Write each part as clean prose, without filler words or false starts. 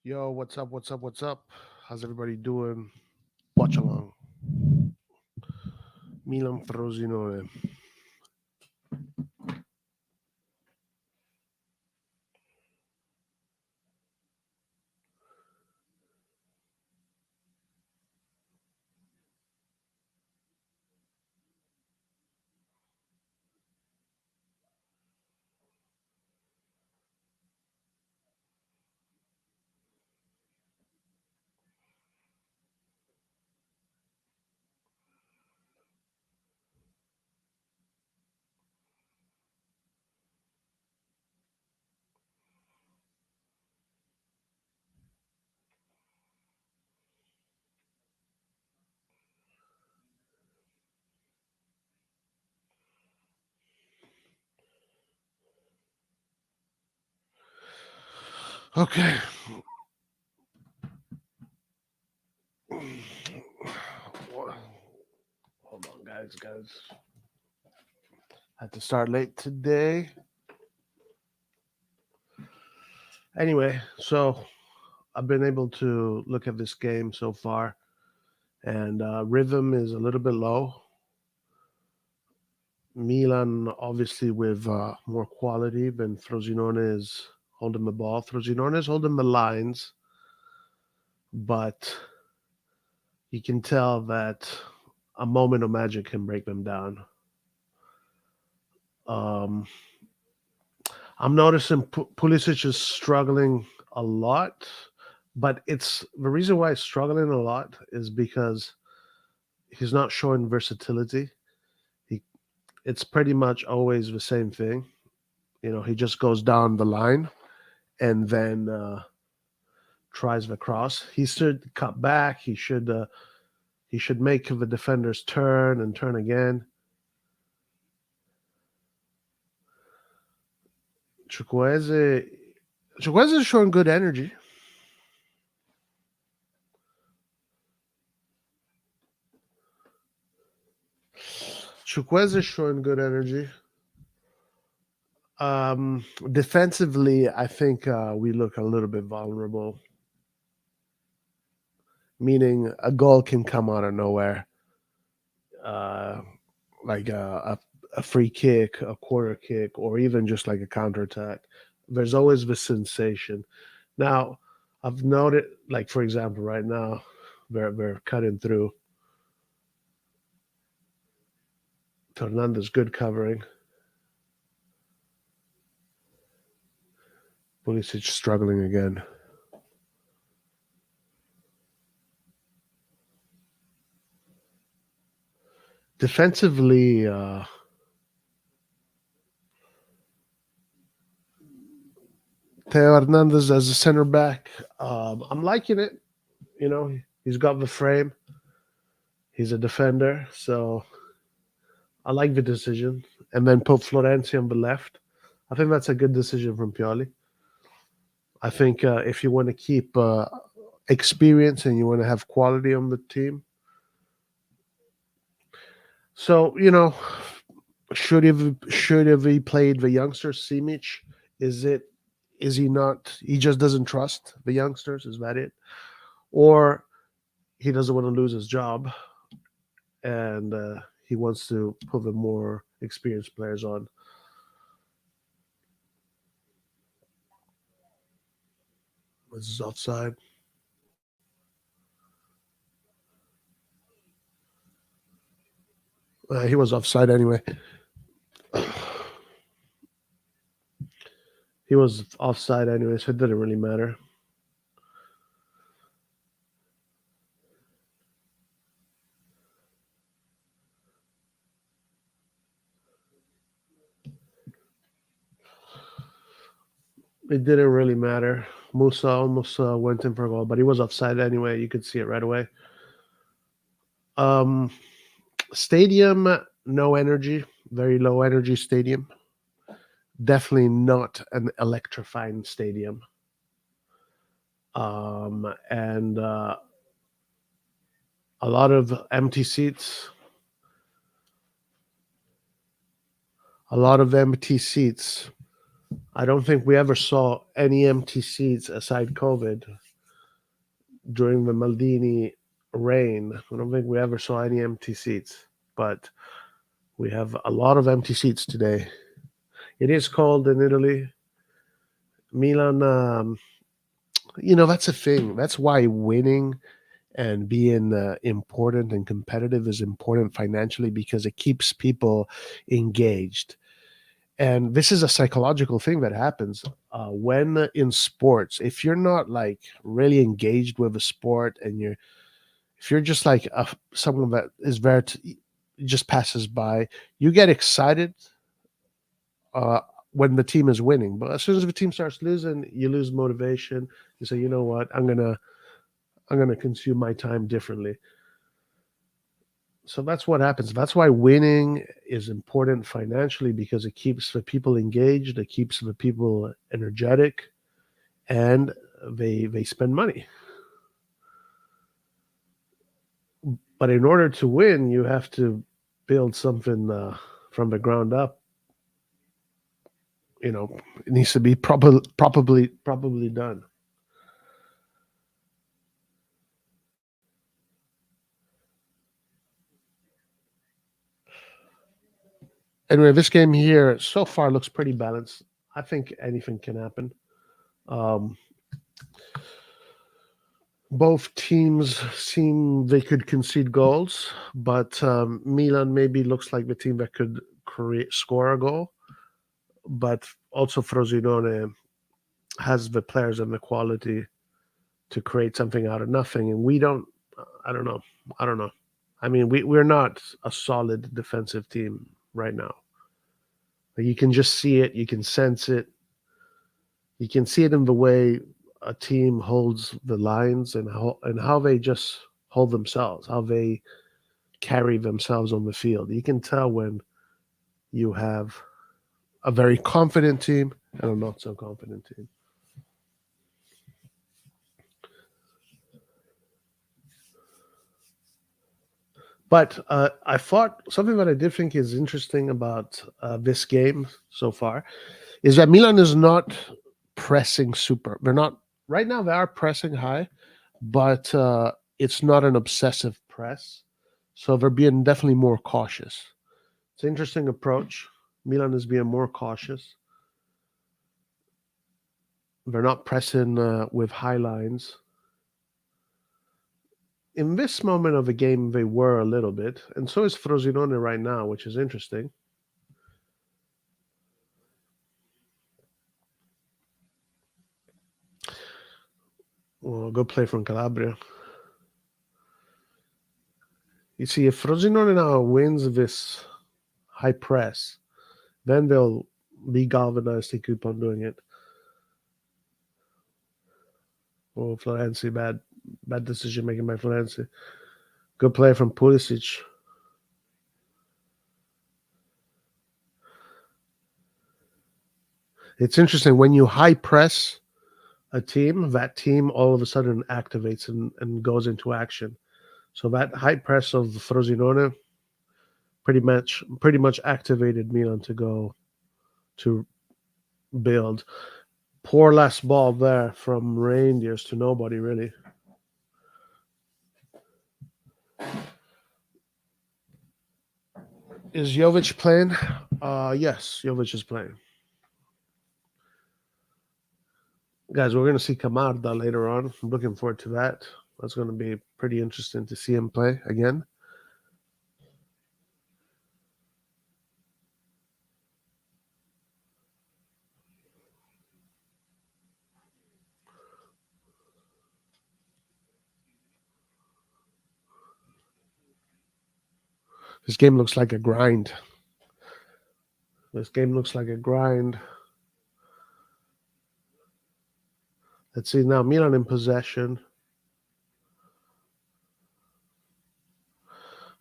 Yo, what's up? What's up? What's up? How's everybody doing? Watch along. Milan Frosinone. Okay. Hold on, guys. Had to start late today. Anyway, so I've been able to look at this game so far, and rhythm is a little bit low. Milan, obviously, with more quality than Frosinone is holding the ball. Frosinone is holding the lines, but you can tell that a moment of magic can break them down. Um, I'm noticing Pulisic is struggling a lot, but it's the reason why he's struggling a lot is because he's not showing versatility. He, it's pretty much always the same thing. He just goes down the line and then tries the cross. He should cut back. He should make the defenders turn and turn again. Chukwueze, Chukwueze is showing good energy. Chukwueze is showing good energy. Defensively, I think we look a little bit vulnerable, meaning a goal can come out of nowhere, uh, like a free kick, a corner kick, or even just like a counterattack. There's always the sensation. Now, I've noted, like, for example, right now, they're cutting through. Fernandes, good covering. Pulisic struggling again. Defensively, Theo Hernandez as a center back, I'm liking it. He's got the frame. He's a defender, so I like the decision. And then put Florenzi on the left. I think that's a good decision from Pioli. I think if you want to keep experience and you want to have quality on the team, so should have he played the youngsters? Simic, is it? Is he not? He just doesn't trust the youngsters. Is that it? Or he doesn't want to lose his job, and he wants to put the more experienced players on. This is offside. He was offside anyway. He was offside anyway, so it didn't really matter. It didn't really matter. Musa almost went in for a goal, but he was offside anyway. You could see it right away. Um, Stadium, no energy, very low energy stadium. Definitely not an electrifying stadium. And a lot of empty seats. A lot of empty seats. I don't think we ever saw any empty seats aside COVID during the Maldini reign. I don't think we ever saw any empty seats, but we have a lot of empty seats today. It is cold in Italy. Milan, that's a thing. That's why winning and being important and competitive is important financially, because it keeps people engaged. And this is a psychological thing that happens when in sports. If you're not like really engaged with a sport, and if you're just like someone that is there to just passes by, you get excited uh, when the team is winning. But as soon as the team starts losing, you lose motivation. You say, you know what, I'm gonna consume my time differently. So that's what happens. That's why winning is important financially, because it keeps the people engaged, it keeps the people energetic, and they spend money. But in order to win, you have to build something from the ground up. It needs to be probably done. Anyway, this game here so far looks pretty balanced. I think anything can happen. Um, both teams seem they could concede goals, but Milan maybe looks like the team that could score a goal. But also Frosinone has the players and the quality to create something out of nothing, and we don't. I don't know. I don't know. I mean, we're not a solid defensive team right now. Like, you can just see it. You can sense it. You can see it in the way a team holds the lines, and how they just hold themselves, how they carry themselves on the field. You can tell when you have a very confident team and a not so confident team. But I thought something that I did think is interesting about this game so far is that Milan is not pressing super. They're not right now. They are pressing high, but it's not an obsessive press. So they're being definitely more cautious. It's an interesting approach. Milan is being more cautious. They're not pressing with high lines. In this moment of the game, they were a little bit, and so is Frosinone right now, which is interesting. Well, good play from Calabria. You see, if Frosinone now wins this high press, then they'll be galvanized to keep on doing it. Oh, Florenzi, bad decision making by Florenzi. Good play from Pulisic. It's interesting when you high press a team, that team all of a sudden activates and goes into action. So that high press of Frosinone pretty much activated Milan to go to build. Poor last ball there from Reindeers to nobody really. Is Jovic playing? Yes, Jovic is playing. Guys, we're going to see Camarda later on. I'm looking forward to that. That's going to be pretty interesting to see him play again. This game looks like a grind. This game looks like a grind. Let's see now. Milan in possession.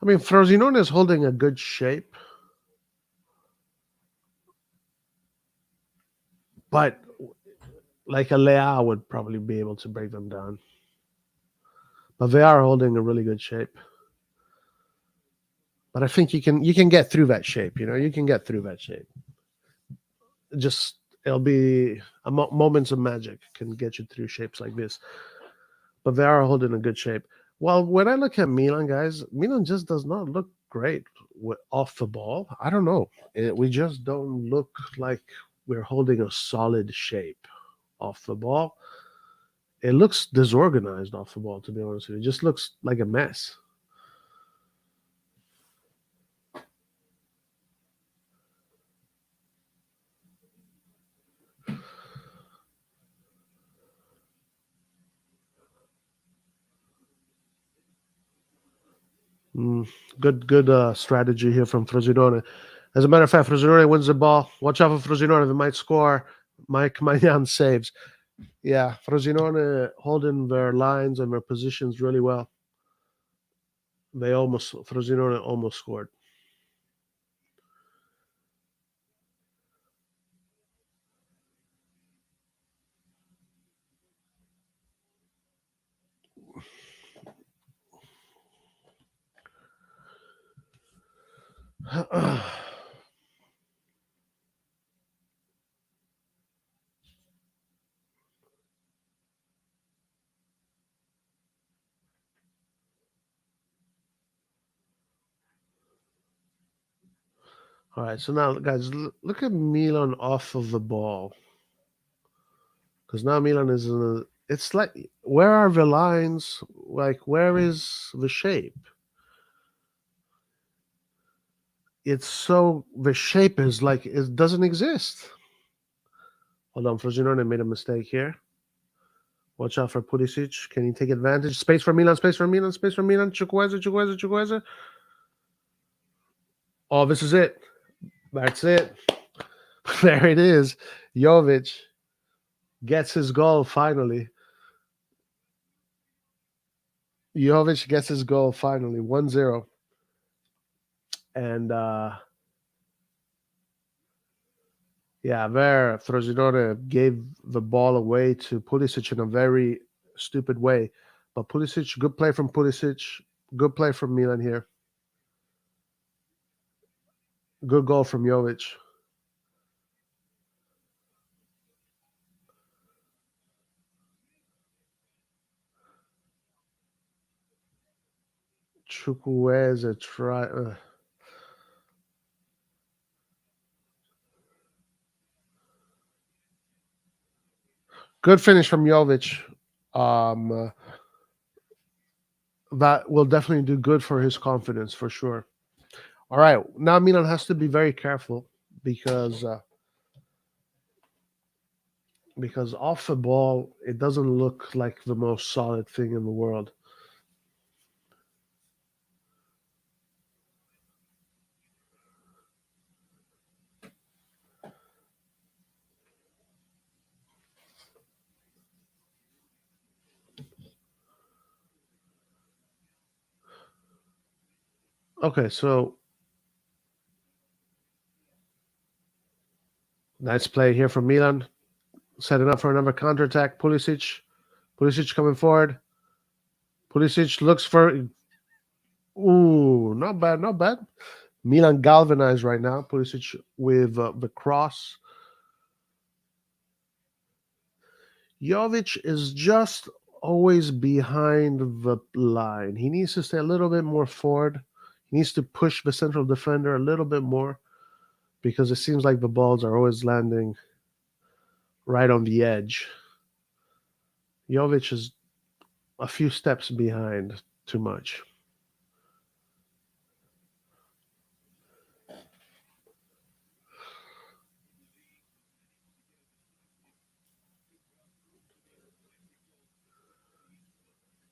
I mean, Frosinone is holding a good shape, but like a Leao would probably be able to break them down. But they are holding a really good shape. But I think you can get through that shape. You can get through that shape. Just it'll be moments of magic can get you through shapes like this. but they are holding a good shape. Well, when I look at Milan, guys, Milan just does not look great off the ball. I don't know. We just don't look like we're holding a solid shape off the ball. It looks disorganized off the ball, to be honest with you. It just looks like a mess. Mm, good strategy here from Frosinone. As a matter of fact, Frosinone wins the ball. Watch out for Frosinone. They might score. Mike Maignan saves. Yeah, Frosinone holding their lines and their positions really well. Frosinone almost scored. All right, so now, guys, look at Milan off of the ball, because now Milan is in a. It's like, where are the lines? Like, where is the shape? It's so the shape is like it doesn't exist. Hold on, Frosinone made a mistake here. Watch out for Pulisic. Can he take advantage? Space for Milan. Space for Milan. Space for Milan. Chukwueze. Chukwueze. Chukwueze. Oh, this is it. That's it. There it is. Jovic gets his goal finally. Jovic gets his goal finally. 1-0. And yeah, there Frosinone gave the ball away to Pulisic in a very stupid way. But Pulisic, good play from Pulisic. Good play from Milan here. Good goal from Jovic. Chukwueze try. Good finish from Jovic. Um, that will definitely do good for his confidence for sure. All right, now Milan has to be very careful because off the ball it doesn't look like the most solid thing in the world. Okay, so nice play here from Milan, setting up for another counterattack. Pulisic coming forward. Pulisic looks for. Ooh, not bad, not bad. Milan galvanized right now. Pulisic with the cross. Jovic is just always behind the line. He needs to stay a little bit more forward. He needs to push the central defender a little bit more because it seems like the balls are always landing right on the edge. Jovic is a few steps behind too much.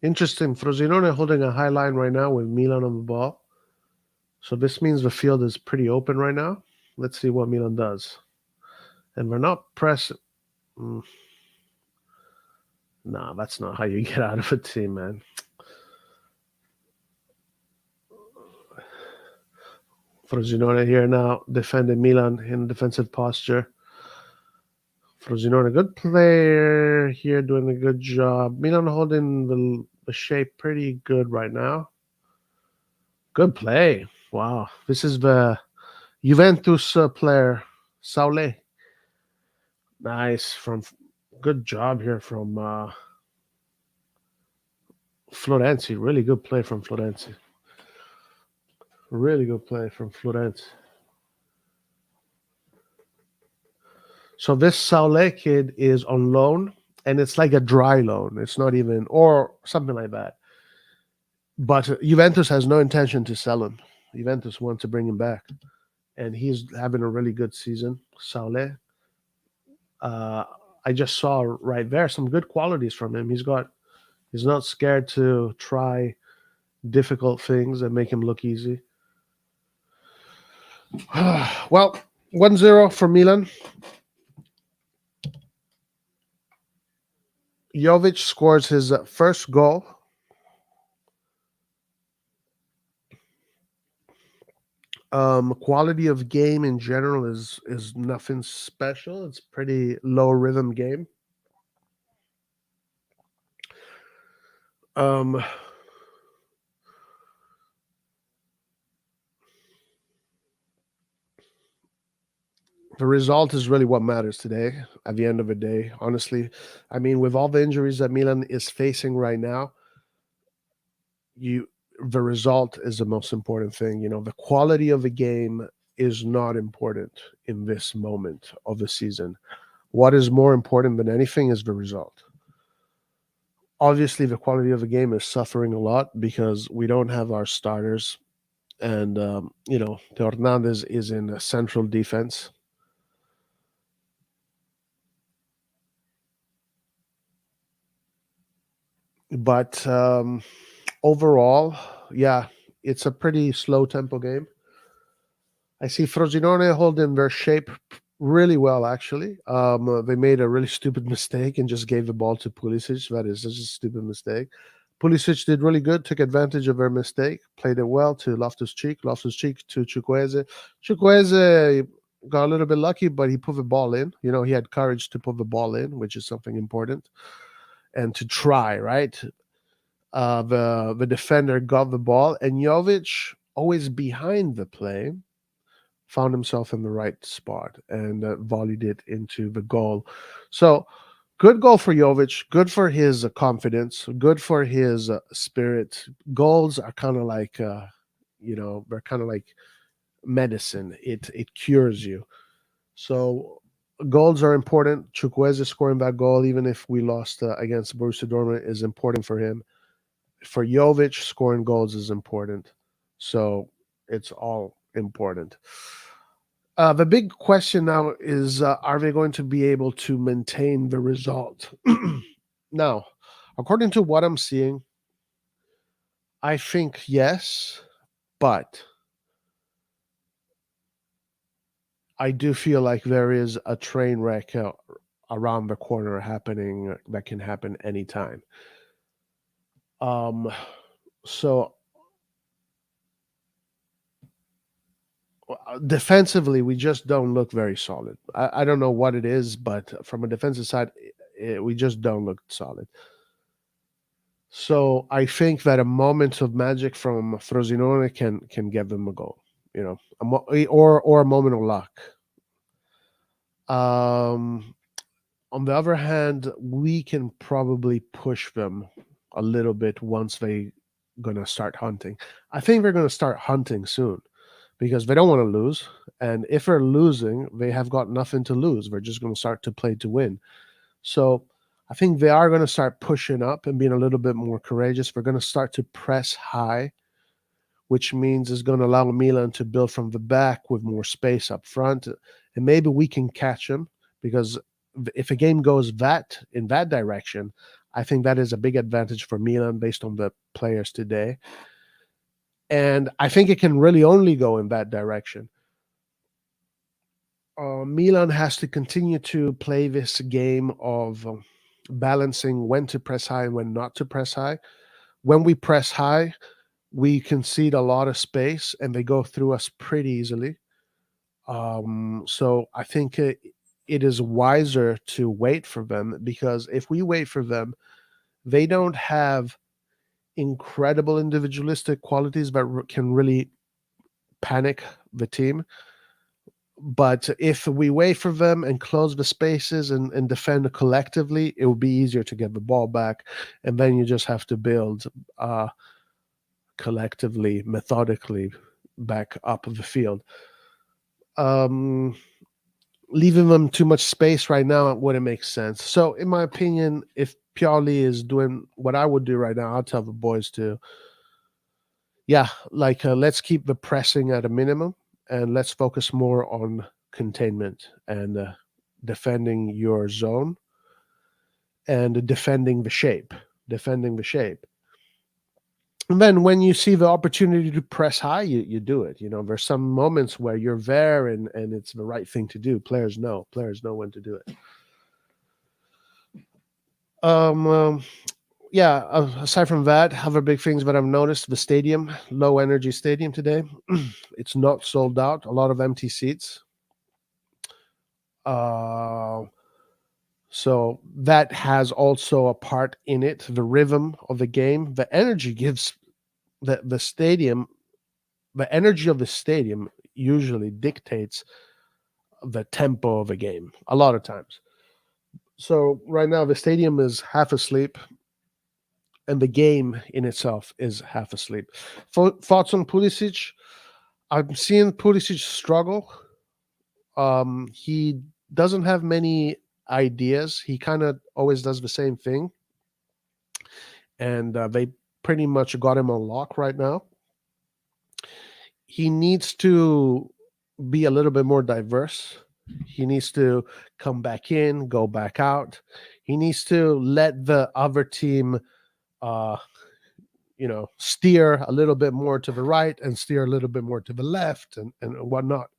Interesting. Frosinone holding a high line right now with Milan on the ball. So this means the field is pretty open right now. Let's see what Milan does. And we're not pressing. Nah, that's not how you get out of a team, man. Frosinone here now defending Milan in defensive posture. Frosinone, a good player here, doing a good job. Milan holding the shape pretty good right now. Good play. Wow. This is the Juventus player, Saule. Nice. Good job here from Florenzi, really good play from Florenzi. Really good play from Florenzi. So this Saule kid is on loan, and it's like a dry loan. It's not even, or something like that. But Juventus has no intention to sell him. Juventus want to bring him back, and he's having a really good season. Saule. Uh, I just saw right there some good qualities from him. He's not scared to try difficult things and make him look easy. Well, 1-0 for Milan. Jovic scores his first goal. Quality of game in general is nothing special. It's pretty low rhythm game. Um, the result is really what matters today. At the end of the day, honestly, I mean, with all the injuries that Milan is facing right now, you the result is the most important thing. You know, the quality of the game is not important in this moment of the season. What is more important than anything is the result. Obviously, the quality of the game is suffering a lot because we don't have our starters, and Theo Hernandez is in a central defense. But overall, yeah, it's a pretty slow tempo game. I see Frosinone holding their shape really well, actually. They made a really stupid mistake and just gave the ball to Pulisic. That is just a stupid mistake. Pulisic did really good, took advantage of their mistake, played it well to Loftus-Cheek, Loftus-Cheek to Chukwueze. Chukwueze got a little bit lucky, but he put the ball in. You know, he had courage to put the ball in, which is something important, and to try, right? The defender got the ball, and Jovic, always behind the play, found himself in the right spot and volleyed it into the goal. So good goal for Jovic, good for his confidence, good for his spirit. Goals are kind of like, they're kind of like medicine. It cures you. So goals are important. Chukwueze scoring that goal, even if we lost against Borussia Dortmund, is important for him. For Jovic, scoring goals is important. So it's all important. The big question now is, are they going to be able to maintain the result? Now, according to what I'm seeing, I think yes, but I do feel like there is a train wreck around the corner happening that can happen anytime. Um, so defensively, we just don't look very solid. I don't know what it is, but from a defensive side, we just don't look solid. So I think that a moment of magic from Frosinone can get them a goal. You know, or a moment of luck. Um, on the other hand, we can probably push them a little bit once they gonna start hunting. I think they're gonna start hunting soon because they don't want to lose. And if they're losing, they have got nothing to lose. They're just going to start to play to win. So I think they are going to start pushing up and being a little bit more courageous. We're going to start to press high, which means it's going to allow Milan to build from the back with more space up front. And maybe we can catch them because if a game goes in that direction, I think that is a big advantage for Milan based on the players today. And I think it can really only go in that direction. Milan has to continue to play this game of balancing when to press high and when not to press high. When we press high, we concede a lot of space and they go through us pretty easily. So I think it is wiser to wait for them because if we wait for them, they don't have incredible individualistic qualities that can really panic the team. But if we wait for them and close the spaces and defend collectively, it will be easier to get the ball back. And then you just have to build collectively, methodically back up the field. Um, Leaving them too much space right now wouldn't make sense. So, in my opinion, if Pioli is doing what I would do right now, I'll tell the boys to, yeah, like let's keep the pressing at a minimum and let's focus more on containment and defending your zone and defending the shape. And then when you see the opportunity to press high, you do it. You know, there's some moments where you're there and it's the right thing to do. Players know when to do it. Um, um yeah, aside from that, other big things that I've noticed: the stadium, low energy stadium today. It's not sold out. A lot of empty seats. Uh, so that has also a part in it. The rhythm of the game, the energy gives the stadium. The energy of the stadium usually dictates the tempo of a game. A lot of times. So right now the stadium is half asleep and the game in itself is half asleep. Thoughts on Pulisic? I'm seeing Pulisic struggle. He doesn't have many ideas. He kind of always does the same thing, and they pretty much got him on lock right now. He needs to be a little bit more diverse. He needs to come back in, go back out. He needs to let the other team uh, steer a little bit more to the right and steer a little bit more to the left and whatnot.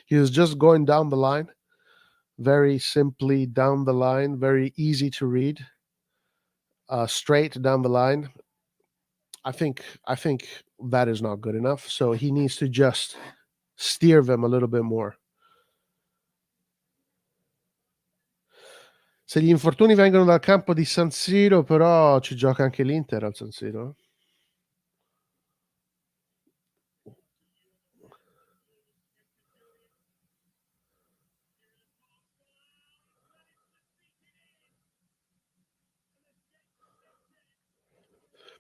He was just going down the line, very simply down the line, very easy to read, straight down the line. I think that is not good enough. So he needs to just steer them a little bit more. Se gli infortuni vengono dal campo di San Siro, però ci gioca anche l'Inter al San Siro.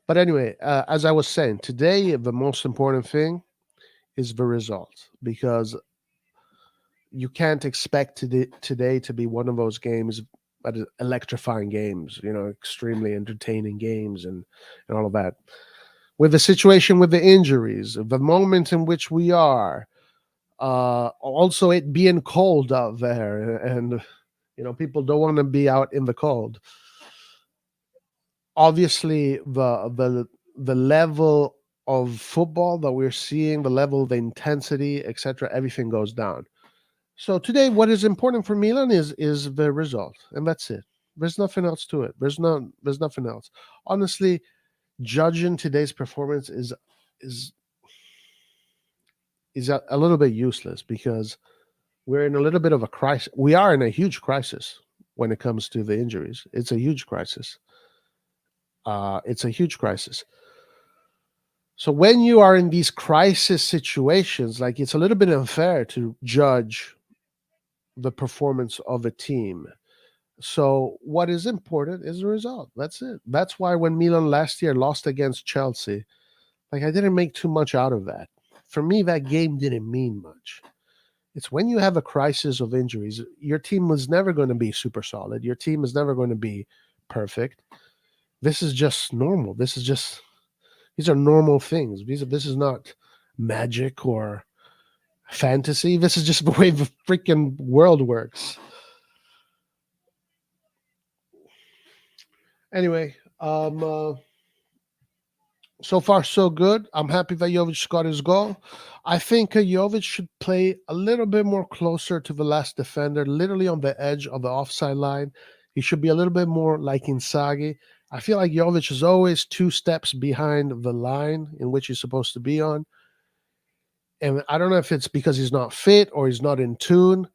But anyway, as I was saying, today the most important thing is the result because you can't expect today to be one of those games, but electrifying games, extremely entertaining games and all of that. With the situation with the injuries, the moment in which we are, also it being cold out there, and people don't want to be out in the cold. Obviously, the level of football that we're seeing, the level, the intensity, etc., everything goes down. So today, what is important for Milan is the result, and that's it. There's nothing else to it. There's nothing else. Honestly, judging today's performance is a little bit useless because we're in a little bit of a crisis. We are in a huge crisis when it comes to the injuries. It's a huge crisis. It's a huge crisis. So when you are in these crisis situations, like it's a little bit unfair to judge the performance of a team. So what is important is the result. That's it. That's why when Milan last year lost against Chelsea, like I didn't make too much out of that. For me, that game didn't mean much. It's when you have a crisis of injuries, your team was never going to be super solid. Your team is never going to be perfect. This is just normal. These are normal things. This is not magic or fantasy. This is just the way the freaking world works. Anyway, so far so good. I'm happy that Jovic got his goal. I think Jovic should play a little bit more closer to the last defender, literally on the edge of the offside line. He should be a little bit more like Inzaghi. I feel like Jovic is always two steps behind the line in which he's supposed to be on. And I don't know if it's because he's not fit or he's not in tune,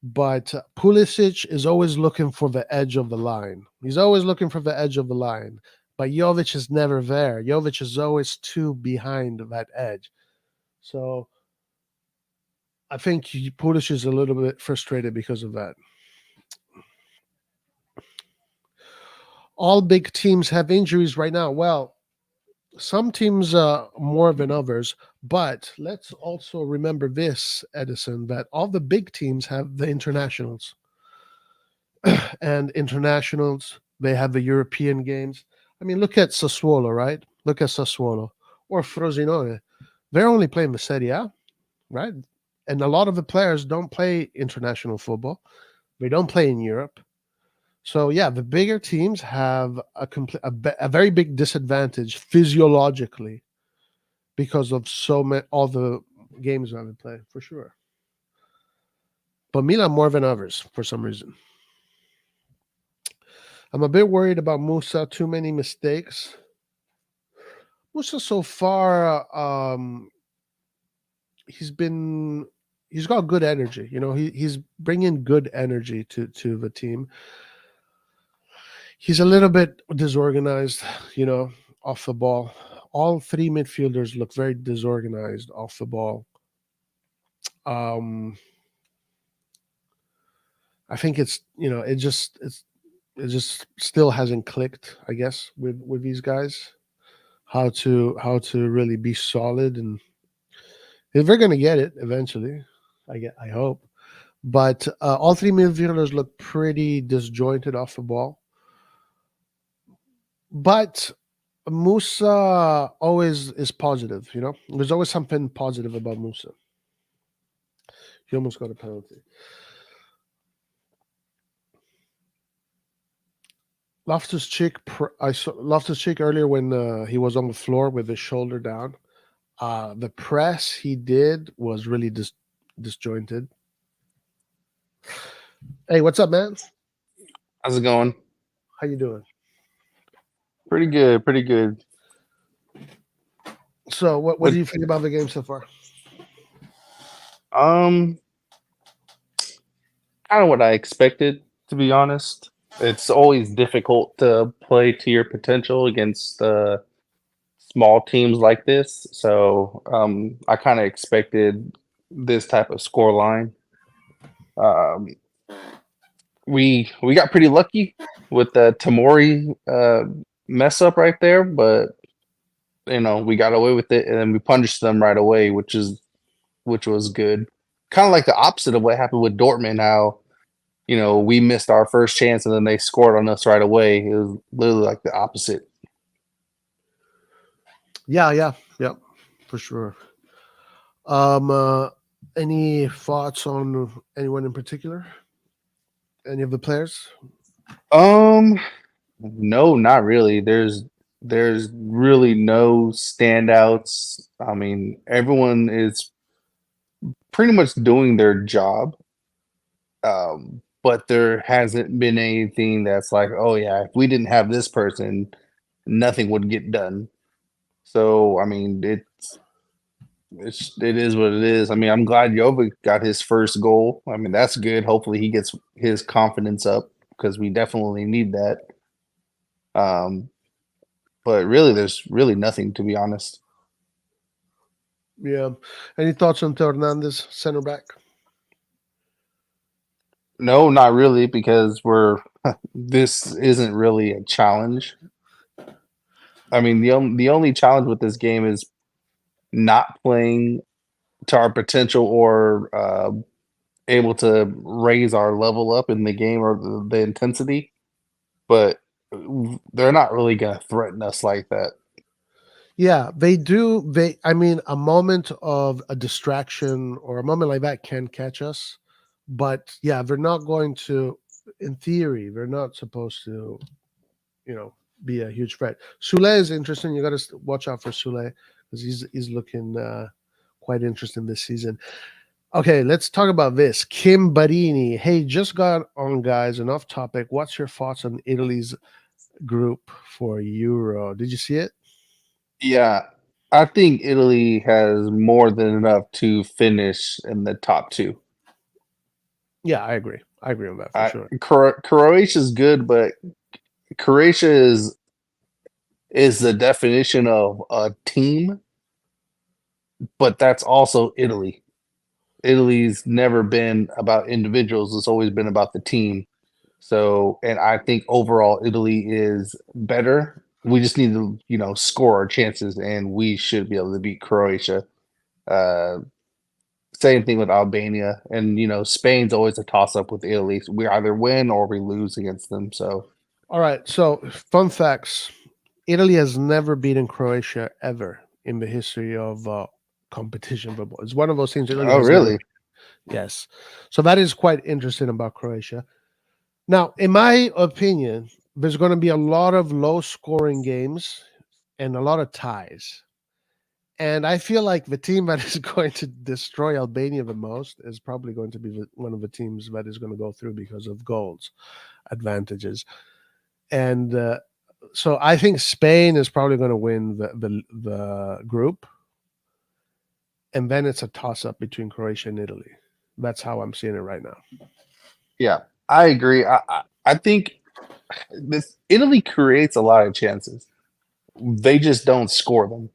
but Pulisic is always looking for the edge of the line. He's always looking for the edge of the line. But Jovic is never there. Jovic is always two behind that edge. So I think Polish is a little bit frustrated because of that. All big teams have injuries right now. Well, some teams more than others, but let's also remember this, Edison, that all the big teams have the internationals, and internationals they have the European games. I mean, look at Sassuolo, right? Look at Sassuolo or Frosinone. They're only playing the Serie A, right? And a lot of the players don't play international football. They don't play in Europe. So yeah, the bigger teams have a very big disadvantage physiologically because of so many all the games that they play for sure. But Milan more than others for some reason. I'm a bit worried about Musa. Too many mistakes. Musa so far, he's been he's got good energy. You know, he's bringing good energy to the team. He's a little bit disorganized. You know, off the ball. All three midfielders look very disorganized off the ball. Um, I think it's it just still hasn't clicked. I guess with these guys how to really be solid, and they're going to get it eventually. I hope. But all three midfielders look pretty disjointed off the ball. But Musa always is positive. You know, there's always something positive about Musa. He almost got a penalty. Loftus Cheek, I saw Loftus Cheek earlier when he was on the floor with his shoulder down. The press he did was really disjointed. Hey, what's up, man? How's it going? How you doing? Pretty good, pretty good. So, what do What you think about the game so far? um kind of what I expected, to be honest. It's always difficult to play to your potential against small teams like this. So I kind of expected this type of score line. Um we got pretty lucky with the Tamori mess up right there, but we got away with it and then we punished them right away, which was good. Kind of like the opposite of what happened with Dortmund, how we missed our first chance and then they scored on us right away. It was literally like the opposite. Yeah, for sure. Um, uh, any thoughts on anyone in particular? Any of the players? Um, no, not really. There's really no standouts. I mean, everyone is pretty much doing their job. But there hasn't been anything that's like, oh yeah, if we didn't have this person, nothing would get done. So I mean, it is what it is. I mean, I'm glad Jovic got his first goal. I mean, that's good. Hopefully, he gets his confidence up because we definitely need that. Um, but really, there's really nothing to be honest. Yeah. Any thoughts on Theo Hernandez, center back? No, not really, because this isn't really a challenge. I mean, the only challenge with this game is not playing to our potential or able to raise our level up in the game or the intensity. But they're not really gonna threaten us like that. Yeah, they do. I mean, a moment of a distraction or a moment like that can catch us, but yeah, they're not going to. In theory, they're not supposed to, you know, be a huge threat. Sule is interesting. You got to watch out for Sule because he's looking quite interesting this season. Okay, let's talk about this. Kim Barini. Hey, just got on, guys. Enough topic. What's your thoughts on Italy's group for Euro? Did you see it? Yeah, I think Italy has more than enough to finish in the top two. Yeah, I agree. I agree on that for sure. Croatia's good, but Croatia is the definition of a team, but that's also Italy. Italy's never been about individuals. It's always been about the team. So, and I think overall Italy is better. We just need to, score our chances, and we should be able to beat Croatia. Uh, Same thing with Albania, and Spain's always a toss up with Italy. We either win or we lose against them. So, All right. So, fun facts: Italy has never beaten Croatia ever in the history of competition football. It's one of those things Italy oh has never. really? Yes. So that is quite interesting about Croatia. Now, in my opinion, there's going to be a lot of low scoring games and a lot of ties. And I feel like the team that is going to destroy Albania the most is probably going to be one of the teams that is going to go through because of goals advantages. And so I think Spain is probably going to win the group, and then it's a toss up between Croatia and Italy. That's how I'm seeing it right now. Yeah, I agree. I think this Italy creates a lot of chances. They just don't score them.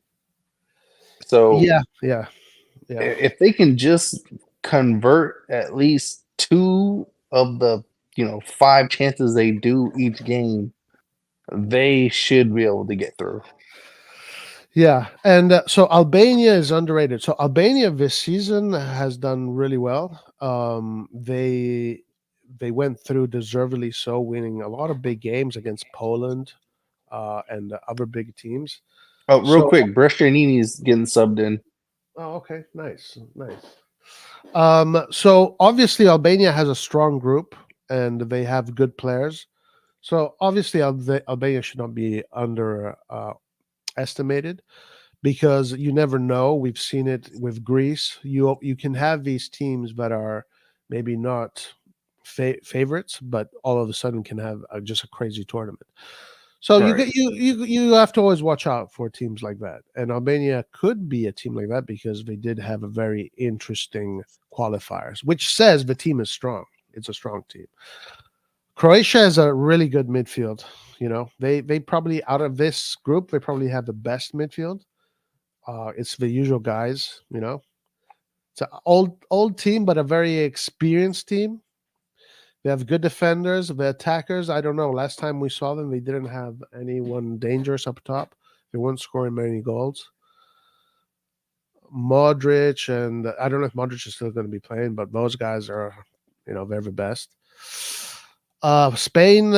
So Yeah, yeah, yeah, if they can just convert at least two of the five chances they do each game, they should be able to get through. yeah. And so Albania is underrated. So Albania this season has done really well. They went through deservedly so, winning a lot of big games against Poland and other big teams. Oh, real So, quick, Brescianini's getting subbed in. oh, okay, nice, nice. So obviously Albania has a strong group and they have good players. So obviously Albania should not be under estimated because you never know. We've seen it with Greece. You can have these teams that are maybe not favorites, but all of a sudden can have just a crazy tournament. So you Right. get you have to always watch out for teams like that. And Albania could be a team like that because they did have a very interesting qualifiers, which says the team is strong. It's a strong team. Croatia has a really good midfield. They probably out of this group they probably have the best midfield. It's the usual guys. It's an old team, but a very experienced team. They have good defenders. The attackers, I don't know. Last time we saw them, they didn't have anyone dangerous up top. They weren't scoring many goals. Modric, and I don't know if Modric is still going to be playing, but those guys are, they're the best. Spain,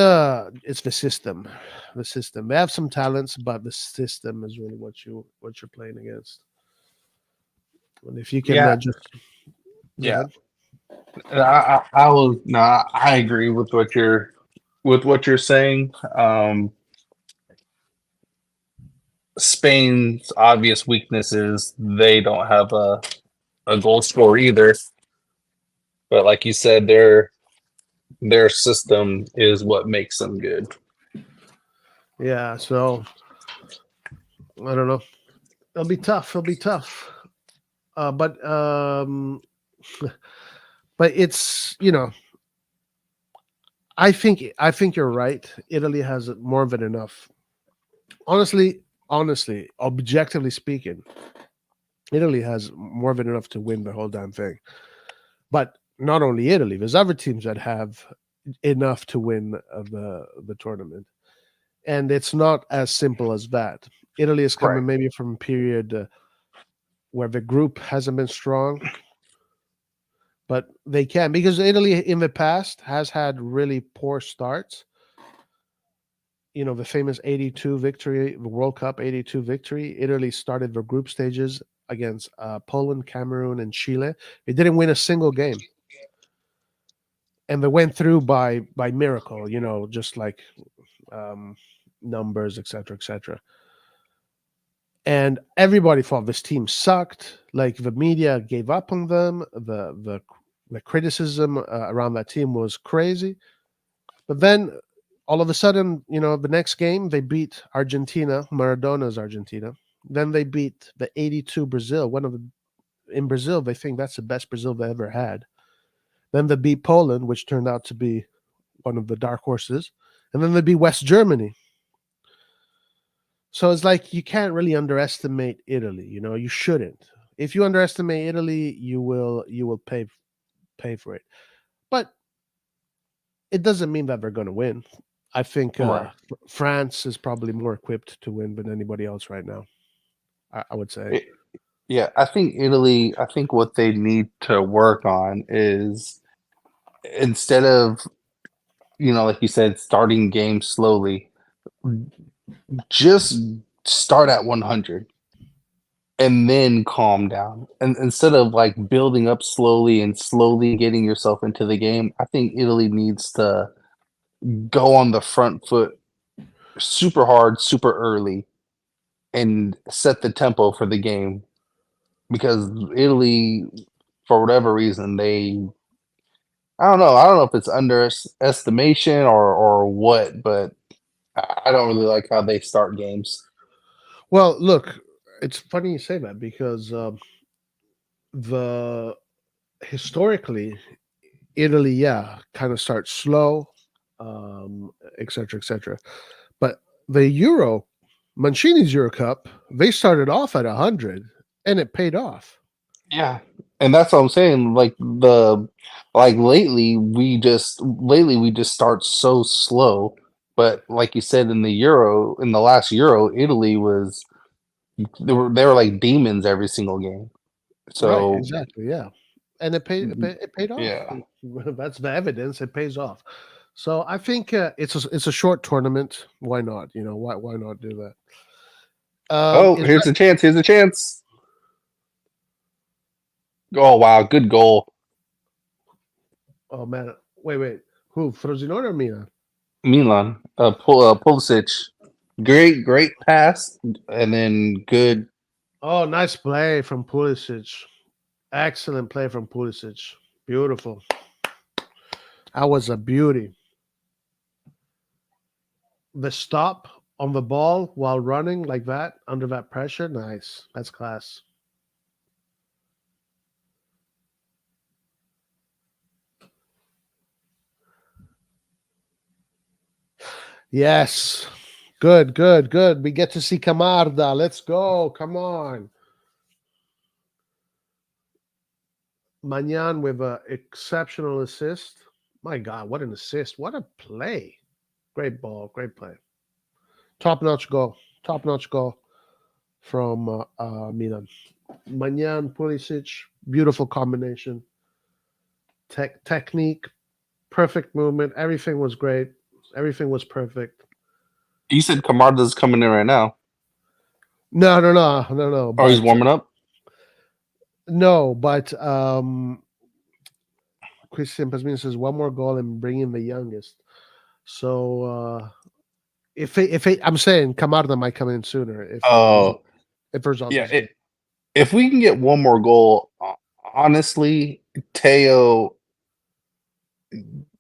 it's the system. The system. They have some talents, but the system is really what you're playing against. And if you can Yeah, just go yeah. ahead. I will. No, I agree with what you're saying. Spain's obvious weakness is they don't have a goal scorer either. But like you said, their system is what makes them good. Yeah, so I don't know. It'll be tough. It'll be tough. But but it's I think you're right. Italy has more than enough. Honestly, objectively speaking, Italy has more than enough to win the whole damn thing. But not only Italy, there's other teams that have enough to win the tournament, and it's not as simple as that. Italy is Right. coming maybe from a period where the group hasn't been strong, but they can because Italy in the past has had really poor starts. The famous 82 victory, the World Cup 82 victory. Italy started the group stages against Poland, Cameroon, and Chile. They didn't win a single game. And they went through by miracle, just like um, numbers, etc., etc. And everybody thought this team sucked. Like the media gave up on them. The criticism around that team was crazy. But then all of a sudden, the next game they beat Argentina, Maradona's Argentina. Then they beat the 82 Brazil. In Brazil, they think that's the best Brazil they ever had. Then they beat Poland, which turned out to be one of the dark horses. And then they beat West Germany. So it's like you can't really underestimate Italy. You shouldn't. If you underestimate Italy, you will pay for it. But it doesn't mean that they're going to win. I think Right. France is probably more equipped to win than anybody else right now. I would say. It, yeah, I think Italy. I think what they need to work on is instead of like you said, starting games slowly, just start at 100 and then calm down. And instead of like building up slowly and slowly getting yourself into the game, I think Italy needs to go on the front foot super hard, super early, and set the tempo for the game because Italy, for whatever reason, I don't know if it's underestimation or what, but I don't really like how they start games. Well, look, it's funny you say that because the historically Italy, yeah, kind of starts slow, et cetera, et cetera. But the Euro, Mancini's Euro Cup, they started off at 100 and it paid off. Yeah. And that's what I'm saying. Like lately we just start so slow. But like you said in the last Euro, Italy was they were like demons every single game. Right, So exactly, yeah. And it paid off. yeah. That's the evidence. It pays off. So I think it's a short tournament. Why not? Why not do that? Oh, Is here's that a chance. Here's a chance. Oh wow, good goal. oh man, wait. Who Frosinone or Milan? Milan. Pulisic. Great pass and then good. Oh, nice play from Pulisic. Excellent play from Pulisic. Beautiful. That was a beauty. The stop on the ball while running like that under that pressure, nice. That's class. Yes. Good. We get to see Camarda. Let's go. Come on. Magnan with an exceptional assist. My God, what an assist. What a play. Great ball. Great play. Top notch goal. Top notch goal from Milan. Magnan, Pulisic, beautiful combination. Technique, perfect movement. Everything was great. Everything was perfect. You said Camarda's coming in right now. No. Oh, he's But warming up. no, but Christian Pasmin says one more goal and bring in the youngest. So I'm saying Camarda might come in sooner Oh, if Verzal yeah. does good. If we can get one more goal, honestly, Teo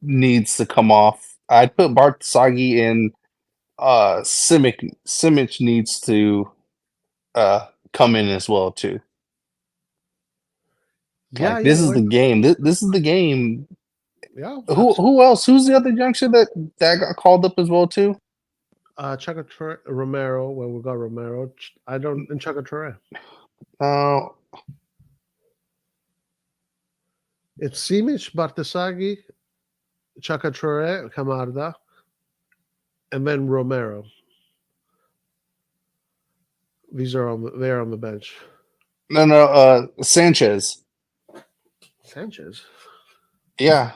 needs to come off. I'd put Bartsagi in. Simic needs to come in as well too. Yeah, Like this is why the not? game. This is the game. Yeah, Who else? Who's the other youngster that got called up as well too? Chaka Romero. Well, we got Romero. I don't and Chaka Toure. Uh, It's Simic, Bartesaghi, Chaka Toure, Camarda, and then Romero. They're on the bench. no. Sanchez. Sanchez. Yeah,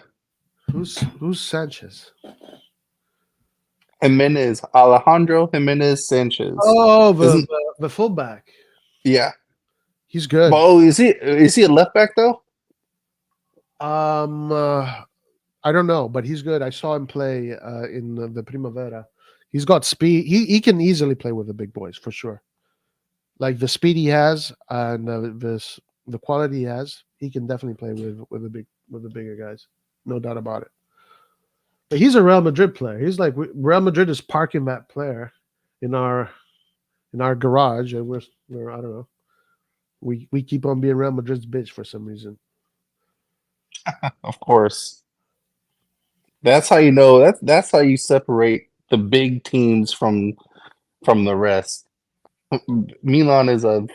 Who's Sanchez? Jimenez. Alejandro Jimenez Sanchez. Oh, Isn't the fullback. yeah. He's But good. oh, is he a left back though? Um, uh, I don't know, but he's good. I saw him play in the Primavera. He's got speed. He can easily play with the big boys for sure. Like the speed he has and the quality he has, he can definitely play with the bigger guys. No doubt about it. But he's a Real Madrid player. He's like Real Madrid is parking that player in our garage, and we're I don't know. We keep on being Real Madrid's bitch for some reason. Of course. That's how you know. That's how you separate the big teams from the rest. Milan is a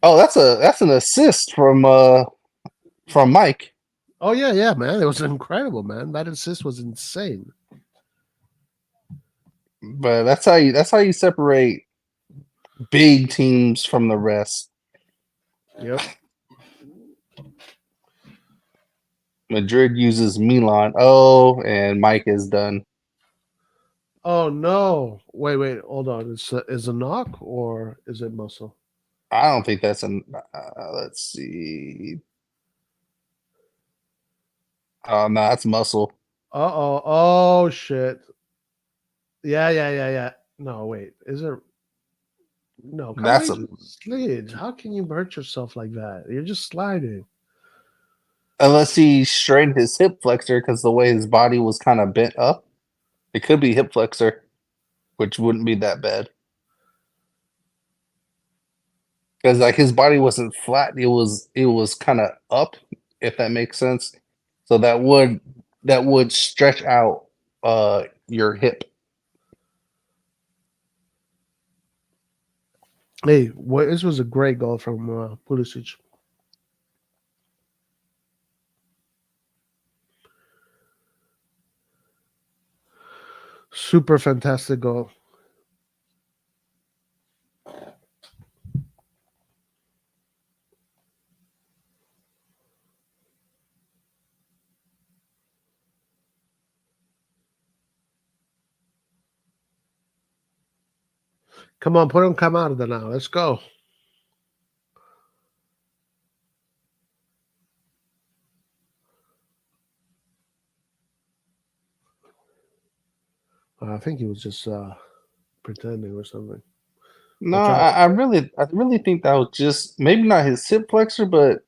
Oh, that's an assist from Mike. Oh yeah, yeah, man. It was incredible, man. That assist was insane. But that's how you separate big teams from the rest. Yep. Madrid uses Milan. Oh, and Mike is done. Oh no! Wait, wait, hold on. Is a knock or is it muscle? I don't think that's an. Let's see. Oh no, that's muscle. Uh oh! Oh shit! Yeah, yeah, yeah, yeah. No, wait. Is it? No, come on. That's You a just slid. How can you hurt yourself like that? You're just sliding. unless he strained his hip flexor because the way his body was kind of bent up. It could be hip flexor, which wouldn't be that bad because like his body wasn't flat. It was kind of up, if that makes sense. So that would stretch out your hip. Hey, what? This was a great goal from Pulisic. Super fantastic goal. Come on, put on Camarda now. Let's go. I think he was just pretending or something. No, Watch out. I really think that was just maybe not his hip flexor, but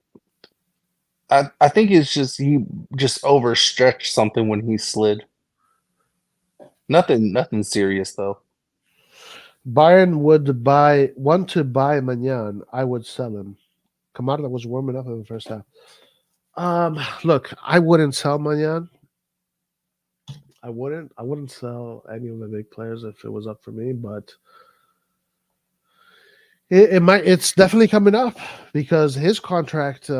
I think it's just he just overstretched something when he slid. Nothing serious though. Bayern want to buy Magnan. I would sell him. Camarda was warming up in the first half. Look, I wouldn't sell Magnan. I wouldn't sell any of the big players if it was up for me, but it might. It's definitely coming up because his contract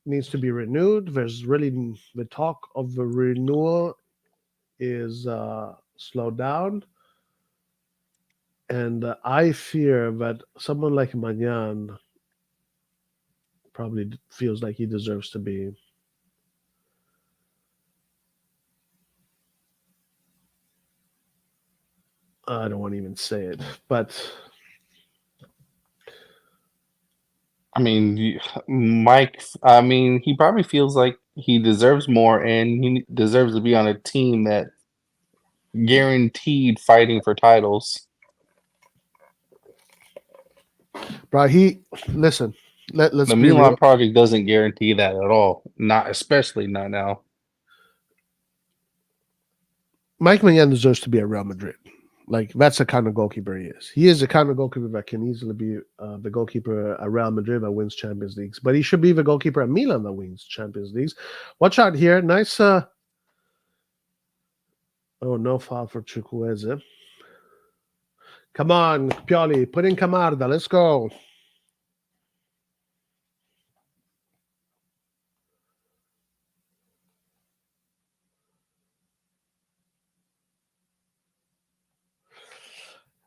needs to be renewed. There's really the talk of the renewal is slowed down, and I fear that someone like Magnan probably feels like he deserves to be. I don't want to even say it, but I mean, Mike. I mean, he probably feels like he deserves more, and he deserves to be on a team that guaranteed fighting for titles. bro, he listen. Let's The be real. Milan project doesn't guarantee that at all. Not especially not now. Mike Magnan deserves to be at Real Madrid. Like that's the kind of goalkeeper he is. He is the kind of goalkeeper that can easily be the goalkeeper at Real Madrid that wins Champions Leagues. But he should be the goalkeeper at Milan that wins Champions Leagues. Watch out here. Nice. Oh, no foul for Chukwueze. Come on, Pioli. Put in Camarda. Let's go.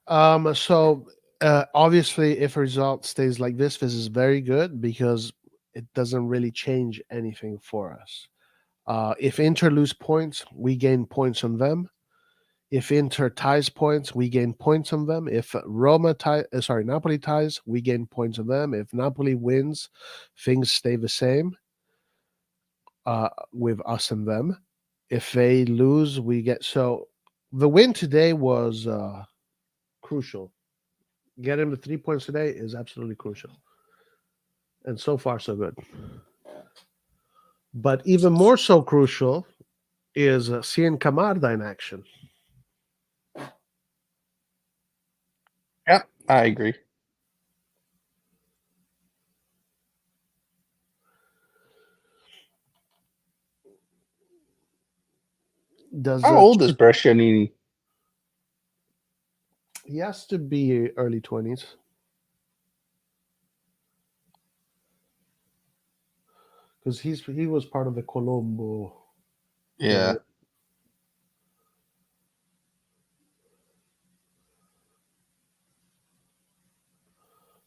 So obviously, if a result stays like this is very good because it doesn't really change anything for us. If Inter lose points, we gain points on them. If Inter ties points, we gain points on them. If Napoli ties, we gain points on them. If Napoli wins, things stay the same with us and them. If they lose, we get so. The win today was crucial. Getting the 3 points today is absolutely crucial, and so far so good. But even more so crucial is seeing Camarda in action. Yeah, I agree. Does How old is Brescianini? he has to be early 20s? because he was part of the Colombo Yeah. game.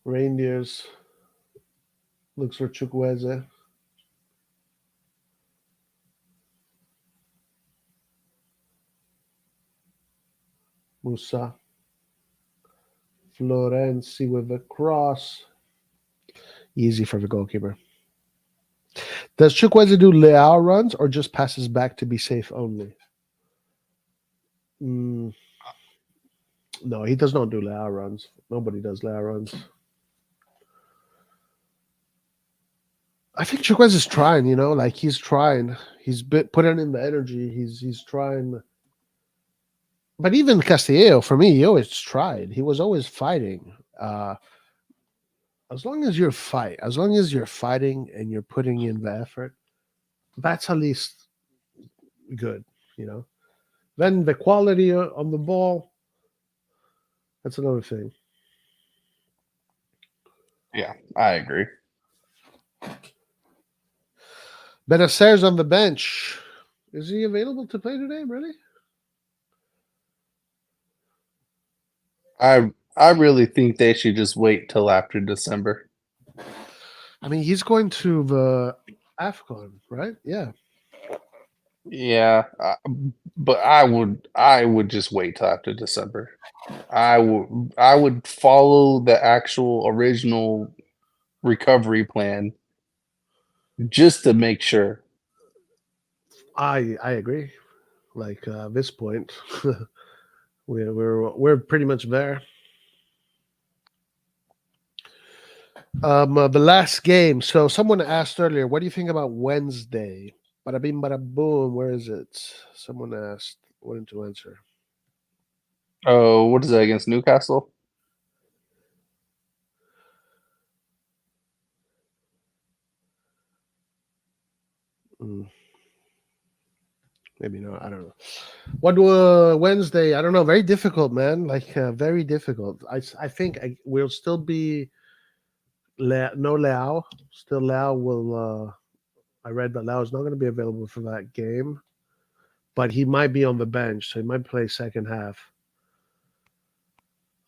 Reindeers looks for Chukwueze. Musa Florenzi with a cross. Easy for the goalkeeper. Does Chukwueze do Leao runs or just passes back to be safe only? Mm, no, he does not do Leao runs. Nobody does Leao runs. I think Chukwueze is trying, like he's trying. He's putting in the energy. He's trying. But even Castillo, for me, he always tried. He was always fighting. As long as you're fighting and you're putting in the effort, that's at least good, you know. Then the quality on the ball, that's another thing. Yeah, I agree. Benacer's on the bench. Is he available to play today? Really? I really think they should just wait till after December. I mean, he's going to the AFCON, right? Yeah. Yeah, but I would just wait till after December. I would follow the actual original recovery plan just to make sure. I agree. Like this point, we're pretty much there. The last game. So someone asked earlier, what do you think about Wednesday? Bada bing, bada boom. Where is it? Someone asked. Wanted to answer. Oh, what is that against Newcastle? Mm, maybe not. I don't know. What Wednesday? I don't know. Very difficult, man. Like very difficult. I think we'll still be no Leao. Still Leao will. I read that Leao is not going to be available for that game, but he might be on the bench, so he might play second half.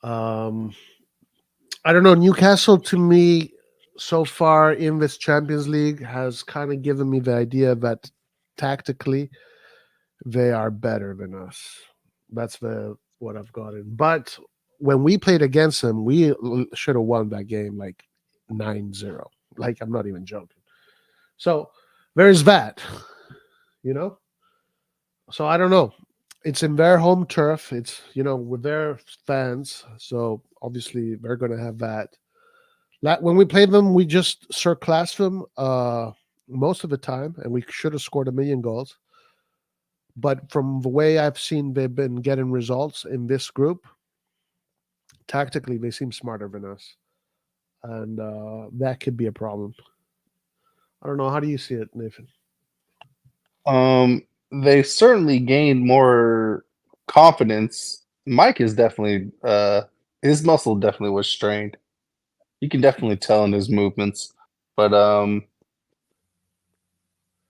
Um, I don't know. Newcastle to me so far in this Champions League has kind of given me the idea that tactically they are better than us. That's the what I've gotten. But when we played against them, we should have won that game like 9-0. Like I'm not even joking. So there's that, you know? So I don't know. It's in their home turf. It's, with their fans. So obviously they're going to have that. When we played them, we just surclassed them most of the time, and we should have scored a million goals. But from the way I've seen they've been getting results in this group, tactically they seem smarter than us, and that could be a problem. I don't know. How do you see it, Nathan? They certainly gained more confidence. Mike is definitely his muscle definitely was strained. You can definitely tell in his movements. But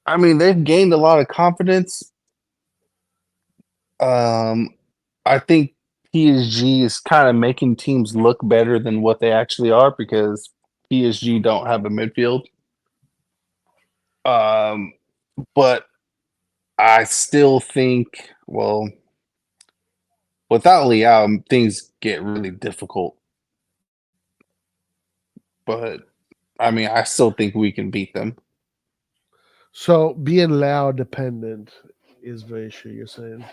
I mean, they've gained a lot of confidence. Um, I think PSG is kind of making teams look better than what they actually are because PSG don't have a midfield. Um, but I still think, well, without Liao, things get really difficult. But I mean, I still think we can beat them. So being loud dependent is the issue. You're saying?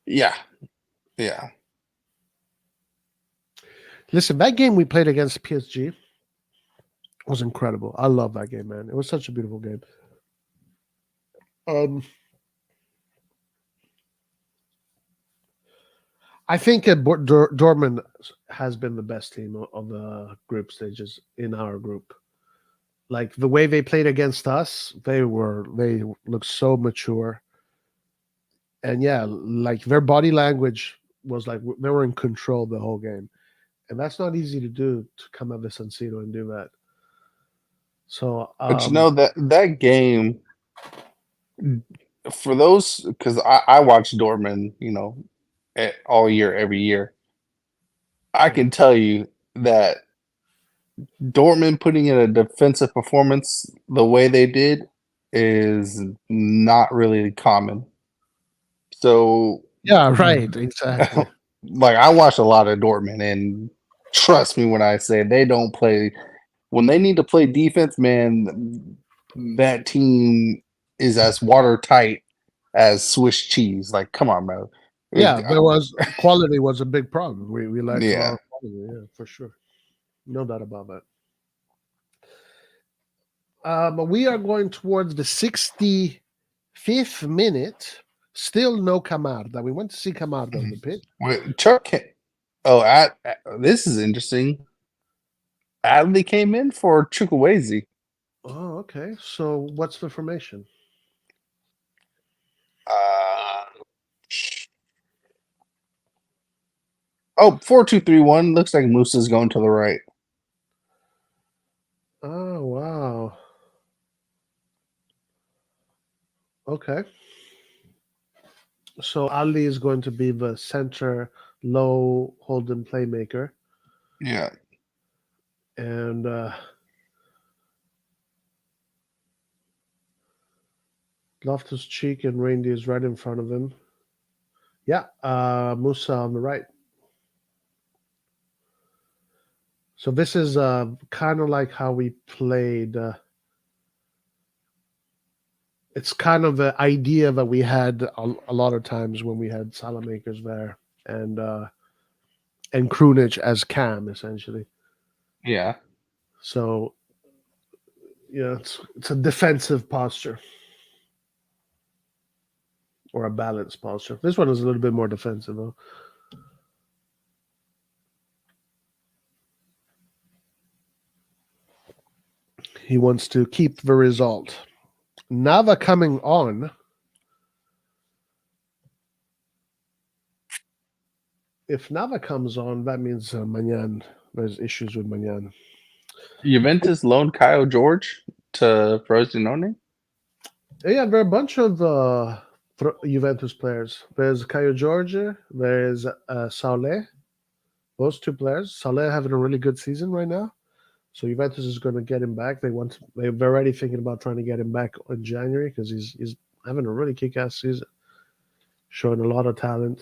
Yeah, yeah. Listen, that game we played against PSG was incredible. I love that game, man. It was such a beautiful game. Um, I think Dortmund has been the best team of the group stages in our group. Like the way they played against us, they looked so mature, and yeah, like their body language was like they were in control the whole game, and that's not easy to do to come out of San Siro and do that. So But that game for those because I watch Dortmund, all year, every year. I can tell you that Dortmund putting in a defensive performance the way they did is not really common. So, yeah, right, exactly. like, I watch a lot of Dortmund, and trust me when I say they don't play when they need to play defense, man, that team is as watertight as Swiss cheese. Like, come on, bro. Yeah, there was quality was a big problem. We lacked a lot Yeah. of quality, yeah, for sure. No doubt about that. But we are going towards the 65th minute. Still no Camarda. We went to see Camarda on the pitch. Wait, this is interesting. Adley came in for Chukwueze. Oh, okay. So what's the formation? Uh, oh, 4-2-3-1. Looks like Musa's going to the right. Oh, wow. Okay. So Ali is going to be the center low holding playmaker. Yeah. And Loftus Cheek and Randy is right in front of him. Yeah, Musa on the right. So this is kind of like how we played. It's kind of the idea that we had a lot of times when we had Salamakers there and Krunic as Cam essentially. Yeah. So yeah, it's a defensive posture or a balanced posture. This one is a little bit more defensive though. He wants to keep the result. Nava coming on. If Nava comes on, that means Manyan. There's issues with Manyan. Juventus loaned Kyle George to Frosinone. Yeah, there are a bunch of Juventus players. There's Caio Jorge. There's Saulé. Those two players. Saulé having a really good season right now. So Juventus is going to get him back. They're already thinking about trying to get him back in January because he's having a really kick-ass season, showing a lot of talent.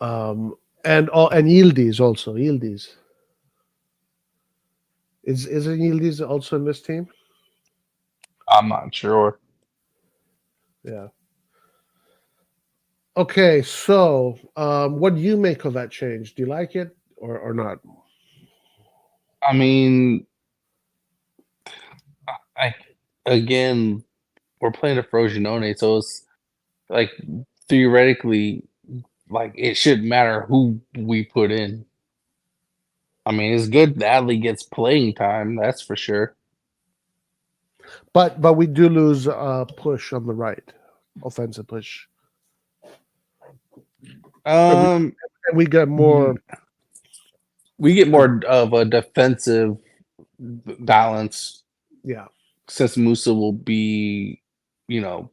And Yildiz also. Yildiz. Isn't Yildiz also in this team? I'm not sure. Yeah. Okay, so what do you make of that change? Do you like it or not? I mean, I again, we're playing a Frosinone, so it's like theoretically, like it shouldn't matter who we put in. I mean, it's good that Adley gets playing time, that's for sure. But we do lose push on the right, offensive push. Um, And we get more. we get more of a defensive balance Yeah, since Musa will be, he'll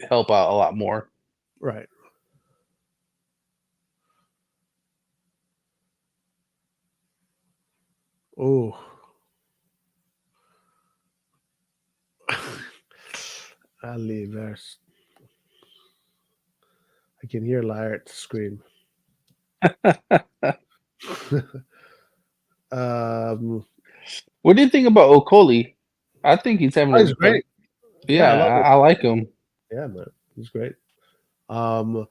help out a lot more. right. Oh, Ali, there's. I can hear Laird scream. What do you think about Okoli? I think he's having He's great. Yeah, yeah, I love it. I like him. Yeah, man, he's great. Um,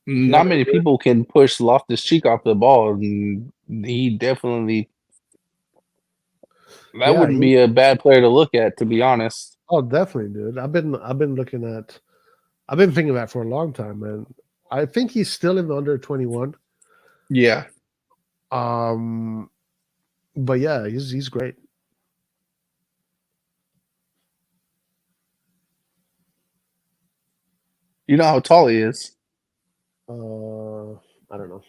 he Not had a many really, people can push Loftus Cheek off the ball, and he definitely that yeah. wouldn't be a bad player to look at, to be honest. Oh, definitely, dude. I've been looking at. I've been thinking that for a long time, man. I think he's still in the under 21. Yeah. Um, but yeah, he's great. You know how tall he is. I don't know.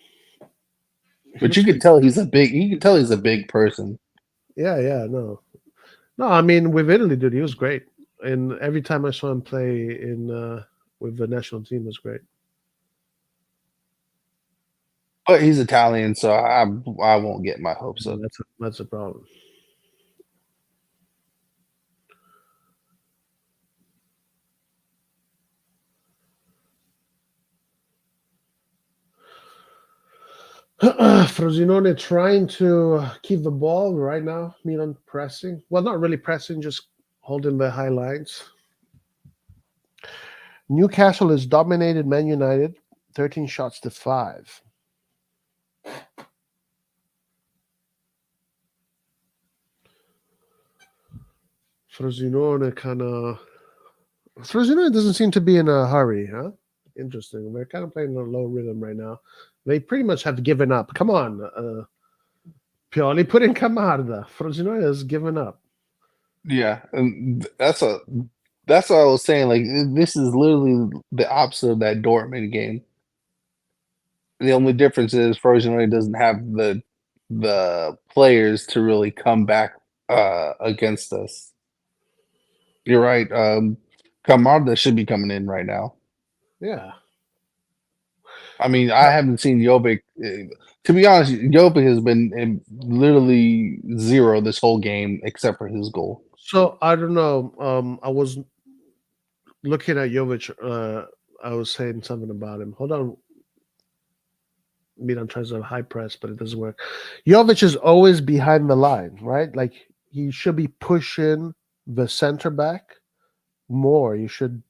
He But looks you could pretty. tell he's a big. You can tell he's a big person. Yeah, yeah, no, no. I mean, with Italy, dude, he was great, and every time I saw him play in with the national team was great. But he's Italian, so I won't get my hopes up. That's a problem. Frosinone trying to keep the ball right now. Milan pressing. Well, not really pressing, just holding the high lines. Newcastle has dominated Man United, 13 shots to 5. Frosinone kind of. Frosinone doesn't seem to be in a hurry, huh? Interesting. They're kind of playing a low rhythm right now. They pretty much have given up. Come on, Pioli, put in Camarda. Frosinone has given up. Yeah, and that's what I was saying. Like this is literally the opposite of that Dortmund game. The only difference is Frosinone doesn't have the players to really come back against us. You're right. Camarda should be coming in right now. Yeah. I mean, I haven't seen Jovic. To be honest, Jovic has been literally zero this whole game except for his goal. So I don't know. I was looking at Jovic. I was saying something about him. Hold on. Milan tries to high press, but it doesn't work. Jovic is always behind the line, right? Like he should be pushing the center back more. You should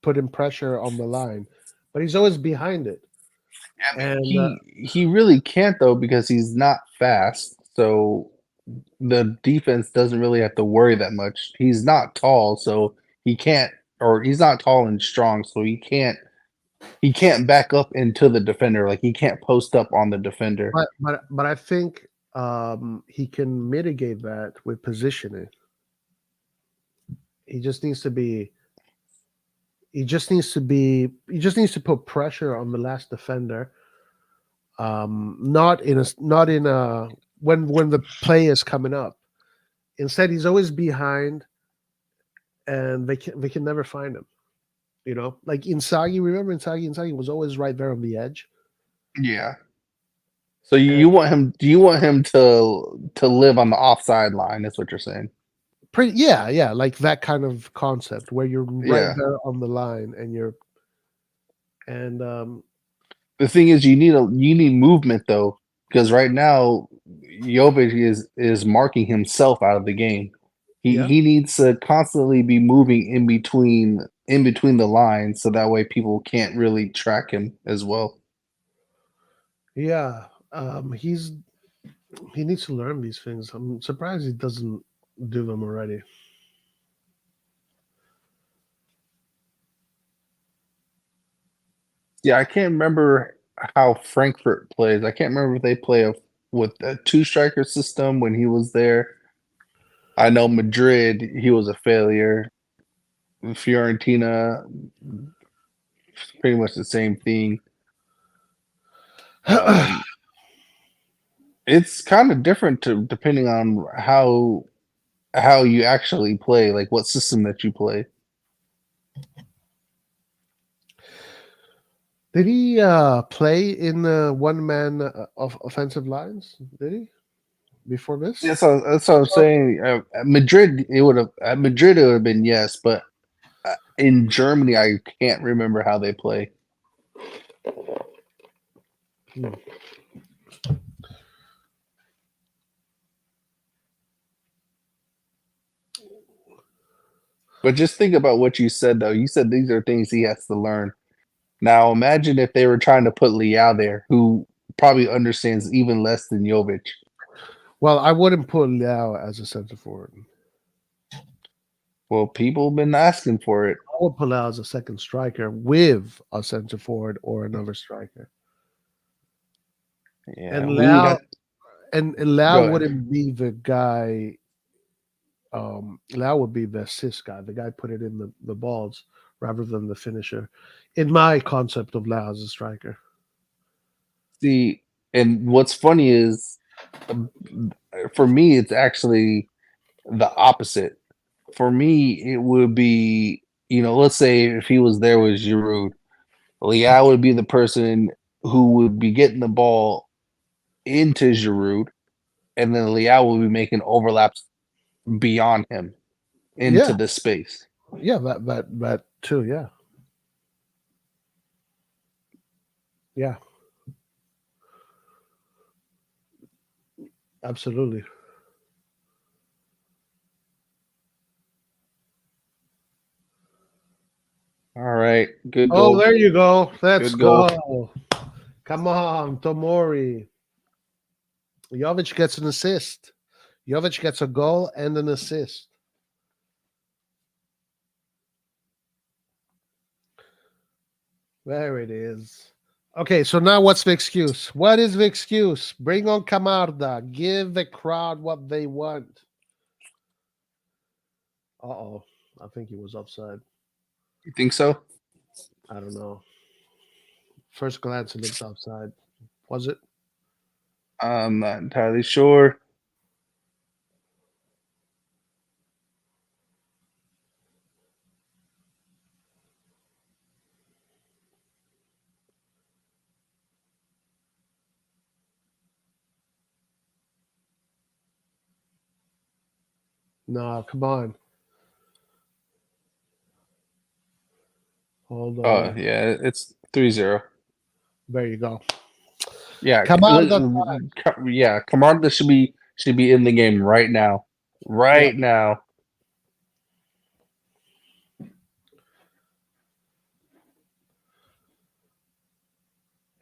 put in pressure on the line, but he's always behind it. Yeah, but And he really can't though because he's not fast. So the defense doesn't really have to worry that much. He's not tall, so he can't, or he's not tall and strong, so he can't back up into the defender. Like he can't post up on the defender. but I think he can mitigate that with positioning. He just needs to be. He just needs to put pressure on the last defender. Not in a when the play is coming up. Instead, he's always behind, and they can never find him. You know, like Inzaghi. Remember Inzaghi? Inzaghi was always right there on the edge. Yeah. So And you want him? Do you want him to live on the offside line? That's what you're saying. pretty, yeah, yeah, like that kind of concept where you're right Yeah. there on the line, and you're and The thing is, you need movement though, because right now Jovic is marking himself out of the game. He yeah, he needs to constantly be moving in between the lines, so that way people can't really track him as well. yeah. He needs to learn these things. I'm surprised he doesn't do them already. Yeah, I can't remember how Frankfurt plays. I can't remember if they play with a two striker system when he was there. I know Madrid, he was a failure. Fiorentina, pretty much the same thing. Um, it's kind of different to depending on how you actually play, like what system that you play. Did he play in the one man of offensive lines? Did he before this? That's what I'm saying. At Madrid, it would have been yes, but in Germany, I can't remember how they play. Hmm. But just think about what you said, though. You said these are things he has to learn. Now, imagine if they were trying to put Leao there, who probably understands even less than Jovic. Well, I wouldn't put Liao as a center forward. Well, people have been asking for it. I would put Liao as a second striker with a center forward or another striker. Yeah, And we would Liao have. and Liao Go ahead. wouldn't be the guy. Liao would be the assist guy, the guy put it in the balls rather than the finisher. In my concept of Liao as a striker. See, And what's funny is, um, for me, it's actually the opposite. For me, it would be, let's say if he was there with Giroud, Leao would be the person who would be getting the ball into Giroud, and then Leao will be making overlaps beyond him into Yeah, the space. yeah, that too. Yeah, yeah, absolutely. All right, good Oh, goal, there you go. Let's good goal. go. Come on, Tomori. Jovic gets an assist. Jovic gets a goal and an assist. There it is. Okay, so now what's the excuse? What is the excuse? Bring on Camarda. Give the crowd what they want. Uh-oh. I think he was offside. You think so? I don't know. First glance, it looked offside. Was it? I'm not entirely sure. No, come on. Hold Oh, on. yeah, it's 3-0. There you go. Yeah, Camarda. yeah. Kamada should be in the game right now, Yeah. right now.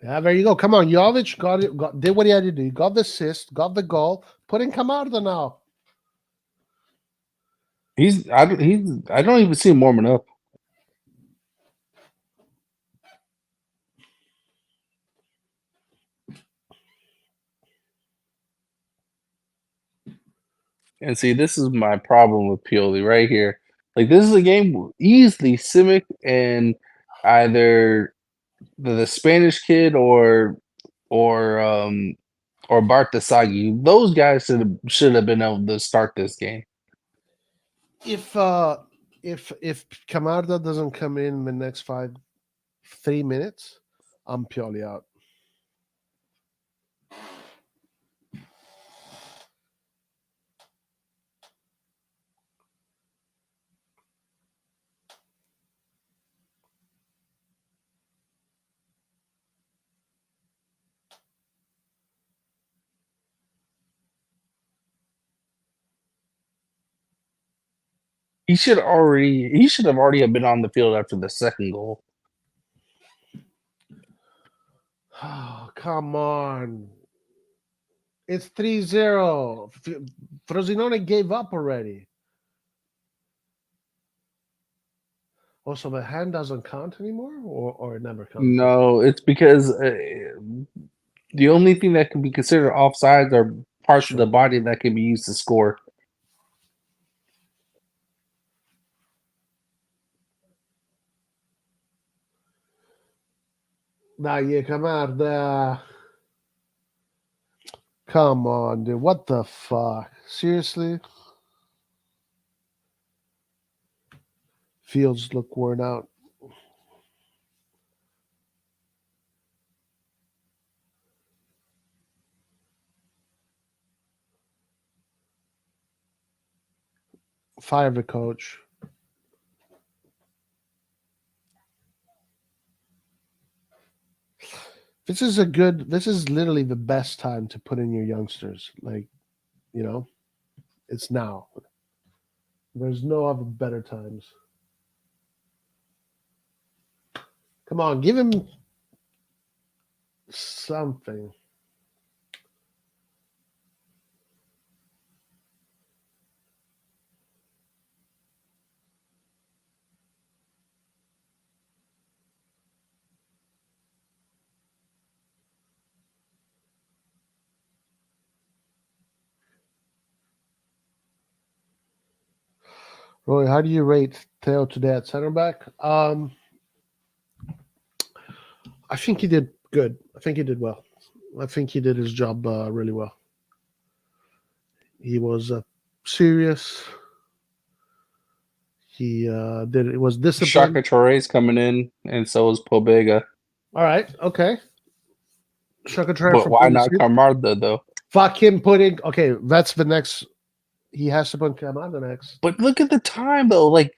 Yeah, there you go. Come on. Jovic got it, did what he had to do. He got the assist, got the goal. Put in Camarda now. I don't even see him warming up. And see, this is my problem with Pioli right here. Like, this is a game easily Simic and either the Spanish kid or or Bartasagi. Those guys should have been able to start this game. If uh if Camarda doesn't come in the next 3 minutes, I'm purely out. He should have already have been on the field after the second goal. Oh, come on. It's 3-0. Frosinone gave up already. Oh, so the hand doesn't count anymore, or it never counted? No, it's because the only thing that can be considered offsides are parts of the Sure. body that can be used to score. Dai, Camarda. Come on, dude. What the fuck? Seriously? Fields look worn out. Fire the coach. This is literally the best time to put in your youngsters. Like, you know, it's now. There's no other better times. Come on, give him something. Roy, how do you rate Theo today at center back? I think he did good. I think he did well. I think he did his job really well. He was serious. He did it was disciplined. Shaka Touré's coming in, and so is Pobega. All right, okay. Shaka try But for why not Pulisic. Camarda though? Fuck him putting. Okay, that's the next. He has to put Kamada next. But look at the time though. Like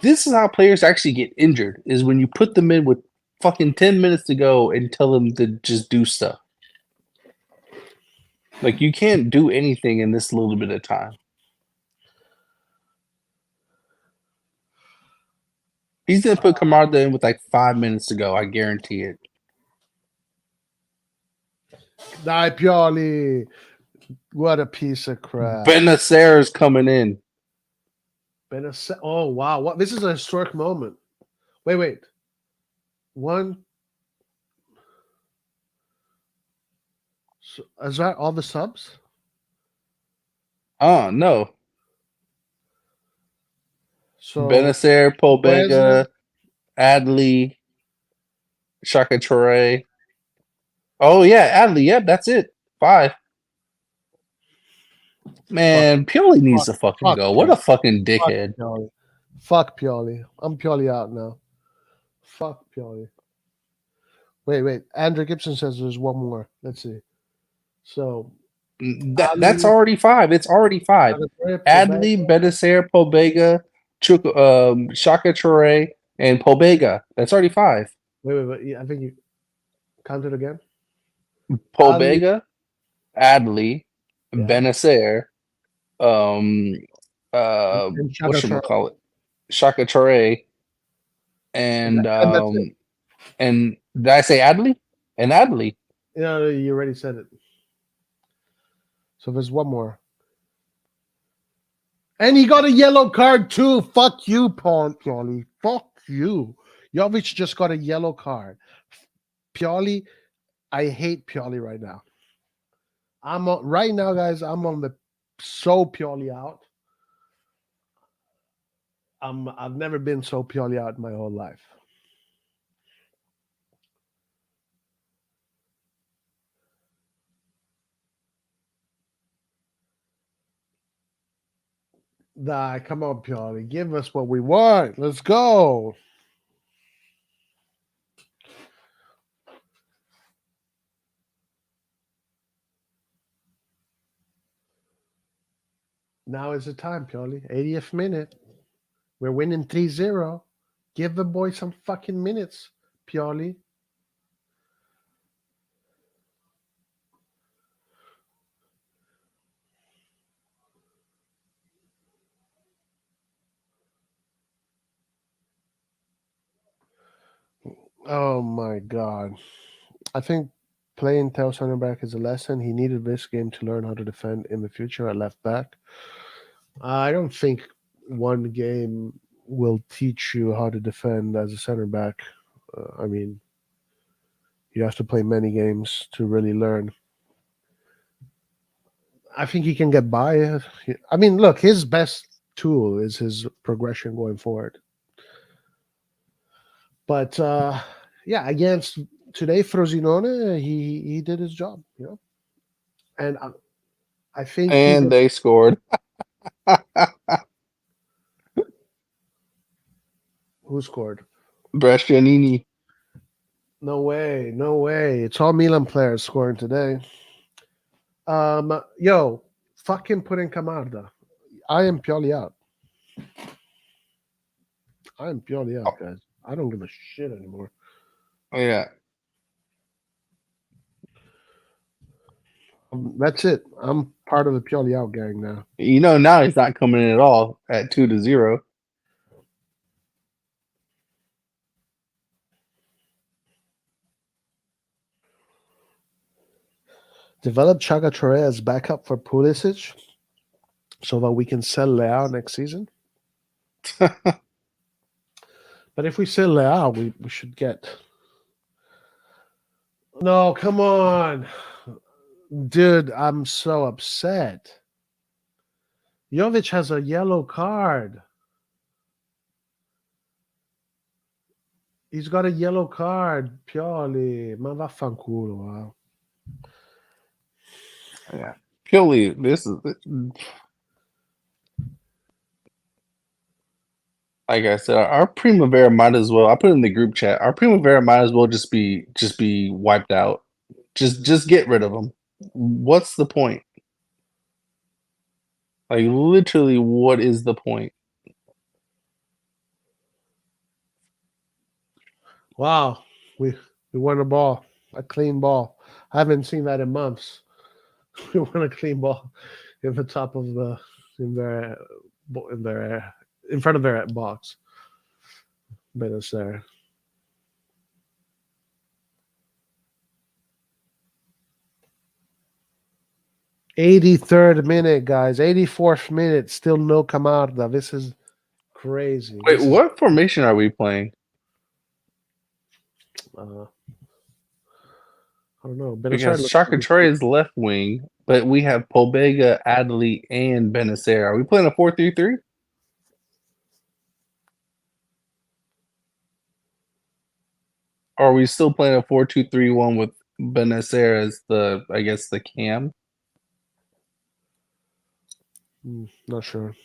this is how players actually get injured is when you put them in with fucking 10 minutes to go and tell them to just do stuff. Like you can't do anything in this little bit of time. He's gonna put Camarda in with like 5 minutes to go. I guarantee it. Dai Pioli. What a piece of crap. Benacer is coming in. Oh wow! What this is a historic moment. Wait. One. So, is that all the subs? Oh no. So Benacer, Wesley, Pobega, Adley, Shaka Touré. Oh yeah, Adley. Yep, that's it. 5. fuck, Man, Pioli needs fuck, to fucking fuck go. What Pioli, a fucking fuck dickhead. Pioli, fuck Pioli. I'm Pioli out now. Fuck Pioli. Wait. Andrew Gibson says there's one more. Let's see. So That's Ali, already 5. It's already 5. Adley, Benacer, Pobega, Shaka Touré, and Pobega. That's already 5. Wait. Yeah, I think you counted again. Ali, Pobega, Adley, yeah, Benacer, um, and Shaka Traore. whatchamacallit, Shaka Touré, And, and and that's it. and did I say Adley? And Adley. Yeah, you already said it. So there's one more. And he got a yellow card too. Fuck you, Pioli. Fuck you. Jovic just got a yellow card. Pioli, I hate Pioli right now. Right now, guys. I'm on the so Pioli out. I've never been so Pioli out in my whole life. Nah, come on, Pioli. Give us what we want. Let's go. Now is the time, Pioli. 80th minute. We're winning 3-0. Give the boy some fucking minutes, Pioli. Oh my god. I think playing tail center back is a lesson. He needed this game to learn how to defend in the future at left back. I don't think one game will teach you how to defend as a center back. I mean, you have to play many games to really learn. I think he can get by. I mean, look, his best tool is his progression going forward. But yeah, against today Frosinone, he did his job, And I think And they scored. who scored? Brescianini. No way. It's all Milan players scoring today. Yo, fucking put in Camarda. I am Pioli out. I am Pioli out, guys. I don't give a shit anymore. Yeah. That's it. I'm part of the Pioli out gang now. You know now he's not coming in at all at 2-0. Develop Chaga Touré as backup for Pulisic so that we can sell Leao next season. But if we sell Leao, we should get. No, come on. Dude, I'm so upset. Jovic has a yellow card. He's got a yellow card. Pioli. Ma vaffanculo. Wow. Yeah, purely this is like I said. Our Primavera might as well. I put it in the group chat. Our Primavera might as well just be wiped out. Just get rid of them. What's the point? Like literally, what is the point? Wow. We won a ball. A clean ball. I haven't seen that in months. We won a clean ball in the top of the in their in their in front of their box. Benacer. 83rd minute, guys. 84th minute. Still no Camarda. This is crazy. Wait, This is what formation are we playing? uh, I don't know. Benacer Because looks Shaka pretty Troy is left wing, but we have Pobega, Adley, and Benacer. Are we playing a 4-3-3? Or are we still playing a 4-2-3-1 with Benacer as the, I guess, the cam? not sure.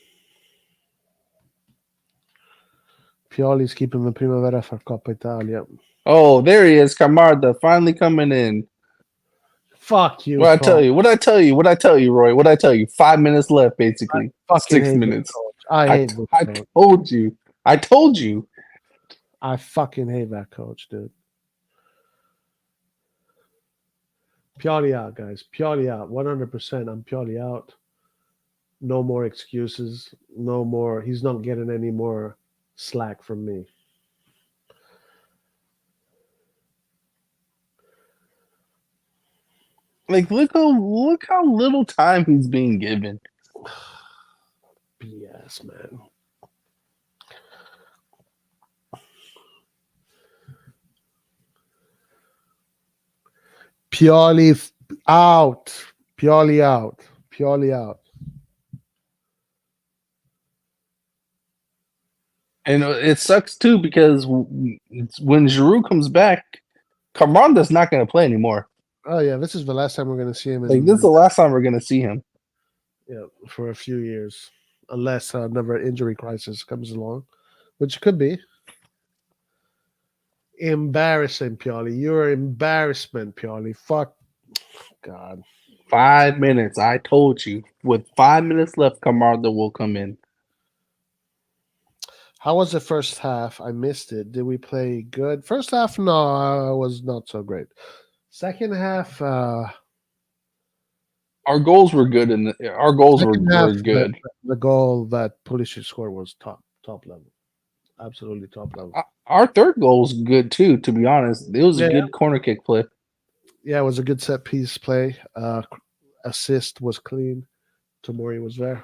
Pioli's keeping the Primavera for Coppa Italia. Oh, there he is, Camarda, finally coming in. Fuck you, What I tell coach. you? What I tell you? What I tell you, Roy? What I tell you? 5 minutes left, basically. Fucking 6 hate this minutes. coach. I hate this I coach. told you. I told you. I fucking hate that coach, dude. Pioli out, guys. Pioli out. 100%. I'm Pioli out. No more excuses. No more. He's not getting any more slack from me. Like, look how little time he's being given. BS, man. Pioli out. Pioli out. Pioli out. And it sucks too because when Giroud comes back, Camanda's not going to play anymore. Oh yeah, this is the last time we're gonna see him Like this is the last time we're going to see him. for a few years, unless another injury crisis comes along, which could be. Embarrassing, Pioli. You're embarrassment, Pioli. Fuck, God. 5 minutes. I told you. With 5 minutes left, Camanda will come in. How was the first half? I missed it. Did we play good? First half, no, it was not so great. Second half, Our goals were good, and our goals were good. The goal that Pulisic scored was top level, absolutely top level. Our third goal was good too. To be honest, it was a good corner kick play. Yeah, it was a good set piece play. Assist was clean. Tomori was there.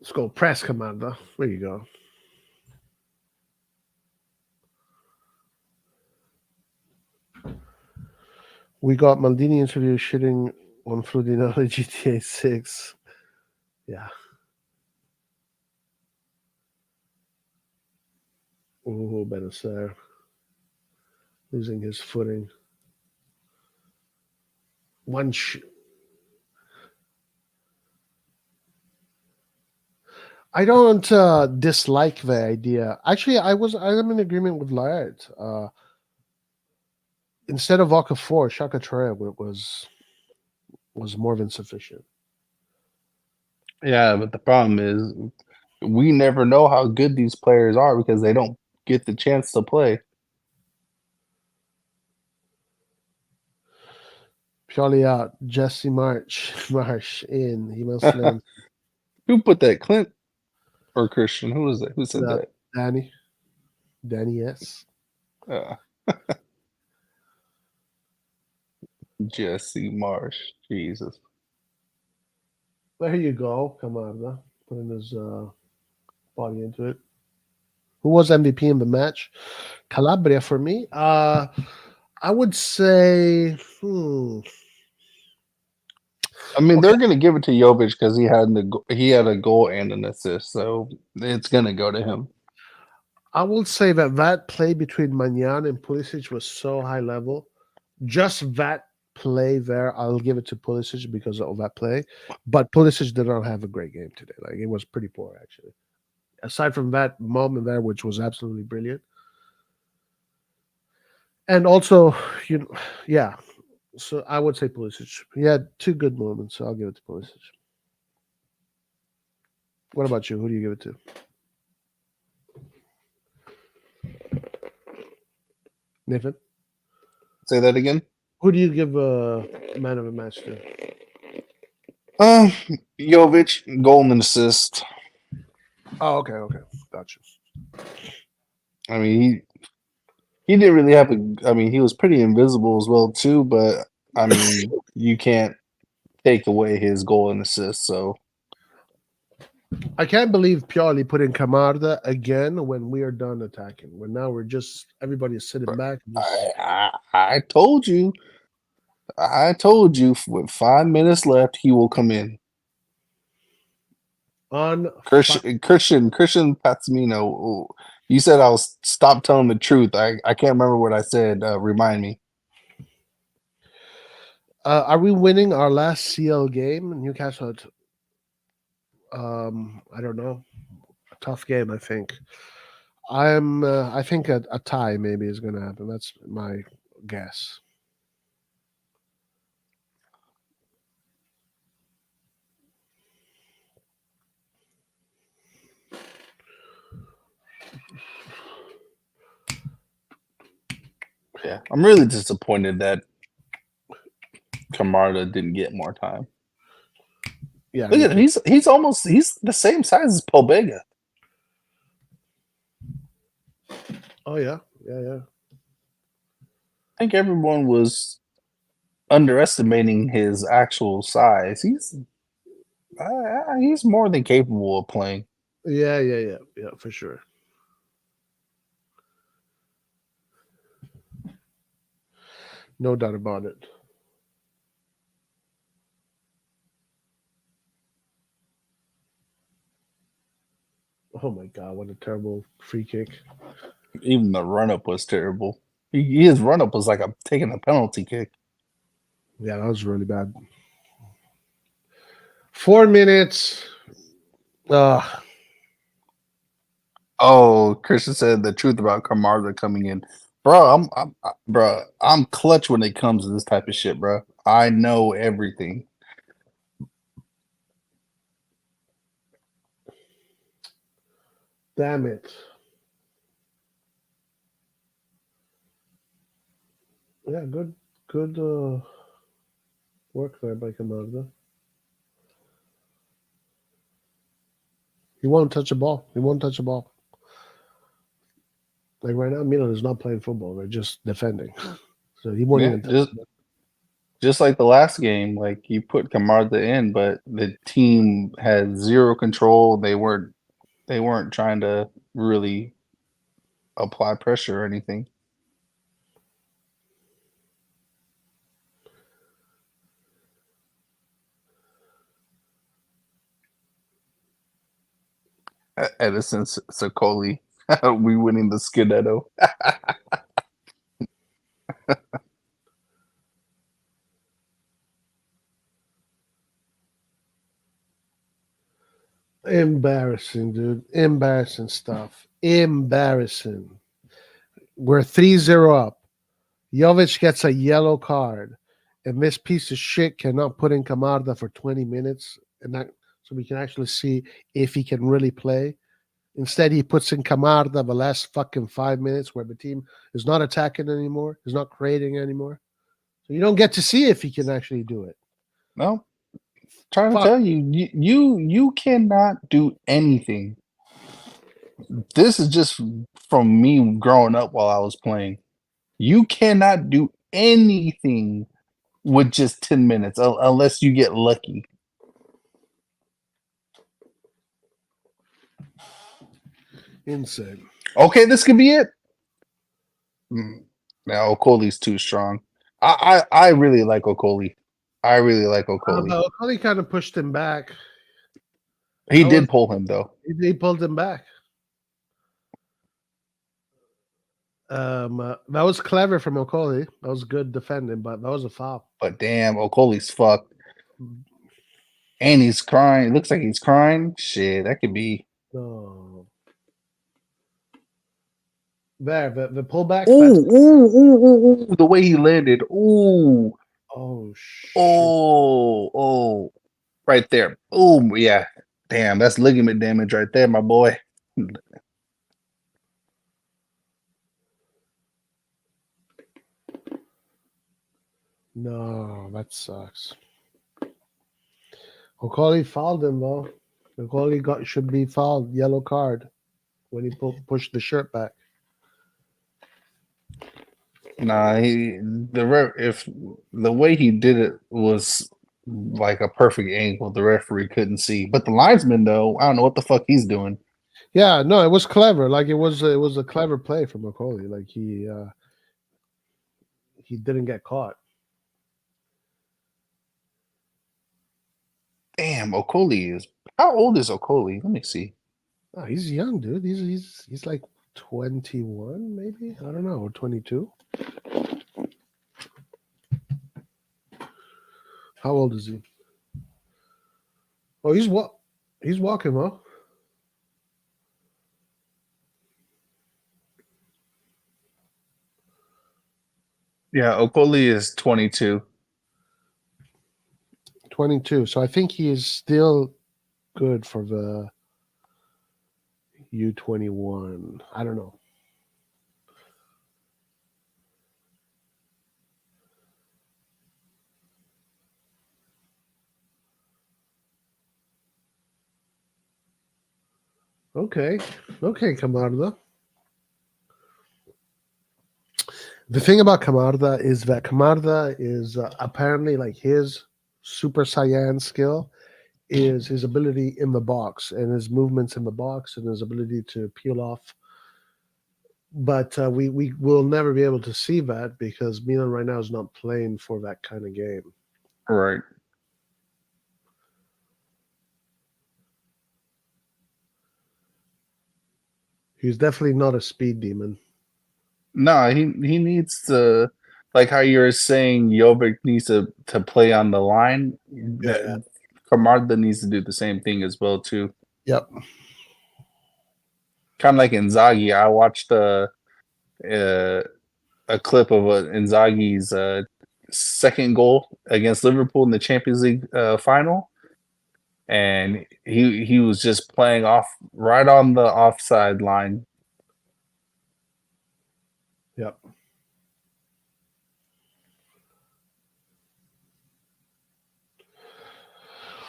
Let's go press, Commander. There you go. We got Maldini interview shitting on Frosinone GTA 6. Yeah. Oh, Benacer losing his footing. I don't dislike the idea. Actually, I'm in agreement with Laird. Instead of Okafor, Shaka Troya was more than sufficient. Yeah, but the problem is we never know how good these players are because they don't get the chance to play. Pioli out. Jesse Marsh in. He must learn. Who put that? Clint or Christian? Who was that? Who said that? Danny S. Jesse Marsh. Jesus. There you go. Come on, putting his body into it. Who was MVP in the match? Calabria for me. I would say I mean, Okay, they're gonna give it to Jovic because he had a goal and an assist, so it's gonna go to him. I will say that that play between Magnan and Pulisic was so high level. Just that play there, I'll give it to Pulisic because of that play. But Pulisic did not have a great game today. Like it was pretty poor actually. Aside from that moment there, which was absolutely brilliant, and also, you know, yeah. So I would say Pulisic. He had two good moments, so I'll give it to Pulisic. What about you? Who do you give it to? Nathan? Say that again. Who do you give a man of the match to? Uh, Jovic, goal and assist. Oh, okay, okay, gotcha. I mean, he didn't really have a. I mean, he was pretty invisible as well too. But I mean, you can't take away his goal and assist. So I can't believe Pioli put in Camarda again when we are done attacking. When now we're just everybody is sitting back. And just I told you, with 5 minutes left, he will come in. on Christian Patzmino. You said I was stop telling the truth. I can't remember what I said. Remind me. are we winning our last CL game? Newcastle had, I don't know, a tough game. I think. I think a tie maybe is going to happen. That's my guess. Yeah, I'm really disappointed that Camarda didn't get more time. Yeah, Look me at him. too. He's the same size as Pobega. Oh yeah, yeah, yeah. I think everyone was underestimating his actual size. He's more than capable of playing. Yeah, yeah, yeah, yeah, for sure. No doubt about it. Oh my god, what a terrible free kick. Even the run up was terrible. His run up was like taking a penalty kick. Yeah, that was really bad. 4 minutes. Uh Oh, Christian said the truth about Camarda coming in, bro. Bro. I'm clutch when it comes to this type of shit, bro. I know everything. damn it. Yeah, good work there by Camarda. He won't touch a ball. He won't touch a ball. Like right now, Milan is not playing football. They're just defending. So he won't Yeah, even touch it. just like the last game, like you put Camarda in, but the team had zero control. They weren't trying to really apply pressure or anything. Edison Sokoli, we winning the Scudetto. Embarrassing, dude. Embarrassing stuff. Embarrassing. We're 3-0 up. Jovic gets a yellow card. And this piece of shit cannot put in Camarda for 20 minutes. And that so we can actually see if he can really play. Instead, he puts in Camarda the last fucking 5 minutes where the team is not attacking anymore, is not creating anymore. So you don't get to see if he can actually do it. No, trying to Fuck. tell you, you cannot do anything. This is just from me growing up while I was playing. You cannot do anything with just 10 minutes unless you get lucky. Insane. Okay, this could be it. Now Okoli's too strong. I really like Okoli. I really like Okoli. But Okoli kind of pushed him back. He That was did pull him though. he pulled him back. That was clever from Okoli. That was good defending, but that was a foul. But damn, Okoli's fucked. And he's crying. It looks like he's crying. Shit, that could be. No. There, the pullback. Ooh. The way he landed. Ooh. Oh shit. Oh. Right there. Boom. Yeah. Damn, that's ligament damage right there, my boy. No, that sucks. Okoli fouled him though. Okoli should be fouled, yellow card, when he pushed the shirt back. Nah, if the way he did it was like a perfect angle, the referee couldn't see. But the linesman, though, I don't know what the fuck he's doing. Yeah, no, it was clever. Like it was a clever play from Okoli. Like he didn't get caught. Damn, Okoli is. How old is Okoli? Let me see. Oh, he's young, dude. He's like 21, maybe. I don't know, or 22. How old is he? Oh, he's walking, huh? Yeah, Okoli is 22. 22. So I think he is still good for the U21. I don't know. Okay, Camarda. The thing about Camarda is that Camarda is apparently like his Super Saiyan skill is his ability in the box and his movements in the box and his ability to peel off. But we will never be able to see that because Milan right now is not playing for that kind of game. Right. He's definitely not a speed demon. No, he needs to, like how you were saying, Jovic needs to play on the line. Yeah. Camarda needs to do the same thing as well too. Yep. Kind of like Inzaghi. I watched a clip of Inzaghi's second goal against Liverpool in the Champions League final, and he was just playing off right on the offside line. Yep.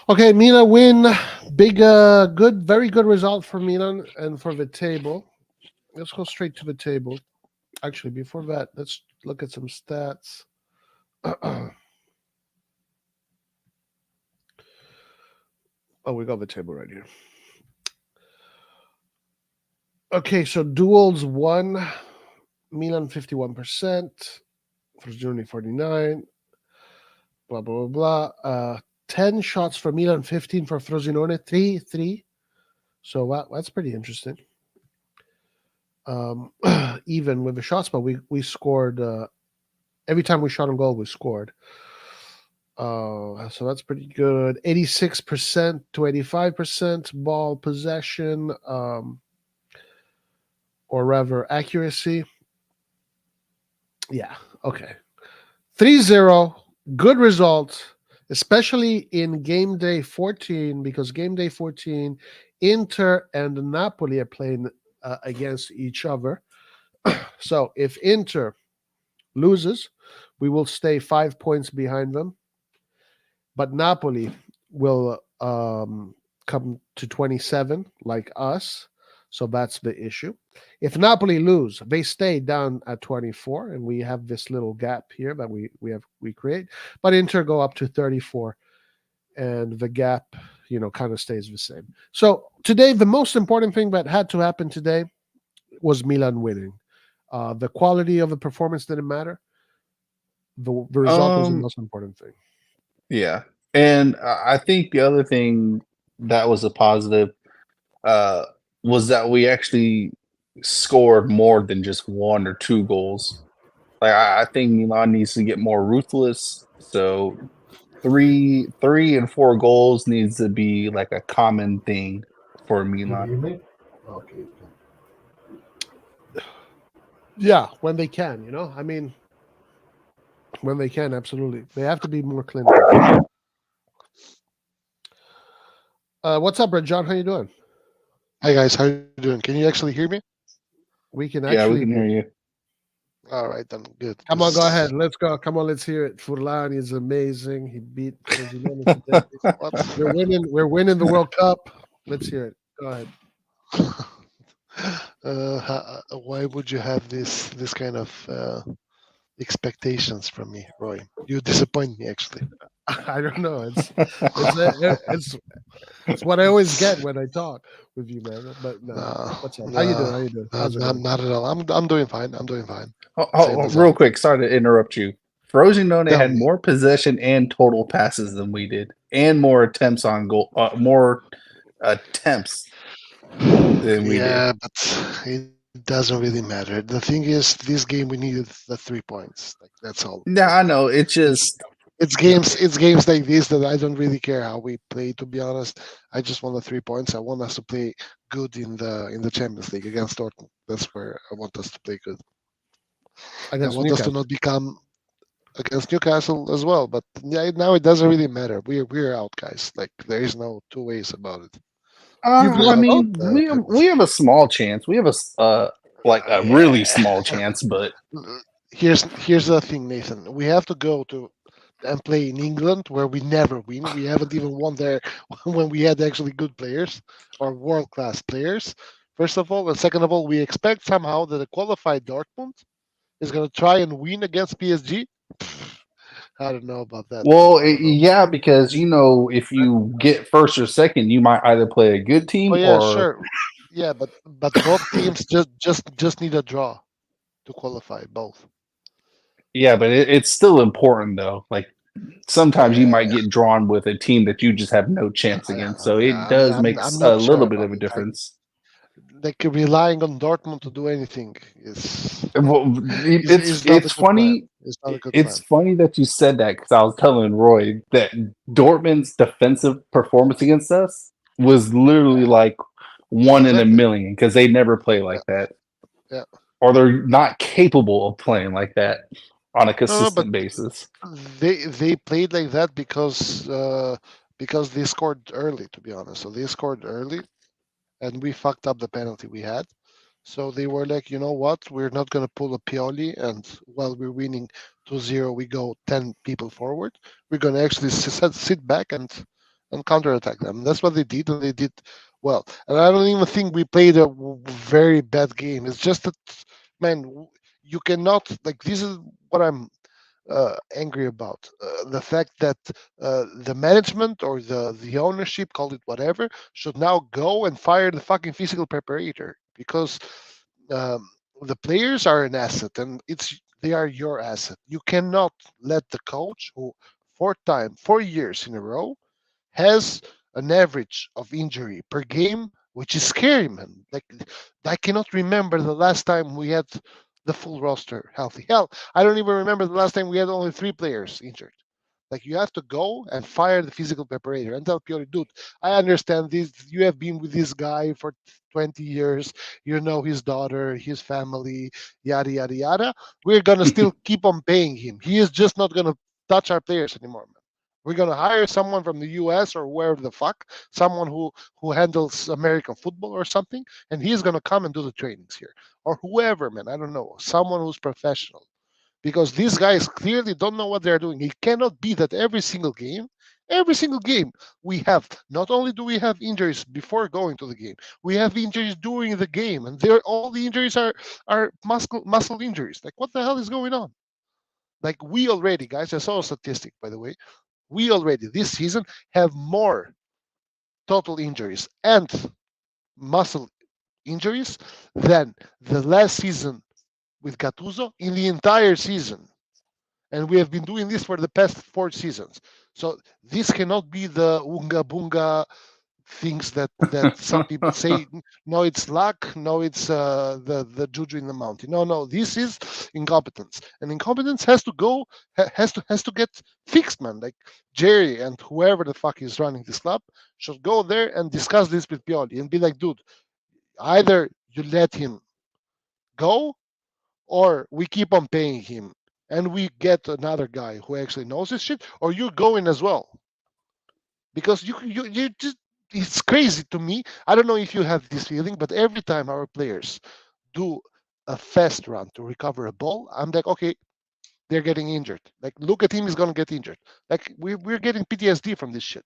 Okay, Milan win. Big, good, very good result for Milan and for the table. Let's go straight to the table. Actually, before that, let's look at some stats. Oh, we got the table right here. Okay, so duels won. Milan 51%. Frosinone 49. Blah blah blah blah. 10 shots for Milan, 15 for Frosinone, 3-3. So wow, that's pretty interesting. Even with the shots, but we scored every time we shot on goal, we scored. So that's pretty good. 86% to 85% ball possession, or rather accuracy. Yeah, okay. 3-0, good result, especially in game day 14, because game day 14, Inter and Napoli are playing against each other. So if Inter loses, we will stay 5 points behind them. But Napoli will come to 27 like us. So that's the issue. If Napoli lose, they stay down at 24, and we have this little gap here that we create. But Inter go up to 34, and the gap, kind of stays the same. So today, the most important thing that had to happen today was Milan winning. The quality of the performance didn't matter. The result was the most important thing. Yeah, and I think the other thing that was a positive uh, was that we actually scored more than just 1 or 2 goals. Like, I think Milan needs to get more ruthless, so 3 and 4 goals needs to be, like, a common thing for You Milan. hear me? Okay. Yeah, when they can, I mean, when they can, absolutely. They have to be more clinical for sure. What's up, Brett John? How you doing? Hi guys, how you doing? Can you actually hear me? We can Yeah, we actually can hear you. All right, then good. come on. Go 'Cause ahead. Let's go. Come on. Let's hear it. Furlan is amazing. He beat Frosinone today. what? We're winning. We're winning the World Cup. Let's hear it. Go ahead. Why would you have this kind of expectations from me, Roy? You disappoint me actually. I don't know. It's what I always get when I talk with you, man. But no. No, What's up? How you doing? no, How you doing? no, How's it going? not at all. I'm doing fine. I'm doing fine. Same as Real always. quick, sorry to interrupt you. Frosinone Tell had me. more possession and total passes than we did, and more attempts on goal, more attempts than we did. Yeah, but it doesn't really matter. The thing is, this game we needed the 3 points. Like that's all. Yeah, I know. It's It's just it's games like this that I don't really care how we play. To be honest, I just want the 3 points. I want us to play good in the Champions League against Dortmund. That's where I want us to play good. I Against want us to Newcastle. not become against Newcastle as well. But yeah, now it doesn't really matter. We're out, guys. Like there is no two ways about it. You've We're I lost out of both. mean, the we Champions have a small chance. We have like a League. really Yeah. small chance, but Here's the thing, Nathan. We have to go to and play in England where we never win. We haven't even won there when we had actually good players or world class players. First of all, and second of all, we expect somehow that a qualified Dortmund is going to try and win against PSG. I don't know about that, man. well, I don't know. yeah, because if you get first or second, you might either play a good Oh team yeah, or sure. Yeah, but both teams just need a draw to qualify both. yeah, but it's still important though. Like sometimes you Yeah, might get drawn with a team that you just have no chance against, so it does make I'm a not sure little bit about of a it. difference. Like relying on Dortmund to do anything Well, is not a it's good plan. funny. It's not a good It's plan. funny that you said that because I was telling Roy that Dortmund's defensive performance against us was literally like one in a Exactly. million because they never play Yeah, like that, yeah. or they're not capable of playing like that on a No, but consistent basis. they played like that because they scored early. To be honest, so they scored early, and we fucked up the penalty we had. So they were like, you know what? We're not gonna pull a Pioli, and while we're winning 2-0, we go 10 people forward. We're gonna actually sit back and counterattack them. That's what they did, and they did well. And I don't even think we played a very bad game. It's just that, man, you cannot like. This is what I'm angry about the fact that the management or the ownership, call it whatever, should now go and fire the fucking physical preparator because um, the players are an asset and they are your asset. You cannot let the coach who 4 years in a row has an average of injury per game, which is scary, man. Like I cannot remember the last time we had the full roster healthy. Hell, I don't even remember the last time we had only 3 players injured. Like you have to go and fire the physical preparator and tell Pioli, dude, I understand this. You have been with this guy for 20 years. You know his daughter, his family, yada yada yada. We're gonna still keep on paying him. He is just not gonna touch our players anymore, man. We're gonna hire someone from the U.S. or wherever the fuck, someone who handles American football or something, and he's gonna come and do the trainings here, or whoever, man. I don't know, someone who's professional, because these guys clearly don't know what they're doing. It cannot be that every single game, we have not only do we have injuries before going to the game, we have injuries during the game, and they're all the injuries are muscle injuries. Like what the hell is going on? Like we already, guys, I saw a statistic by the way, we already this season have more total injuries and muscle injuries than the last season with Gattuso in the entire season. And we have been doing this for the past 4 seasons. So this cannot be the unga bunga things that some people say. No, it's luck. No, it's the juju in the mountain. No, this is incompetence, and incompetence has to go, has to get fixed, man. Like Jerry and whoever the fuck is running this club should go there and discuss this with Pioli and be like, dude, either you let him go or we keep on paying him and we get another guy who actually knows his shit, or you're going as well. Because you just, it's crazy to me. I don't know if you have this feeling, but every time our players do a fast run to recover a ball, I'm like, okay, they're getting injured. Like, look at him, he's gonna get injured. Like, we're getting PTSD from this shit.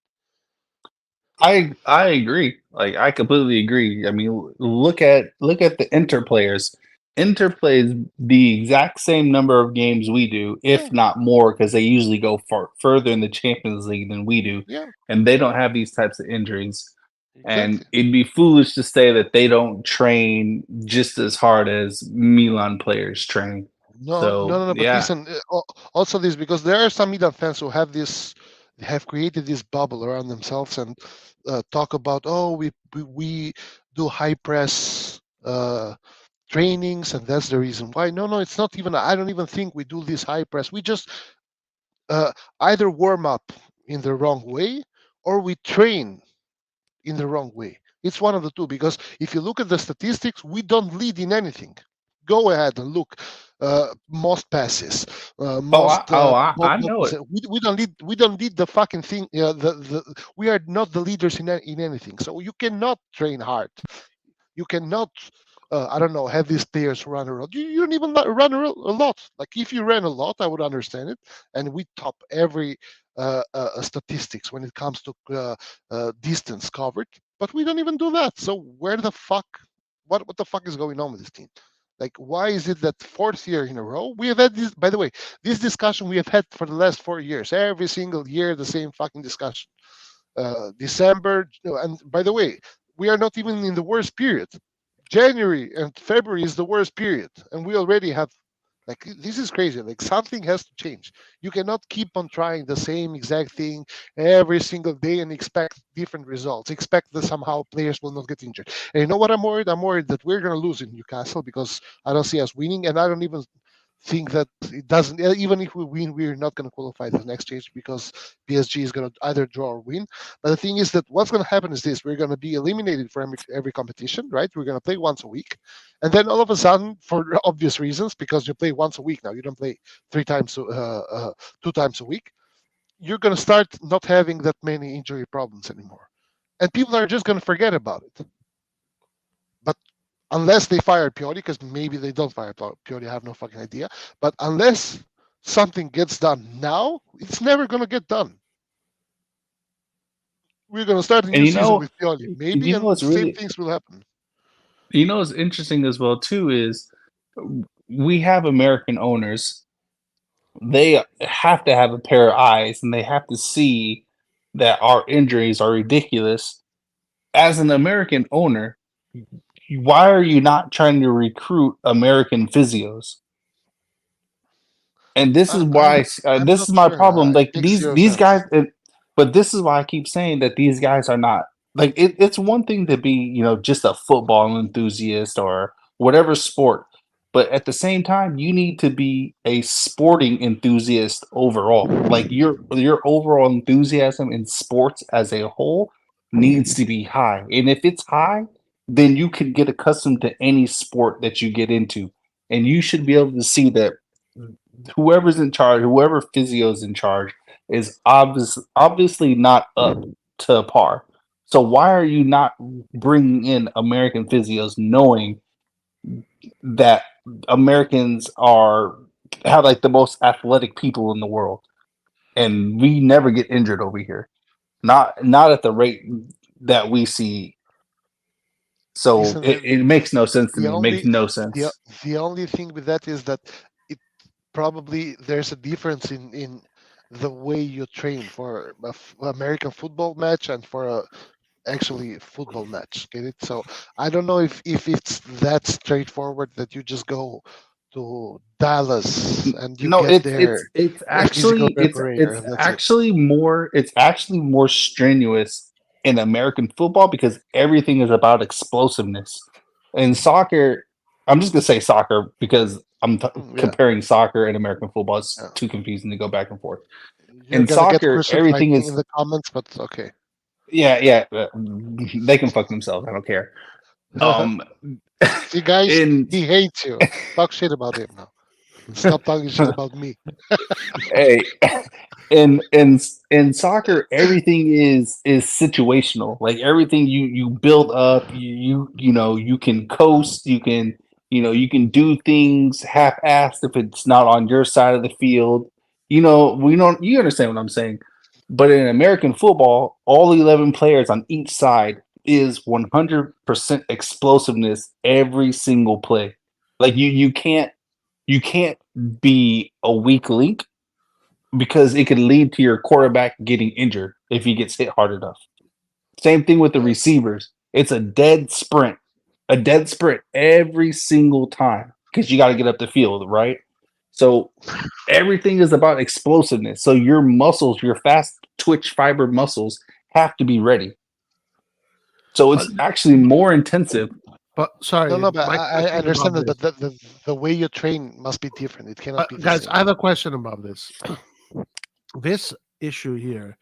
I agree. Like I completely agree. I mean, look at the Inter players. Inter plays the exact same number of games we do, Yeah, if not more, because they usually go further in the Champions League than we do, yeah, and they don't have these types of injuries. And exactly. it'd be foolish to say that they don't train just as hard as Milan players train. So No. But yeah, listen, also this, because there are some Milan fans who have created this bubble around themselves and talk about, oh, we do high press trainings, and that's the reason why. No, it's not even. I don't even think we do this high press. We just either warm up in the wrong way or we train in the wrong way. It's one of the two, because if you look at the statistics, we don't lead in anything. Go ahead and look. Most passes, most I know it. we don't lead. We don't lead the fucking thing. We are not the leaders in anything. So you cannot train hard. You cannot, I don't know, have these players run a lot. You don't even run a lot. Like, if you ran a lot, I would understand it, and we top every statistics when it comes to distance covered, but we don't even do that. So where the fuck, what the fuck is going on with this team? Like, why is it that fourth year in a row we have had this? By the way, this discussion we have had for the last 4 years, every single year, the same fucking discussion. December, and by the way, we are not even in the worst period. January and February is the worst period, and we already have, like, this is crazy. Like, something has to change. You cannot keep on trying the same exact thing every single day and expect different results. Expect that somehow players will not get injured. And you know what I'm worried? I'm worried that we're going to lose in Newcastle, because I don't see us winning, and I don't even think that it doesn't. Even if we win, we're not going to qualify the next stage, because PSG is going to either draw or win. But the thing is that what's going to happen is this: we're going to be eliminated from every competition, right? We're going to play once a week, and then all of a sudden, for obvious reasons, because you play once a week now, you don't play 3 times, 2 times a week. You're going to start not having that many injury problems anymore, and people are just going to forget about it. But unless they fire Pioli, because maybe they don't fire Pioli, I have no fucking idea. But unless something gets done now, it's never going to get done. We're going to start a and new season with Pioli, maybe, you know and what's same really things will happen. what's interesting as well too is we have American owners. They have to have a pair of eyes and they have to see that our injuries are ridiculous. As an American owner, why are you not trying to recruit American physios? And this is I'm why I'm this not is my sure. problem. It Like makes zero these guys, sense. but this is why I keep saying that these guys are not like it's one thing to be just a football enthusiast or whatever sport, but at the same time you need to be a sporting enthusiast overall. Like your overall enthusiasm in sports as a whole needs to be high, and if it's high, then you can get accustomed to any sport that you get into, and you should be able to see that whoever's in charge, whoever physio's in charge, is obviously not up to par. So why are you not bringing in American physios, knowing that Americans are have like the most athletic people in the world, and we never get injured over here, not at the rate that we see. So Listen, it makes no sense to the me. It makes only no the sense. the only thing with that is that it probably, there's a difference in the way you train for American football match and for a actually football match. Get it? So I don't know if it's that straightforward that you just go to Dallas and you No, get there it's physical actually preparator, and that's it. it's actually more strenuous in American football because everything is about explosiveness. In soccer, I'm just gonna say soccer because Yeah, comparing soccer and American football. It's yeah. too confusing to go back and forth. You're In gonna get soccer, crucified everything in is the comments, but okay. yeah. They can fuck themselves. I don't care. Um, See, guys, in he hates you. Talk shit about him now. Stop talking shit about me. hey, in soccer, everything is situational. Like everything you build up, you know you can coast, you can do things half-assed if it's not on your side of the field. We don't. You understand what I'm saying? But in American football, all 11 players on each side is 100% explosiveness every single play. Like you can't be a weak link because it could lead to your quarterback getting injured if he gets hit hard enough. Same thing with the Yeah. receivers. It's a dead sprint every single time because you got to get up the field, right? So everything is about explosiveness. So your muscles, your fast twitch fiber muscles have to be ready. So But it's actually more intensive. No, sorry, no, but my I question about understand that, this. but the way you train must be different. It cannot be the Guys, same. I have a question about this. This issue here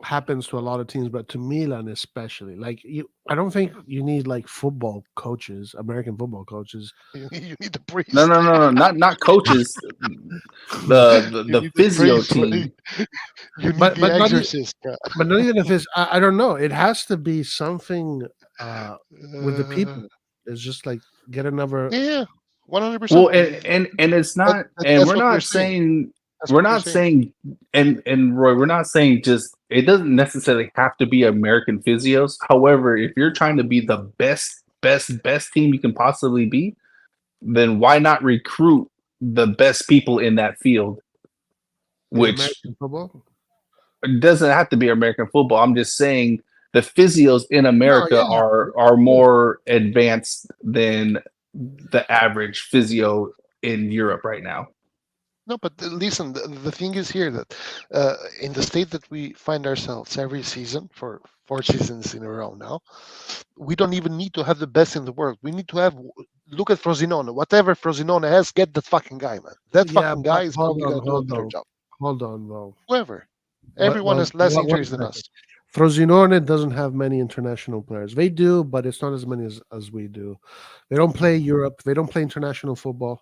happens to a lot of teams, but to Milan especially. I don't think you need like football coaches, American football coaches. You need a No, priest. no, no, no, not coaches. You The need a physio priest. team. You need but the but not exorcist. but not even if it's I don't know. It has to be something uh with the Uh, people. It's just like get another. yeah, 100%. Well, and it's not, and That's what we're saying. That's we're what we're not saying. saying, and Roy, we're not saying just it doesn't necessarily have to be American physios. However, if you're trying to be the best team you can possibly be, then why not recruit the best people in that field? In Which American football. it doesn't have to be American football. I'm just saying the physios in No, America yeah, are more advanced than the average physio in Europe right now. No, but listen, the thing is here that in the state that we find ourselves every season for 4 seasons in a row now, we don't even need to have the best in the world. We need to have look at Frosinone. Whatever Frosinone has, get that fucking guy, man. That yeah. fucking guy But is probably gonna do a better job. hold on, though. Whoever, everyone has less One injuries than second. us. Frosinone doesn't have many international players. They do, but it's not as many as we do. They don't play Europe. They don't play international football.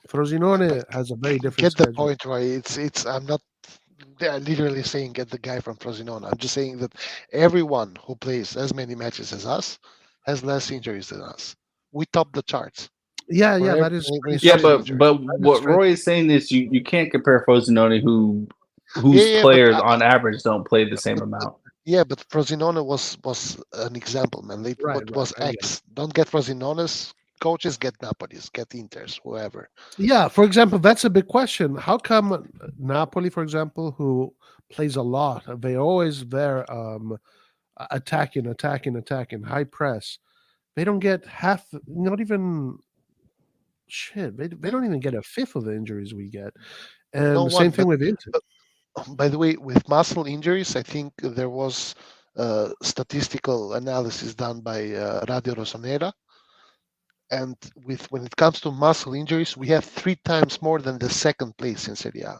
But Frosinone has a very different get the schedule. point, Roy. It's. I'm not literally saying get the guy from Frosinone. I'm just saying that everyone who plays as many matches as us has less injuries than us. We top the charts Yeah, for yeah, every that is when pretty it Yeah, comes to strange. but injury. That is what strange. Roy is saying is you can't compare Frosinone Yeah, whose yeah, but players on average don't play the same but amount. yeah, but Frosinone was an example, man. They Right, what right. was I get it. X. Don't get Frosinone's coaches, get Napoli's, get Inter's, whoever. Yeah, for example, that's a big question. How come Napoli, for example, who plays a lot, they always there attacking, high press. They don't get half, not even shit. They Yeah, don't even get a fifth of the injuries we get. no And the same one. thing with Inter. But by the way, with muscle injuries, I think there was statistical analysis done by Radio Rossonera, and with when it comes to muscle injuries, we have 3 times more than the second place in Serie A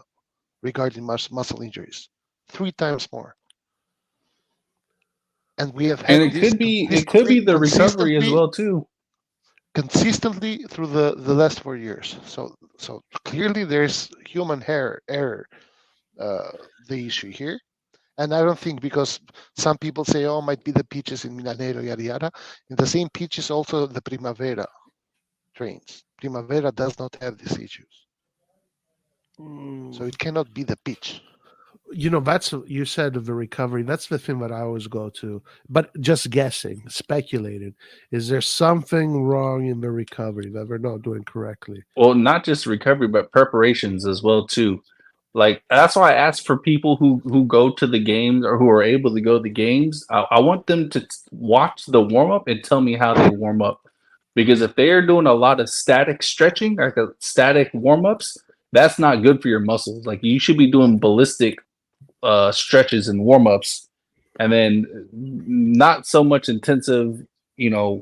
regarding muscle injuries. 3 times more, and we have And had this it could be the recovery as consistently, well too. consistently through the last 4 years. So clearly, there's human error. The issue here. And I don't think because some people say, oh, might be the pitches in Milanero, yada yada. In the same pitches, also the Primavera trains. Primavera does not have these issues. So Mm, it cannot be the pitch. that's you said of the recovery. That's the thing that I always go to. But just guessing, speculating. Is there something wrong in the recovery that they're not doing correctly? Well, not just recovery, but preparations as well too. Like that's why I ask for people who go to the games or who are able to go to the games. I want them to watch the warm up and tell me how they warm up Because if they are doing a lot of static stretching, like a static warm-ups, that's not good for your muscles. Like you should be doing ballistic stretches and warm-ups, and then not so much intensive,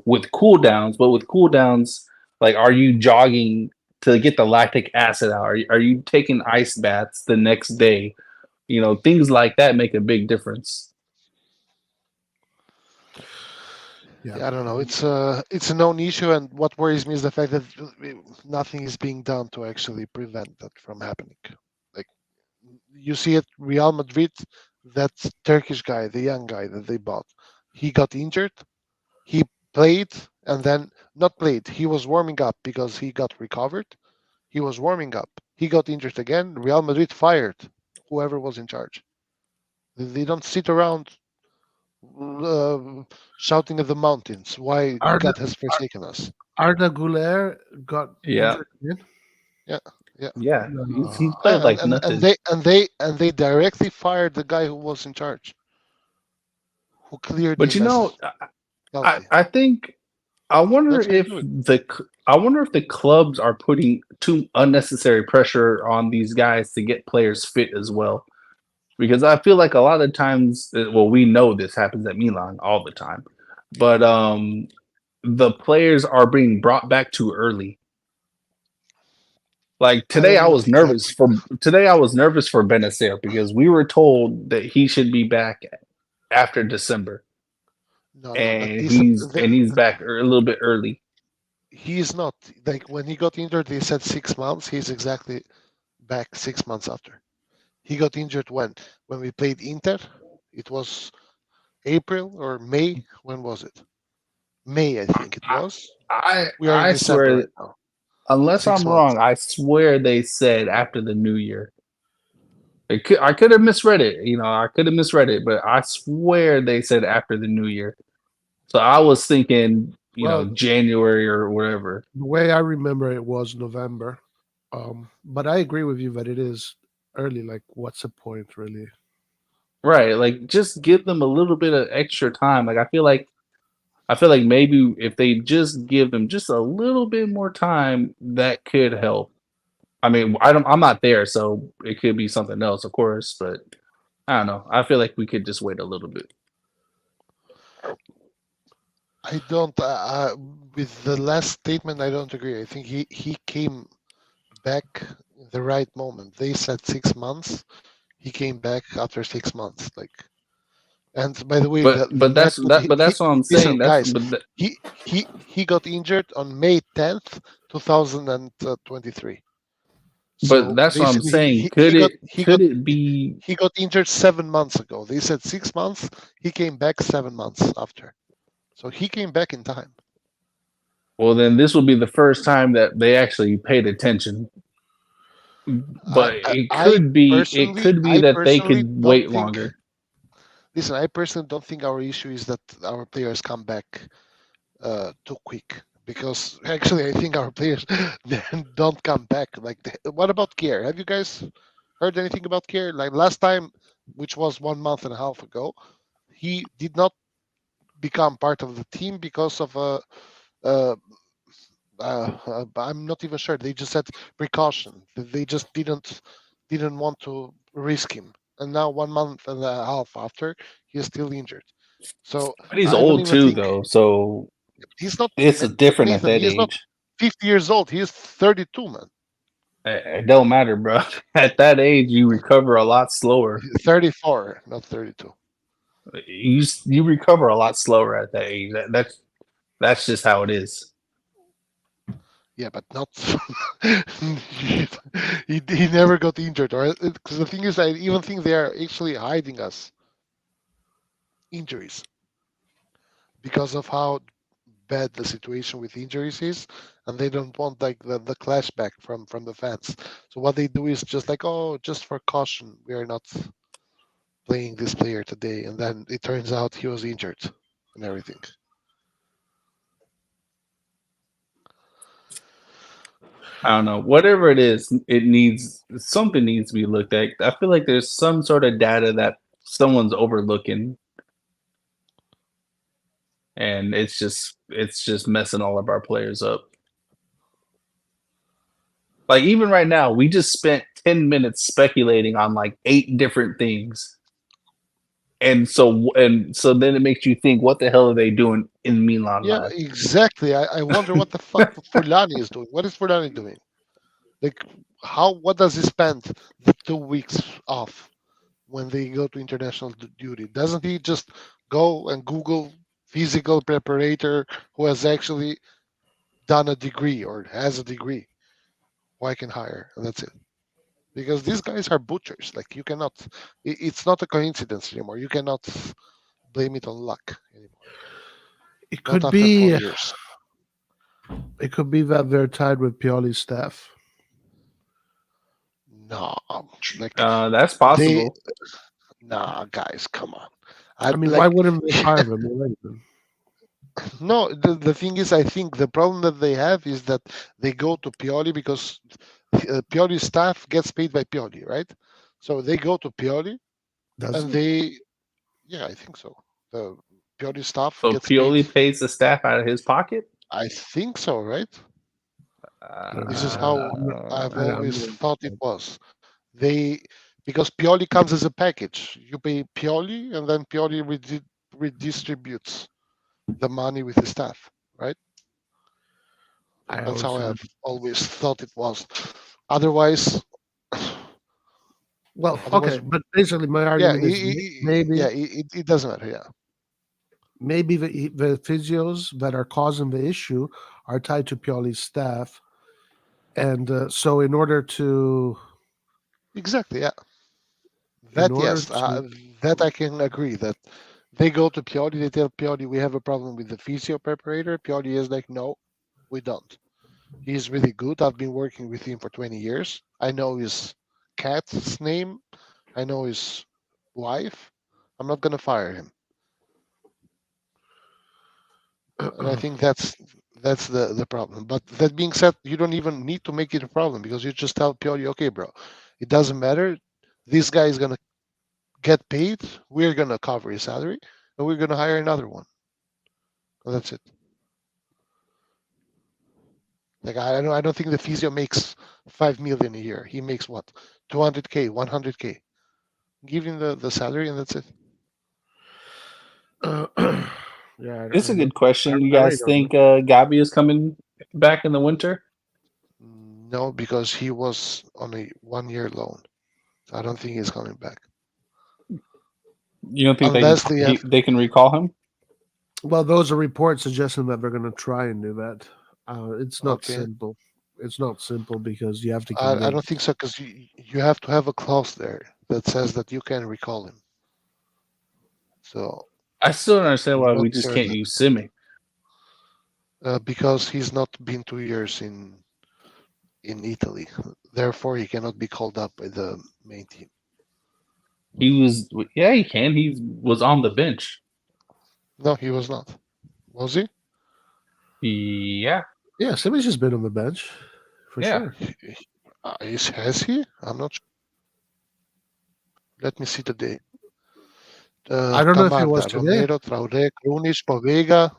with cool downs, but with cool downs, like are you jogging to get the lactic acid out? Are you taking ice baths the next day? Things like that make a big difference. Yeah, I don't know. It's a known issue, and what worries me is the fact that nothing is being done to actually prevent that from happening. Like you see at Real Madrid, that Turkish guy, the young guy that they bought, he got injured. He played and then not played. He was warming up because he got recovered. He was warming up. He got injured again. Real Madrid fired whoever was in charge. They don't sit around shouting at the mountains why Arda, God has forsaken us. Arda Güler got Yeah. injured again. Yeah, yeah. Yeah, No. he played like and nothing. they directly fired the guy who was in charge, who cleared But the mess. I think I wonder That's what you if do. the clubs are putting too unnecessary pressure on these guys to get players fit as well. Because I feel like a lot of times, well, we know this happens at Milan all the time, but the players are being brought back too early. Like I today, don't I even was think that. nervous for Benacer because we were told that he should be back after December, No, but and he's back a little bit early. he's not. Like when he got injured, they said 6 months. He's exactly back 6 months after. He got injured when we played Inter. It was April or May. When was it? May, I think it was. We are in I December swear, right now. unless 6 I'm months. wrong, I swear they said after the new year. I could have misread it. I could have misread it, but I swear they said after the new year. So I was thinking, Well, January or whatever. the way I remember it was November. But I agree with you that it is early. Like, what's the point, really? Right. Like just give them a little bit of extra time. Like I feel like maybe if they just give them just a little bit more time, that could help. I mean, I'm not there, so it could be something else, of course, but I don't know. I feel like we could just wait a little bit. I don't. With the last statement, I don't agree. I think he came back in the right moment. They said 6 months. He came back after 6 months. Like, and by the way, But the that's method. but that's what I'm Listen, saying. guys. He got injured on May 10th, 2023. But So that's what I'm basically, saying. he got Could it be? he got injured 7 months ago. They said 6 months. He came back 7 months after. So he came back in time. Well, then this will be the first time that they actually paid attention. But I it could be that they personally could don't wait think. longer. Listen, I personally don't think our issue is that our players come back too quick. Because actually, I think our players don't come back. Like, what about Kier? Have you guys heard anything about Kier? Like last time, which was 1 month and a half ago, he did not become part of the team because of I'm not even sure. They just said precaution. They just didn't want to risk him. And now 1 month and a half after, he is still injured. So But he's I don't old even too, think though. So he's not. it's different at Nathan, that he is not age. 50 years old. He is 32, man. It don't matter, bro. At that age, you recover a lot slower. 34, not 32. You recover a lot slower at that age. That's just how it is. Yeah, but not. he never got injured, or because the thing is, I even think they are actually hiding us injuries because of how bad the situation with injuries is, and they don't want like the clash back from the fans. So what they do is just like, oh, just for caution, we are not playing this player today, and then it turns out he was injured and everything. I don't know. Whatever it is, something needs to be looked at. I feel like there's some sort of data that someone's overlooking. and it's just messing all of our players up. Like even right now, we just spent 10 minutes speculating on like 8 different things. And so then it makes you think, what the hell are they doing in Milan Yeah, lab? exactly. I wonder what the fuck Furlani is doing. What is Furlani doing? Like, what does he spend the 2 weeks off when they go to international duty? Doesn't he just go and Google physical preparator who has actually done a degree or has a degree who I can hire? And that's it. Because these guys are butchers. Like, you cannot, it's not a coincidence anymore. You cannot blame it on luck anymore. It Not could after 4 be. years. It could be that they're tied with Pioli's staff. No, like That's they, possible. nah, guys, come on. I mean, why Like, wouldn't they fire them already? no, the thing is, I think the problem that they have is that they go to Pioli because Pioli's staff gets paid by Pioli, right? So they go to Pioli Does and it? yeah, I think so. The Pioli staff So gets paid. Pioli pays the staff out of his pocket. I think so, right? I don't This is know. how I've I'm always not thought it was. They, because Pioli comes as a package. You pay Pioli, and then Pioli redistributes the money with the staff, right? I That's how also. I've always thought it was. Otherwise, Well, otherwise, okay, but basically, my yeah, argument is maybe it doesn't matter. Yeah, maybe the physios that are causing the issue are tied to Pioli's staff, and so in order to exactly. Yeah, in that order yes, to that I can agree. That they go to Pioli, they tell Pioli we have a problem with the physio preparator. Pioli is like, no, we don't. He's really good. I've been working with him for 20 years. I know his cat's name. I know his wife. I'm not gonna fire him. And I think that's the problem. But that being said, you don't even need to make it a problem because you just tell Pioli, okay, bro, it doesn't matter. This guy is gonna get paid. We're gonna cover his salary, and we're gonna hire another one. And that's it. Like, I don't think the physio makes 5 million a year. He makes what, 200K, 100K. Give him the salary, and that's it. yeah, It's I a don't. good question. You I really guys don't think know. Gabi is coming back in the winter? No, because he was on a 1 year loan. I don't think he's coming back You don't think unless they have. they can recall him? Well, those are reports suggesting that they're going to try and do that. It's not Okay, simple. It's not simple because you have to I convince. don't think so because you have to have a clause there that says that you can recall him. So I still don't understand I'm why not we just sure can't that use Simi. because he's not been 2 years in Italy, therefore he cannot be called up by the main team. He was, yeah, he can. He was on the bench. No, he was not. Was he? Yeah, Yeah, Simmons has been on the bench for yeah. sure. Has he? I'm not sure. Let me see the date. I don't know if it was Camarda, today. Romero, Traoré, Krunic, Povega,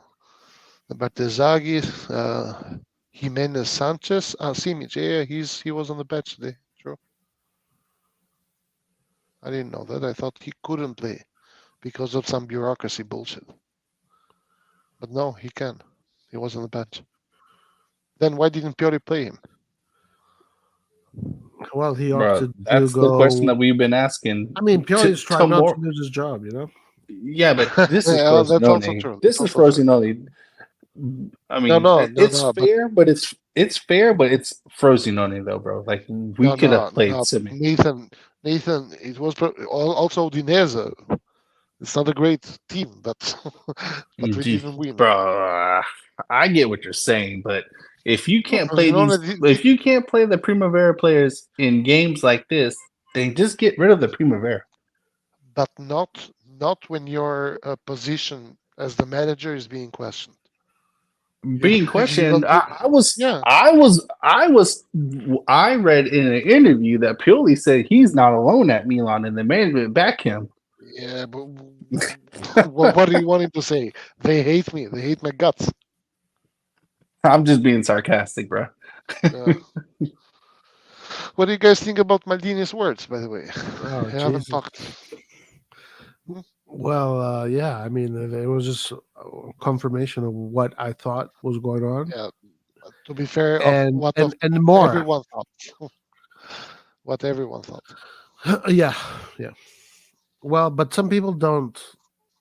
Bartezaghi, Jimenez, Sanchez. Simic. Yeah, he was on the bench today. True. I didn't know that. I thought he couldn't play because of some bureaucracy bullshit. But no, he can. He was on the bench. Then why didn't Pioli play him? Well, he Bro, opted to that's the question go. that we've been asking. I mean, Pioli's To trying not to more, lose his job, you know? yeah, but this is Yeah, well, that's also Frosinone. true. That's This is also true. Frosinone. I No, mean, no, no, it's no. But fair, but it's fair, but it's Frosinone though, bro. Like we no, could have no, played no. But Simi. Nathan. It was also Udinese. It's not a great team, but but we Gee, didn't win. bro, I get what you're saying, but if you No, can't play Frosinone if you can't play the Primavera players in games like this, then just get rid of the Primavera. but not when your position as the manager is being questioned. Being You questioned, don't. Yeah, I read in an interview that Pioli said he's not alone at Milan and the management back him. yeah. But What do you want him to say? They hate me. They hate my guts. I'm just being sarcastic, bro. Uh, what do you guys think about Maldini's words, by the way? Oh, I haven't Jesus. talked. Well, yeah. I mean, it was just confirmation of what I thought was going on, Yeah, to be fair, and more. everyone thought. What everyone thought. Yeah, yeah. Well, but some people don't.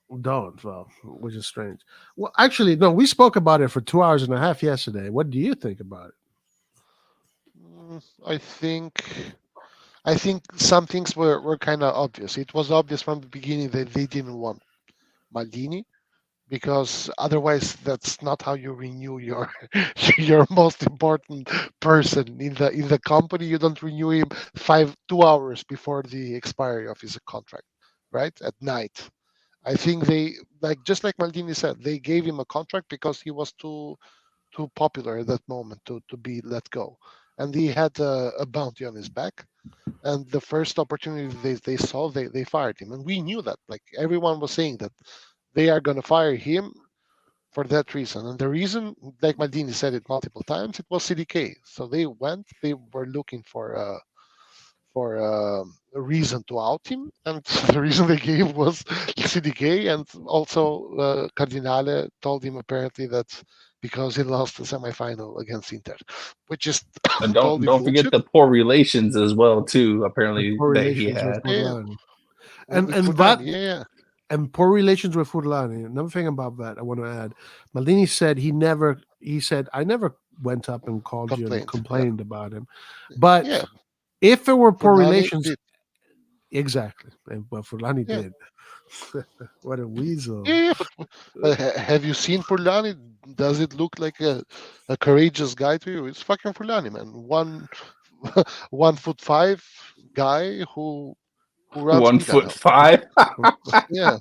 Well, which is strange. Well, actually, no. We spoke about it for 2 hours and a half yesterday. What do you think about it? I think some things were kind of obvious. It was obvious from the beginning that they didn't want Maldini, because otherwise that's not how you renew your your most important person in the company. You don't renew him 2 hours before the expiry of his contract, right, at night. I think they, like, just like Maldini said, they gave him a contract because he was too popular at that moment to be let go, and he had a bounty on his back. And the first opportunity they saw, they fired him, and we knew that. Like, everyone was saying that they are going to fire him for that reason. And the reason, like Maldini said it multiple times, it was CDK. So they were looking for a reason to out him, and the reason they gave was CDK. And also Cardinale told him apparently that because he lost the semifinal against Inter, which is And totally don't forget bullshit. the poor relations as well too. The Apparently poor that he relations with had. Yeah, Furlani, with and that Fulani, yeah. and poor relations with Furlani. Another thing about that I want to add. Maldini said he said I never went up and called you and Complaint, yeah, complained about him, but yeah. if it were poor Fulani relations, did, exactly, but Furlani yeah. did. What a weasel! Yeah, but have you seen Fulani? Does it look like a courageous guy to you? It's fucking Fulani, man. 1'5" guy who runs One Milan foot now. five. Yeah,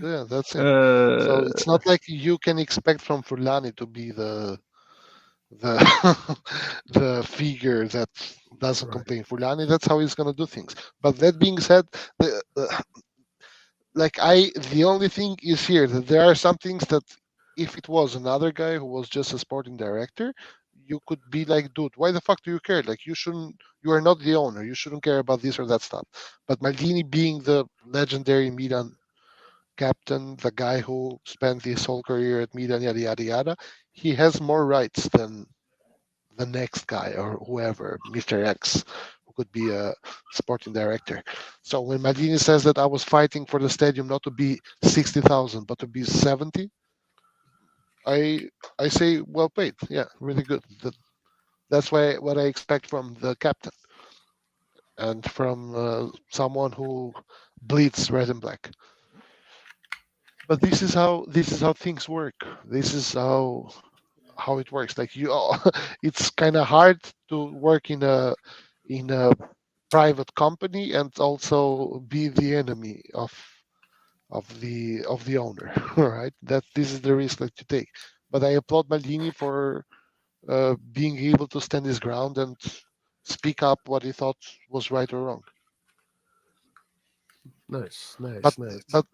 yeah, that's him. So uh, it's not like you can expect from Fulani to be the the figure that doesn't Right. complain. Fulani, that's how he's gonna do things. But that being said, the only thing is here that there are some things that if it was another guy who was just a sporting director, you could be like, dude, why the fuck do you care? Like, you are not the owner, you shouldn't care about this or that stuff. But Maldini, being the legendary Milan captain, the guy who spent his whole career at Milan, yada yada yada, he has more rights than the next guy or whoever, Mr. X, who could be a sporting director. So when Maldini says that I was fighting for the stadium not to be 60,000 but to be 70, I I say well played. Yeah, really good. That's what I expect from the captain and from someone who bleeds red and black. But this is how things work. This is how it works. Like, it's kind of hard to work in a private company and also be the enemy of the owner. Right, that this is the risk that you take. But I applaud Maldini for being able to stand his ground and speak up what he thought was right or wrong. Nice, but nice, nice. but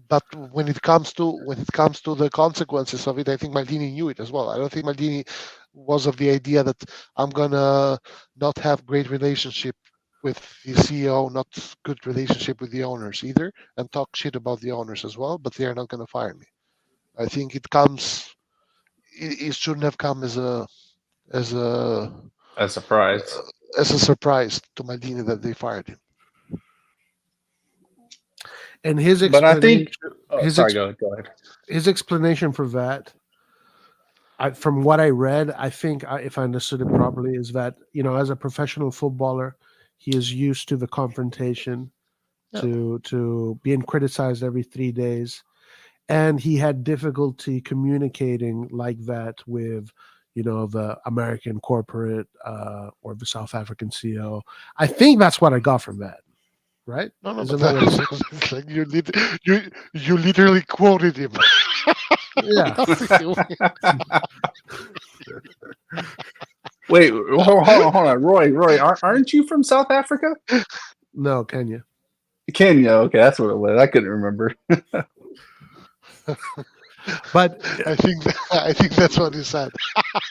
but when it comes to the consequences of it, I think Maldini knew it as well. I don't think Maldini was of the idea that I'm gonna not have great relationship with the CEO, not good relationship with the owners either, and talk shit about the owners as well, but they are not gonna fire me. I think it shouldn't have come as a a surprise. as a surprise to Maldini that they fired him. And his But I explanation, think. Oh, his sorry. ex, Go ahead. his explanation for that, from what I read, I think if I understood it properly, is that as a professional footballer, he is used to the confrontation, Yeah. to being criticized every 3 days, and he had difficulty communicating like that with the American corporate or the South African CEO. I think that's what I got from that. Right? No, no, but Isn't that what he said? it's like you literally quoted him. Yeah. Wait, hold on, Roy. Aren't you from South Africa? No, Kenya. Kenya. Okay, that's what it was. I couldn't remember. But I think that's what he said.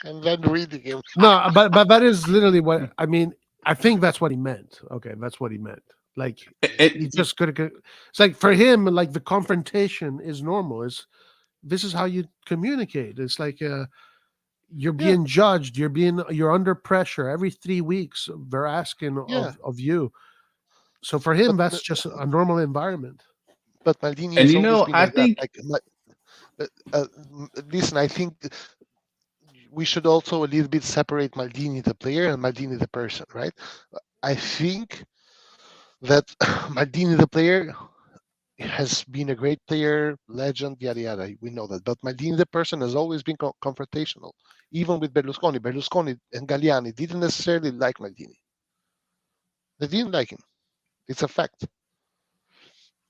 And then reading him. no, but that is literally what I mean. I think that's what he meant. Okay, that's what he meant. Like he It, just could have. It's like for him, like the confrontation is normal. Is this is how you communicate? It's like you're Yeah, being judged. You're under pressure every 3 weeks. They're asking yeah. of you. So for him, But that's just a normal environment. Maldini and has you always know, been I like that. think Like, listen, I think we should also a little bit separate Maldini the player and Maldini the person, right? I think that Maldini the player has been a great player, legend, yada yada. We know that, but Maldini the person has always been confrontational, even with Berlusconi. Berlusconi and Galliani didn't necessarily like Maldini. They didn't like him. It's a fact.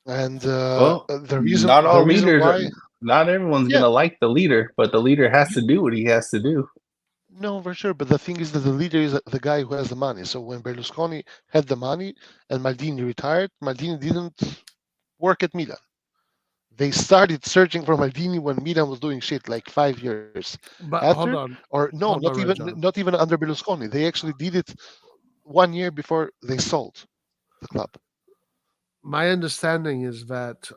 And well, not the all reason leaders are. why, Not everyone's yeah, gonna like the leader, but the leader has to do what he has to do. no, for sure. But the thing is that the leader is the guy who has the money. So when Berlusconi had the money and Maldini retired, Maldini didn't work at Milan. They started searching for Maldini when Milan was doing shit like 5 years But after, or no, hold on, Red John. not even under Berlusconi. They actually did it 1 year before they sold the club. My understanding is that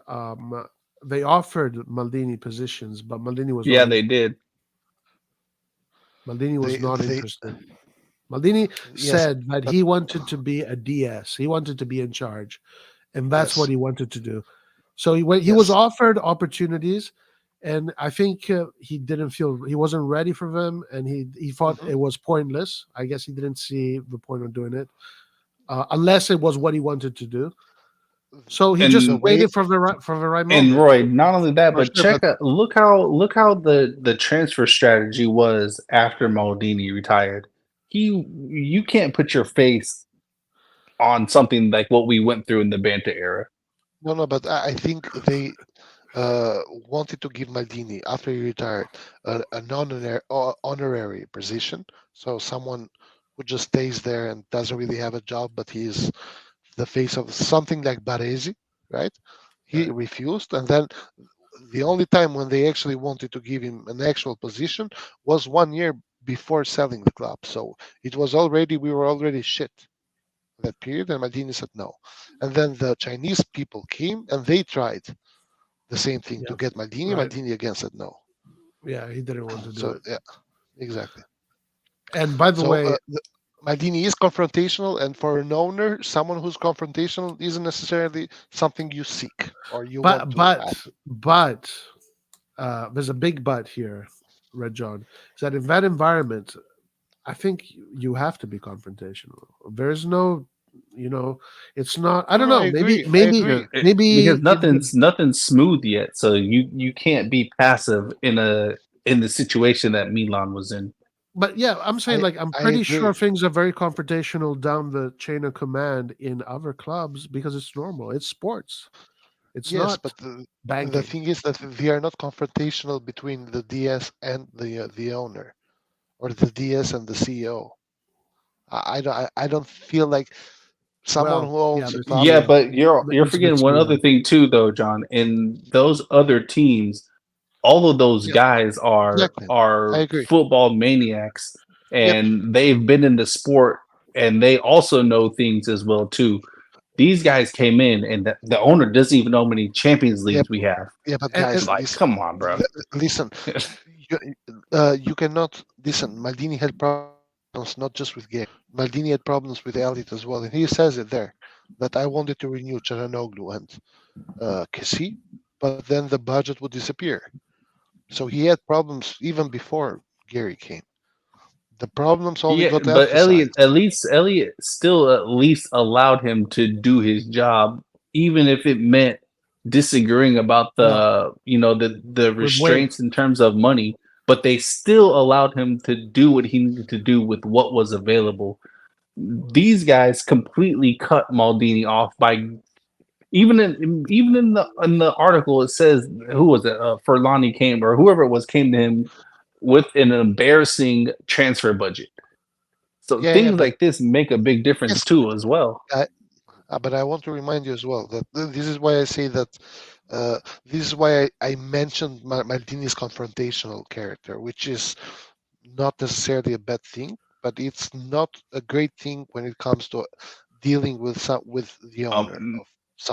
they offered Maldini positions, but Maldini was not. Yeah, they did. Maldini was not They interested. Maldini yes, said that but he wanted to be a DS. He wanted to be in charge, and that's what yes, he wanted to do. So he was yes. offered opportunities, and I think he didn't feel he wasn't ready for them, and he thought Hmm. it was pointless. I guess he didn't see the point of doing it, unless it was what he wanted to do. So he just The And way waited for the right and moment. Roy, not only that, for but sure, but look how the transfer strategy was after Maldini retired. You can't put your face on something like what we went through in the Banta era. no, but I think they wanted to give Maldini after he retired an honorary position. So someone who just stays there and doesn't really have a job, but he's the face of something like Baresi, right? He Right. refused, and then the only time when they actually wanted to give him an actual position was 1 year before selling the club. So it was already we were already shit that period, and Maldini said no. And then the Chinese people came and they tried the same thing Yeah. to get Maldini. Right. Maldini again said no. Yeah. He didn't want to do So it. yeah, exactly. And by the So way, Maldini is confrontational, and for an owner, someone who's confrontational isn't necessarily something you seek or you want but to but have. but there's a big but here, Red John. Is that in that environment, I think you have to be confrontational. There's no, you know, it's not. I No, don't no, I know. Maybe agree. I maybe agree. Because maybe nothing's smooth yet, so you can't be passive in the situation that Milan was in. but yeah, I'm saying like I'm I pretty agree. sure things are very confrontational down the chain of command in other clubs because it's normal. It's sports. It's Yes, not but the banking. thing is that they are not confrontational between the DS and the owner, or the DS and the CEO. I don't feel like someone Well, who yeah, owns a there's club. two of Yeah, them. but you're It's forgetting one other between. thing too, though, John. In those other teams, all of those Yeah, guys exactly. I are agree. football maniacs, Yep, and they've been in the sport, and they also know things as well too. These guys came in, and the owner doesn't even know how many Champions yep, Leagues we have. yeah. But And guys, Like, listen, come on, bro. listen. You, you cannot listen. Maldini had problems not just with Gay. Maldini had problems with Elliot as well, and he says it there that I wanted to renew Charanoglu and Kessie, but then the budget would disappear. So he had problems even before Gary came. The problems only Yeah, got but emphasized. Elliot still at least allowed him to do his job, even if it meant disagreeing about no, the with weight. restraints in terms of money. But they still allowed him to do what he needed to do with what was available. These guys completely cut Maldini off by even in the article it says who was it Furlani came or whoever it was came to him with an embarrassing transfer budget. So Yeah, things but like this make a big difference yes, too, as well. I, But I want to remind you as well that this is why I say that. This is why I mentioned Maldini's confrontational character, which is not necessarily a bad thing, but it's not a great thing when it comes to dealing with the owner Um, of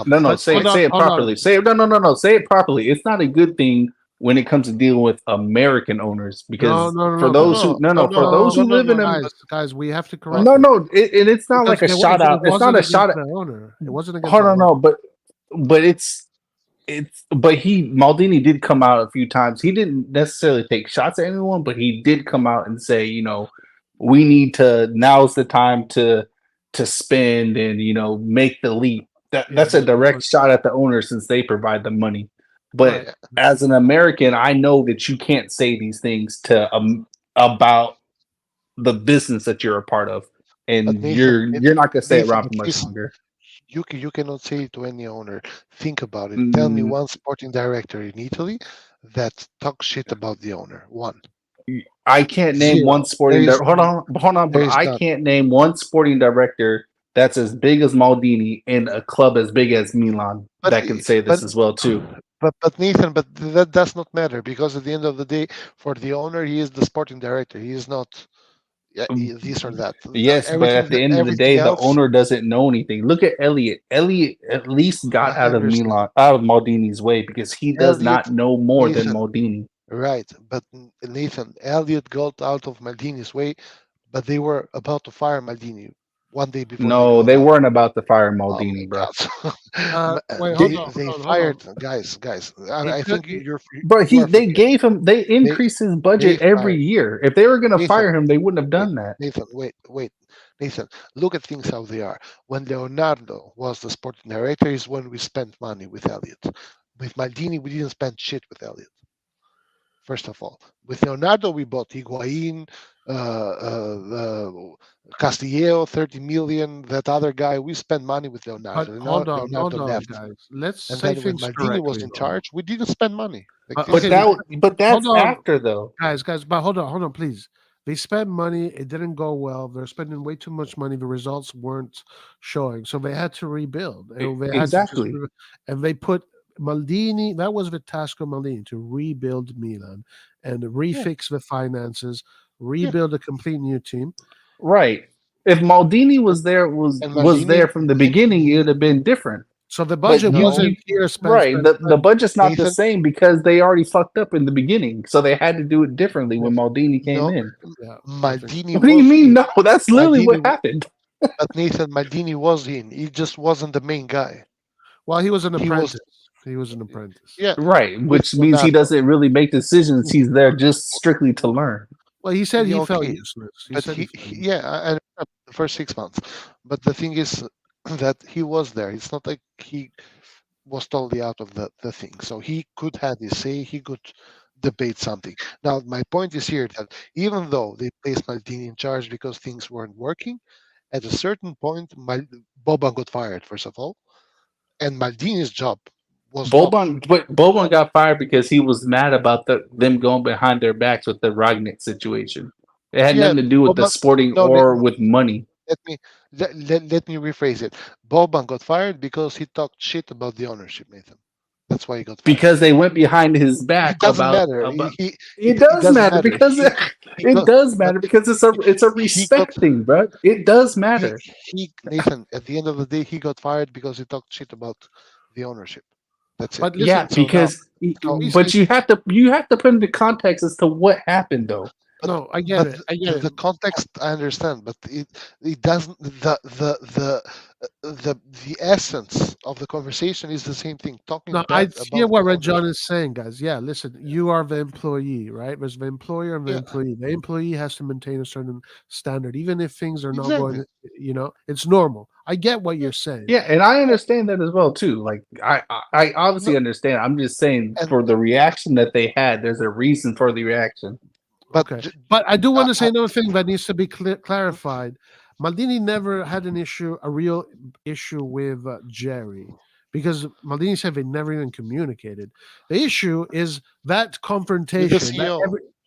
no, something. no, But say it, say it hold on. properly. Say it, no, no, no, no. Say it properly. It's not a good thing when it comes to dealing with American owners No, because no, no, for no, No, guys. those who no, no, no, no, for no, those No, who no, no, live in no, them, no. guys, we have to But correct no, it no, and it's not because like a shout out. it It's not wasn't a shout against out. the owner. It wasn't against Hold the on, owner. no, but it's but he Maldini did come out a few times. He didn't necessarily take shots at anyone, but he did come out and say, we need to now's the time to spend and make the leap. Yeah, That's a but direct shot at the owner since they provide the money. But right. yeah, as an American, I know that you can't say these things to about the business that you're a part of, but and Nathan, you're not gonna stay Nathan, around but for much listen, longer. you cannot say it to any owner. Think about it. Tell me Mm, one sporting director in Italy that talks shit about the owner. One, I can't name one zero. sporting. Hold on, There but is I none. can't name one sporting director that's as big as Maldini in a club as big as Milan But that can say but this as well too. but Nathan, but that does not matter because at the end of the day, for the owner, he is the sporting director. He is not Um, this or that. Yes, but at the end of the day, Everything the else, owner doesn't know anything. Look at Elliot. Elliot at least got I out of understand. Milan, out of Maldini's way because he does Elliot, not know more than Nathan, Maldini. right? But Nathan, Elliot got out of Maldini's way, but they were about to fire Maldini one day before they No, got they out. weren't about to fire Oh my Maldini, bro. God! Wait, They hold on. fired guys. It I could, think But you are they forgetting. gave him they They increased his they budget every fired year. If they were gonna Nathan. fire him, they wouldn't have Wait, done that. Nathan. Wait, Nathan. Look at things how they are. When Leonardo was the sporting director, is when we spent money with Elliot. With Maldini, we didn't spend shit with Elliot. First of all, with Leonardo, we bought Higuain, Castillejo, 30 million. That other guy, we spent money with but Leonardo. hold Leonardo on, left, guys. Let's and say then when things Maldini was correctly, in though. charge, we didn't spend money. Like Okay, this, But hold that's on, after though. guys. But hold on, please. They spent money. It didn't go well. They're spending way too much money. The results weren't showing, so they had to rebuild. And they had to just, Exactly. and they put Maldini. That was the task of Maldini to rebuild Milan and yeah, refix the finances, yeah. rebuild a complete new team. Right. If Maldini was there And was Maldini, there from the beginning, it would have been different. So the But budget no, wasn't here spent, right, spent, the spent. budget's not the Nathan, same because they already fucked up in the beginning. So they had to do it differently when Nathan. Maldini came no, in. Yeah, I think so. Maldini What do you was mean? in. No, that's literally Maldini, what happened. but Nathan, Maldini was in. He just wasn't the main guy. Well, he was an He was, apprentice. He was an apprentice. yeah, Right, with which means he Leonardo. doesn't really make decisions. He's there just strictly to learn. Well, he said Yeah, he felt okay, useless. He but said he felt useless. yeah, I remember the first 6 months. But the thing is that he was there. It's not like he was totally out of the thing. So he could have his say. He could debate something. Now, my point is here that even though they placed Maldini in charge because things weren't working, at a certain point, Boban got fired, first of all, and Maldini's job was not. Boban got fired because he was mad about them going behind their backs with the Ragnick situation. It had Yeah, nothing to do with the Boban. sporting No, or with money. let me let me rephrase it. Boban got fired because he talked shit about the ownership, Nathan. That's why he got fired. Because they went behind his It back doesn't about matter. it It does doesn't matter matter. because He it got, does but matter because it's a he got respect thing, bro. It does he matter. he Nathan. At the end of the day, he got fired because he talked shit about the ownership. That's it. But Yeah, listen, So now, because so but you have to put into context as to what happened though. but no, I get but it. I get it. the context I understand, but it doesn't. The essence of the conversation is the same thing. Talking No, I bad hear about the what Red owner. John is saying, guys. Yeah, listen, you are the employee, right? There's the employer and the Yeah, employee. The employee has to maintain a certain standard, even if things are not exactly. going. It's normal. I get what Yeah, you're saying. Yeah, and I understand that as well too. Like I no, obviously understand. I'm just saying and for the reaction that they had, there's a reason for the reaction. but Okay, but I do want to say I, another thing that needs to be clarified. Maldini never had a real issue with Jerry, because Maldini said they never even communicated. The issue is that with the confrontation. CEO.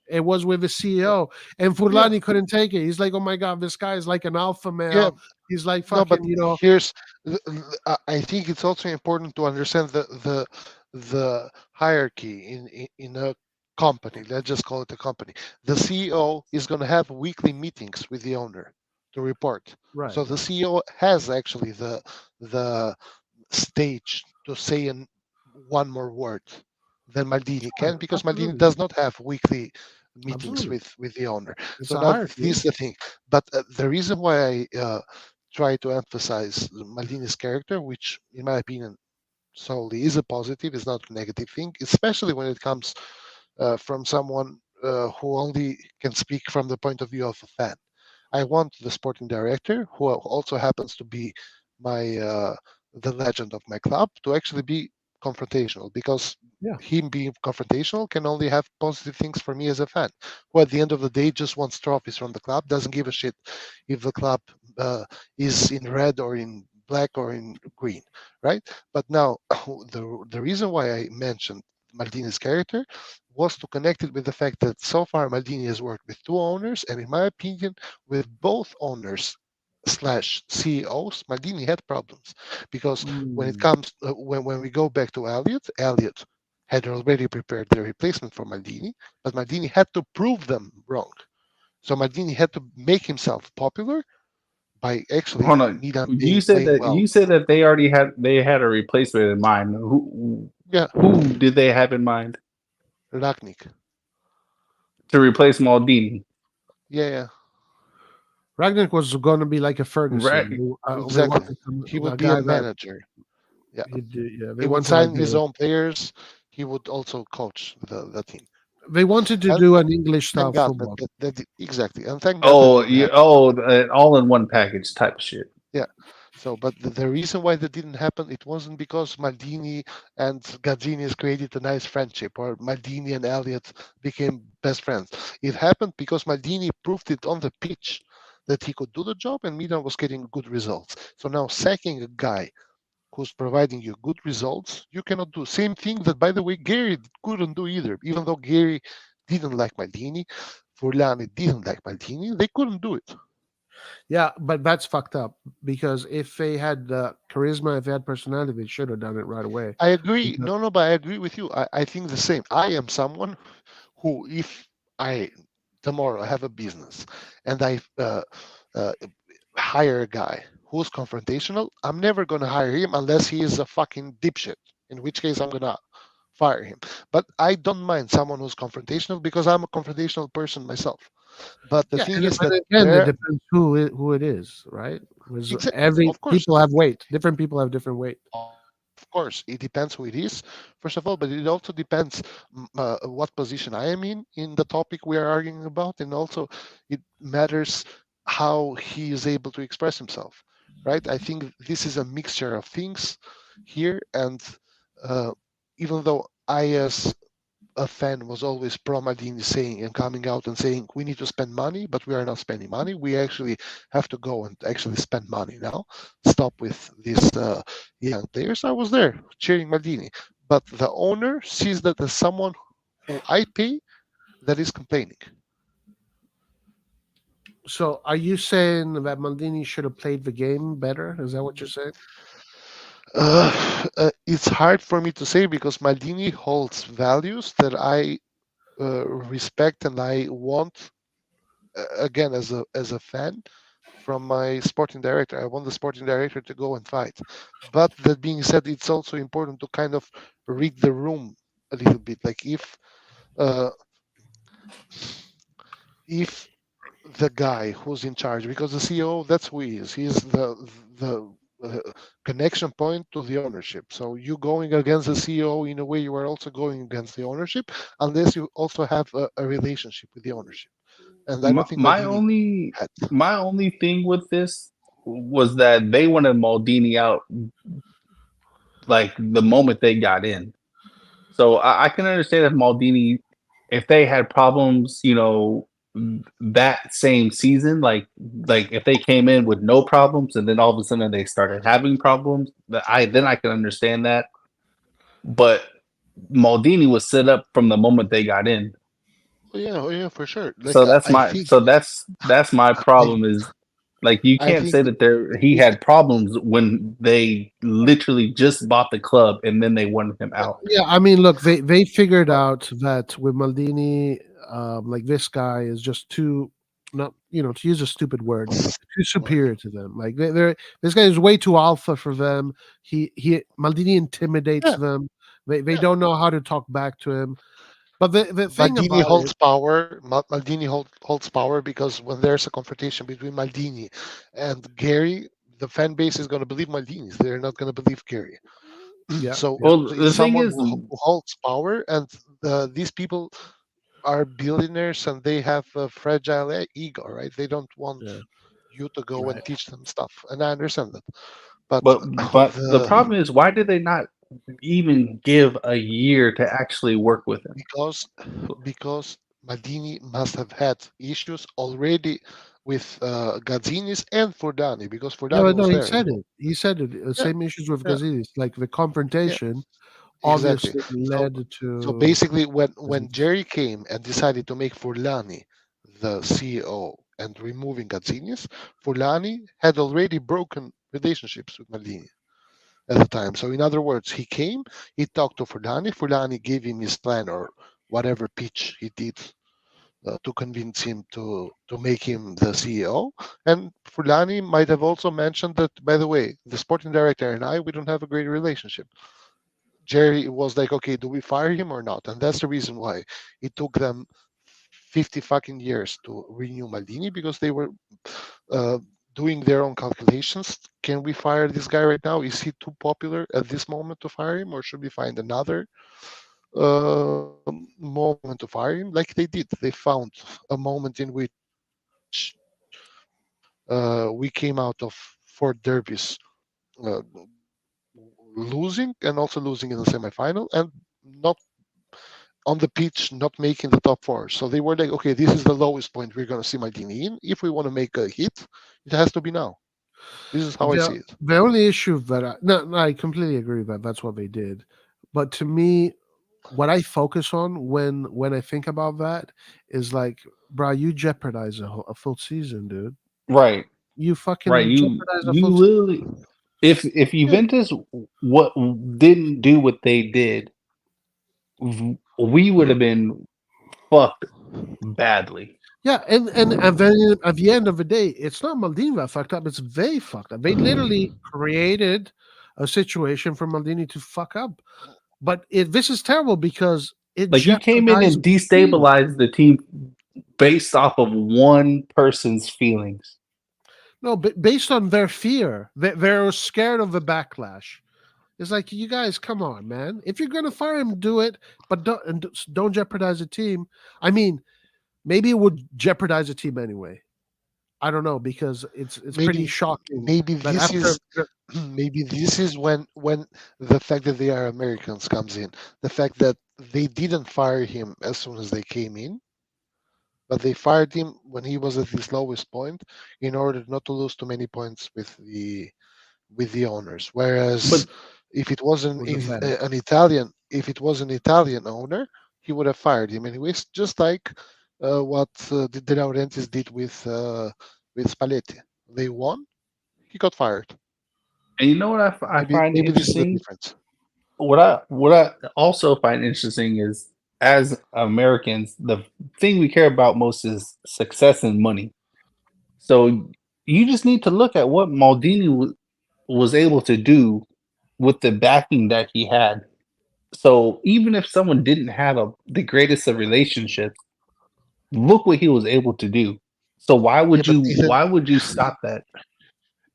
It was with the CEO, and Furlani couldn't take it. He's like, "Oh my god, this guy is like an alpha Yeah, male." He's like no, but fucking, you know. here's I think it's also important to understand the hierarchy in a company. Let's just call it a company. The CEO is going to have weekly meetings with the owner to report. Right. So the CEO has actually the stage to say one more word than Maldini can, Sure, because Maldini absolutely, does not have weekly meetings absolutely. with the owner. It's So a now hierarchy. this is the thing. But the reason why I try to emphasize Maldini's character, which in my opinion solely is a positive, is not a negative thing, especially when it comes from someone who only can speak from the point of view of a fan. I want the sporting director, who also happens to be my the legend of my club, to actually be confrontational, because Yeah. him being confrontational can only have positive things for me as a fan, who at the end of the day just wants trophies from the club, doesn't give a shit if the club is in red or in black or in green, right? But now the reason why I mentioned Maldini's character was to connect it with the fact that so far Maldini has worked with two owners, and in my opinion, with both owners slash CEOs, Maldini had problems, because when it Mm. comes when we go back to Elliot had already prepared the replacement for Maldini, but Maldini had to prove them wrong. So Maldini had to make himself popular by actually Hold on. Milan You being said playing that well. they had a replacement in mind. Yeah, Who did they have in mind Ragnik. to replace Maldini? Yeah, yeah, Ragnick was going to be like a Ferguson. Right. They exactly. wanted He a would be a guy that manager. Yeah, he did. Yeah, they he would wanted like sign his own players. He would also coach the team. they wanted to And do an English style thank God football. exactly. And thank God that Oh, didn't you happen. oh, all in one package type of shit. Yeah. So, but the reason why that didn't happen, it wasn't because Maldini and Gazzini created a nice friendship, or Maldini and Elliot became best friends. It happened because Maldini proved it on the pitch that he could do the job, and Milan was getting good results. So now sacking a guy who's providing you good results, you cannot do. Same thing that, by the way, Gary couldn't do either. Even though Gary didn't like Maldini, Furlani didn't like Maldini, they couldn't do it. Yeah, but that's fucked up because if they had charisma, if they had personality, they should have done it right away. I agree. Because, No, no, but I agree with you. I think the same. I am someone who, if I tomorrow have a business and I uh, hire a guy who's confrontational, I'm never going to hire him unless he is a fucking dipshit, in which case I'm going to fire him. But I don't mind someone who's confrontational, because I'm a confrontational person myself. But the yeah, thing is but that again, it there, depends who it is, right? Because every of course, people have weight. Different people have different weight. of course, it depends who it is, first of all, but it also depends what position I am in the topic we are arguing about, and also it matters how he is able to express himself, right? I think this is a mixture of things here, and uh, even though I, as a fan, was always pro Maldini, saying and coming out and saying we need to spend money, but we are not spending money. We actually have to go and actually spend money now. Stop with these young players. I was there cheering Maldini, but the owner sees that as someone who I pay that is complaining. So, are you saying that Maldini should have played the game better? Is that what you're saying? It's hard for me to say, because Maldini holds values that I respect and I want, again, as a fan, from my sporting director. I want the sporting director to go and fight. But that being said, it's also important to kind of read the room a little bit. Like uh, if the guy who's in charge, because the CEO, that's who he is. He's the connection point to the ownership. So you going against the CEO, in a way, you are also going against the ownership, unless you also have a relationship with the ownership. And I My, don't think my Maldini only had. my only thing with this was that they wanted Maldini out like the moment they got in. So I can understand if Maldini, if they had problems, that same season, like if they came in with no problems and then all of a sudden they started having problems, then I can understand that. But Maldini was set up from the moment they got in. Oh yeah, for sure. Like So that's I my think that's my I problem is like you I can't say think that he this had problems when they literally just bought the club and then they wanted him out. Yeah, I mean, look, they figured well, out that with Maldini, like this guy is just too, not to use a stupid word, too well, superior to them. Like they're this guy is way too alpha for them. He Maldini intimidates yeah, them. They yeah. don't know how to talk back to him. But the thing Maldini about holds it, power. Maldini holds power because when there's a confrontation between Maldini and Gary, the fan base is going to believe Maldini. They're not going to believe Gary. yeah, So, yeah, Well, so the it's thing someone is, who holds power, and these people are billionaires and they have a fragile ego, right? They don't want yeah, you to go and right. teach them stuff, and I understand that. But but the the problem is, why did they not even give a year to actually work with him? because because Maldini must have had issues already with Gazzinis and Fordani because Yeah, Fordani but no, was he there. said it. He said it. Yeah, Same issues with yeah, Gazidis. Like the yeah, confrontation exactly. obviously So led so to basically, when Gazidis. Jerry came and decided to make Furlani the CEO and removing Gazzinis, Furlani had already broken relationships with Maldini at the time. So in other words, he came, he talked to Furlani, Furlani gave him his plan or whatever pitch he did to convince him to make him the CEO. And Fulani might have also mentioned that, by the way, the sporting director and I, we don't have a great relationship. Jerry was like, okay, do we fire him or not? And that's the reason why it took them 50 fucking years to renew Maldini because they were uh, doing their own calculations. Can we fire this guy right now? Is he too popular at this moment to fire him, or should we find another moment to fire him? Like they did. They found a moment in which we came out of 4 derbies uh, losing and also losing in the semifinal and not on the pitch, not making the top four. So they were like, okay, this is the lowest point we're going to see Maldini in. If we want to make a hit, it has to be now. This is how I The see it. the only issue that no, I completely agree that that's what they did. But to me, what I focus on when I think about that is like, bro, you jeopardize a full season, dude. Right, You right. fucking jeopardize a You full season. literally, if Yeah, Juventus what didn't do what they did, we would have been fucked badly. Yeah, and then at the end of the day, it's not Maldini that fucked up. It's they fucked up. They literally created a situation for Maldini to fuck up. But this is terrible because it Like you came in jeopardized and the team. destabilized the team based off of one person's feelings. No, but based on their fear, they're scared of the backlash. It's like, you guys, come on, man. If you're gonna fire him, do it, but don't jeopardize the team. I mean, maybe it would jeopardize the team anyway. I don't know because it's pretty maybe shocking maybe that this after is maybe this is when the fact that they are Americans comes in. The fact that they didn't fire him as soon as they came in, but they fired him when he was at his lowest point in order not to lose too many points with the owners. Whereas But if it was with the fans. an Italian, if it was an Italian owner, he would have fired him anyways, just like what the De Laurentiis did with Spalletti. They won, he got fired. and you know what I find Maybe this is the interesting? difference. What I also find interesting is as Americans, the thing we care about most is success and money. So you just need to look at what Maldini was able to do with the backing that he had. So even if someone didn't have the greatest of relationships, look what he was able to do. So Yeah, but Ethan, why would you stop that?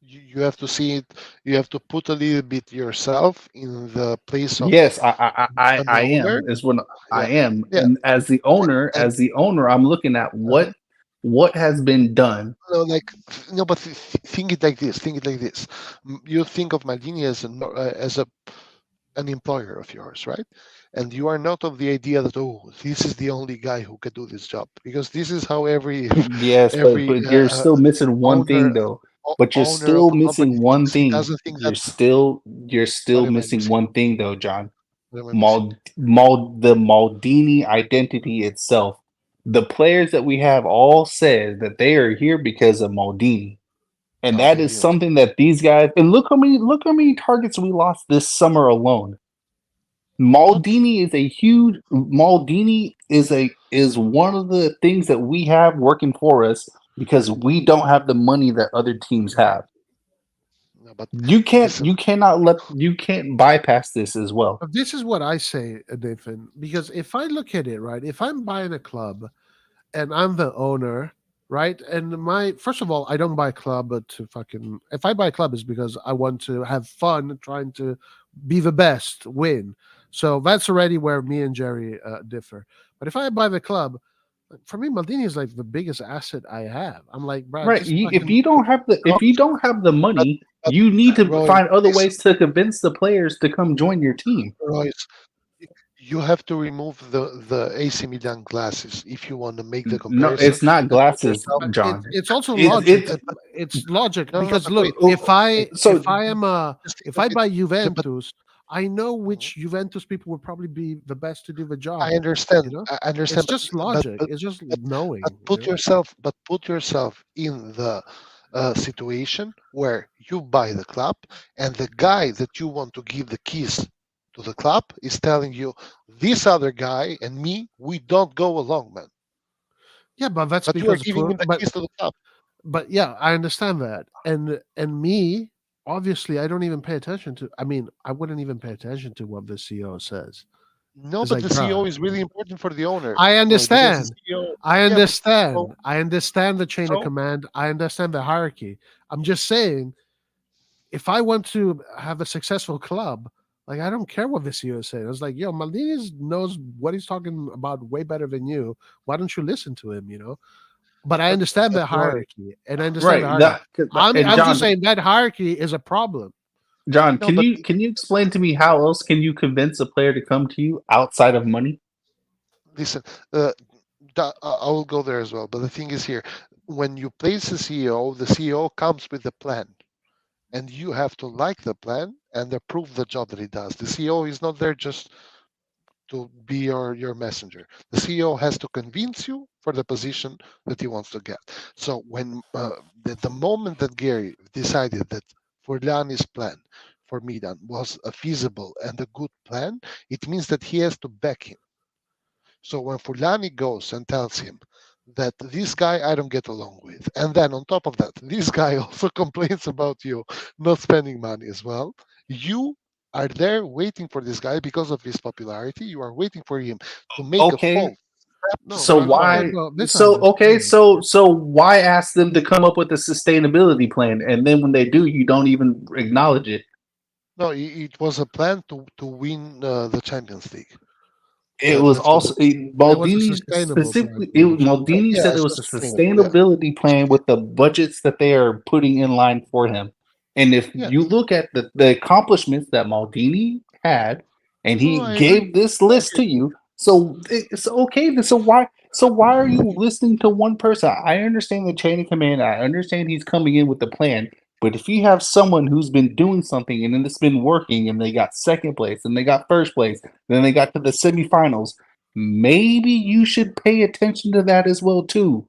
you have to see it. You have to put a little bit yourself in the place of Yes, an I owner. am is what I Yeah, am. yeah, And and as the owner, I'm looking at uh, what has been done. no, like no, but think it like this. Think it like this. You think of Maldini as as an employer of yours, right? And you are not of the idea that oh, this is the only guy who can do this job because this is how every Yes, every but you're still missing one thing owner though. But you're owner of still a company missing one thinks. He thing. doesn't think that. You're What still am I missing missing? one thing though, John. What am I missing? The Maldini identity itself. the players that we have all said that they are here because of Maldini. And No, that they is didn't. something that these guys, and look how many targets we lost this summer alone. Maldini is one of the things that we have working for us because we don't have the money that other teams have. No, but You listen, can't bypass this as well. But this is what I say, Nathan, because if I look at it, right, if I'm buying a club and I'm the owner, right, and my first of all, I don't buy a club to fucking. If I buy a club, is because I want to have fun, trying to be the best, win. So that's already where me and Jerry differ. But if I buy the club, for me, Maldini is like the biggest asset I have. I'm like, bro, Right. just If fucking you don't have the but, money, but you need to Roy, find other listen, ways to convince the players to come join your team. Royce, you have to remove the AC Milan glasses if you want to make the No, comparison it's not and put glasses, yourself. but John. it's also logic. It's It's logic No, no, because but look, wait. so Just take if a I bit. buy But Juventus, I know Mhm. which Juventus people would probably be the best to do the job. I You understand. know, I it's understand. just But logic. but It's just but knowing. You put know, yourself. But put yourself in the situation where you buy the club, and the guy that you want to give the keys to the club is telling you, this other guy and me, we don't go along, man. yeah, but that's But you are because giving for him the keys to the club. but yeah, I understand that, and me. Obviously, I don't even pay attention to. I mean, I wouldn't even pay attention to what the CEO says. No, It's but like, the bro, CEO is really important for the owner, I Roy, because the understand. CEO. I Yeah, but understand. I understand the chain of so command. I understand the hierarchy. I'm just saying, if I want to have a successful club, like I don't care what the CEO is saying. It's like, yo, Maldini knows what he's talking about way better than you. Why don't you listen to him? You know. But I but understand but the Roy, hierarchy, and I understand the right. hierarchy. And I'm just saying that hierarchy is a problem. John, no, but can you explain to me how else can you convince a player to come to you outside of money? listen, uh, I will go there as well. But the thing is here, when you place the CEO comes with a plan, and you have to like the plan and approve the job that he does. The CEO is not there just to be your messenger. The CEO has to convince you for the position that he wants to get. So when the moment that Gary decided that Furlani's plan for Milan was a feasible and a good plan, it means that he has to back him. So when Fulani goes and tells him that this guy I don't get along with, and then on top of that, this guy also complains about you not spending money as well, you are there waiting for this guy because of his popularity. You are waiting for him to make a Okay. false step No, So in but front okay, of why you. bro, this I so okay, understand. so why ask them to come up with a sustainability plan and then when they do you don't even acknowledge it? No, it was a plan to win the Champions League. It was Let's put also it. It was a Maldini sustainable plan specifically. to win the Maldini Yeah, said it it's was a sustainable. Yeah, sustainability plan with the budgets that they are putting in line for him. And if yeah. you look at the accomplishments that Maldini had, and No, he I agree. gave this I list agree. to you, so it's okay. So why are you listening to one person? I understand the chain of command. I understand he's coming in with the plan. But if you have someone who's been doing something and then it's been working and they got second place and they got first place, then they got to the semifinals, maybe you should pay attention to that as well too.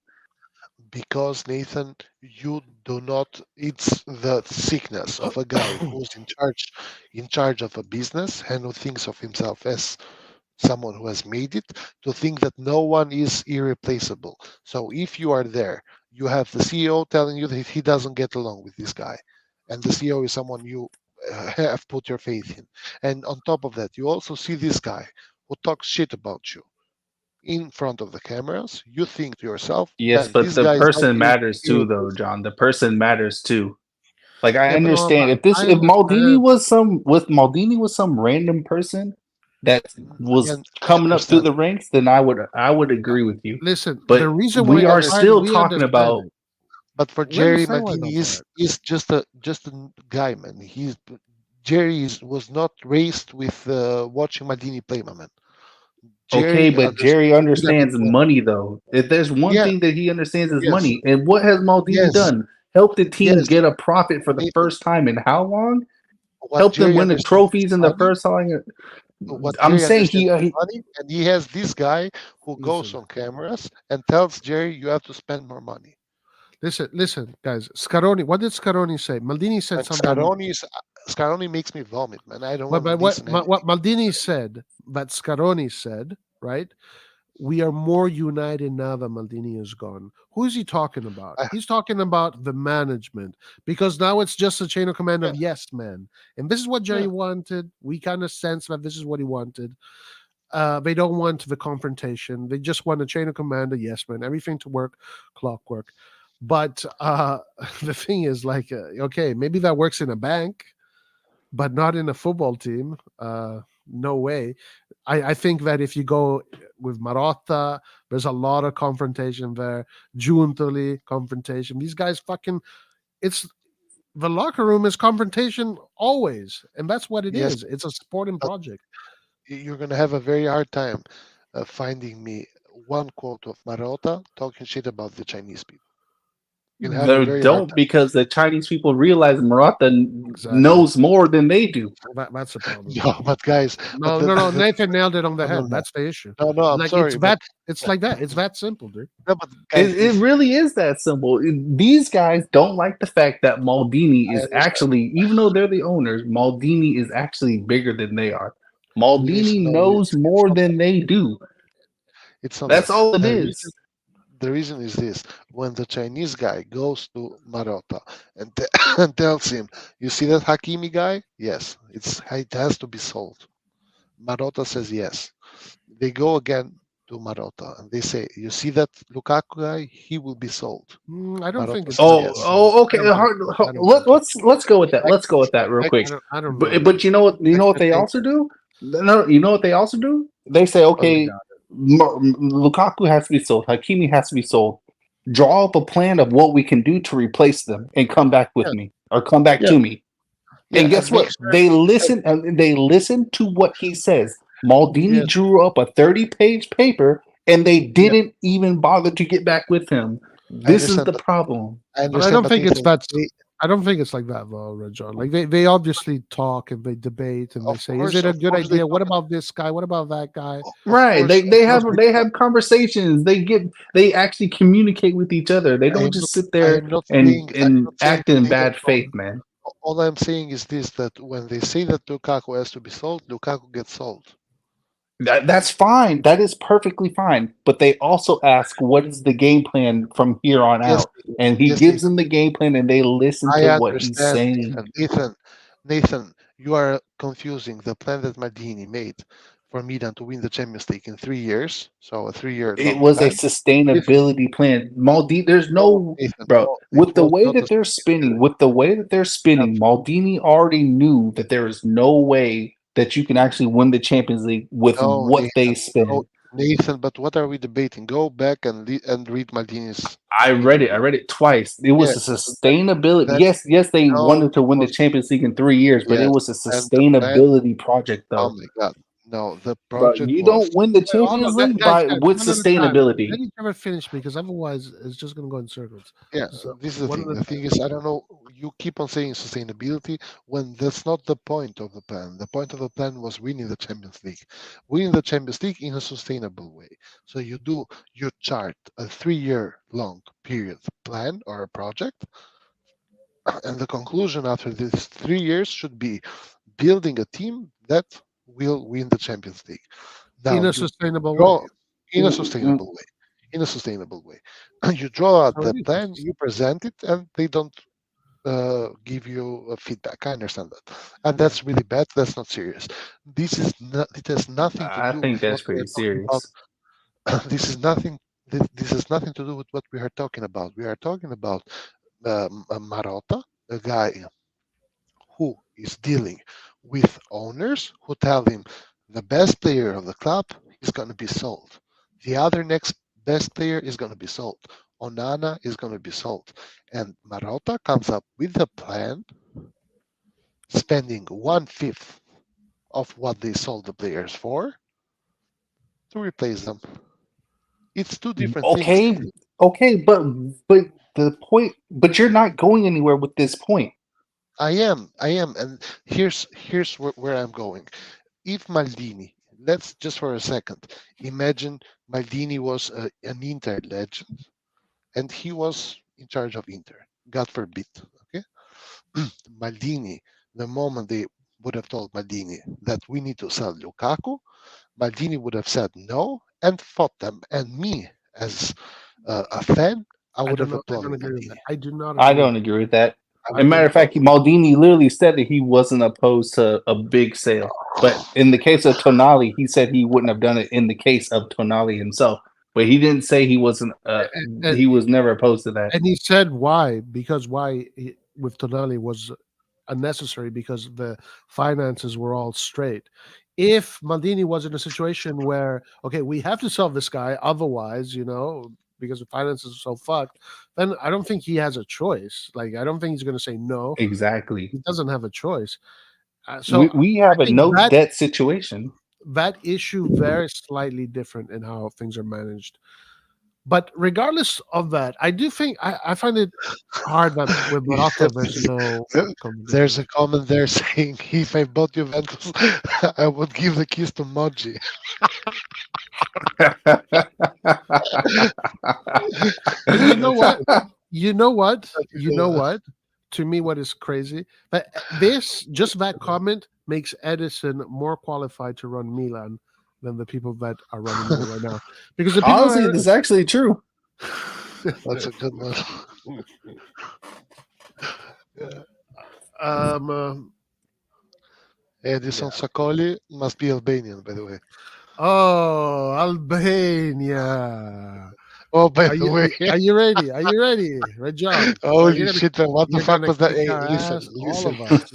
Because Nathan, you do not. It's the sickness of a guy who's in charge of a business and who thinks of himself as someone who has made it, to think that no one is irreplaceable. So if you are there, you have the CEO telling you that he doesn't get along with this guy, and the CEO is someone you have put your faith in. And on top of that, you also see this guy who talks shit about you in front of the cameras. You think to yourself, Yes, man, but this the guy is not person matters too, though, irreplaceable. John. The person matters too. Like I Yeah, but No, but understand I if understand. Maldini was some random person that was again, I coming up through understand. the ranks, then I would agree with you. Listen, the But reason we why I are understand. still we talking understand about it. But for We Jerry understand why Maldini about is just a guy, man. Jerry was not raised with watching Maldini play, my man. okay, Jerry but understood Jerry Milan understands as well. money though. If there's one Yeah, thing that he understands is yes, money. And what has Maldini yes, done? Help the team yes. get a profit for the Nathan, first time in how long? what Help them Jerry win the understood is trophies in the money. first time. What I'm Jerry saying understands is money, and he has this guy who goes Listen, on cameras and tells Jerry, "You have to spend more money." listen, guys. Scaroni, what did Scaroni say? Maldini said And something. Scaroni makes me vomit, man. I don't What, want to but what, listen anything. what Maldini said, but Scaroni said, right? We are more united now that Maldini is gone. Who is he talking about? I, He's talking about the management because now it's just a chain of command yeah, of yes men. And this is what yeah, Jerry wanted. We kind of sense that this is what he wanted. They don't want the confrontation. They just want a chain of command, a yes man, everything to work, clockwork. But the thing is, like, okay, maybe that works in a bank, but not in a football team. No way. I think that if you go with Marotta, there's a lot of confrontation there. Giuntoli, confrontation. These guys fucking, it's the locker room is confrontation always. And that's what it yes, is. It's a sporting but project. you're gonna have a very hard time finding me one quote of Marotta talking shit about the Chinese people. You're gonna have a They very hard don't, because the Chinese people realize Murata Exactly. knows more than they do. That's the problem. time. No, but guys, but No. Nathan nailed it on the no, no, head. no, That's the issue. no, no. I'm Like it's sorry, but that. It's like that. It's that simple, dude. no, but guys, It really is that simple. These guys don't like the fact that Maldini I is understand. actually, even though they're the owners, Maldini is actually bigger than they are. Listen, Maldini no, knows it's more not than that. they do. It's not that. That's all it The is. reason The reason is this: when the Chinese guy goes to Marotta and, and tells him, "You see that Hakimi guy? Yes, it has to be sold." Marotta says yes. They go again to Marotta and they say, "You see that Lukaku guy? He will be sold." I don't think Marotta it's says that Oh, yes. simple. oh, I okay. don't think. I don't think. Let's go with that. Back, Let's go with that real back, quick. I don't know. But you know what? You back know what to they also Nathan. do? No, you know what they also do? They say, Oh, they okay, got it. Lukaku has to be sold. Hakimi has to be sold. Draw up a plan of what we can do to replace them, and come back with Yeah, me, or come back yeah, to me. yeah, And and guess make what? sure. They And, listen. And they listen to what he says. Maldini yes, drew up a 30-page paper, and they yeah, didn't even bother to get back with him. I This is understand, the but problem. But I don't think it's Nathan, that. I don't think it's like that, though, John. Like they obviously talk and they debate and they say, "Is it a of good course they idea? What talk. about this guy? What about that guy?" Right. Of course They have conversations. They actually communicate with each other. They I don't am not. just sit I there am not saying. I'm and not saying act that in they don't bad talk. faith, man. All I'm saying is this: that when they say that Lukaku has to be sold, Lukaku gets sold. That's fine. That is perfectly fine. But they also ask, what is the game plan from here on Yes, out? Nathan. And he Yes, gives Nathan. them the game plan, and they listen I to what he's understand, saying. Nathan, you are confusing the plan that Maldini made for Milan to win the Champions League in 3 years. So a 3-year It long was a plan. With sustainability plan. Maldini, there's no, no, Nathan, bro, no, it with the was way not a that they're spinning, sustainability with the way that they're plan. spinning, Maldini already knew that there is no way that you can actually win the Champions League with No, what they Nathan, no, spin. Nathan. But what are we debating? Go back and and read Maldini's I read it. I interview. read it twice. It Yeah, was a sustainability. then Yes, they no, wanted to it win the was Champions League in 3 years, but it yes, was a and the plan. sustainability project, Oh though. my God, no, the Bro, project you was don't win the Wait, hold Champions on, League guys, by guys, with one at a time. Let sustainability. each other finish because otherwise it's just going to go in circles. yeah. So This is the one thing. at a The thing is, I don't know. You keep on saying sustainability when that's not the point of the plan. The point of the plan was winning the Champions League, winning the Champions League in a sustainable way. So you chart a 3-year long period plan or a project, and the conclusion after these 3 years should be building a team that will win the Champions League. Now in a you sustainable way. draw in a sustainable way. In a sustainable way, you draw out So the it plan, is. you present it, and they don't give you feedback. I understand that, and Yeah. that's really bad. That's not serious. This is not. It has nothing to I do think with that's what we pretty are talking about. serious. This is nothing. This has nothing to do with what we are talking about. We are talking about Marotta, a guy who is dealing with owners who tell him the best player of the club is going to be sold. The other next best player is going to be sold. Onana is going to be sold. And Marotta comes up with a plan spending 1/5 of what they sold the players for to replace them. It's two different things. Okay, okay, but the point, but you're not going anywhere with this point. I am, and here's where I'm going. if Maldini, let's just for a second imagine Maldini was an Inter legend and he was in charge of Inter. God forbid. Okay, Maldini. The moment they would have told Maldini that we need to sell Lukaku, Maldini would have said no and fought them. And me, as a fan, I would have I don't applauded agree with Maldini. that. I do not I agree don't with agree with that. I As a would matter have of fact, Maldini literally said that he wasn't opposed to a big sale. But in the case of Tonali, he said he wouldn't have done it in the case of Tonali himself. But he didn't say he wasn't. that. He was never opposed to that. And he said why? Because with Tonali was unnecessary because the finances were all straight. If Maldini was in a situation where, okay, we have to sell this guy, otherwise, because the finances are so fucked, then I don't think he has a choice. Like, I don't think he's going to say no. Exactly. He doesn't have a choice. So We have I a think no debt situation. that issue very slightly different in how things are managed. But regardless of that, I do think I find it hard that with Morata there's no There's competition. a comment there saying if I bought Juventus, I would give the keys to Moji. And you know what? You know what? That's You know what? To me, what is crazy? But just that comment makes Edison more qualified to run Milan than the people that are running Milan right now. Because the people Honestly, this is actually true. That's a good one. um Edison Sacoli must be Albanian, by the way. oh, Albania. Oh, by Are the you way. are you ready? Are you ready? Red John. Holy shit, man. What the You're fuck gonna was that? kick Hey, our listen, ass, all listen. of us.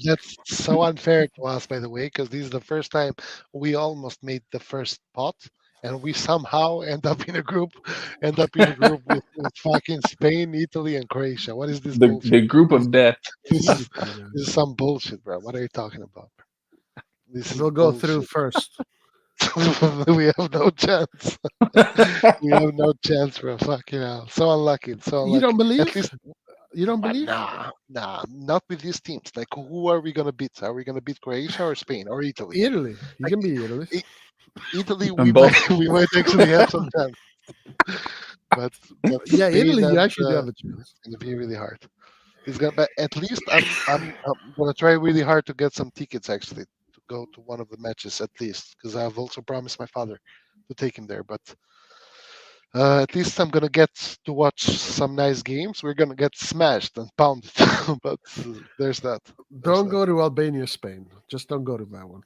That's so unfair to us, by the way, because this is the first time we almost made the first pot, and we somehow end up in a group with fucking Spain, Italy, and Croatia. What is this bullshit? The group of death. This Easily, man. is some bullshit, bro. What are you talking about? This is We'll go through bullshit. first. We have no chance. We have no chance, bro. Fucking hell. So unlucky. So You don't unlucky. At believe? least You don't believe? nah, not with these teams. Like, who are we gonna beat? Are we gonna beat Croatia or Spain or Italy? Italy. You Like, can beat Italy. Italy, And both. we might actually have some chance, but Yeah, Spain Italy, you and actually do have a chance. gonna be really hard. It's gonna, but at least I'm gonna try really hard to get some tickets actually to go to one of the matches at least because I've also promised my father to take him there, but. At least I'm gonna get to watch some nice games. We're gonna get smashed and pounded, but there's that. Don't go to Albania, Spain. Just don't go to that one.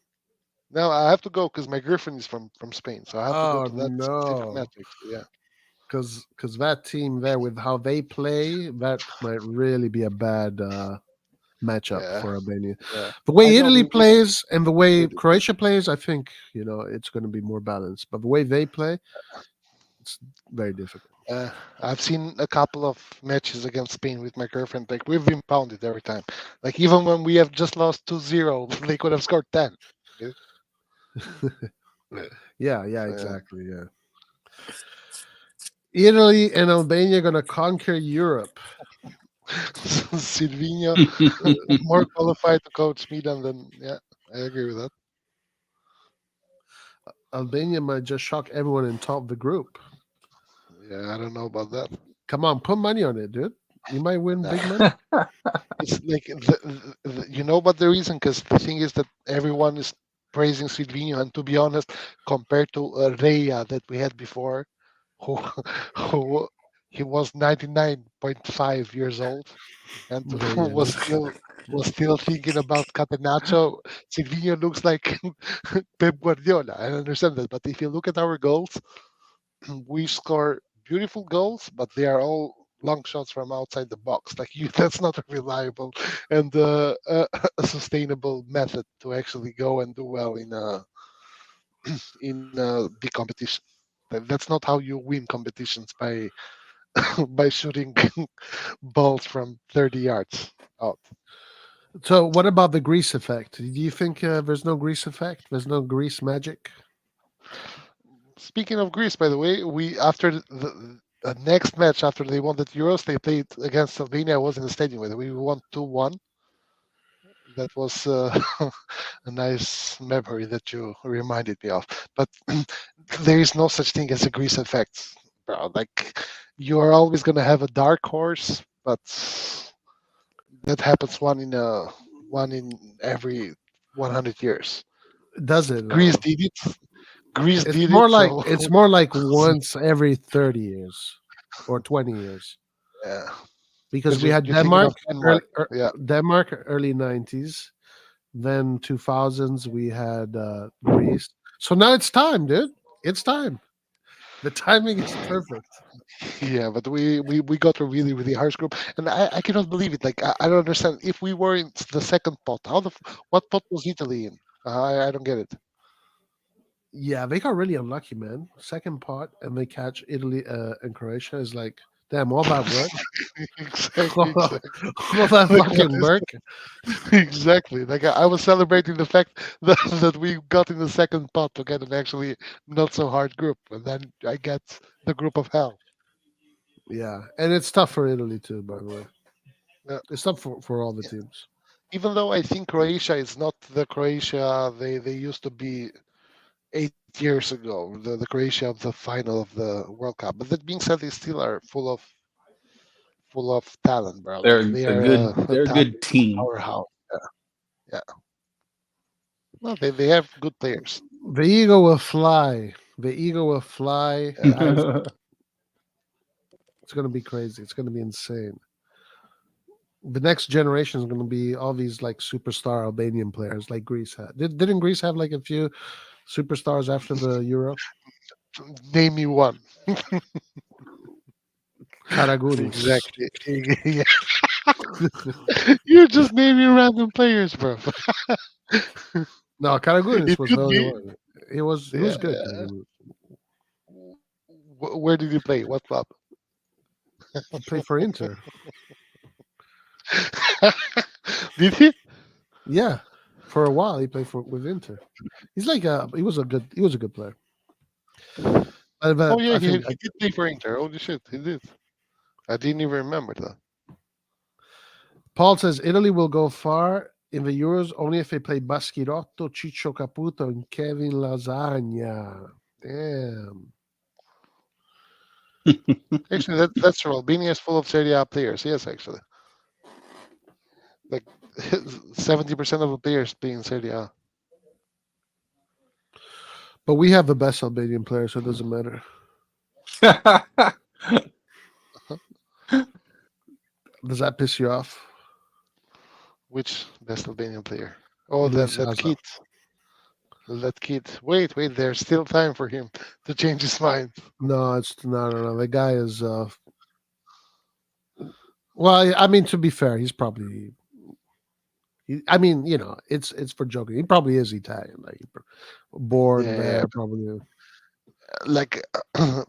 No, I have to go because my girlfriend is from Spain, so I have to go Oh to that specific no. match. Actually, yeah. Because that team there with how they play, that might really be a bad matchup Yeah, for Albania. yeah. The way I know Italy plays and the way we- Croatia plays, I think it's going to be more balanced. But the way they play, it's very difficult. I've seen a couple of matches against Spain with my girlfriend. Like we've been pounded every time. Like even when we have just lost 2-0, they could have scored 10. Yeah, So, exactly. Yeah. Italy and Albania going to conquer Europe. Silvino more qualified to coach Milan than yeah. I agree with that. Albania might just shock everyone and top the group. Yeah, I don't know about that. Come on, put money on it, dude. You might win big Nah. money. It's like you know what the reason? Because the thing is that everyone is praising Silvino, and to be honest, compared to Reya that we had before, who who he was 99.5 years old and Very young. was still thinking about Catenaccio. Silvino looks like Pep Guardiola. I understand that, but if you look at our goals, we score beautiful goals, but they are all long shots from outside the box. Like you, that's not a reliable and a sustainable method to actually go and do well in a big competition. That's not how you win competitions by by shooting balls from 30 yards out. So, what about the Greece effect? Do you think there's no Greece effect? There's no Greece magic? Speaking of Greece, by the way, we after the next match after they won the Euros, they played against Albania. I was in the stadium with it. We won 2-1. That was a nice memory that you reminded me of. But there is no such thing as a Greece effect, bro. Like you are always gonna have a dark horse, but that happens one in every 100 years. Does it Greece though? did it. Greece It's did it. more like So it's more like once every 30 years or 20 years. yeah, Because because we had you're thinking of Early, Denmark. Yeah, Denmark early 90s, then 2000s we had Greece. So now it's time, dude. It's time. The timing is perfect. yeah. But we got a really harsh group, and I cannot believe it. Like I don't understand. If we were in the second pot, what pot was Italy in? I don't get it. Yeah, they got really unlucky, man. Second pot, and they catch Italy and Croatia is like, damn, all that work, Exactly, exactly. all that Like what fucking is work. exactly? Like I was celebrating the fact that we got in the second pot to get an actually not so hard group, and then I get the group of hell. Yeah, and it's tough for Italy too. By the way, Yeah. it's tough for all the teams. Even though I think Croatia is not the Croatia they used to be 8 years ago, the Croatia of the final of the World Cup. But that being said, they still are full of talent, bro. Like They're they a are good a they're a talent good team. powerhouse. Yeah, yeah. Well, they have good players. The eagle will fly. The eagle will fly, Yeah. guys. It's gonna be crazy. It's gonna be insane. The next generation is gonna be all these like superstar Albanian players, like Greece had. Didn't Greece have like a few superstars after the Euro? Name me one. Karagunis. Exactly. Yeah. You're just naming random players, bro. No, Karagunis It was the could only be. one. He was Yeah. good. Karagunis. Where did he play? What club? He played for Inter. Did he? Yeah, for a while he played for with Inter. He was a good player. Oh But yeah, I he think he did play for Inter. Holy shit, he did. I didn't even remember that. Paul says Italy will go far in the Euros only if they play Baschirotto, Ciccio Caputo, and Kevin Lasagna. Damn. Actually, that's true. Albania is full of Serie A players. Yes, actually, like 70% of the players play in Serie A. But we have the best Albanian player, so it doesn't matter. Does that piss you off? Which best Albanian player? Oh, Luis that Haza. kid. That kid. Wait. There's still time for him to change his mind. No, no. The guy is well, I mean, to be fair, he's probably I mean, it's for joking. He probably is Italian, like born Yeah, there, probably. like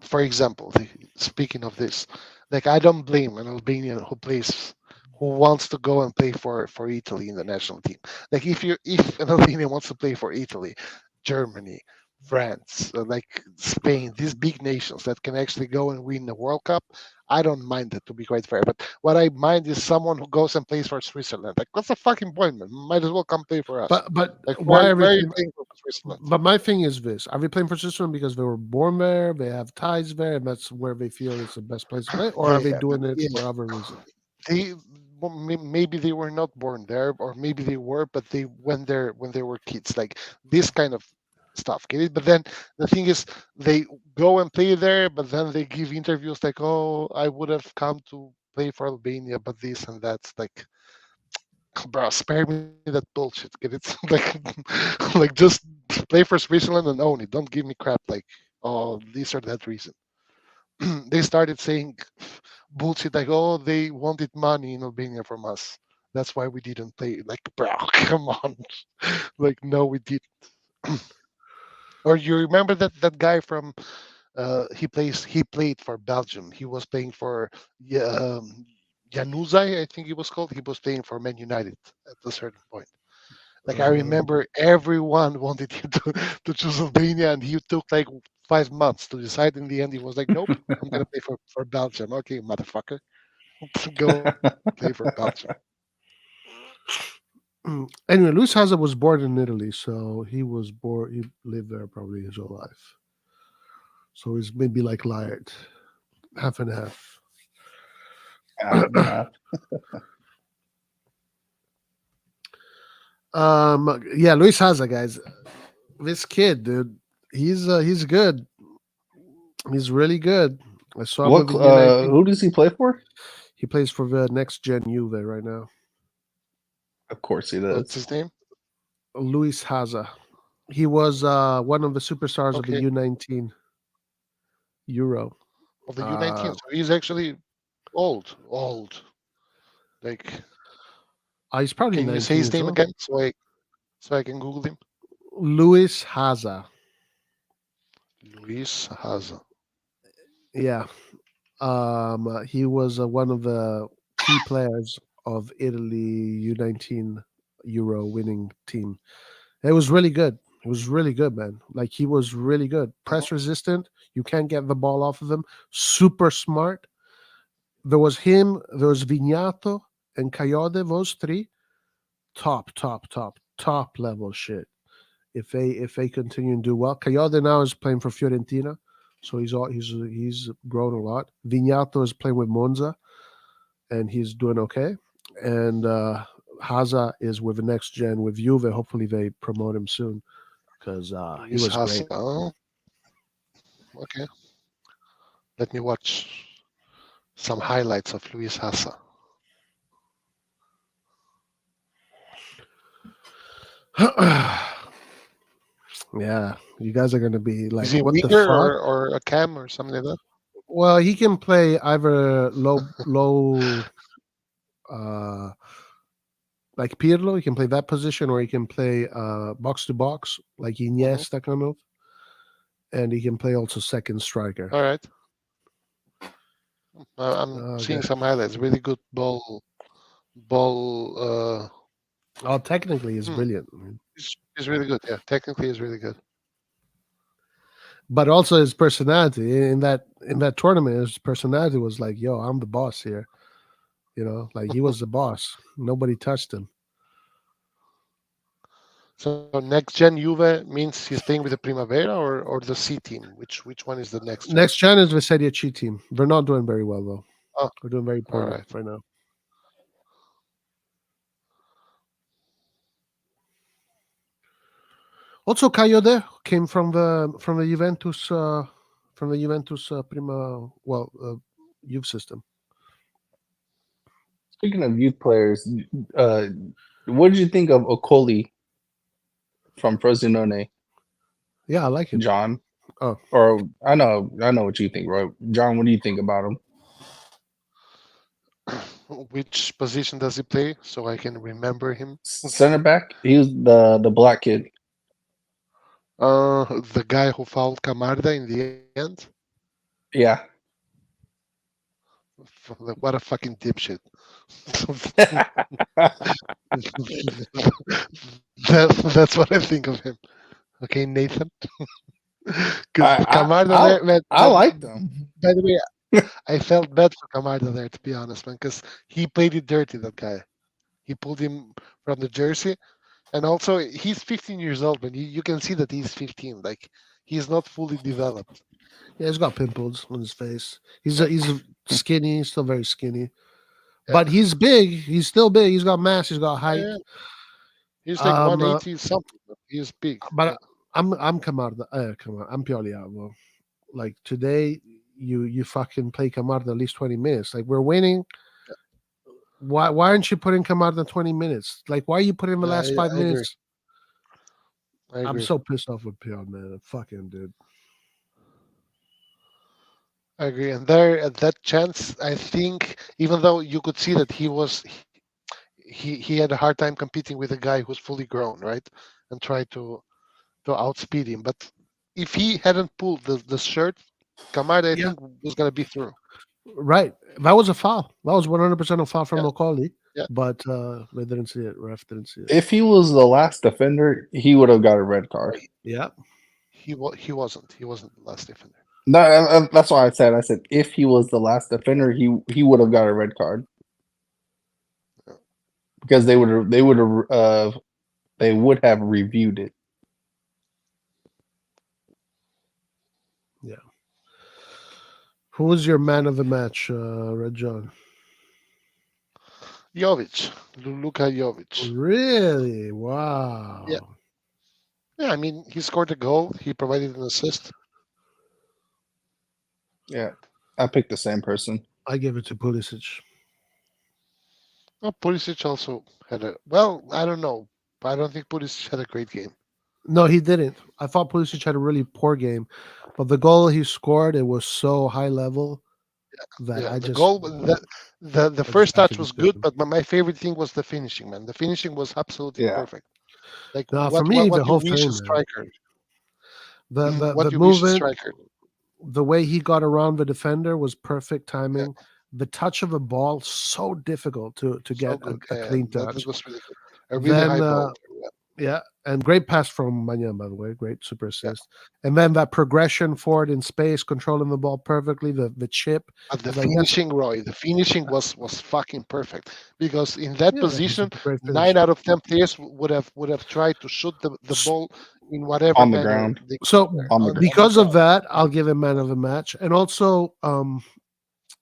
for example, speaking of this, like I don't blame an Albanian who wants to go and play for Italy in the national team. Like if an Albanian wants to play for Italy, Germany, France, like Spain, these big nations that can actually go and win the World Cup, I don't mind that, to be quite fair. But what I mind is someone who goes and plays for Switzerland. Like what's the fucking point, man? Might as well come play for us. But Like why are we why are you playing? playing for Switzerland? But my thing is this: are we playing for Switzerland because they were born there, they have ties there, and that's where they feel it's the best place to play, or are Yeah, they yeah, but doing it yeah, for other reason? they well, maybe they were not born there, or maybe they were, but they went there when they were kids, like this kind of stuff, get it? But then the thing is, they go and play there, but then they give interviews like, oh, I would have come to play for Albania, but this and that's like, bro, spare me that bullshit, get it? Like just play for Switzerland and own it. Don't give me crap like, oh, this or that reason. They started saying bullshit like, "Oh, they wanted money in Albania from us. That's why we didn't play." Like, bro, come on. Like, no, we didn't. Or you remember that guy from he played for Belgium. He was playing for Januzaj, I think he was called. He was playing for Man United at a certain point. Like I Uh, remember everyone wanted him to choose Albania, and he took like 5 months to decide. In the end, he was like, "Nope, I'm gonna play for Belgium." Okay, motherfucker, go play for Belgium. Anyway, Luis Hazard was born in Italy, so he lived there probably his whole life. So he's maybe like Liard, half and half. Half and half. Yeah, Luis Hazard, guys. This kid, dude, he's good. He's really good. I saw him What? with the U19. Who does he play for? He plays for the next gen Juve right now. Of course he What's does. his name? Luis Hazard. He was one of the superstars of the Okay. U19 Euro. Of the U19. So he's actually old. Like, He's probably can you 19 say his years name old. again so I can Google him? Luis Hazard. Luis Haza. Yeah. He was one of the key players of Italy U19 Euro winning team. It was really good. It was really good, man. Like he was really good. Press resistant. You can't get the ball off of him. Super smart. There was him. There was Vignato and Coyote. Those three, top level shit. If they continue and do well, Coyote now is playing for Fiorentina, so he's grown a lot. Vignato is playing with Monza, and he's doing okay. And Haza is with the next gen with Juve. Hopefully they promote him soon because he Luis was great. Haza. Oh, okay. Let me watch some highlights of Luis Haza. Yeah, you guys are gonna be like, Is he a what the winger fuck? or a cam or something like that? Well, he can play either low, uh, like Pirlo. He can play that position, or he can play box to box, like Iniesta kind of, and he can play also second striker. All right. I'm Okay. seeing some highlights. Really good ball. Oh, technically, he's Hmm. brilliant, He's really good. Yeah, technically, he's really good. but also his personality in that tournament. His personality was like, "Yo, I'm the boss here." You know, like he was the boss. Nobody touched him. So next gen Juve means he's staying with the Primavera or the C team. Which one is the next gen? Next gen is the Serie C team. They're not doing very well though. Oh, They're doing very poorly right. right now. Also, Coyote came from the Juventus Prima youth system. Speaking of youth players, what did you think of Okoli from Frosinone, Yeah, I like him. John? Oh, Or I know what you think, right? John, what do you think about him? Which position does he play so I can remember him? Center back. He was the black kid. The guy who fouled Camarda in the end. Yeah. What a fucking dipshit. That's what I think of him. Okay, Nathan. Because Camarda there, man, I liked him. by the way, I felt bad for Camarda there, to be honest, man, because he played it dirty, that guy. He pulled him from the jersey. And also, he's 15 years old, man. You can see that he's 15. Like, he's not fully developed. yeah, he's got pimples on his face. He's skinny. He's still very skinny, Yeah. but he's big. He's still big. He's got mass. He's got height. Yeah. He's like 180 something. But he's big. But Yeah. I'm Camarda. Come on, I'm Pioli out. Well, like today, you fucking play Camarda at least 20 minutes. Like we're winning. Why aren't you putting Camarda 20 minutes? Like why are you putting the last I 5 agree. minutes? I agree. I'm so pissed off with Pioli, man. Fuck him, dude. I agree. And there, at that chance, I think, even though you could see that he had a hard time competing with a guy who's fully grown, right, and tried to outspeed him. But if he hadn't pulled the shirt, Camarda, I think, was gonna be through. Right. That was a foul. That was 100% a foul from Okoli. Yeah. But they didn't see it. Ref didn't see it. If he was the last defender, he would have got a red card. Yeah. He wasn't. He wasn't the last defender. No, that's why I said if he was the last defender, he would have got a red card. because they would have reviewed it. Yeah. Who was your man of the match, Red John? Jovic, Luka Jovic. Really? Yeah, Wow. yeah. I mean, he scored a goal. He provided an assist. Yeah, I picked the same person. I give it to Pulisic. Well, Pulisic also had a. Well, I don't know. I don't think Pulisic had a great game. No, he didn't. I thought Pulisic had a really poor game, but the goal he scored, it was so high level that Yeah, I the just goal, the I just first have to touch give was it to good, him. but my favorite thing was the finishing, man. The finishing was absolutely Yeah, perfect. Like Now, for me, the what you whole wish a thing, man, striker, the what you wish a movement, striker. the way he got around the defender was perfect Yeah, timing. The touch of a ball, so difficult to so get good. a Yeah, clean that touch. was really good. A really Then high ball. Yeah, yeah, and great pass from Manyan, by the way, great super yeah. assist. And then that progression forward in space, controlling the ball perfectly. The chip, But I the was like, that's finishing, Roy, the finishing was fucking perfect because in that yeah, he's a position, great 9 out of 10 players would have tried to shoot the finisher. ball in whatever on the manner ground, they could So there on the on the because of ground. that, I'll give him man of the match. And also,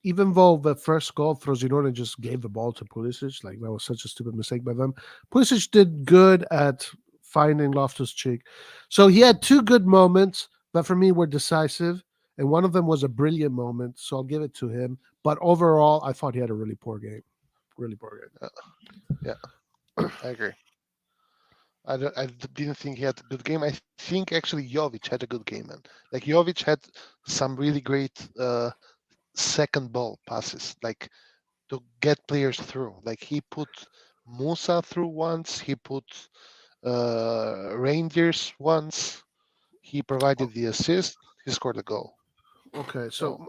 even though the first goal, Frosinone just gave the ball to Pulisic, like that was such a stupid mistake by them. Pulisic did good at finding Loftus Cheek. So he had two good moments that for me were decisive. And one of them was a brilliant moment. So I'll give it to him. But overall, I thought he had a really poor game. Really poor game. Yeah, I agree. I didn't think he had a good game. I think actually Jovic had a good game, man. Like Jovic had some really great second ball passes, like to get players through. Like he put Musa through once. He put Rangers once. He provided the assist. He scored a goal. Okay. So So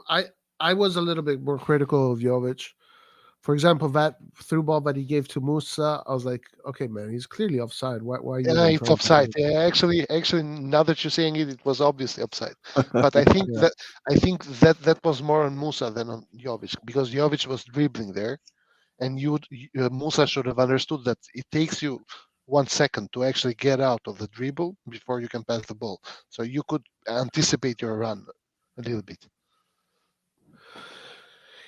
I was a little bit more critical of Jovic. For example, that through ball that he gave to Musa, I was like, okay, man, he's clearly offside. Why are you yeah, even it's trying to offside. do Yeah, actually, now that you're saying it, it was obviously offside. But it? I think that was more on Musa than on Jovic because Jovic was dribbling there, and Musa should have understood that it takes you 1 second to actually get out of the dribble before you can pass the ball. So you could anticipate your run a little bit.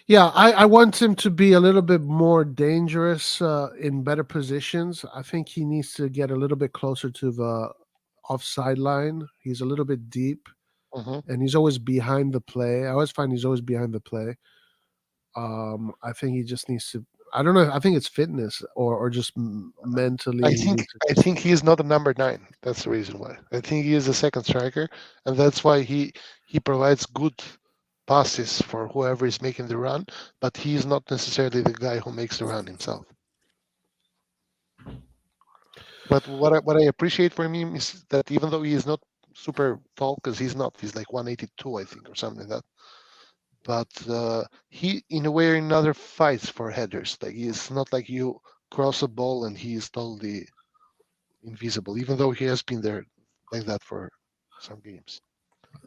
Yeah, I want him to be a little bit more dangerous in better positions. I think he needs to get a little bit closer to the offside line. He's a little bit deep Hmm. and he's always behind the play. I always find he's always behind the play. I think he just needs to. I don't know. I think it's fitness or just mentally I he think needs to I just. think he is not a number 9. That's the reason why. I think he is a second striker, and that's why he provides good passes for whoever is making the run, but he is not necessarily the guy who makes the run himself. But what I appreciate from him is that even though he is not super tall, because he's like 182, I think, or something like that. But he, in a way or another, fights for headers. Like he's not like you cross a ball and he is totally invisible, even though he has been there like that for some games.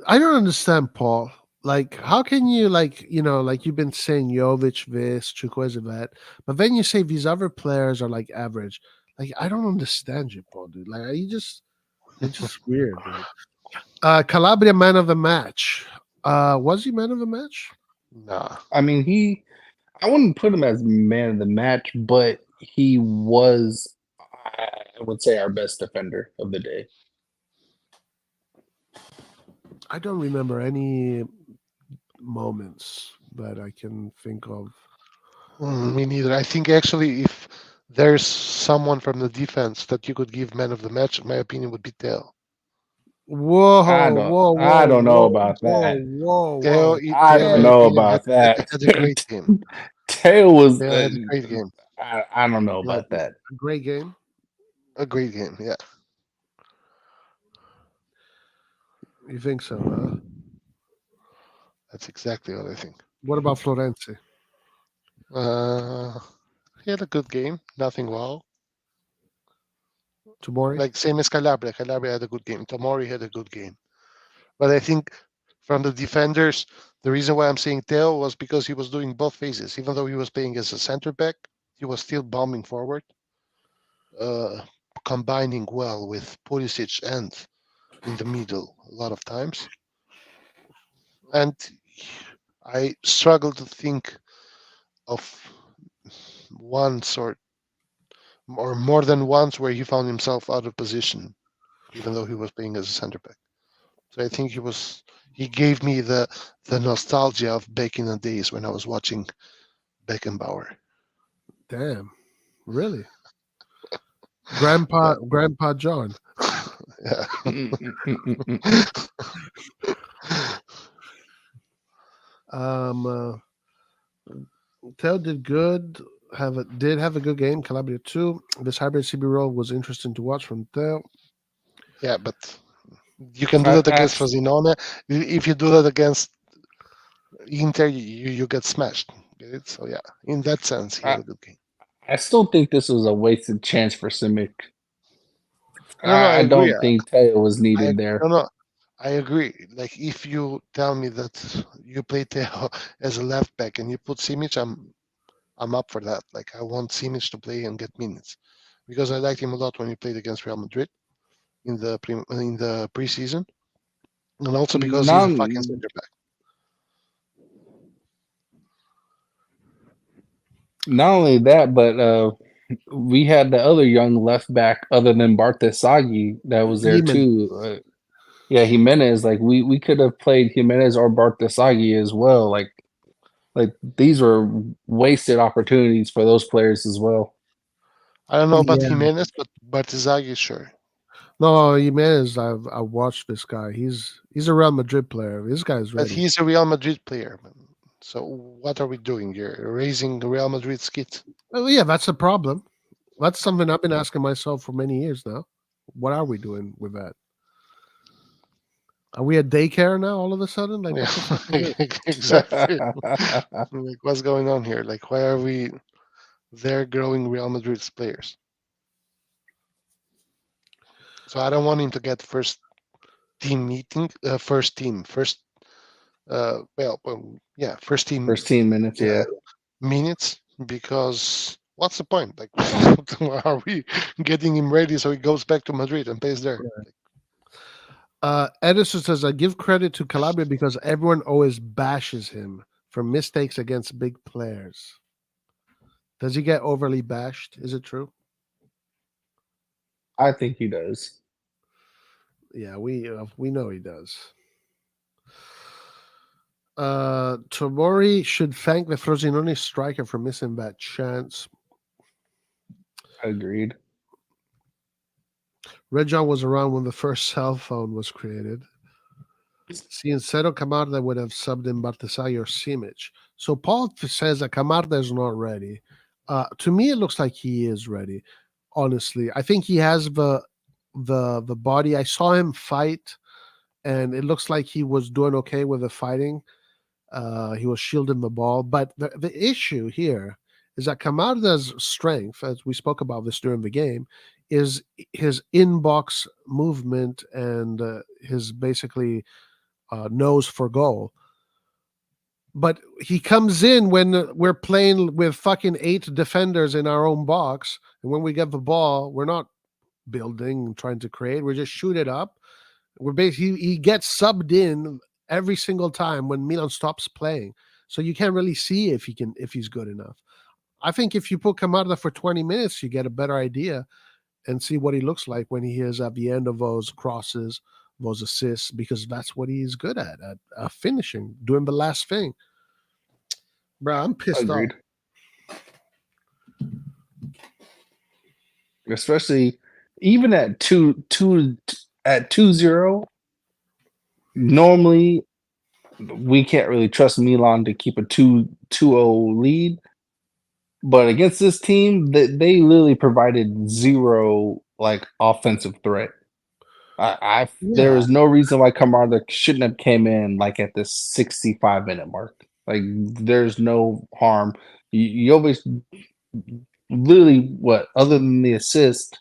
I don't understand, Paul. Like, how can you like you've been saying Jovic this, Chukwueze that, but then you say these other players are like average. Like, I don't understand you, Paul, dude. Like, you're just weird, dude. Calabria man of the match. Was he man of the match? Nah, I mean, I wouldn't put him as man of the match, but he was, I would say, our best defender of the day. I don't remember any moments that I can think of. me neither. I think actually, if there's someone from the defense that you could give man of the match, my opinion would be Teo. Whoa, whoa, I whoa, don't know whoa, about whoa, that. whoa, Teo, whoa. I Teo, don't in my Hey, know opinion, about that. had a great game. Taylor was, Teo had a great game. I don't know No, about that. great game. a great game. Yeah. You think so, huh? That's exactly what I think. What about Florenzi? Uh, he had a good game. Nothing wow. Tomori? Like same as Calabria. Calabria had a good game. Tomori had a good game. But I think from the defenders, the reason why I'm saying Teo was because he was doing both phases. Even though he was playing as a center back, he was still bombing forward. combining well with Pulisic and in the middle a lot of times. And I struggle to think of once or more than once where he found himself out of position, even though he was playing as a center back. So I think he gave me the nostalgia of back in the days when I was watching Beckenbauer. Damn, really? Grandpa John. Yeah. Teo did good. Did have a good game. Calabria too. This hybrid CB role was interesting to watch from Teo. Yeah, but you can do that against Frosinone. If you do that against Inter, you get smashed. Get it? So yeah, in that sense, he had a good game. I still think this was a wasted chance for Simic. No, I I agree. don't think Teo was needed there. No, I agree. Like if you tell me that you play Teo as a left back and you put Simic, I'm up for that. Like I want Simic to play and get minutes because I liked him a lot when he played against Real Madrid in the preseason, and also because he's a fucking center back. Not only that, but we had the other young left back other than Bartesaghi that was there too. Yeah, Jimenez. Like we could have played Jimenez or Bartesaghi as well. Like these were wasted opportunities for those players as well. I don't know about Jimenez, but Bartesaghi, sure. No, Jimenez. I watched this guy. He's a Real Madrid player. This guy's ready. But he's a Real Madrid player. So what are we doing here? Raising Real Madrid's kit? Oh yeah, that's the problem. That's something I've been asking myself for many years now. What are we doing with that? Are we at daycare now all of a sudden? Like, what the fuck is this? Exactly. Like, what's going on here? Like, why are we there growing Real Madrid's players? So I don't want him to get first team meeting, first team minutes, Yeah. minutes, because what's the point? Like, are we getting him ready so he goes back to Madrid and plays there? Edison says, I give credit to Calabria because everyone always bashes him for mistakes against big players. Does he get overly bashed? Is it true? I think he does. Yeah, we know he does. Tomori should thank the Frosinone striker for missing that chance. Agreed. Red John was around when the first cell phone was created. Si Instead Camarda would have subbed in Bartesaghi or Simic. So Paul says that Camarda is not ready. To me, it looks like he is ready. Honestly, I think he has the body. I saw him fight, and it looks like he was doing okay with the fighting. He was shielding the ball, but the issue here is that Camarda's strength, as we spoke about this during the game, is his in-box movement and his basically nose for goal. But he comes in when we're playing with fucking 8 defenders in our own box, and when we get the ball, we're not building and trying to create. We're just shoot it up. We're basically he gets subbed in every single time when Milan stops playing. So you can't really see if he's good enough. I think if you put Camarda for 20 minutes, you get a better idea and see what he looks like when he is at the end of those crosses, those assists, because that's what he's good at finishing, doing the last thing. Bro, I'm pissed off. Especially even at 2-0, normally we can't really trust Milan to keep a 2-0 lead. But against this team, they literally provided zero like offensive threat. There is no reason why Camarda shouldn't have came in like at the 65-minute mark. Like there's no harm. You always literally other than the assist.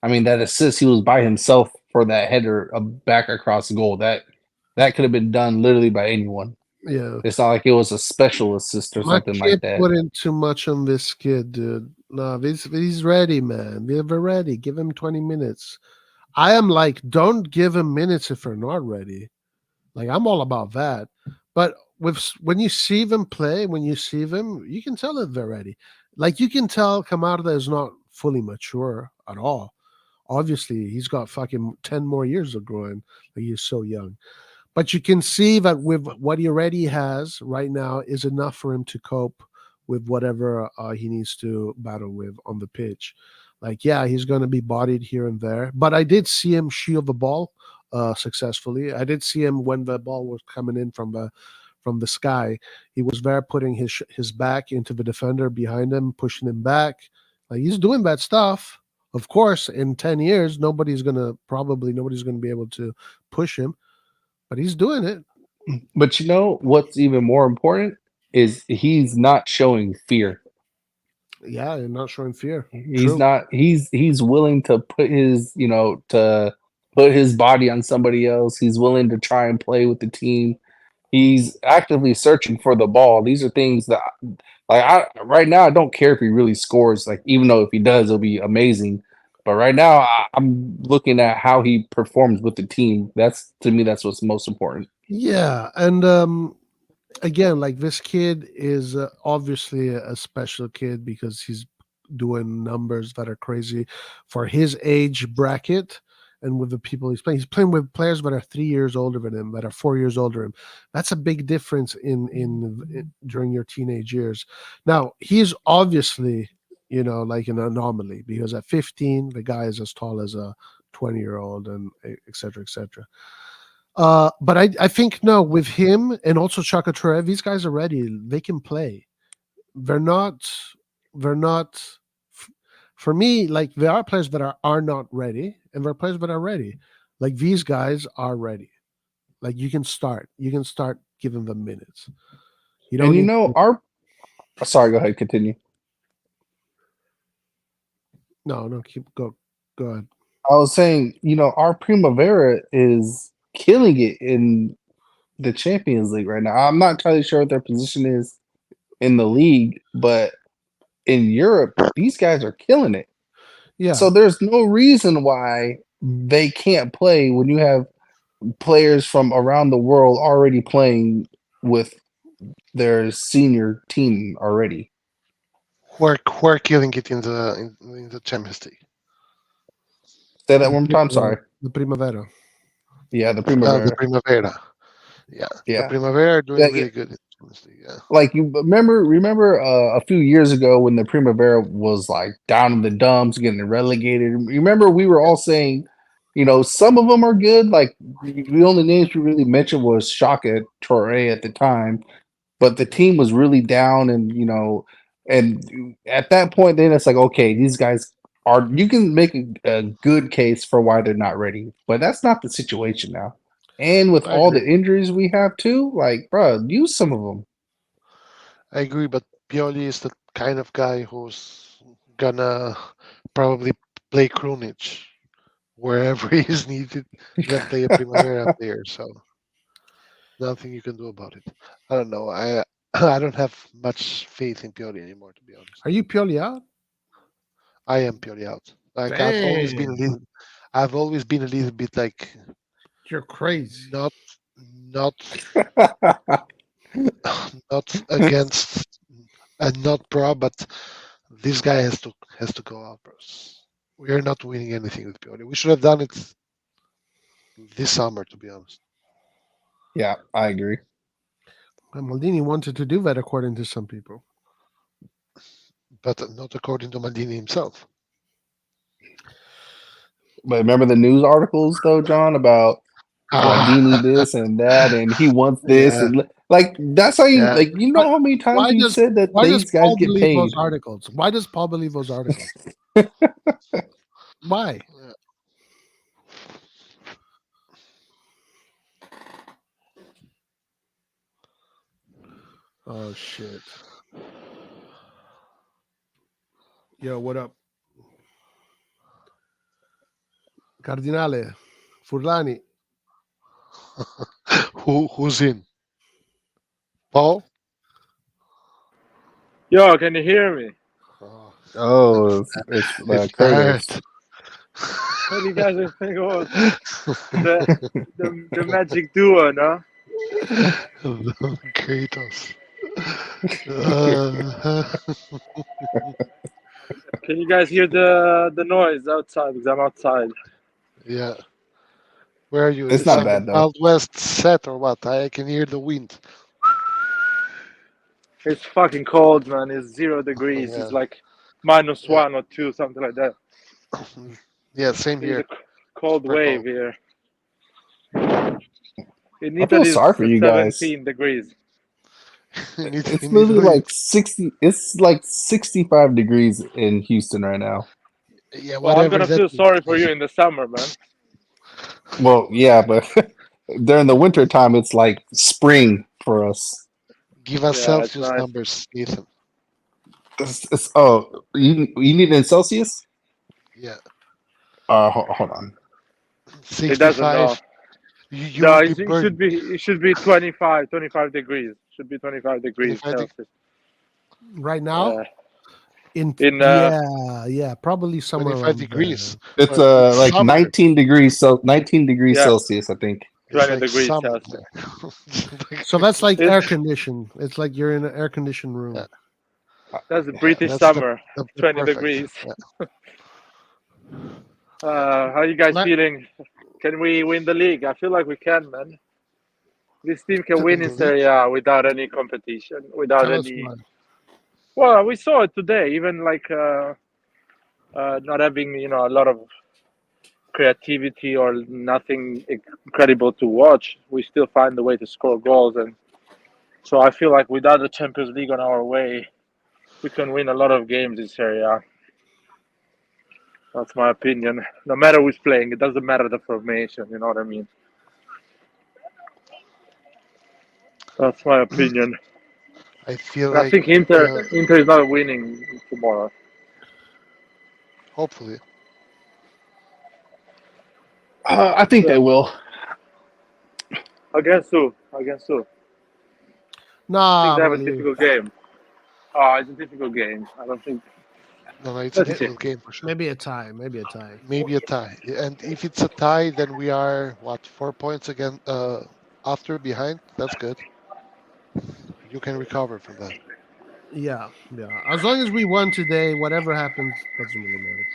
I mean that assist, he was by himself for that header back across the goal. That could have been done literally by anyone. Yeah, it's not like it was a special assist or something like that. Put in too much on this kid, dude. No, he's ready, man. We're ready. Give him 20 minutes. I am like, don't give him minutes if they're not ready. Like I'm all about that. But when you see them play, when you see them, you can tell if they're ready. Like you can tell Camarda is not fully mature at all. Obviously, he's got fucking 10 more years of growing. Like he's so young. But you can see that with what he already has right now is enough for him to cope with whatever he needs to battle with on the pitch. Like, yeah, he's going to be bodied here and there, but I did see him shield the ball successfully. I did see him when the ball was coming in from the sky. He was there putting his back into the defender behind him, pushing him back. Like he's doing that stuff. Of course, in 10 years, nobody's gonna be able to push him, but he's doing it. But you know what's even more important is he's not showing fear. Yeah, and not showing fear. He's True. not he's willing to put his, to put his body on somebody else. He's willing to try and play with the team. He's actively searching for the ball. These are things that like right now I don't care if he really scores, like even though if he does it'll be amazing. But right now I'm looking at how he performs with the team. That's to me that's what's most important. Yeah, and again, like this kid is obviously a special kid because he's doing numbers that are crazy for his age bracket and with the people he's playing. He's playing with players that are 3 years older than him, that are 4 years older than him. That's a big difference in during your teenage years. Now he's obviously like an anomaly because at 15 the guy is as tall as a 20-year-old and et cetera, et cetera. But I think no, with him and also Chaka Toure, these guys are ready. They can play. They're not. They're not. For me, like there are players that are not ready, and there are players that are ready. Like these guys are ready. Like you can start. You can start giving them minutes. You don't And need. our sorry, go ahead, continue. No, go ahead. I was saying, our Primavera is killing it in the Champions League right now. I'm not entirely sure what their position is in the league, but in Europe, these guys are killing it. Yeah. So there's no reason why they can't play when you have players from around the world already playing with their senior team already. We're killing it in the Champions League. Say that one more time. Sorry. The Primavera. Yeah, the The Primavera. Primavera. Yeah, the Yeah. Primavera are doing Like, really good in the Champions League. Yeah. like you remember a few years ago when the Primavera was like down in the dumps, getting relegated. Remember we were all saying, some of them are good. Like the only names we really mentioned was Shaka Torre at the time, but the team was really down, and at that point, then it's like, okay, these guys are. You can make a good case for why they're not ready, but that's not the situation now. And with I all agree. the injuries we have too, like, bro, use some of them. I agree, but Pioli is the kind of guy who's gonna probably play Krunic wherever he is needed, then play a Primavera player. So nothing you can do about it. I don't know. I I don't have much faith in Pioli anymore, to be honest. Are you Pioli out? I am Pioli out. Like Damn, I've always been a little bit like you're crazy. not not not against and not pro, but this guy has to go out, bros. We are not winning anything with Pioli. We should have done it this summer, to be honest. Yeah, I agree. And Maldini wanted to do that, according to some people. But not according to Maldini himself. But remember the news articles though, John, about Maldini Ah, this and that, and he wants this, yeah, and like that's how you yeah. like. You Why, know how many times why we've does said that why does these guys Paul get believe those paid. articles? Why does Paul believe those articles? Why? Yeah. Oh shit. Yo, what up? Cardinale, Furlani. Who's in? Paul? Yo, can you hear me? Oh, Oh, it's It's Curtis. bad. What do you guys think about the magic duo, no? Kratos. Can you guys hear the noise outside? Because I'm outside. Yeah. Where are you? It's Is not on the bad, though. Wild West set or what? I can hear the wind. It's fucking cold, man. It's 0 degrees. Yeah. It's like minus Yeah. 1 or 2, something like that. Yeah, same It's a here. cold Super wave cold. here. In I feel Italy, sorry for it's you guys. 17 degrees. It's In literally Italy, like 60. It's like 65 degrees in Houston right now. yeah, Well, I'm whatever gonna that feel means. sorry for you in the summer, man. Well, yeah, but during the winter time, it's like spring for us. Give us Yeah, it's Celsius nice. numbers, Nathan. Oh, you need it in Celsius? Yeah, Hold on. He doesn't 65. know. You No, will be it should burned. be 25 degrees. Should be 25 degrees 25 Celsius. Right now, Uh, in in yeah, probably somewhere 25 around degrees. It's But it's like summer. 19 degrees. 19 degrees yeah, Celsius, I think. It's 20 like degrees summer Celsius. there. So that's like It- air conditioned. It's like you're in an air conditioned room. Yeah. That's the Yeah, British that's summer. the 20 perfect. degrees. Yeah. How you guys Let- feeling? Can we win the league? I feel like we can, man. This team can T- win in The league? Serie A without any competition, without Tell us any. why. Well, we saw it today. Even like not having a lot of creativity or nothing incredible to watch, we still find a way to score goals. And so I feel like without the Champions League on our way, we can win a lot of games in Serie A. That's my opinion. No matter who's playing, it doesn't matter the formation. You know what I mean? That's my opinion. I feel And I like think Inter is not winning tomorrow. hopefully. I think they will. Against who? Against who? I Nah, think they I have a believe. difficult game. Oh, it's a difficult game. I don't think. No, it's a Let's see. difficult game for sure. Maybe a tie. Maybe a tie. Maybe a tie. And if it's a tie, then we are, what, 4 points again after behind? That's good. You can recover from that. Yeah, yeah. As long as we won today, whatever happens doesn't really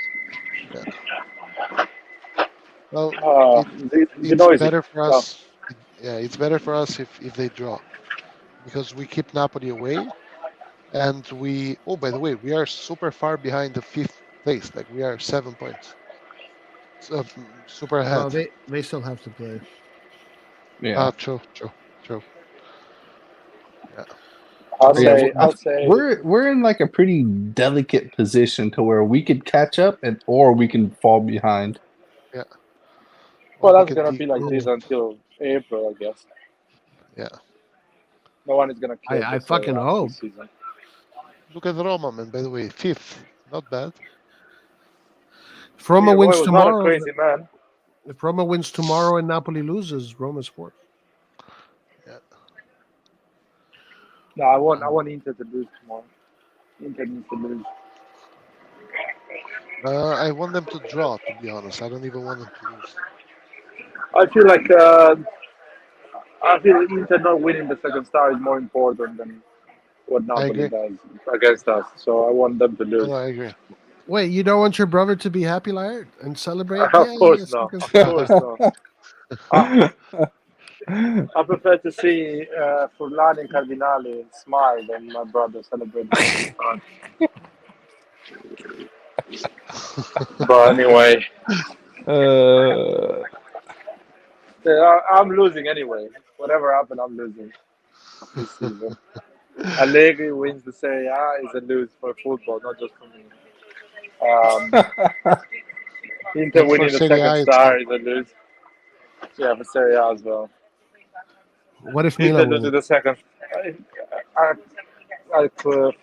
matter. Well, The it's noisy. better for Oh, us. Yeah, it's better for us if they draw, because we keep Napoli away, and we. Oh, by the way, we are super far behind the fifth place. Like we are 7 points. So, super ahead. Well, they still have to play. Yeah. True. Yeah. I'll Yeah, say. we're in like a pretty delicate position to where we could catch up or we can fall behind. Yeah. Well, we that's can gonna be like this Yeah. until April, I guess. Yeah. No one is gonna kill I the Serie fucking A hope. this season. Look at Roma, man. By the way, fifth. Not bad. If Roma Yeah, well, wins it was not a tomorrow, crazy man. if Roma wins tomorrow and Napoli loses, Roma's fourth. Yeah. No, I want Inter to lose tomorrow. Inter needs to lose. I want them to draw. To be honest, I don't even want them to lose. I feel Inter not winning the second star is more important than what I Napoli agree. does against us. So I want them to lose. No, I agree. Wait, you don't want your brother to be happy, Laird, and celebrate? Of course not. second Of star. course not. I prefer to see Furlan and Cardinale smile than my brother celebrate the second star. But anyway, Uh, I'm losing anyway. Whatever happened, I'm losing this season. Allegri wins the Serie A is a lose for football, not just for me. Inter And for winning the Serie A second itself. star is a lose. Yeah, for Serie A as well. What if Inter Milan loses wins? the second.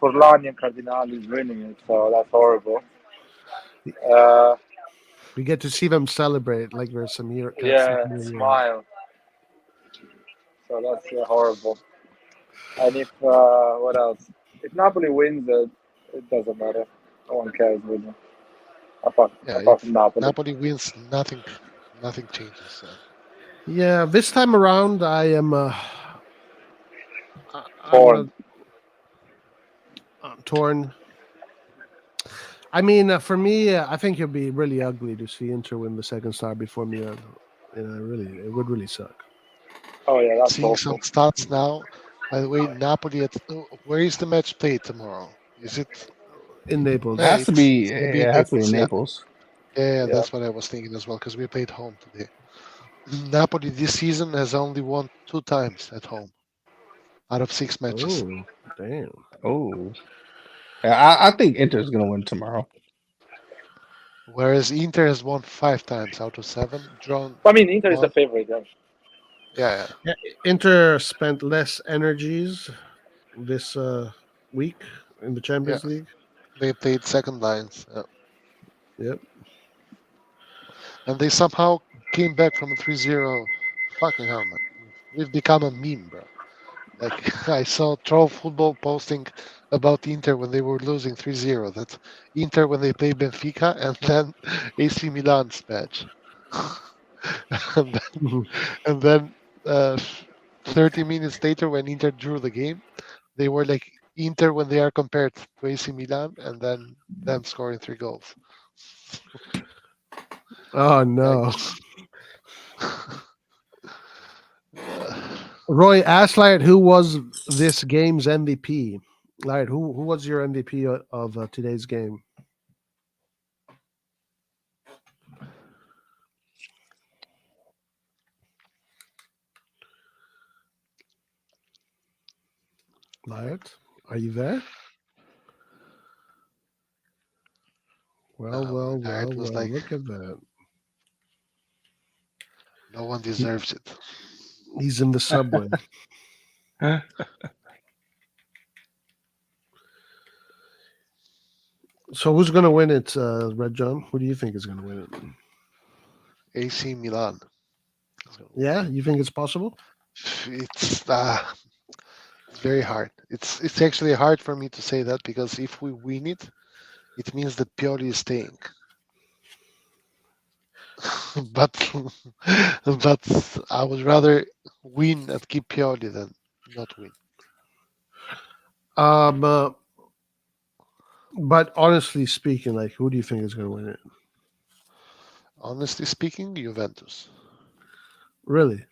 Forlani and Cardinale is winning it, so that's horrible. We get to see them celebrate like there's some year. Yeah, smile. So that's horrible. And if what else? If Napoli wins it, it doesn't matter. No one cares really. Apart, Yeah, apart if from Napoli. Napoli wins, nothing changes. So. Yeah, this time around, I'm Torn. torn. I mean, for me, I think it'd be really ugly to see Inter win the second star before Milan. Really, it would really suck. Oh yeah, that's Seeing some awful. stats now. By the way, Napoli at where is the match played tomorrow? Is it? In It Naples. Yeah, has to be. it's gonna be in It has to be in Naples. Yeah, Naples. yeah, Yeah. that's what I was thinking as well because we played home today. Napoli this season has only won 2 times at home out of 6 matches, Oh, damn. Oh, yeah, I think Inter's gonna win tomorrow. whereas Inter has won 5 times out of 7, drawn I mean, Inter is the 1. favorite. Yeah. Yeah, Yeah, Inter spent less energies this week in the yeah, Champions League. they played second lines, Yep. and they somehow came back from a 3-0. Fucking hell, man, we've become a meme, bro. Like I saw troll football posting about Inter when they were losing 3-0. That's Inter when they play Benfica and then AC Milan's match. and then, Mhm. and then 30 minutes later when Inter drew the game, they were like Inter when they are compared to AC Milan and then them scoring 3 goals. Oh no. Yikes. Uh, Roy, ask Laird who was this game's MVP. Laird, who was your MVP of today's game? Laird, are you there? Well, well, well, it was well. like Look at that. no one He, deserves it. he's in the subway. So who's going to win it, Red John? Who do you think is going to win it? AC Milan. Yeah, you think it's possible? It's it's very hard. It's actually hard for me to say that because if we win it, it means that Pioli is staying. but but I would rather win and keep Pioli than not win. Um, uh, but honestly speaking, like, who do you think is going to win it? Honestly speaking, Juventus. Really?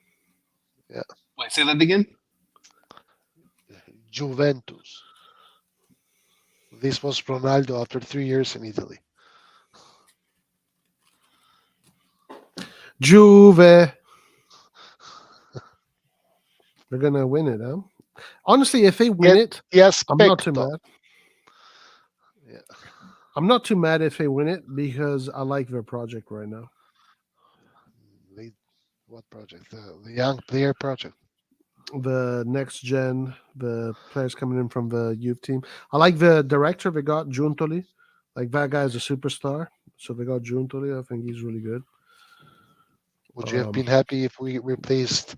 Wait, say that again. Juventus. This was Ronaldo after 3 years in Italy. Juve. They're going to win it, huh? Honestly, if they win it, I'm not too Aspetto. mad. Yeah. I'm not too mad if they win it because I like their project right now. What project? The young player project. The next gen, the players coming in from the youth team. I like the director they got, Giuntoli. Like that guy is a superstar. So they got Giuntoli. I think he's really good. Would you have Um, been happy if we replaced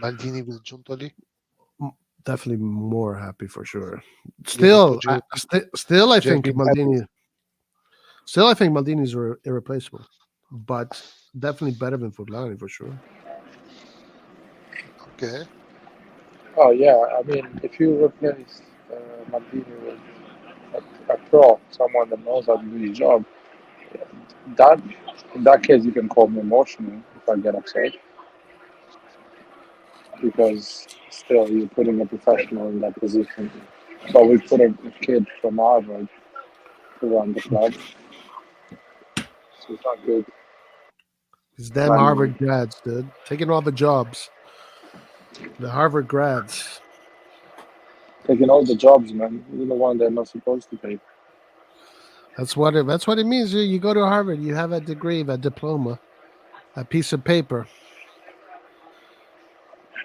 Maldini with Giuntoli? Definitely more happy for sure. Yeah, but Still, still, I would you have think been happy? Maldini. Still, I think Maldini's irreplaceable, but definitely better than Furlani for sure. Okay. Oh yeah. I mean, if you replace Maldini with a pro, someone that knows how to do his job, that in that case you can call me emotional if I get upset because still you're putting a professional in that position. But we put a kid from Harvard to run the club, so it's not good. These damn But anyway, Harvard grads, dude, taking all the jobs. The Harvard grads. taking all the jobs, man. You're the one they're not supposed to take. That's what it means. You go to Harvard, you have a degree, a diploma, a piece of paper.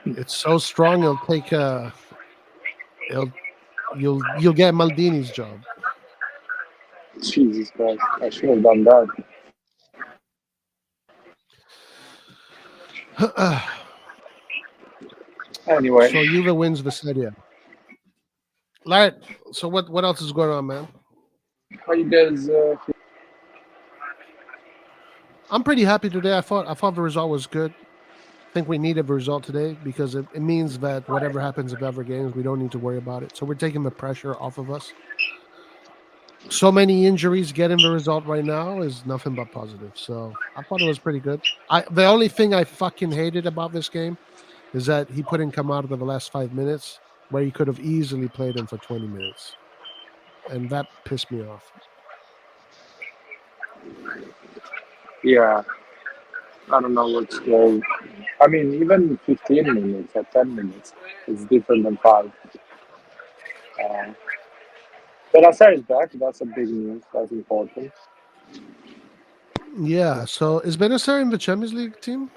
It's so strong. It'll take it'll you'll get Maldini's job. Jesus Christ, I should have done that. Anyway, So Juve wins the Serie A. Right. So what else is going on, man? How you guys? I'm pretty happy today. I thought the result was good. I think we needed the result today because it means that whatever happens in other games, we don't need to worry about it. So we're taking the pressure off of us. So many injuries, getting the result right now is nothing but positive. So I thought it was pretty good. The only thing I fucking hated about this game is that he couldn't come out of the last 5 minutes where he could have easily played him for 20 minutes. And that pissed me off. Yeah, I don't know what's going. I mean, even 15 minutes or 10 minutes is different than 5. Uh, Benacer is back. That's a big news. That's important. Yeah. So is Benacer in the Champions League team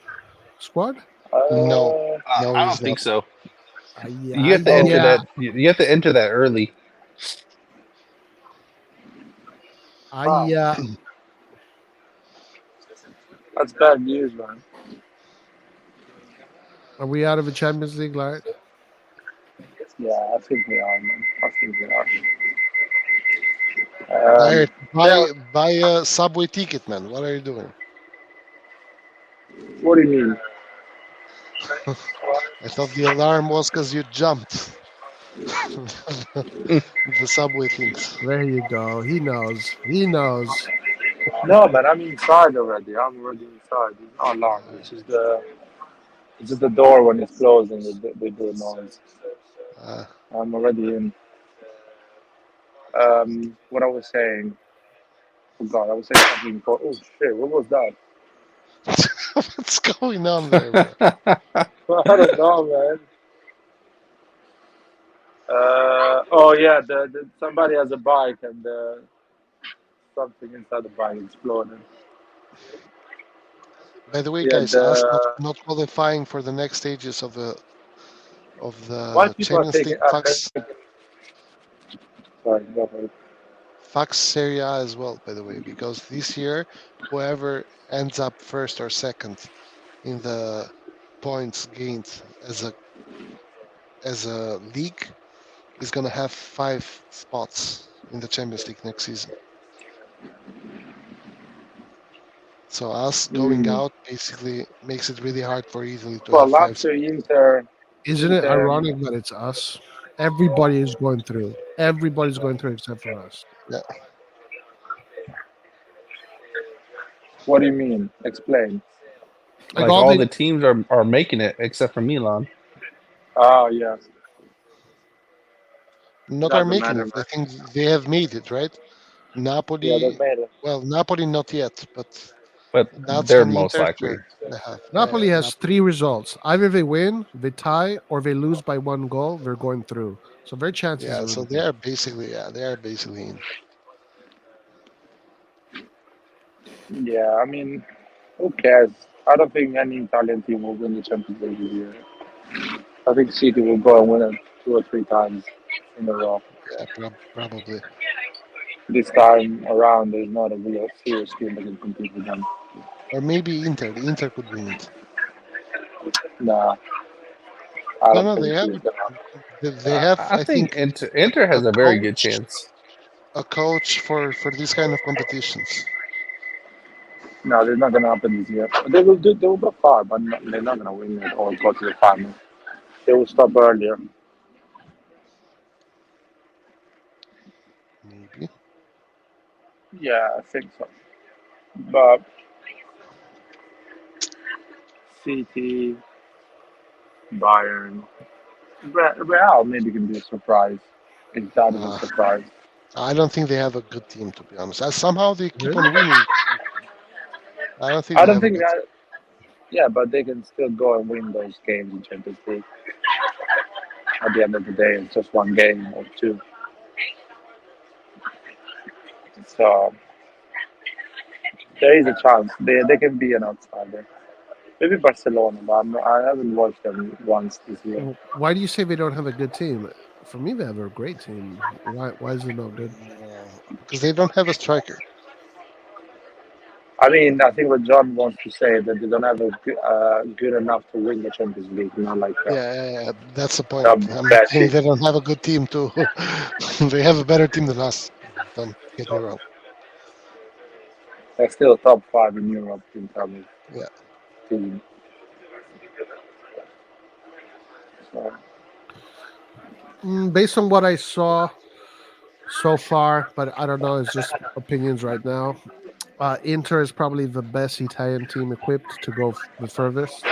squad? No, no, I he's don't think not. so. Yeah. You have to enter Yeah. that. You have to enter that early. That's bad news, man. Are we out of the Champions League, right? Yeah, I think we are, man. I think we Buy, yeah, buy a subway ticket, man. What are you doing? what do you mean? I thought the alarm was because you jumped. The subway things. There you go. He knows. He knows. No, man, I'm inside already. I'm already inside. It's not alarm. It's just the door when it's closing. They do a noise. I'm already in. What I was saying. Oh God, I was saying something before. Oh shit, what was that? What's going on there, bro? I don't know, man. Oh yeah, somebody has a bike and something inside the bike exploded. By the way, Yeah, guys, us not qualifying for the next stages of why the people are Champions taking? League Sorry, go ahead. Fax Serie A as well, by the way, because this year, whoever ends up first or second in the points gained as a league is gonna have 5 spots in the Champions League next season. So us going out basically makes it really hard for Italy to Well, have 5 last year Inter. Isn't it ironic that it's us? Everybody is going through. Everybody's going through except for us. Yeah. What do you mean? Explain. Like all the teams are making it except for Milan. Oh yeah. Not are making it. I think they have made it, right? Napoli. Yeah, they've made it. Well, Napoli not yet, but that's they're an most Inter likely. they have. Napoli has 3 results. Either they win, they tie, or they lose by 1 goal. They're going through. So their chances. Yeah, are so really they are basically in. Yeah, I mean, who cares? I don't think any Italian team will win the Champions League this year. I think City will go and win it 2 or 3 times in a row. Yeah, probably. This time around, there's not a real serious team that can compete with them. Or maybe Inter. The Inter could win it. Nah, I don't No, think they have. so. They have. I think Inter has a very good chance. A coach for these kind of competitions. No, they're not gonna happen this year. They will do. They will go far, but they're not gonna win it or go to the final. They will stop earlier. Maybe. Yeah, I think so. But City, Bayern, Real maybe can be a surprise. If that is a surprise. I don't think they have a good team, to be honest. Somehow they keep on winning. I don't think. I don't think that. Yeah, but they can still go and win those games in Champions League. At the end of the day, it's just 1 game or 2. So there is a chance they can be an outsider. Maybe Barcelona, but I haven't watched them once this year. Why do you say they don't have a good team? For me, they have a great team. Why is it not good? Because they don't have a striker. I mean, I think what John wants to say that they don't have a good enough to win the Champions League. Not like Yeah, that's the point. I'm saying they don't have a good team too. They have a better team than us. Don't get me wrong. They're still top 5 in Europe in terms of Yeah. team. So, Based on what I saw so far, but I don't know. It's just opinions right now. Inter is probably the best Italian team equipped to go the furthest.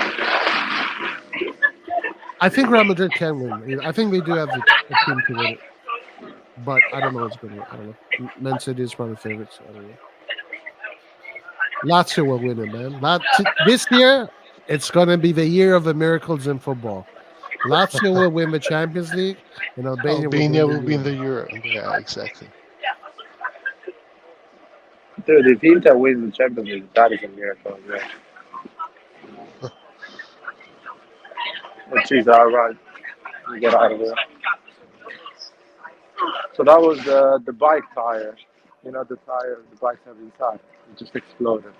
I think Real Madrid can win. I think they do have the team to win it, but I don't know what's going to win. I don't know. Man City is probably favorites. I don't know. Lazio will win it, man. This year, it's going to be the year of the miracles in football. Lazio will win the Champions League, and Albania Albania will will win be the in Euro. the Euro. Yeah, exactly. dude, if Inter wins the Champions League, that is a miracle. Yeah. But she's all right. You get out of there. So that was the bike tire. You know, the tire the bikes have inside. It just exploded.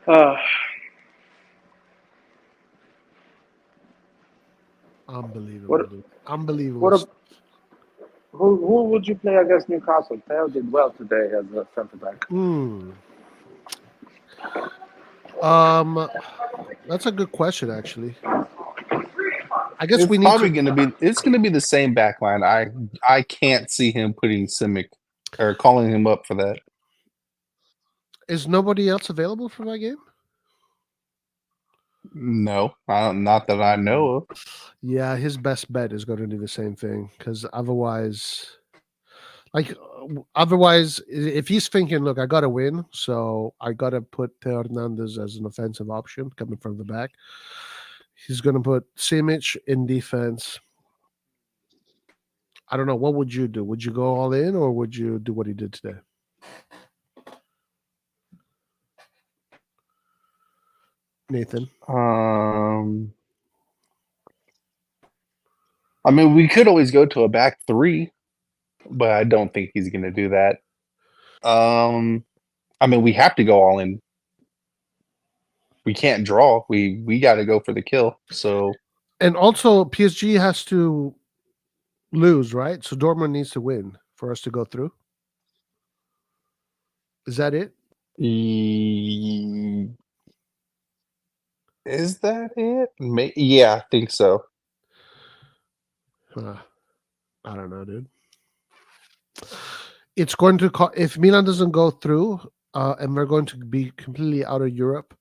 Uh, Unbelievable, what dude. Unbelievable. what who would you play against Newcastle? Theo did well today as a centre back. That's a good question, actually. I guess It's we need probably to. going to be. It's going to be the same back line. I can't see him putting Simic or calling him up for that. Is nobody else available for that game? No, not that I know of. Yeah, his best bet is going to do the same thing because otherwise, if he's thinking, look, I got to win, so I got to put Theo Hernandez as an offensive option coming from the back. He's going to put Simic in defense. I don't know. What would you do? Would you go all in, or would you do what he did today? Nathan? I mean, we could always go to a back three, but I don't think he's going to do that. I mean, we have to go all in. We can't draw. We got to go for the kill. So, and also PSG has to lose, right? So Dortmund needs to win for us to go through. Is that it? Is that it? Yeah, I think so. I don't know, dude. It's going to if Milan doesn't go through, and we're going to be completely out of Europe,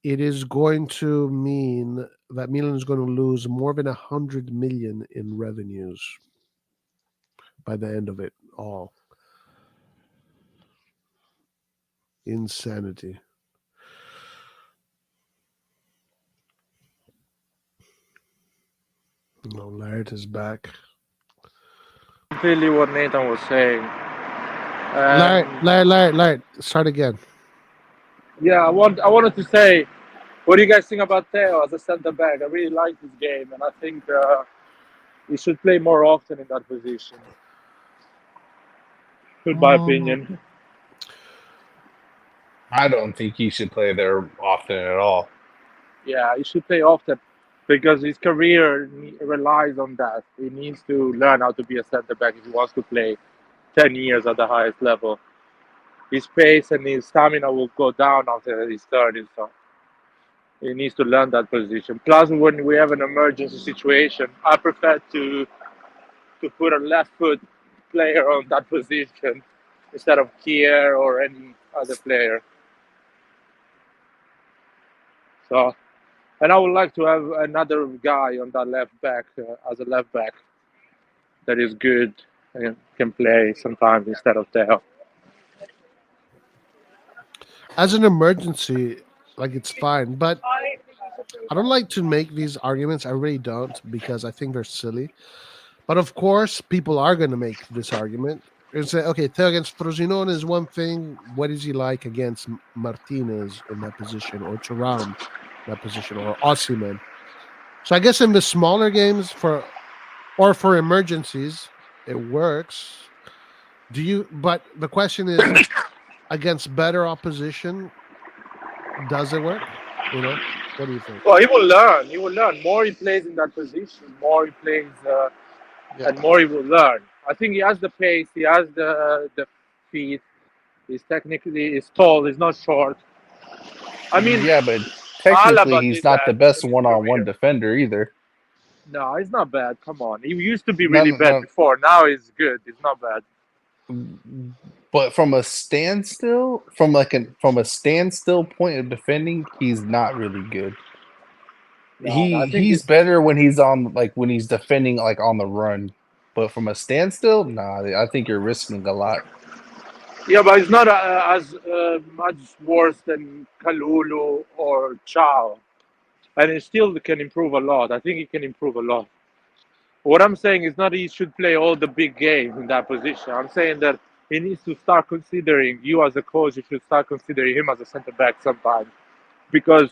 it is going to mean that Milan is going to lose more than 100 million in revenues by the end of it all. Insanity. No, Laird is back. Completely what Nathan was saying. Laird, start again. Yeah, I wanted to say, what do you guys think about Theo as a centre back? I really like this game, and I think he should play more often in that position. In my opinion. I don't think he should play there often at all. Yeah, he should play often because his career relies on that. He needs to learn how to be a centre back if he wants to play 10 years at the highest level. His pace and his stamina will go down after he's 30, so he needs to learn that position. Plus, when we have an emergency situation, I prefer to put a left foot player on that position instead of Kier or any other player. So, and I would like to have another guy on that left back as a left back that is good and can play sometimes instead of Theo. As an emergency, like it's fine, but I don't like to make these arguments. I really don't because I think they're silly. But of course, people are going to make this argument and say, okay, Theo against Frosinone is one thing. What is he like against Martinez in that position, or Thuram that position, or Osimhen? So I guess in the smaller games for emergencies, it works. But the question is, against better opposition, does it work? You know, what do you think? Well, he will learn. He will learn. More he plays in that position, more he plays, and more he will learn. I think he has the pace. He has the feet. He's tall. He's not short. I mean, Yeah, but technically Alaba he's did not the that best in his one-on-one career. defender either. No, he's not bad. Come on. He used to be No, really no, bad no. before. Now he's good. He's not bad. But from a standstill, from a standstill point of defending, he's not really good. No, I think He's better when he's on when he's defending like on the run. But from a standstill, nah, I think you're risking a lot. yeah, but it's not as much worse than Kalulu or Chow, and he still can improve a lot. I think he can improve a lot. What I'm saying is not he should play all the big games in that position. I'm saying that he needs to start considering you as a coach. You should start considering him as a center back sometimes, because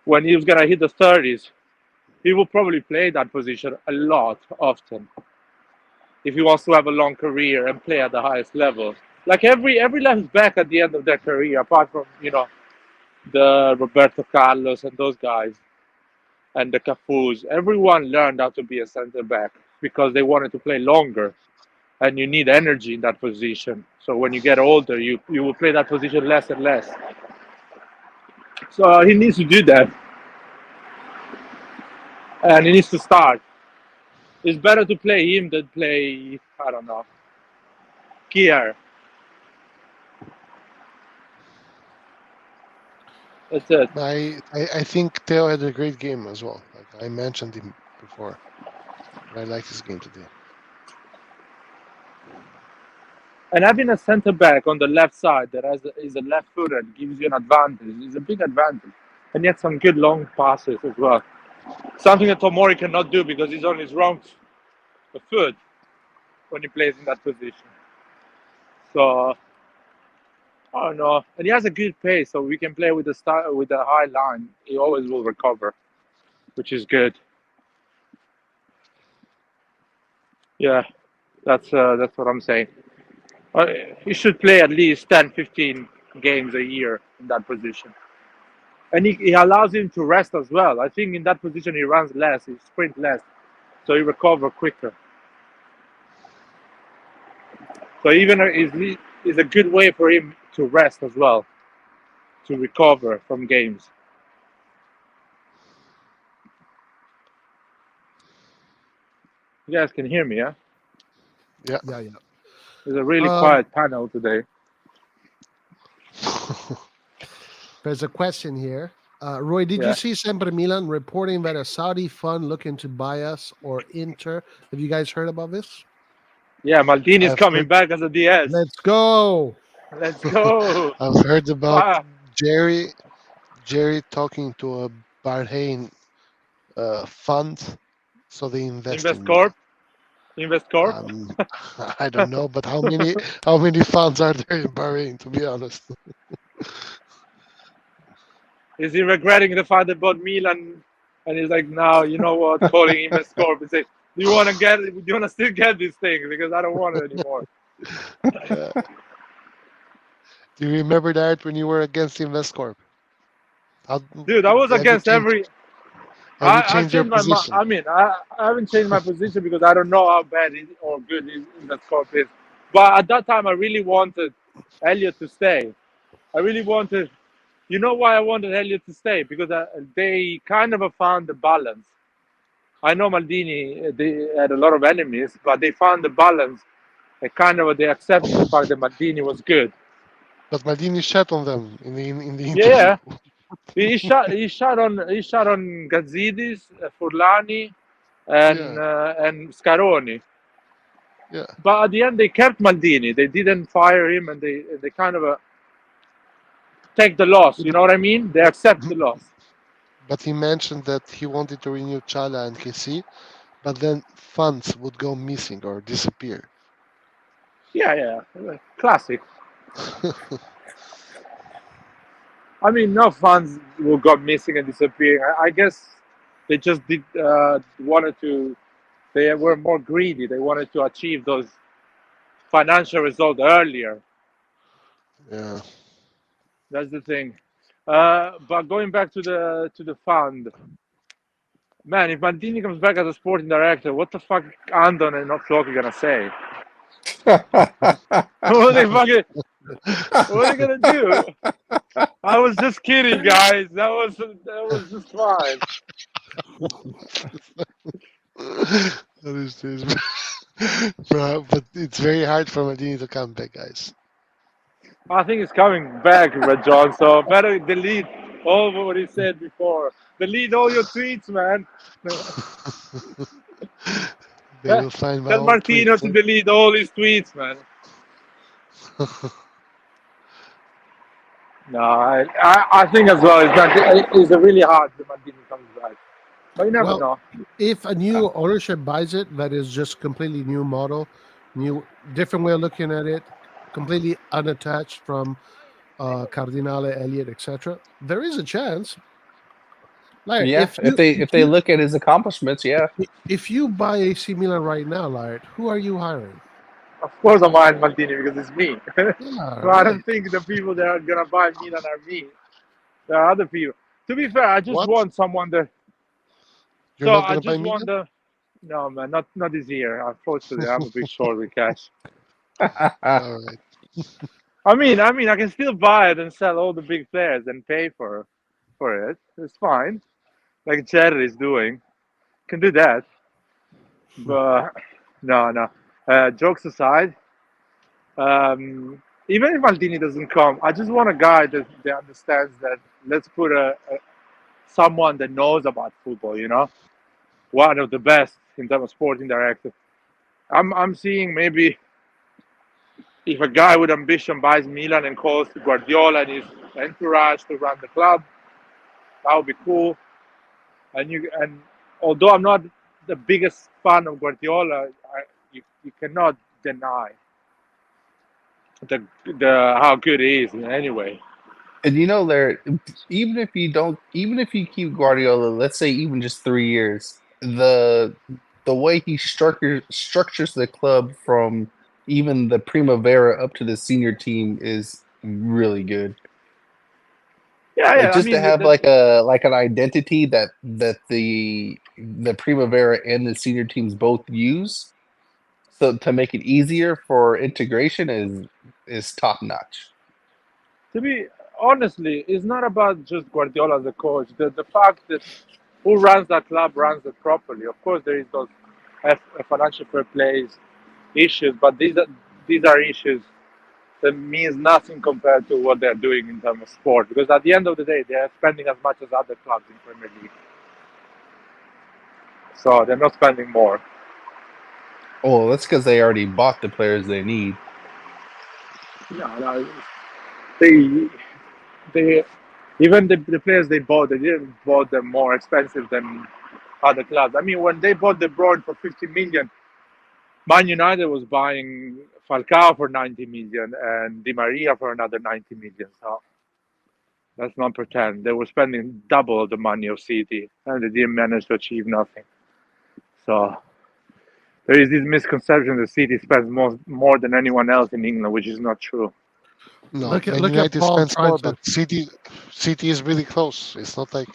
when he's gonna hit the 30s, he will probably play that position a lot often if he wants to have a long career and play at the highest level. Like every left back at the end of their career, apart from the Roberto Carlos and those guys and the Cafus, everyone learned how to be a center back because they wanted to play longer, and you need energy in that position. So when you get older, you will play that position less and less. So he needs to do that, and he needs to start. It's better to play him than play, I don't know, Kier. That's it. I think Theo had a great game as well. Like I mentioned him before. I like his game today. And having a centre back on the left side that is a left footer gives you an advantage. It's a big advantage. And yet some good long passes as well. Something that Tomori cannot do because he's on his wrong foot when he plays in that position. So I don't know. And he has a good pace, so we can play with the high line. He always will recover, which is good. Yeah, that's what I'm saying. He should play at least 10, 15 games a year in that position. And he allows him to rest as well. I think in that position he runs less, he sprints less, so he recovers quicker. So even is a good way for him to rest as well, to recover from games. You guys can hear me, yeah? Yeah. Yeah. It's a really quiet panel today. There's a question here. Roy, did you see Sempre Milan reporting that a Saudi fund looking to buy us or Inter? Have you guys heard about this? Yeah, Maldini's coming back as a DS. Let's go. Let's go. I've heard about Jerry talking to a Bahrain fund, so they invest in Corp. Invest Corp. I don't know, but how many funds are there in Bahrain? To be honest, is he regretting the fact that bought Milan? And he's like, now you know what? Calling Invest Corp and say, do you want to still get this thing because I don't want it anymore. Do you remember that when you were against InvestCorp? Dude, I was against every. I changed your position. I haven't changed my position because I don't know how bad or good InvestCorp is. But at that time, I really wanted Elliot to stay. I really wanted. You know why I wanted Elliot to stay? Because they kind of found the balance. I know Maldini, they had a lot of enemies, but they found the balance. They accepted the fact that Maldini was good. But Maldini shot on them in the interview. Yeah. He shot on Gazidis, Furlani, and Scaroni. Yeah. But at the end, they kept Maldini. They didn't fire him, and they kind of take the loss. You know what I mean? They accept the loss. But he mentioned that he wanted to renew Chala and KC, but then funds would go missing or disappear. Yeah, classic. I mean, no funds will go missing and disappearing. I guess they just wanted to. They were more greedy. They wanted to achieve those financial results earlier. Yeah, that's the thing. But going back to the fund, man, if Maldini comes back as a sporting director, what the fuck Andon and not Floki gonna say? What they fucking? What are they gonna do? I was just kidding, guys. That was just fine. That is this. Bro, but it's very hard for Maldini to come back, guys. I think it's coming back, Red John. So better delete all what he said before. Delete all your tweets, man. They will find my Tell old Martino tweets. to delete all his tweets, man. No, I think as well. It's really hard that Martino comes back, but you never Well, know. if a new ownership buys it, that is just completely new model, new different way of looking at it, completely unattached from Cardinale, Elliott, etc. There is a chance. Like Yeah, if they look at his accomplishments, yeah. if you buy AC Milan right now, Laird, who are you hiring? Of course, I'm buying Maldini because it's me. Yeah, So I don't right. think the people that are gonna buy Milan are me. There are other people. To be fair, I just What? want someone that. You're So not I gonna buy just want Milan? the. No, man, not this year. Unfortunately, I'm a bit short with cash. All right. I mean, I can still buy it and sell all the big players and pay for it. It's fine, like Jerry is doing. Can do that, but no. Jokes aside, even if Maldini doesn't come, I just want a guy that understands that. Let's put someone that knows about football. One of the best in terms of sporting director. I'm seeing maybe if a guy with ambition buys Milan and calls Guardiola and his entourage to run the club, that would be cool. And although I'm not the biggest fan of Guardiola, you cannot deny the how good he is anyway. And there, even if you keep Guardiola, let's say even just 3 years, the way he structures the club from even the Primavera up to the senior team is really good. Yeah, Like I just to mean, have like an identity that the Primavera and the senior teams both use, so to make it easier for integration is top notch. to be honestly, it's not about just Guardiola as a coach. The fact that who runs that club runs it properly. Of course, there is those financial fair plays issues, but these are issues that means nothing compared to what they're doing in terms of sport. Because at the end of the day, they are spending as much as other clubs in Premier League, so they're not spending more. Oh, that's because they already bought the players they need. No, they even the players they bought, they didn't bought them more expensive than other clubs. I mean, when they bought De Bruyne for 50 million, Man United was buying Falcao for 90 million and Di Maria for another 90 million. So let's not pretend they were spending double the money of City and they didn't manage to achieve nothing. So there is this misconception that City spends more than anyone else in England, which is not true. No, Look at Man United Paul spends trying more, to. but City is really close. It's not like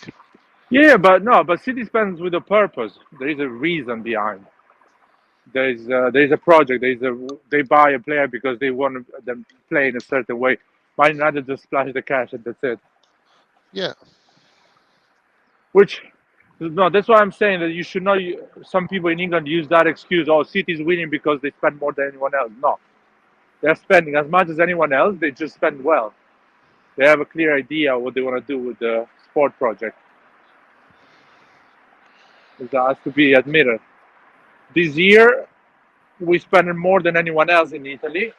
Yeah, but City spends with a purpose. There is a reason behind. There is a project. They buy a player because they want them to play in a certain way. Man United just splash the cash and that's it. yeah. Which no, that's why I'm saying that you should not. Some people in England use that excuse. Oh, City's winning because they spend more than anyone else. No, they're spending as much as anyone else. They just spend well. They have a clear idea what they want to do with the sport project. That has to be admitted. This year, we spend more than anyone else in Italy,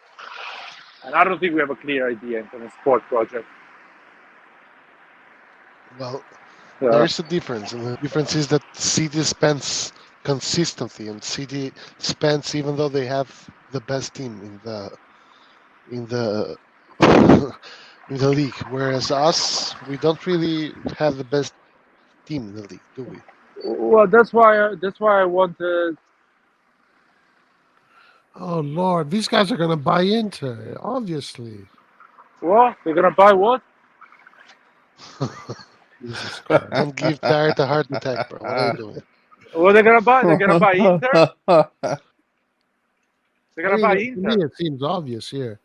and I don't think we have a clear idea in terms of sport project. Well, Uh, there's a difference, and the difference is that City spends consistently, and City spends even though they have the best team in the in the league. Whereas us, we don't really have the best team in the league, do we? well, that's why I wanted. Oh Lord, these guys are going to buy into it, obviously. What they're gonna buy? What? Jesus Christ. Don't give Dart a heart attack, bro. What are you doing? What they're gonna buy? They're gonna buy Inter. They're gonna buy To me, Inter. it seems obvious here.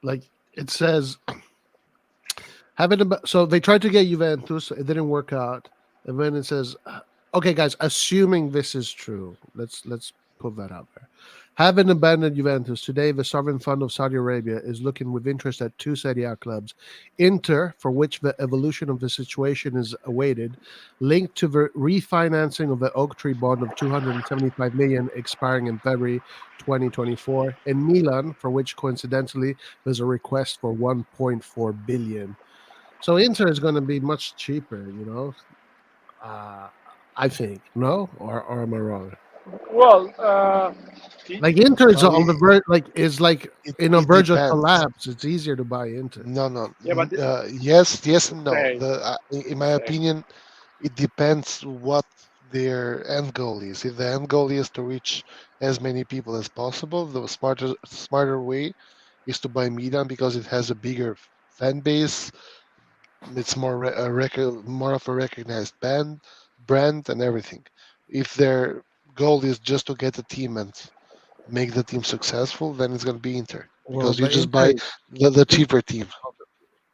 Like it says, so they tried to get Juventus, it didn't work out, and then it says, okay, guys, assuming this is true, let's put that out there. Having abandoned Juventus today, the sovereign fund of Saudi Arabia is looking with interest at two Serie A clubs: Inter, for which the evolution of the situation is awaited, linked to the refinancing of the Oak Tree bond of 275 million expiring in February 2024, and Milan, for which coincidentally there's a request for 1.4 billion. So Inter is going to be much cheaper, I think. No, or am I wrong? Well, Like Inter is No, on the verge, like in a it verge of depends. collapse. It's easier to buy Inter. No. yeah, but Yes and no. say, In my say. opinion, it depends what their end goal is. If the end goal is to reach as many people as possible, the smarter way is to buy Milan because it has a bigger fan base. It's more of a recognized brand and everything. If their goal is just to get a team and make the team successful, then it's going to be Inter Well, because you but just buy the cheaper team.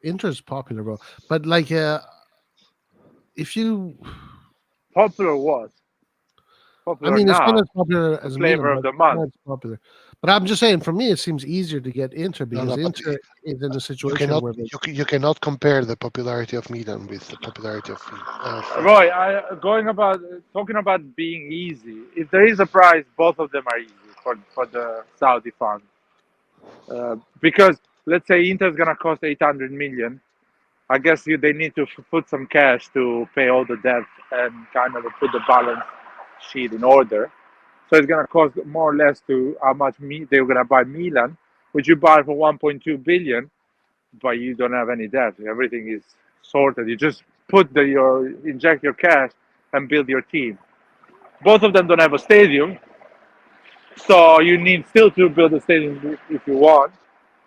Inter is popular, bro. But like, if you, Popular what? I Popular mean, it's not now. as popular The as flavor Milan, of but the it's month. not as popular. But I'm just saying, for me, it seems easier to get Inter because No, but Inter is in a you situation cannot where you cannot compare the popularity of Milan with the popularity of Inter. Roy, talking about being easy. If there is a price, both of them are easy for the Saudi fund. Because let's say Inter is gonna cost 800 million. I guess they need to put some cash to pay all the debt and kind of put the balance sheet in order. So it's gonna cost more or less to how much they're gonna buy Milan, which you buy for 1.2 billion, but you don't have any debt. Everything is sorted. You just inject your cash and build your team. Both of them don't have a stadium, so you need still to build a stadium if you want.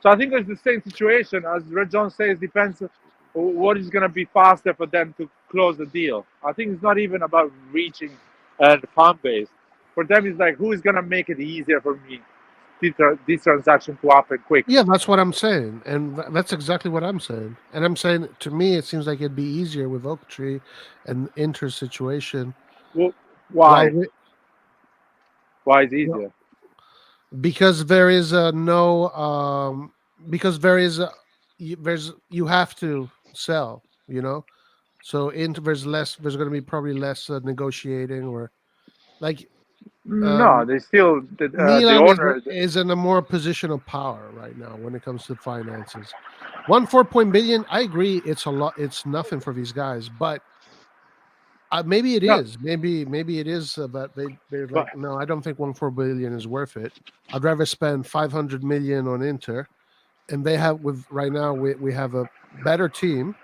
So I think it's the same situation as Red John says. Depends what is going to be faster for them to close the deal. I think it's not even about reaching the fan base. For them, it's like who is going to make it easier for me this transaction to happen quick. yeah, that's what I'm saying, and that's exactly what I'm saying. And I'm saying, to me, it seems like it'd be easier with Oak Tree and Inter situation. Well, While why? we, Why is well, easier? because there is no because there is there's you have to sell, so Inter there's going to be probably less negotiating, or like No, um they still the Milan owner. is in a more position of power right now when it comes to finances. 1.4 billion, I agree, it's a lot, it's nothing for these guys, but maybe it No, is. Maybe it is. But they're but like, no, I don't think 1.4 billion is worth it. I'd rather spend 500 million on Inter, and they have with right now we have a better team,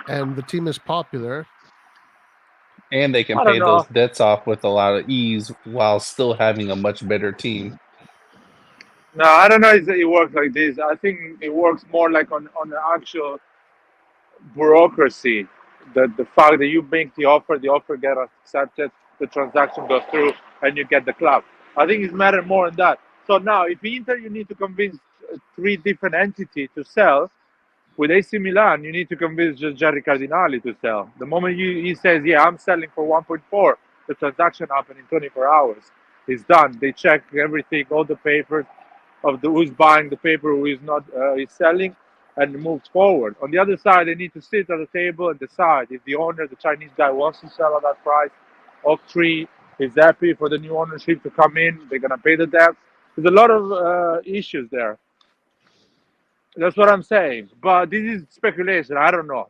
and the team is popular. And they can I don't pay those know. debts off with a lot of ease while still having a much better team. No, I don't know if it works like this. I think it works more like on the actual bureaucracy. The fact that you make the offer get accepted, the transaction goes through, and you get the club. I think it's matter more than that. So now, if Inter, you need to convince three different entities to sell. With AC Milan, you need to convince just Jerry Cardinali to sell. The moment he says, "Yeah, I'm selling for 1.4," the transaction happens in 24 hours. It's done. They check everything, all the papers of who's buying the paper, who is not is selling, and moves forward. On the other side, they need to sit at the table and decide if the owner, the Chinese guy, wants to sell at that price. Oak Tree is happy for the new ownership to come in. They're gonna pay the debt. There's a lot of issues there. That's what I'm saying. But this is speculation. I don't know.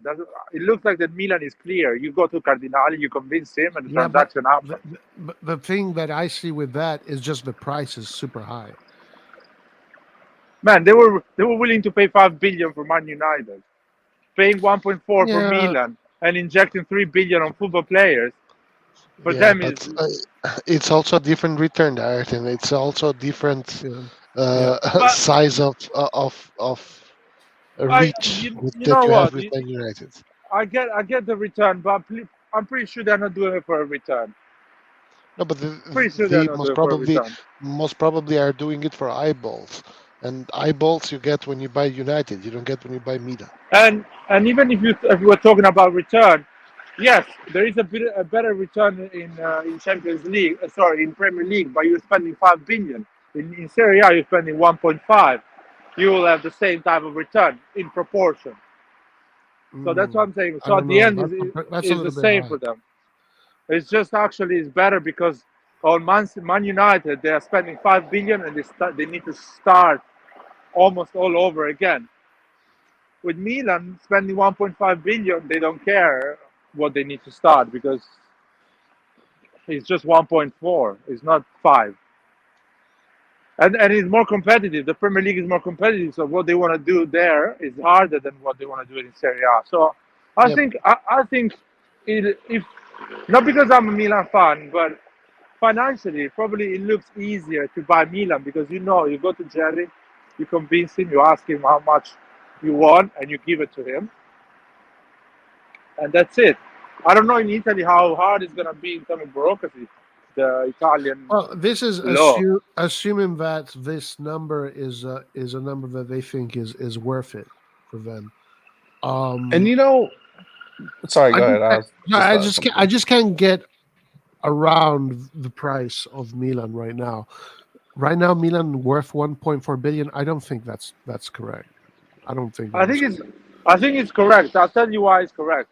It looks like that Milan is clear. You go to Cardinali, you convince him, and the Yeah, but transaction happens. the thing that I see with that is just the price is super high. Man, they were willing to pay 5 billion for Man United, paying 1.4 for Yeah, Milan, and injecting 3 billion on football players. For Yeah, them is but it's also a different return, Art, and it's also a different yeah, yeah. but size of reach you that know you have what? with Man United. I get the return, but I'm pretty sure they're not doing it for a return. No, but Pretty sure they're they not doing for a return. most probably are doing it for eyeballs, and eyeballs you get when you buy United. You don't get when you buy Milan. And even if you were talking about return, yes, there is a better return in Champions League. Sorry, in Premier League, but you're spending 5 billion. In Serie A, you're spending 1.5. You will have the same type of return in proportion. So that's what I'm saying. I So at don't the know. end, That's a is the little bit same high. for them. It's just actually it's better because on Man United they are spending 5 billion and they need to start almost all over again. With Milan spending 1.5 billion, they don't care what they need to start because it's just 1.4. It's not 5. And it's more competitive. The Premier League is more competitive, so what they want to do there is harder than what they want to do in Serie A. So I Yep. think if not because I'm a Milan fan, but financially probably it looks easier to buy Milan because you go to Jerry, you convince him, you ask him how much you want, and you give it to him, and that's it. I don't know in Italy how hard it's gonna be in terms of bureaucracy, the Italian Well, this is law. assuming that this number is a number that they think is worth it for them. And sorry, I go just, ahead. I was just I thought of just can't, something. I just can't get around the price of Milan right now. Right now, Milan worth 1.4 billion. I don't think that's correct. I don't think I that is. think it's I think it's correct. I'll tell you why it's correct.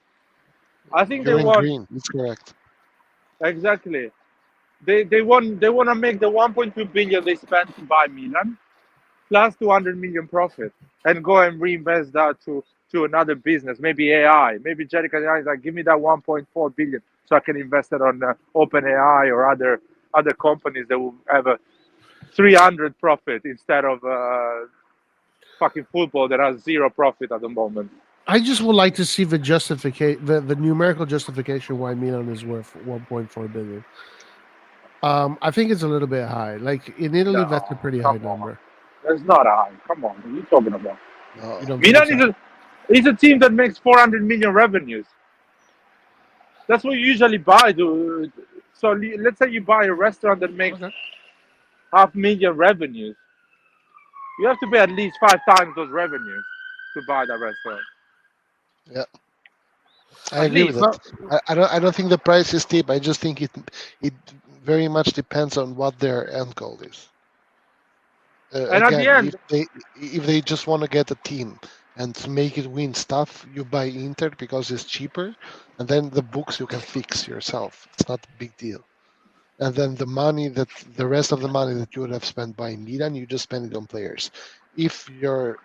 I think they You're in want green. It's correct. exactly. They want to make the 1.2 billion they spent to buy Milan plus 200 million profit and go and reinvest that to another business, maybe AI. Maybe Jerry AI is like, give me that 1.4 billion so I can invest it on Open AI or other companies that will have a 300 profit instead of fucking football that has zero profit at the moment. I just would like to see the justification, the numerical justification why Milan is worth 1.4 billion. I think it's a little bit high. Like in Italy, that's a No, pretty high come on. number. That's not high. Come on. What are you talking about? No. You don't think Milan so? is a team that makes 400 million revenues. That's what you usually buy. So let's say you buy a restaurant that makes Okay. 500,000 revenues. You have to pay at least 5 times those revenues to buy that restaurant. Yeah, I At agree with least. it. I don't think the price is steep. I just think it very much depends on what their end goal is. And at the Again, end, if they just want to get a team and to make it win stuff, you buy Inter because it's cheaper, and then the books you can fix yourself. It's not a big deal. And then the rest of the money that you would have spent buying Milan, you just spend it on players. If your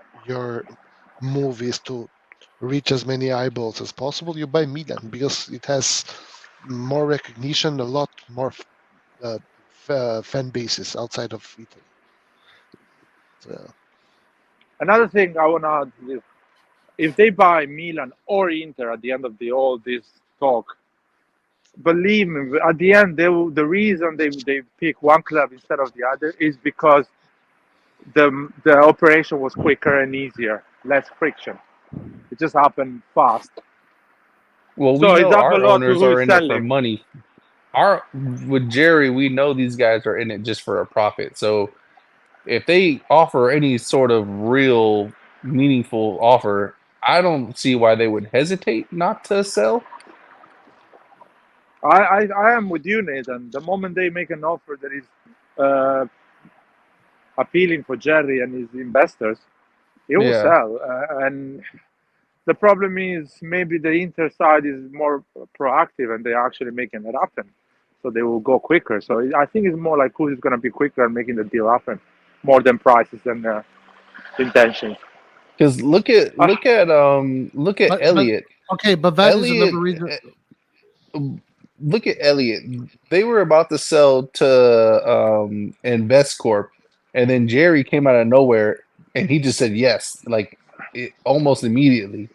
move is to reach as many eyeballs as possible, you buy Milan because it has more recognition, a lot more fan bases outside of Italy. So, another thing I want to add is if they buy Milan or Inter at the end of all this talk, believe me, at the end, the reason they pick one club instead of the other is because the operation was quicker and easier, less friction. It just happened fast. Well, we So it's know up a our lot to owners who are is in it for selling. money. With Jerry, we know these guys are in it just for a profit. So if they offer any sort of real meaningful offer, I don't see why they would hesitate not to sell. I am with you, Nathan. The moment they make an offer that is uh, appealing for Jerry and his investors, he will Yeah. sell. And the problem is maybe the Inter side is more proactive and they're actually making it happen. So they will go quicker. So I think it's more like who is going to be quicker and making the deal happen, more than prices and intentions. Because look at But Elliot. okay, but that is Elliot, another reason. look at Elliot. They were about to sell to InvestCorp, and then Jerry came out of nowhere and he just said yes, like almost immediately.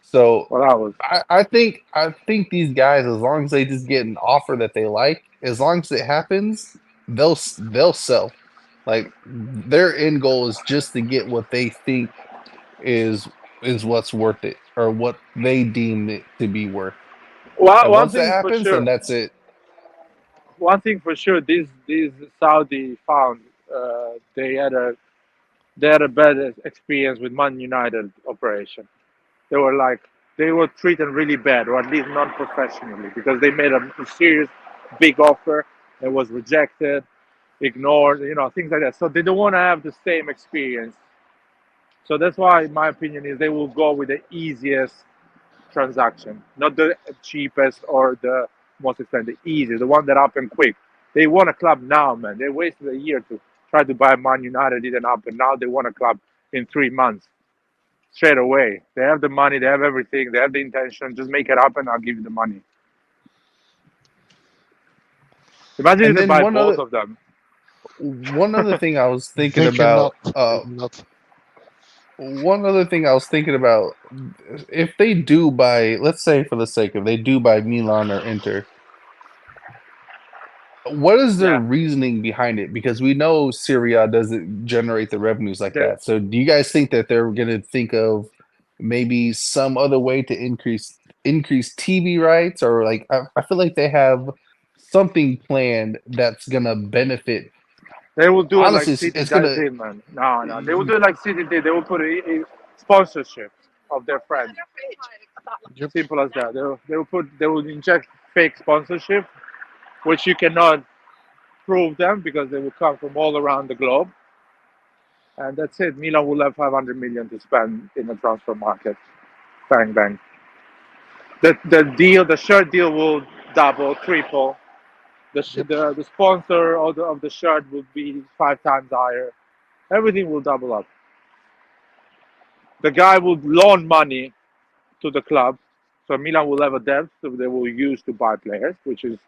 So Well, that was. I think these guys, as long as they just get an offer that they like, as long as it happens, they'll sell. Like their end goal is just to get what they think is what's worth it or what they deem it to be worth. Well, And one once that thing is for happens, then sure. that's it. one thing for sure, these Saudi found they had a bad experience with Man United operation. They were like they were treated really bad, or at least non-professionally, because they made a serious big offer that was rejected, ignored, things like that. So they don't want to have the same experience. So that's why my opinion is they will go with the easiest transaction, not the cheapest or the most expensive, the easiest, the one that happened quick. They want a club now, man. They wasted a year to try to buy Man United, didn't happen. Now they want a club in 3 months, straight away. They have the money, they have everything, they have the intention. Just make it happen. I'll give you the money. Imagine if And they then buy both of them. one other thing I was thinking They cannot. about. Not. One other thing I was thinking about, if they do buy, let's say for the sake of they do buy Milan or Inter, what is their Yeah. reasoning behind it? Because we know Syria doesn't generate the revenues like They're- that. So do you guys think that they're going to think of maybe some other way to increase TV rights, or like I feel like they have something planned that's going to benefit. They will do it like Honestly, City it's going to. did, man. No. They will do it like City did. They will put a sponsorship of their friends. Yep. Simple as that. They will inject fake sponsorship, which you cannot prove them because they will come from all around the globe. And that's it. Milan will have 500 million to spend in the transfer market. Bang bang. The shirt deal will double, triple. Yep. The sponsor of the shirt will be 5 times higher. Everything will double up. The guy will loan money to the club, so Milan will have a debt that they will use to buy players, which is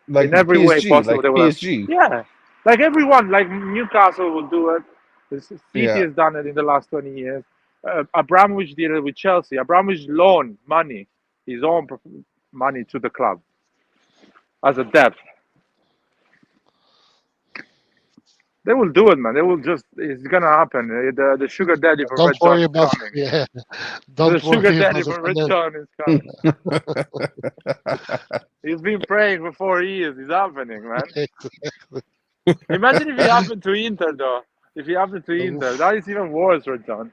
Like in every way PSG, possible. like They will have, PSG. yeah, like everyone, like Newcastle will do it. The City Yeah. has done it in the last 20 years. Abramovich did it with Chelsea. Abramovich loaned money, his own money to the club as a debt. They will do it, man. They will just. It's gonna happen. The sugar daddy from Don't Red John worry is about. coming. Yeah. The Don't sugar worry daddy about the from Red finance. John is coming. He's been praying for 4 years. It's happening, man. Imagine if it happened to Inter, though. If it happened to Inter, that is even worse, Red John.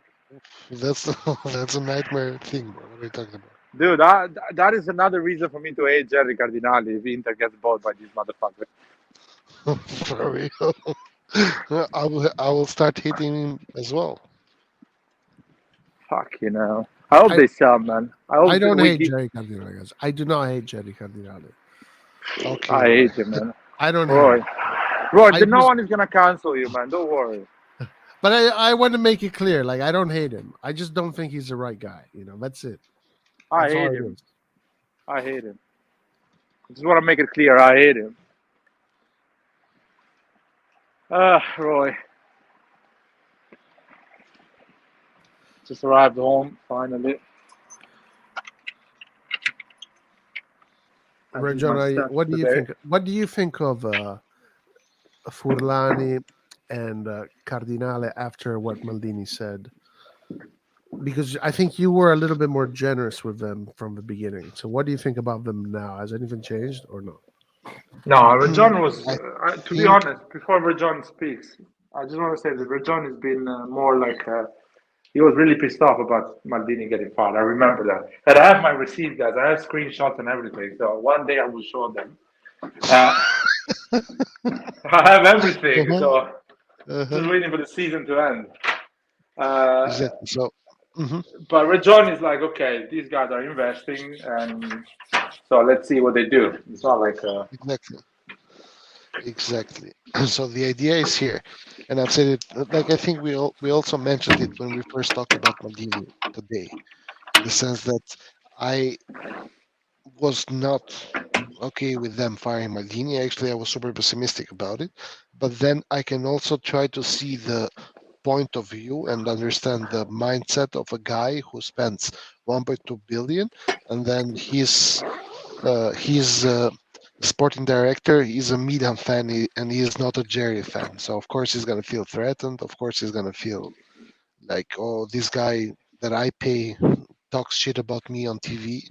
That's that's a nightmare thing, bro. What are you talking about? Dude, that is another reason for me to hate Jerry Cardinali if Inter gets bought by this motherfucker. For real. I will start hitting him as well. Fuck, you know. I hope they sell, man. I hope I don't we hate keep. Jerry Cardinale, guys. I do not hate Jerry Cardinale. Okay. I Roy. hate him, man. I don't hate Roy, him. Roy, I no just- one is gonna cancel you, man. Don't worry. But I want to make it clear, like I don't hate him. I just don't think he's the right guy. That's it. I That's all hate it him. is. I hate him. I just want to make it clear. I hate him. Roy. Just arrived home finally. I did Rajon, my steps what do you today. think? What do you think of Furlani and Cardinale after what Maldini said? Because I think you were a little bit more generous with them from the beginning. So what do you think about them now? Has anything changed or not? No, Rajon was, I to be think honest, before Rajon speaks, I just want to say that Rajon has been more like, he was really pissed off about Maldini getting fired. I remember that. And I have my receipt, guys. I have screenshots and everything. So one day I will show them. I have everything. So just waiting for the season to end. exactly. So. But Rajon is like, okay, these guys are investing, and so let's see what they do. It's not like Exactly. Exactly. So the idea is here, and I've said it. Like I think we also mentioned it when we first talked about Maldini today, in the sense that I was not okay with them firing Maldini. Actually, I was super pessimistic about it. But then I can also try to see the point of view and understand the mindset of a guy who spends 1.2 billion, and then he's sporting director. He's a Milan fan, and he is not a Jerry fan. So of course he's gonna feel threatened. Of course he's gonna feel like, oh, this guy that I pay talks shit about me on TV.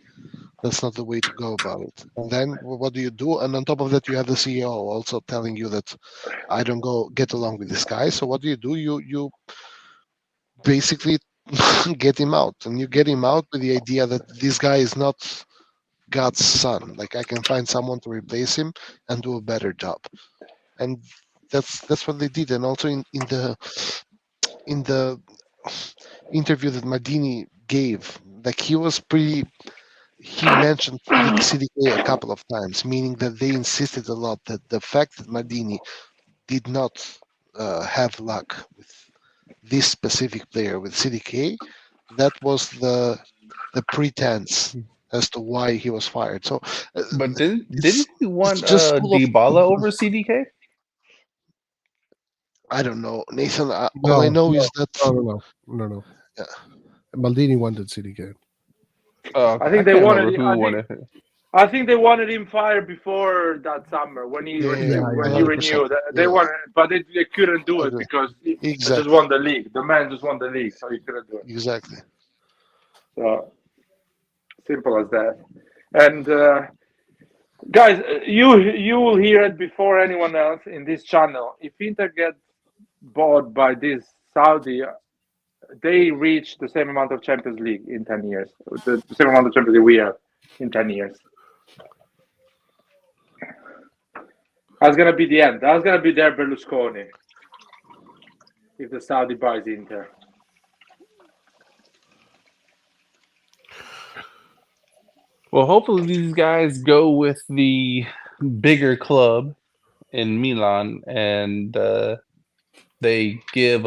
That's not the way to go about it. And then what do you do? And on top of that, you have the CEO also telling you that I don't go get along with this guy. So what do? You basically get him out, and you get him out with the idea that this guy is not God's son. Like I can find someone to replace him and do a better job. And that's what they did. And also in the interview that Maldini gave, like he mentioned CDK a couple of times, meaning that they insisted a lot that the fact that Maldini did not have luck with this specific player with CDK, that was the pretense as to why he was fired. So, But didn't it's he want just full of. Dybala over CDK? I don't know, Nathan. All I No, know no, is that no. yeah, Maldini wanted CDK. Oh, I okay. I think they can't wanted. remember who wanted. I think they wanted him fired before that summer when he yeah, when he 100%. renewed. They Yeah, wanted, but they couldn't do I it agree. because he just Exactly, won the league. The man just won the league, so he couldn't do it. exactly. So simple as that. And guys, you will hear it before anyone else in this channel. If Inter gets bought by this Saudi, they reach the same amount of Champions League in 10 years. The same amount of Champions League we have in 10 years. That's gonna be the end. That's gonna be their Berlusconi if the Saudi buys Inter. Well, hopefully these guys go with the bigger club in Milan, and they give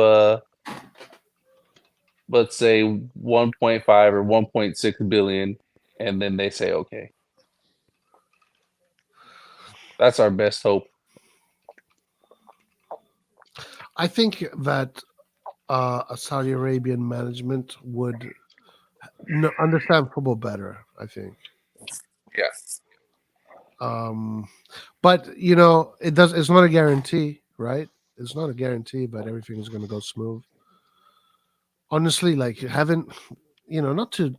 let's say 1.5 or 1.6 billion, and then they say okay. That's our best hope. I think that a Saudi Arabian management would understand football better. I think. Yes. But it's not a guarantee, right? It's not a guarantee, but everything is going to go smooth. Honestly, like having, not to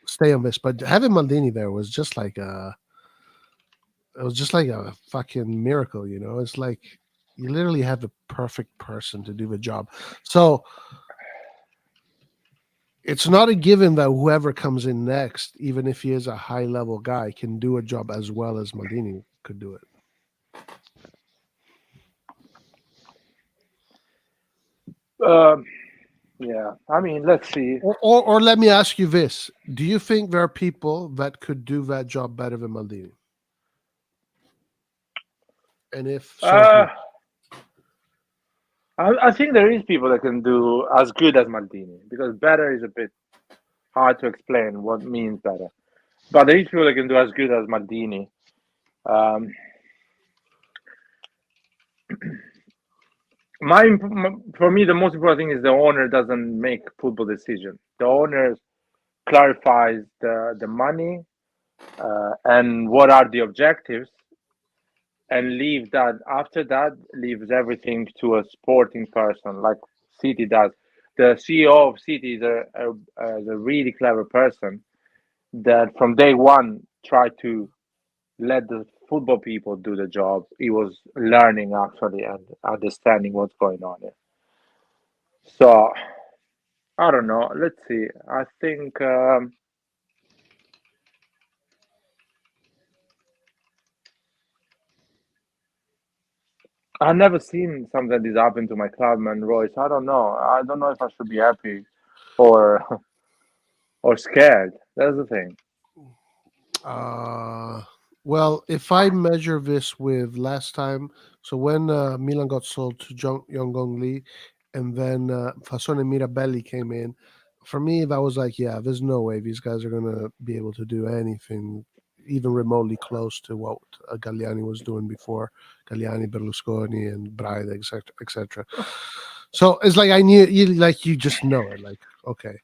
stay on this, but having Maldini there was just like it was just like a fucking miracle. It's like you literally have the perfect person to do the job. So it's not a given that whoever comes in next, even if he is a high level guy, can do a job as well as Maldini could do it. Yeah, I mean, let's see. Or let me ask you this: do you think there are people that could do that job better than Maldini? And if so, I think there is people that can do as good as Maldini because better is a bit hard to explain what means better. But there is people that can do as good as Maldini. For me, the most important thing is the owner doesn't make football decisions. The owner clarifies the money and what are the objectives, and leave that. After that, leaves everything to a sporting person, like City does. The CEO of City is a really clever person that from day one tried to let the football people do the job. He was learning actually and understanding what's going on there. So I don't know. Let's see. I think I've never seen something like this happen to my clubman Royce. I don't know. I don't know if I should be happy or or scared. That's the thing. well, if I measure this with last time, so when Milan got sold to Yong Lee, and then Fasone Mirabelli came in, for me that was like, yeah, there's no way these guys are gonna be able to do anything even remotely close to what Galliani was doing before. Galliani, Berlusconi, and Braida, etc., etc. So it's like I knew you just know it. Like, okay,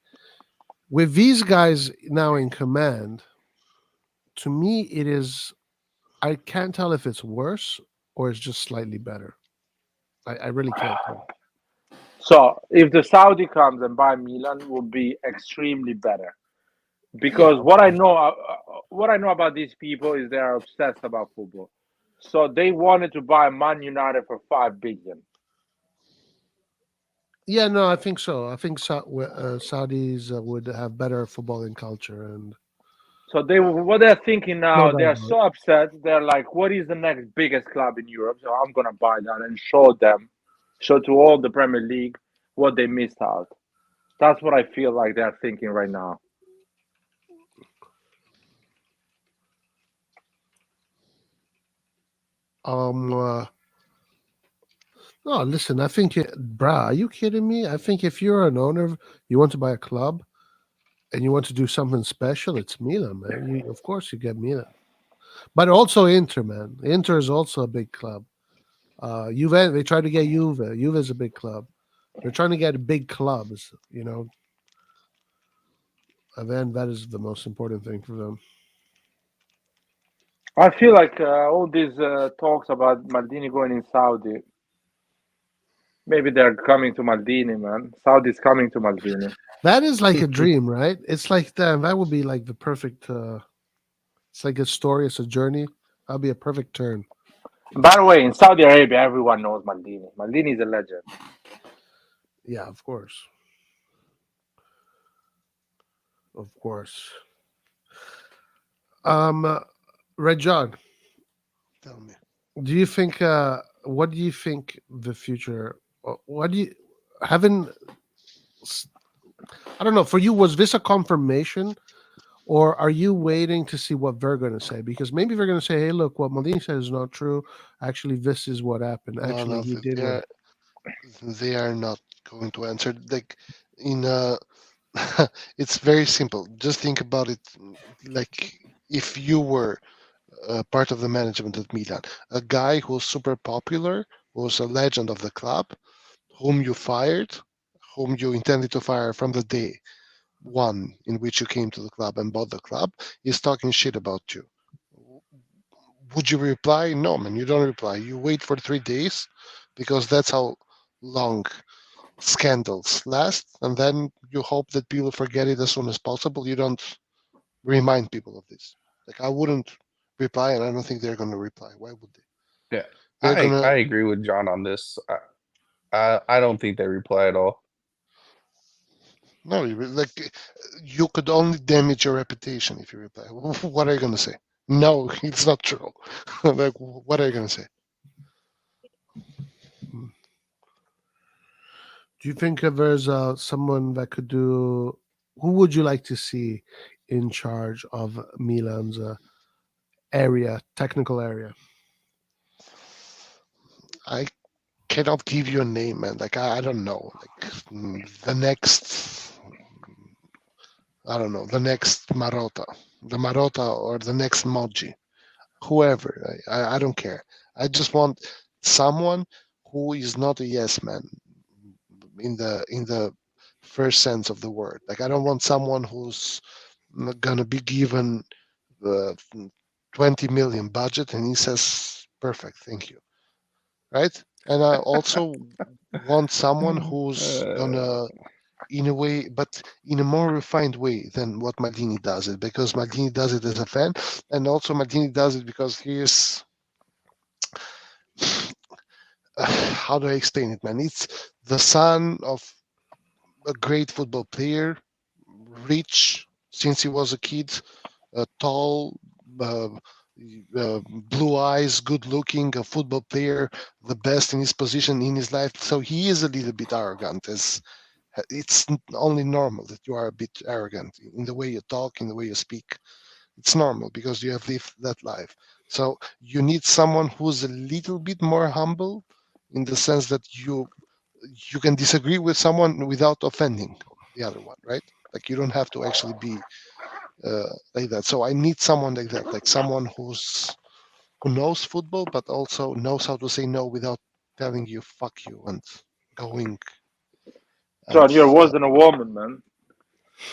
with these guys now in command, to me it is. I can't tell if it's worse or it's just slightly better. I really can't tell. So if the Saudi comes and buy Milan, would be extremely better Because of course. what I know about these people is they are obsessed about football. So they wanted to buy Man United for 5 billion. Yeah, no, I think so. I think Saudis would have better footballing culture, and So they what they're thinking no now, they doubt are about it. so upset. They're like, "What is the next biggest club in Europe?" So I'm gonna buy that and show them, show to all the Premier League what they missed out. That's what I feel like they're thinking right now. Um, uh, no, listen, I think, bruh, are you kidding me? I think if you're an owner, you want to buy a club and you want to do something special, it's Milan, man. Of course, you get Milan, but also Inter, man. Inter is also a big club. Juve, they try to get Juve. Juve is a big club. They're trying to get big clubs, and then that is the most important thing for them. I feel like all these talks about Maldini going in Saudi, maybe they're coming to Maldini, man. Saudi's coming to Maldini. That is like a dream, right? It's like that would be like the perfect. It's like a story. It's a journey. That'd be a perfect turn. By the way, in Saudi Arabia, everyone knows Maldini. Maldini is a legend. Yeah, of course, of course. Um, Red John, Tell me. do you think? What do you think the future? What do you having? s- I don't know. For you, was this a confirmation, or are you waiting to see what they're going to say? Because maybe they're going to say, "Hey, look, what Maldini said is not true. Actually, this is what happened. No, Actually, no, he did what." they are not going to answer. Like in it's very simple. Just think about it. Like if you were part of the management at Milan, a guy who's super popular, who's a legend of the club, whom you fired, whom you intended to fire from the day one in which you came to the club and bought the club, is talking shit about you. Would you reply? No, man, you don't reply. You wait for 3 days because that's how long scandals last, and then you hope that people forget it as soon as possible. You don't remind people of this. Like I wouldn't reply, and I don't think they're gonna reply. Why would they? Yeah, They're I gonna agree with John on this. I don't think they reply at all. no, like you could only damage your reputation if you reply. What are you gonna say? No, it's not true. Like what are you gonna say? Hmm. Do you think there's someone that could do? Who would you like to see in charge of Milan's area, technical area? I cannot give you a name, man. Like I don't know. Like the next, I don't know, the next the Marotta, or the next Moji, whoever. I don't care. I just want someone who is not a yes man in the first sense of the word. Like I don't want someone who's gonna be given the 20 million budget and he says perfect, thank you, right? And I also want someone who's Uh, gonna, in a way, but in a more refined way than what Maldini does it, because Maldini does it as a fan, and also Maldini does it because he is. How do I explain it, man? It's the son of a great football player, rich since he was a kid, tall, uh, blue eyes, good looking, a football player, the best in his position in his life. So he is a little bit arrogant. As it's only normal that you are a bit arrogant in the way you talk, in the way you speak. It's normal because you have lived that life. So you need someone who's a little bit more humble, in the sense that you can disagree with someone without offending the other one, right? Like you don't have to actually be like that. So I need someone like that, like someone who knows football, but also knows how to say no without telling you "fuck you" and going and John, you're worse than a woman, man.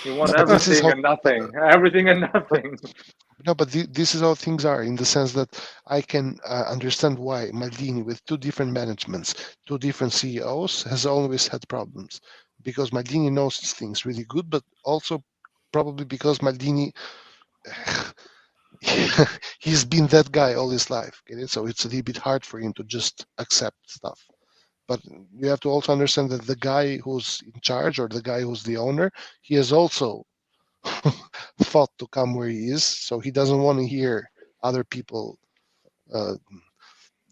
You want no, but this is everything how and nothing. Everything and nothing. no, but this is how things are, in the sense that I can understand why Maldini, with two different managements, two different CEOs, has always had problems, because Maldini knows these things really good, but also probably because Maldini, he's been that guy all his life. Get it? So it's a little bit hard for him to just accept stuff. But you have to also understand that the guy who's in charge or the guy who's the owner, he has also fought to come where he is. So he doesn't want to hear other people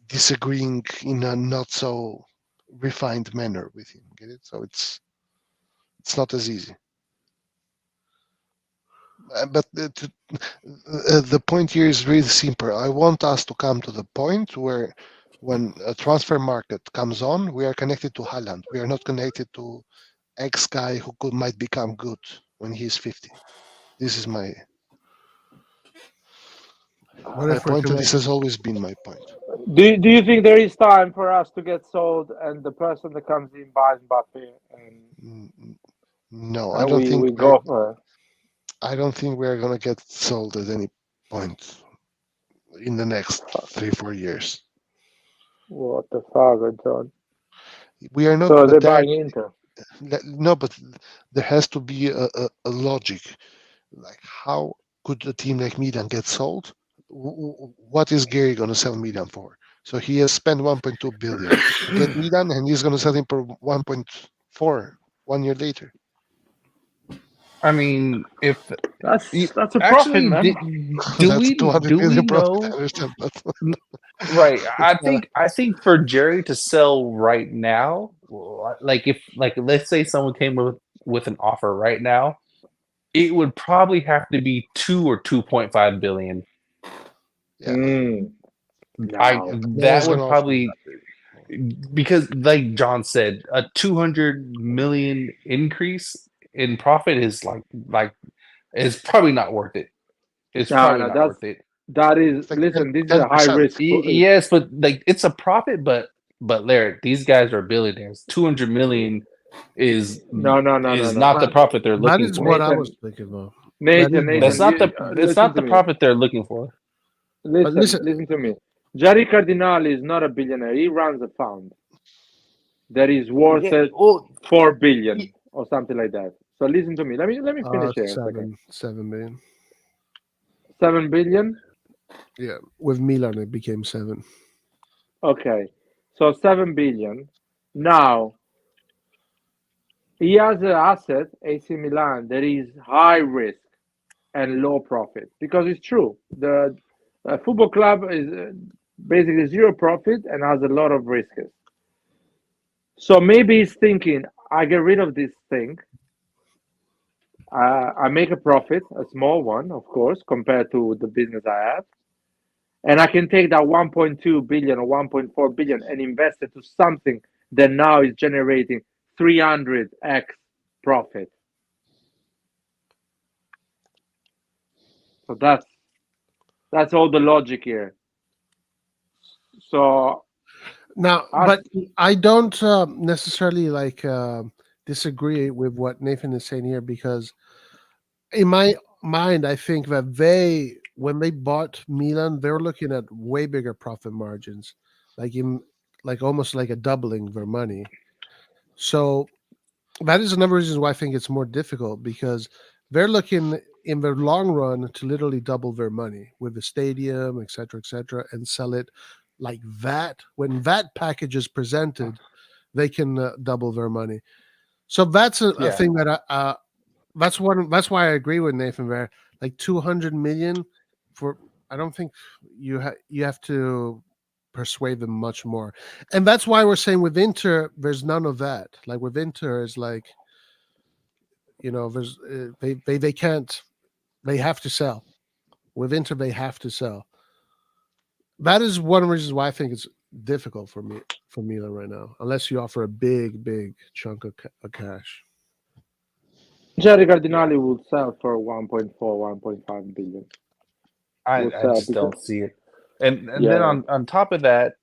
disagreeing in a not so refined manner with him. Get it? So it's not as easy. But the point here is really simple. I want us to come to the point where when a transfer market comes on, we are connected to Haaland. We are not connected to X guy who might become good when he's 50. This is my point, and this has always been my point. Do you think there is time for us to get sold and the person that comes in buys Mbappe? No, I don't think we go for it. I don't think we're gonna get sold at any point in the next 3-4 years. What the fuck, John? We are not. So they're buying Inter. No, but there has to be a logic. Like, how could a team like Milan get sold? What is Gary going to sell Milan for? So he has spent 1.2 billion to get Milan, and he's going to sell him for 1.4 1 year later. I mean, if that's a profit, actually, man. do we million know? I understand that. Right. I think for Jerry to sell right now, like let's say someone came with an offer right now, it would probably have to be 2 or 2.5 billion. Yeah. That would probably, because like John said, a 200 million increase in profit is like is probably not worth it. It's probably not worth it. That is, listen, this is a high risk. Yes, but like it's a profit, but Larry, these guys are billionaires. 200 million is not the profit they're looking for. That is what I was thinking of. Nathan, that's not the profit they're looking for. Listen to me. Jerry Cardinale is not a billionaire. He runs a fund that is worth 4 billion or something like that. So listen to me. Let me finish here. 7 billion. 7 billion? Yeah, with Milan it became 7. Okay, so 7 billion. Now he has an asset, AC Milan, that is high risk and low profit, because it's true. The football club is basically zero profit and has a lot of risks. So maybe he's thinking, I get rid of this thing. I make a profit, a small one, of course, compared to the business I have. And I can take that 1.2 billion or 1.4 billion and invest it to something that now is generating 300x profit. So that's all the logic here. So now, but I don't necessarily disagree with what Nathan is saying here, because in my mind, I think that when they bought Milan, they were looking at way bigger profit margins, almost like a doubling their money. So that is another reason why I think it's more difficult, because they're looking in the long run to literally double their money with the stadium, et cetera, and sell it like that. When that package is presented, they can double their money. So that's a thing that that's why I agree with Nathan there. Like 200 million I don't think you have to persuade them much more. And that's why we're saying with Inter, there's none of that. Like with Inter is like, there's they can't, they have to sell. With Inter, they have to sell. That is one of the reasons why I think it's difficult for Milan right now, unless you offer a big chunk of cash. Jerry Cardinale would sell for 1.4, 1.5 billion. I just don't see it. And then on top of that,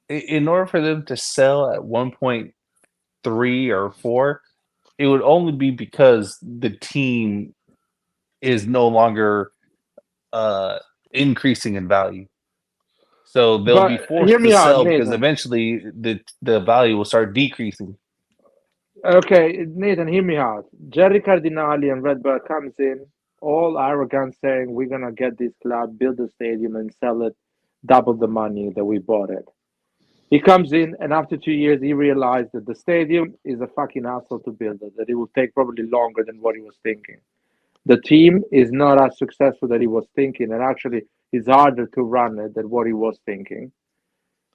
in order for them to sell at 1.3 or 4, it would only be because the team is no longer increasing in value. So they'll be forced to sell because eventually the value will start decreasing. Okay, Nathan, hear me out. Jerry Cardinali and Redbird comes in, all arrogant, saying we're gonna get this club, build the stadium, and sell it double the money that we bought it. He comes in, and after 2 years, he realized that the stadium is a fucking hassle to build it, that it will take probably longer than what he was thinking. The team is not as successful that he was thinking, and actually, it's harder to run it than what he was thinking.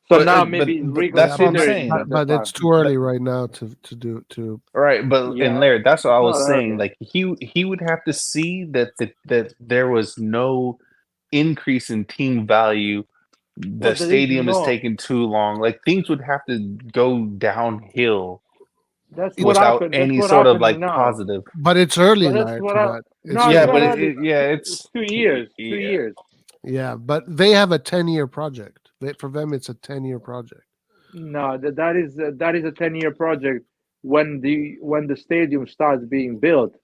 So now maybe But that's what I'm reconsider saying. the but it's time. too early right now to. Right, but and Yeah, Larry, that's what I it's was not saying. early. Like he would have to see that there was no increase in team value. Well, The there is stadium is no. taking too long. Like things would have to go downhill That's what It's without happened. That's any what's sort of happening like now. positive. but it's early, But that's Larry, what for I. that. It's No, it's Yeah, not but early. early. It's it's 2 years. Two yeah. years. Yeah, but they have a 10-year project. For them, it's a 10-year project. No, that is a 10-year project when the stadium starts being built.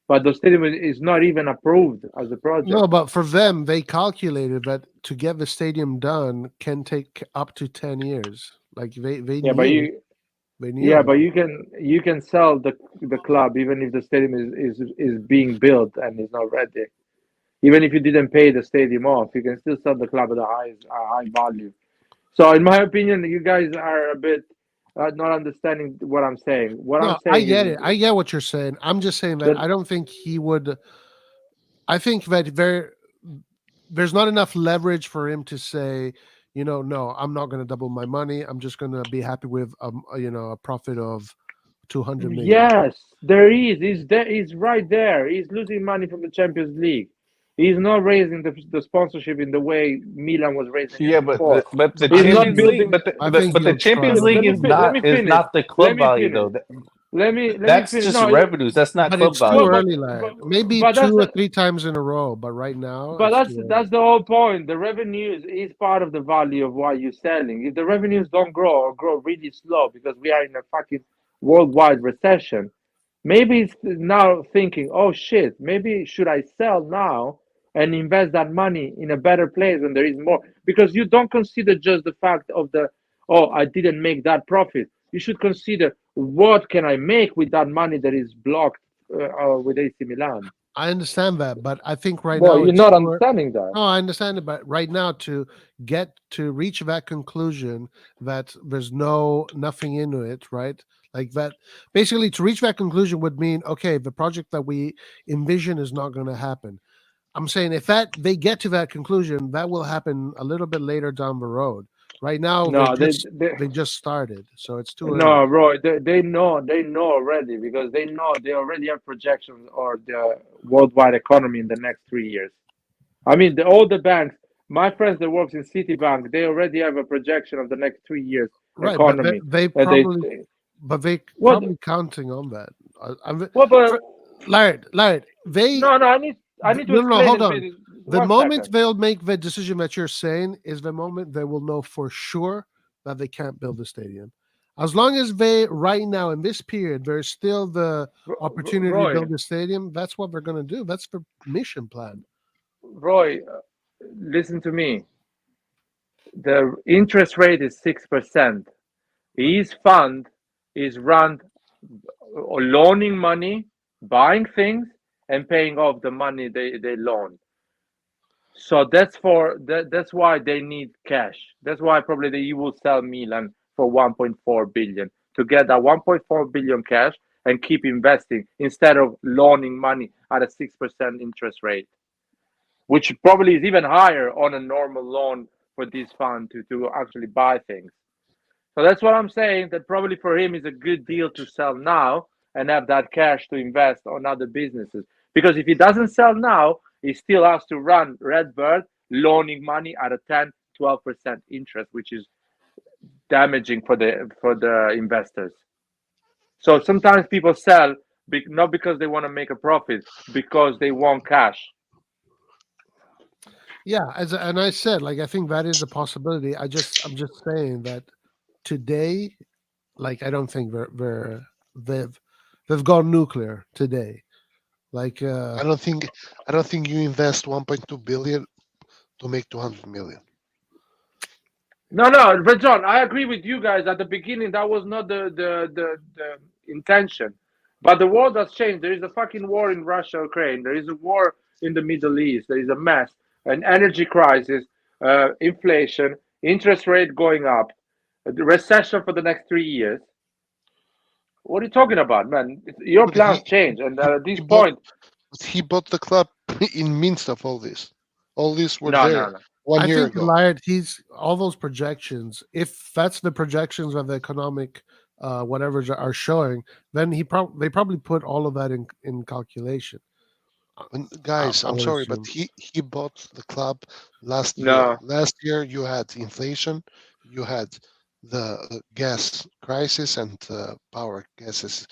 But the stadium is not even approved as a project. No, but for them, they calculated that to get the stadium done can take up to 10 years. Like they Yeah, but knew, you they knew yeah, but about. you can sell the club even if the stadium is being built and is not ready. Even if you didn't pay the stadium off, you can still sell the club at a high value. So, in my opinion, you guys are a bit not understanding what I'm saying. What I'm No, I saying is get it. I get what you're saying. I'm just saying that that I don't think he would. I think that there's not enough leverage for him to say, no, I'm not going to double my money. I'm just going to be happy with a profit of 200 million. yes, there is. He's there. He's right there. He's losing money from the Champions League. He's not raising the sponsorship in the way Milan was raising it Yeah, but before. the He's not Champions League, building. but I think the he'll Champions struggle. League Let me is finish. not the Let club me value finish. though. Let me That's finish. just No, revenues. That's not But club it's too well, value. early, lad. Maybe but that's two or the three times in a row, but right now but it's that's too early. that's the whole point. The revenues is part of the value of what you're selling. If the revenues don't grow or grow really slow because we are in a fucking worldwide recession, maybe it's now thinking, oh shit, maybe should I sell now and invest that money in a better place when there is more? Because you don't consider just the fact of oh, I didn't make that profit. You should consider what can I make with that money that is blocked with AC Milan. I understand that, but I think right Well, now you're it's not too early. understanding that. No, I understand it, but right now to reach that conclusion that there's nothing into it, right? Like that, basically, to reach that conclusion would mean okay, the project that we envision is not going to happen. I'm saying if that they get to that conclusion, that will happen a little bit later down the road. Right now, No, they just started, so it's too early. no, Roy, they know already because they know they already have projections or the worldwide economy in the next 3 years. I mean, all the banks, my friends that works in Citibank, they already have a projection of the next 3 years Right, but economy. they And they what probably counting on that. what but For, Laird, no, I need to no, explain hold it on. maybe The one moment second. they'll make the decision that you're saying is the moment they will know for sure that they can't build the stadium. As long as they, right now in this period, there's still the opportunity to Roy, build the stadium, that's what they're going to do. That's the mission plan. Roy, listen to me. The interest rate is 6%. His fund is run loaning money, buying things, and paying off the money they loan. So that's why they need cash. That's why probably you will sell Milan for 1.4 billion to get that 1.4 billion cash and keep investing instead of loaning money at a 6% interest rate, which probably is even higher on a normal loan for this fund to actually buy things. So that's what I'm saying. That probably for him is a good deal to sell now and have that cash to invest on other businesses. Because if he doesn't sell now, he still has to run Redbird loaning money at a 10, 12% interest, which is damaging for the investors. So sometimes people sell not because they want to make a profit, because they want cash. Yeah, and I said, like I think that is a possibility. I'm just saying that today, like I don't think they've they've gone nuclear today. Like I don't think you invest 1.2 billion to make 200 million. No, but John, I agree with you guys. At the beginning, that was not the intention. But the world has changed. There is a fucking war in Russia, Ukraine. There is a war in the Middle East. There is a mess, an energy crisis, inflation, interest rate going up, the recession for the next 3 years. What are you talking about, man? Your But plans change, and at he this bought point, he bought the club in midst of all this. All this were no, there no, no. 1 I year think ago. Laird, he's all those projections. If that's the projections of the economic, whatever are showing, then they probably put all of that in calculation. Guys, I I'm would sorry, but assume. he bought the club last year. No, Last year you had inflation, you had the gas crisis and power gases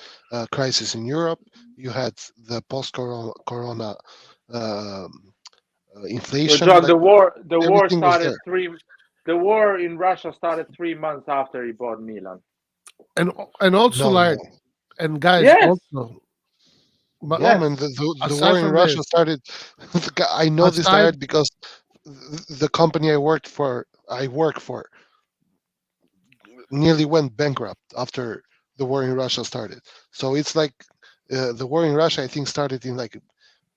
crisis in Europe. You had the post-corona well, inflation. John, Like the war everything was started there. the war in Russia started 3 months after he bought Milan. And also, No, Laird, and guys, Yes, also, but no, yes. man. The war aside in from Russia this, started. I know this aside, died because the company I work for, nearly went bankrupt after the war in Russia started. So it's like the war in Russia, I think, started in like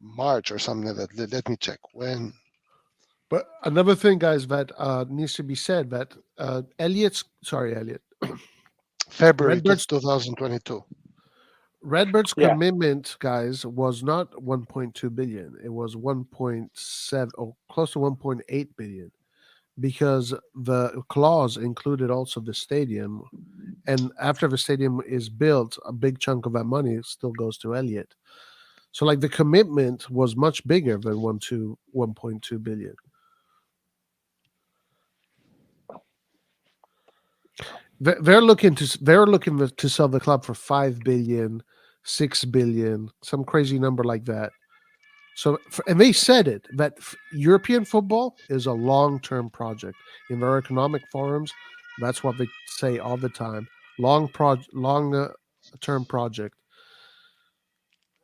March or something like that. Let me check when. but another thing, guys, that needs to be said that Elliot, February Redbirds 2022. Redbird's Yeah. commitment, guys, was not 1.2 billion. It was 1.7 or close to 1.8 billion because the clause included also the stadium. And after the stadium is built, a big chunk of that money still goes to Elliott. So like the commitment was much bigger than 1.2 billion. They're looking to sell the club for 5 billion, 6 billion, some crazy number like that. So, and they said it that European football is a long-term project. In their economic forums, that's what they say all the time. Long-term project,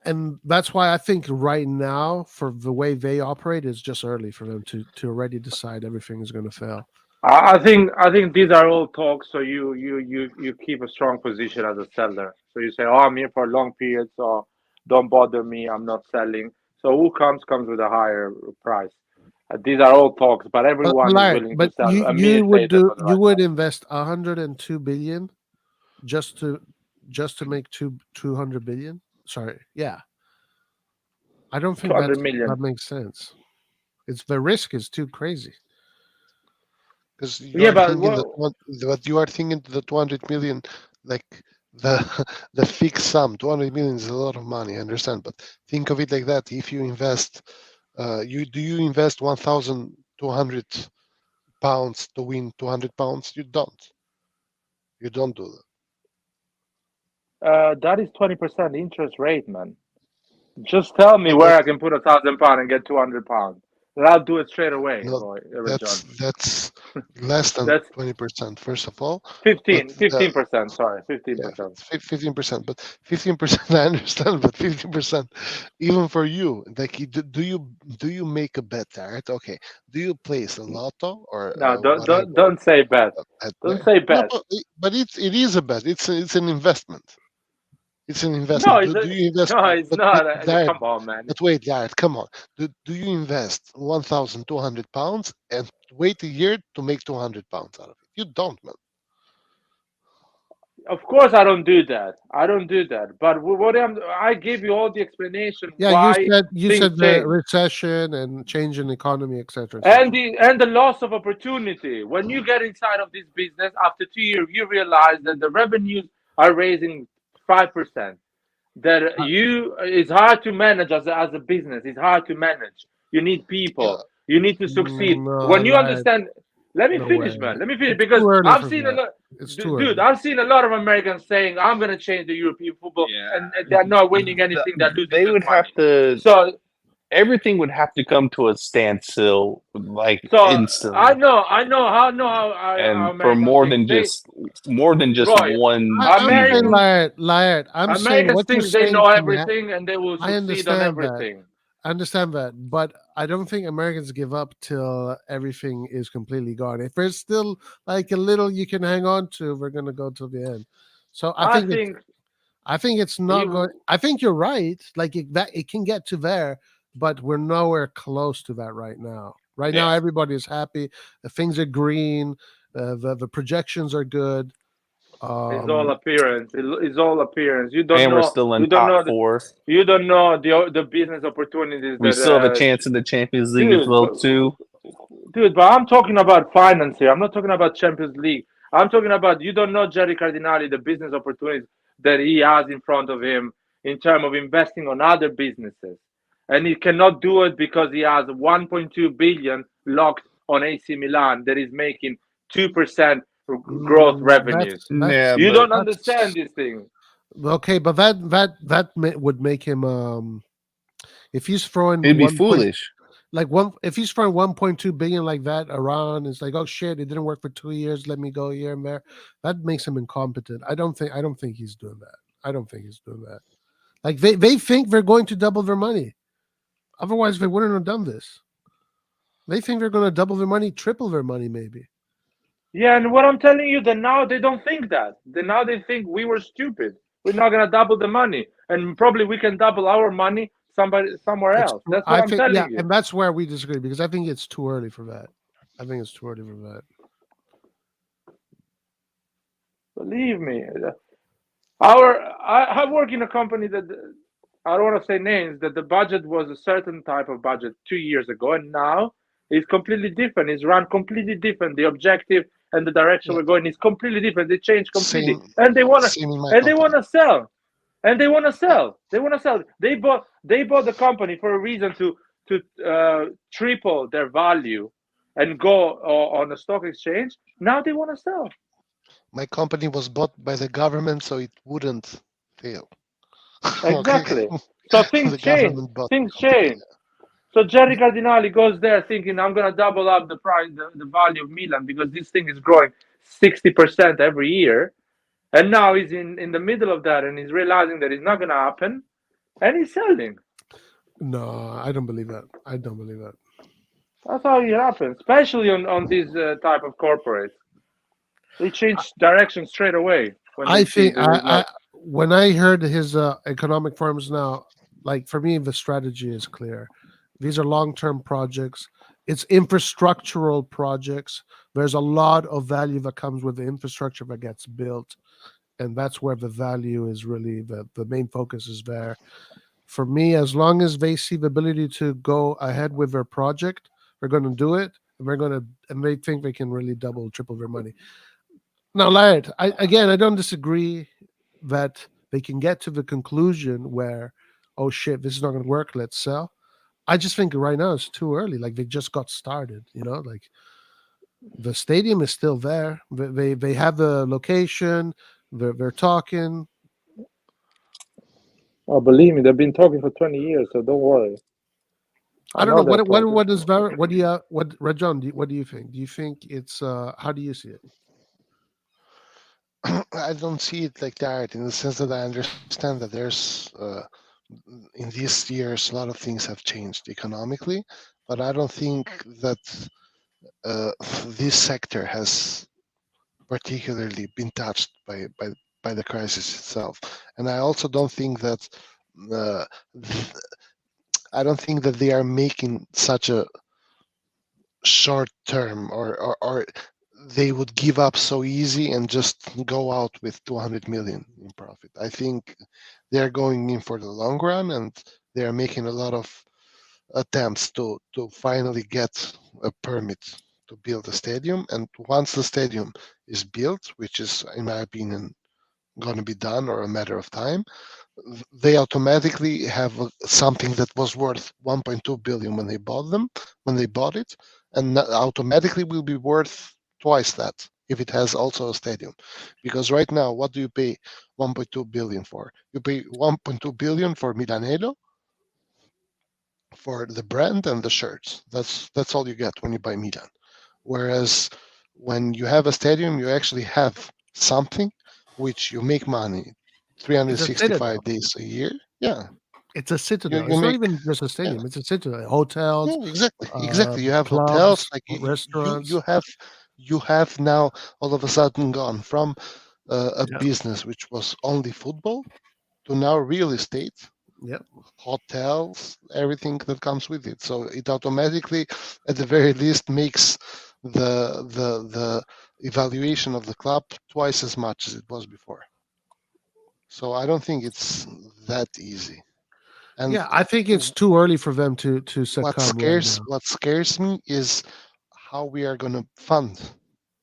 and that's why I think right now, for the way they operate, it's just early for them to already decide everything is going to fail. I think these are all talks. So you keep a strong position as a seller. So you say, oh, I'm here for a long period, so don't bother me. I'm not selling. So who comes with a higher price. These are all talks, but everyone is willing to But sell a million data for the you right would price. invest 102 billion just to make 200 billion. Sorry, yeah, I don't think 200 million. that makes sense. It's the risk is too crazy. Because you Yeah, are but thinking what? that you are thinking the 200 million, like the the fixed sum. 200 million is a lot of money, I understand, but think of it like that. If you invest, you invest 1,200 pounds to win 200 pounds? You don't. You don't do that. That is 20% interest rate, man. Just tell me No, where I can put £1,000 and get £200, and I'll do it straight away, no, John. that's less than That's 20%. First of all, but 15%. Sorry, yeah, 15%. 15%. But 15%, I understand. But 15%, even for you, like, do you make a bet, right? Okay. Do you place a lotto or No, whatever don't say bet. bet Don't there? say No, bet. but it is a bet. It's an investment. It's an No, investment. Do you invest? no, it's But not. Jared, Come on, man. but wait, Jared, come on. Do you invest 1,200 pounds and wait a year to make 200 pounds out of it? You don't, man. Of course, I don't do that. I don't do that. But I gave you all the explanation Yeah, why you things said the change. recession and change in economy, etc., And etc. the loss of opportunity. When you get inside of this business, after 2 years, you realize that the revenues are raising 5%. That it's hard to manage as a business. It's hard to manage. You need Yeah, people. You need to succeed. No, When you like, understand, let me no way. finish, man. Let me finish It's because too early I've for seen a that. lot, It's too dude. early. I've seen a lot of Americans saying, "I'm going to change the European football," Yeah. and they're not winning anything. They're losing They just would have money. to. So Everything would have to come to a standstill, like So I instantly, know, how and for Americans think. more than just Roy, one I'm saying, season. Americans, Laird. I'm saying Americans what you're think they saying know can happen. everything and they will I succeed on understand that. everything. I understand that, but I don't think Americans give up till everything is completely gone. If there's still like a little you can hang on to, we're gonna go till the end. So I think I think it's not going. I think you're right. Like it can get to there, but we're nowhere close to that right now. Right now, everybody is happy. Things are green. The projections are good. It's all appearance. It's all appearance. You don't And we're know. still in You don't know. top four. You don't know the business opportunities We that. still have a chance in the Champions League as well too. Dude, but I'm talking about finance here. I'm not talking about Champions League. I'm talking about you don't know Jerry Cardinali, the business opportunities that he has in front of him in terms of investing on other businesses. And he cannot do it because he has 1.2 billion locked on AC Milan that is making 2% growth revenues. You don't understand this thing. Okay, but would make him if he's throwing It'd be foolish. If he's throwing 1.2 billion like that around, it's like, oh shit, it didn't work for 2 years. Let me go here and there. That makes him incompetent. I don't think he's doing that. I don't think he's doing that. Like they think they're going to double their money. Otherwise, they wouldn't have done this. They think they're going to double their money, triple their money, maybe. Yeah, and what I'm telling you, that now they don't think that. Now they think we were stupid. We're not going to double the money, and probably we can double our money somewhere else. That's what I'm telling you. And that's where we disagree, because I think it's too early for that. I think it's too early for that. Believe me, I work in a company that I don't want to say names. That the budget was a certain type of budget 2 years ago, and now it's completely different. It's run completely different. The objective and the direction we're going is completely different. They change completely, and they want to sell. And they want to sell. They want to sell. They bought the company for a reason to triple their value and go on the stock exchange. Now they want to sell. My company was bought by the government, so it wouldn't fail. Exactly. So things change. Things change. So Jerry Cardinali goes there thinking, I'm going to double up the price, the value of Milan, because this thing is growing 60% every year. And now he's in the middle of that, and he's realizing that it's not going to happen, and he's selling. No, I don't believe that. I don't believe that. That's how it happens, especially on these type of corporates. They change direction straight away. When when I heard his economic firms now, like for me, the strategy is clear. These are long-term projects. It's infrastructural projects. There's a lot of value that comes with the infrastructure that gets built. And that's where the value is really, the main focus is there. For me, as long as they see the ability to go ahead with their project, they're going to do it, and they think they can really double, triple their money. Now, Laird, I don't disagree that they can get to the conclusion where, oh shit, this is not going to work, let's sell. I just think right now it's too early. Like they just got started, like the stadium is still there. They have the location. They're talking. Oh, believe me, they've been talking for 20 years, so don't worry. I don't know what is Var. What do you Rajon? What do you think? Do you think it's how do you see it? I don't see it like that, in the sense that I understand that there's in these years a lot of things have changed economically, but I don't think that this sector has particularly been touched by the crisis itself. And I also don't think that they are making such a short term or they would give up so easy and just go out with 200 million in profit. I think they're going in for the long run, and they are making a lot of attempts to finally get a permit to build a stadium. And once the stadium is built, which is, in my opinion, going to be done or a matter of time, they automatically have something that was worth 1.2 billion when they bought it, and automatically will be worth twice that if it has also a stadium. Because right now, what do you pay 1.2 billion for? You pay 1.2 billion for Milanello, for the brand and the shirts. That's all you get when you buy Milan. Whereas when you have a stadium, you actually have something which you make money 365 days a year. Yeah. It's a citadel. It's not even just a stadium. It's a citadel. Hotels. Yeah, exactly. You have clubs, hotels, like restaurants. You have now all of a sudden gone from a business which was only football to now real estate, Yep. hotels, everything that comes with it. So it automatically, at the very least, makes the evaluation of the club twice as much as it was before. So I don't think it's that easy. And Yeah, I think it's too early for them to succumb right now. what scares me is how we are going to fund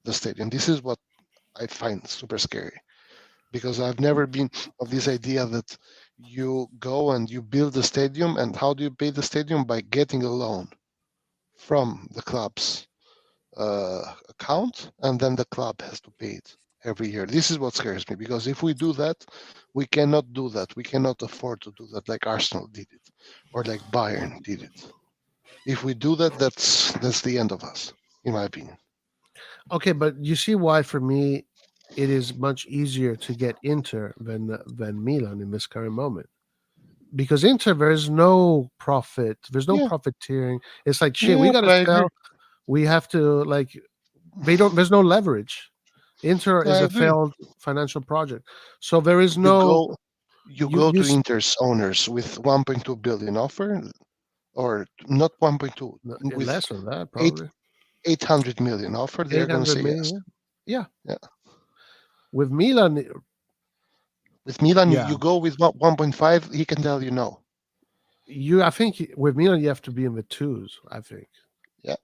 the stadium. This is what I find super scary, because I've never been of this idea that you go and you build the stadium, and how do you pay the stadium? By getting a loan from the club's account, and then the club has to pay it every year. This is what scares me, because if we do that, we cannot do that. We cannot afford to do that like Arsenal did it, or like Bayern did it. If we do that, that's the end of us, in my opinion. Okay, but you see why for me it is much easier to get Inter than Milan in this current moment. Because Inter, there's no profit, there's no Yeah, profiteering. It's like shit, we yeah, gotta but I agree. sell. We have to like they don't there's no leverage. Inter I is a agree. failed financial project. So there is You no go, you you go you to s- Inter's owners with 1.2 billion offer, or not 1.2, no, with less than that eight probably. 800 million offer. They're gonna 800 say million, yes. yeah. Yeah. Yeah. With Milan, With Milan, yeah. you go with 1.5. He can tell you no. I think with Milan you have to be in the twos, I think. Yeah.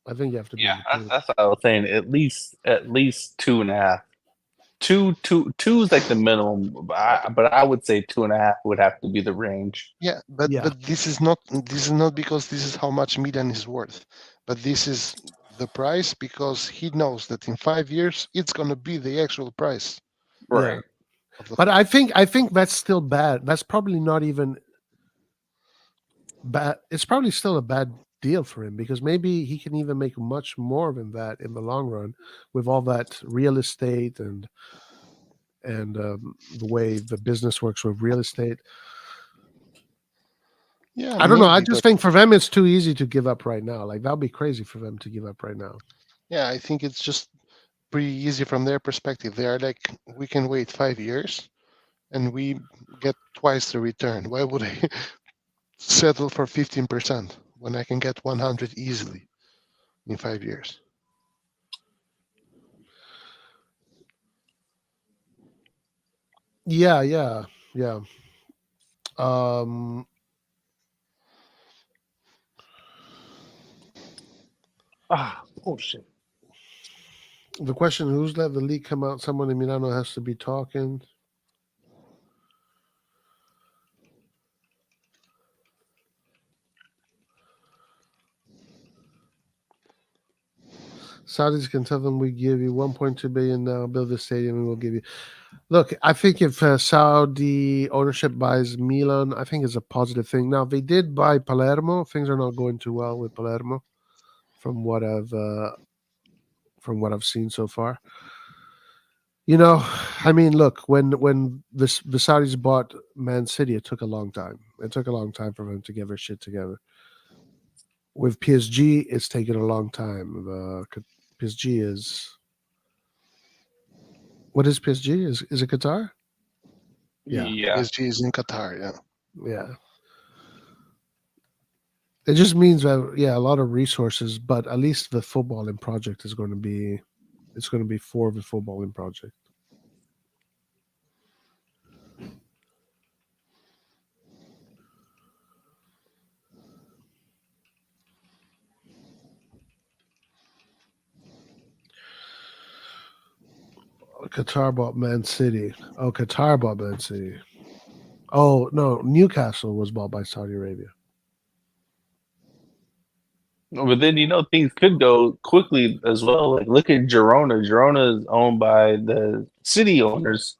I think you have to be Yeah, in the twos. that's what I was saying. At least 2.5. Two is like the minimum. But I would say 2.5 would have to be the range. Yeah, but Yeah. this is not because this is how much Milan is worth, but this is the price because he knows that in 5 years it's gonna be the actual price Yeah. Right. of the But club. I think that's still bad. That's probably not even bad. It's probably still a bad deal for him because maybe he can even make much more than that in the long run with all that real estate and the way the business works with real estate. Yeah, I don't know. I maybe, just but think for them it's too easy to give up right now. Like that would be crazy for them to give up right now. yeah, I think it's just pretty easy from their perspective. They are like, we can wait 5 years and we get twice the return. Why would I settle for 15% when I can get 100 easily in 5 years? Yeah, yeah, yeah. Um, Oh shit. the question: Who's let the leak come out? Someone in Milano has to be talking. Saudis can tell them we give you 1.2 billion now, build the stadium, and we'll give you. Look, I think if Saudi ownership buys Milan, I think it's a positive thing. Now they did buy Palermo. Things are not going too well with Palermo, from what I've seen so far. You know, I mean, look, when the Saudis bought Man City, it took a long time. It took a long time for them to get their shit together. With PSG, it's taken a long time. PSG is what is PSG? Is it Qatar? Yeah, Yeah. PSG is in Qatar, yeah. yeah. It just means that yeah, a lot of resources, but at least the footballing project is going to be it's going to be for the footballing project. Qatar bought Man City. Oh, Qatar bought Man City. Oh no, Newcastle was bought by Saudi Arabia. But then things could go quickly as well. Like look at Girona. Girona is owned by the city owners,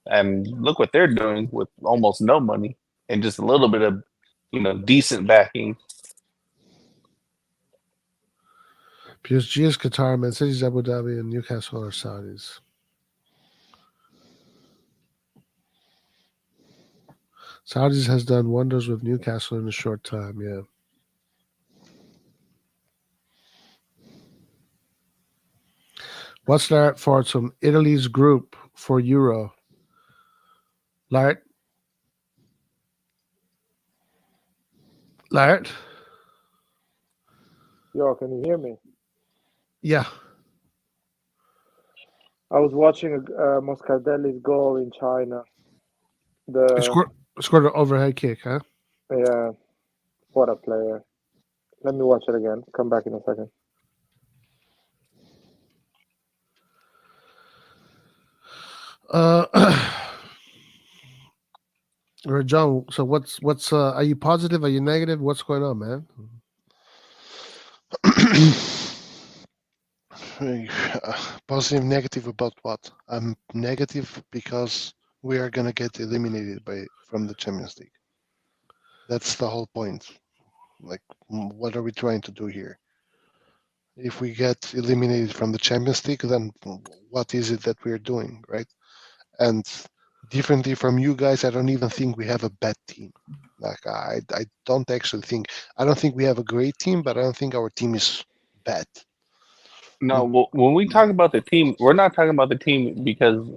and look what they're doing with almost no money and just a little bit of decent backing. PSG is Qatar, Man City is Abu Dhabi, and Newcastle are Saudis. Saudis has done wonders with Newcastle in a short time. Yeah. What's that for some Italy's group for Euro? Lart, Laird? Yo, can you hear me? Yeah. I was watching Moscardelli's goal in China. He The scored an overhead kick, huh? Yeah, what a player. Let me watch it again. Come back in a second. Uh, John, so what's are you positive? Are you negative? What's going on, man? Positive, negative about what? I'm negative because we are gonna get eliminated from the Champions League. That's the whole point. Like, what are we trying to do here? If we get eliminated from the Champions League, then what is it that we're doing, right? And differently from you guys, I don't even think we have a bad team. Like, I don't actually think. I don't think we have a great team, but I don't think our team is bad. No, well, when we talk about the team, we're not talking about the team because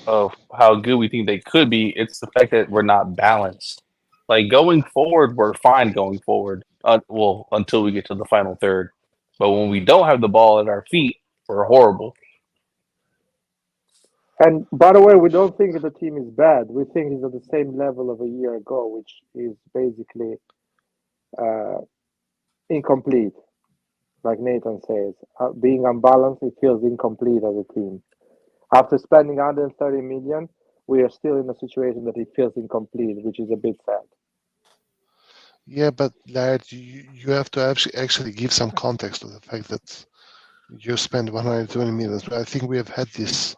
of how good we think they could be. It's the fact that we're not balanced. Like going forward, we're fine going forward. Well, until we get to the final third. But when we don't have the ball at our feet, we're horrible. And by the way, we don't think the team is bad. We think it's at the same level of a year ago, which is basically uh, incomplete, like Nathan says. Being unbalanced, it feels incomplete as a team. After spending 130 million, we are still in a situation that it feels incomplete, which is a bit sad. Yeah, but Laird, you have to actually give some context to the fact that you spend 120 million. I think we have had this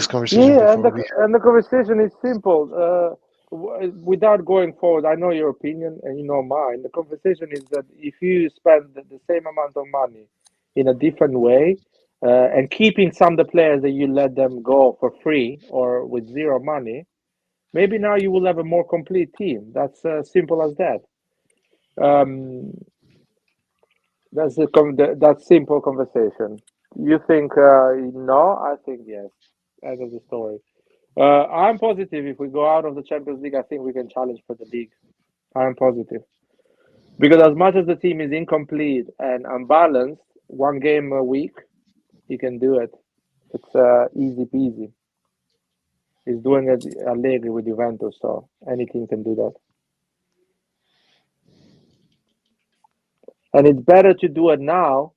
conversation Yeah, and before. the conversation is simple. Without going forward, I know your opinion and you know mine. The conversation is that if you spend the same amount of money in a different way, and keeping some of the players that you let them go for free or with zero money, maybe now you will have a more complete team. That's simple as that. Um, that's simple conversation. You think no? I think yes. End of the story. I'm positive if we go out of the Champions League, I think we can challenge for the league. I'm positive. Because as much as the team is incomplete and unbalanced, one game a week, he can do it. It's easy peasy. He's doing it Allegri with Juventus, so any team can do that. And it's better to do it now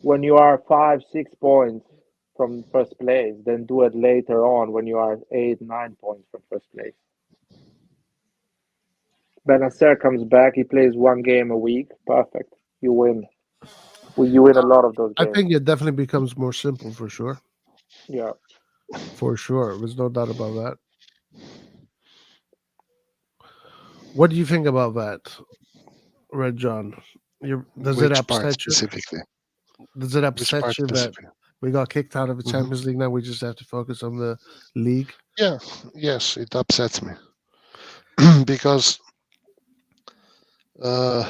when you are 5, 6 points from first place than do it later on when you are 8, 9 points from first place. Benacer comes back. He plays one game a week. Perfect. You win. You win a lot of those I games. think it definitely becomes more simple for sure. Yeah. For sure. There's no doubt about that. What do you think about that, Red John? Does it Which part upset you? specifically? Does it Which upset part you that specifically? we got kicked out of the Mhm. Champions League? Now we just have to focus on the league. Yeah, yes, it upsets me because, uh,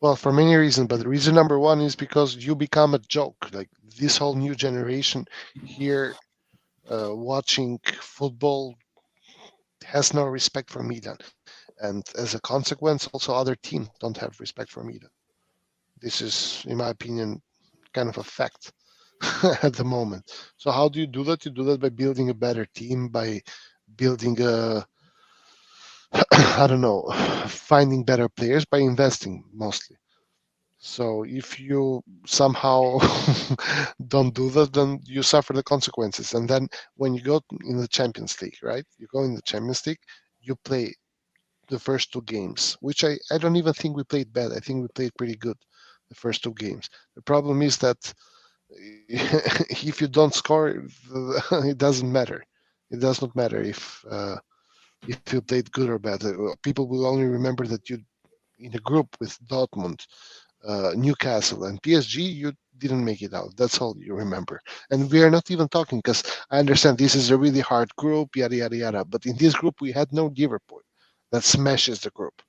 well, for many reasons, but the reason number one is because you become a joke. Like this whole new generation here, watching football has no respect for Milan, and as a consequence, also other teams don't have respect for Milan. This is, in my opinion, kind of a fact at the moment. So how do you do that? You do that by building a better team, by building a I don't know, finding better players by investing mostly. So if you somehow don't do that, then you suffer the consequences. And then when you go in the Champions League, right? You go in the Champions League, you play the first two games, which I don't even think we played bad. I think we played pretty good the first two games. The problem is that if you don't score, it doesn't matter. It does not matter if you played good or bad. People will only remember that you in a group with Dortmund, Newcastle, and PSG, you didn't make it out. That's all you remember. And we are not even talking because I understand this is a really hard group, yada yada yada. But in this group, we had no Liverpool that smashes the group.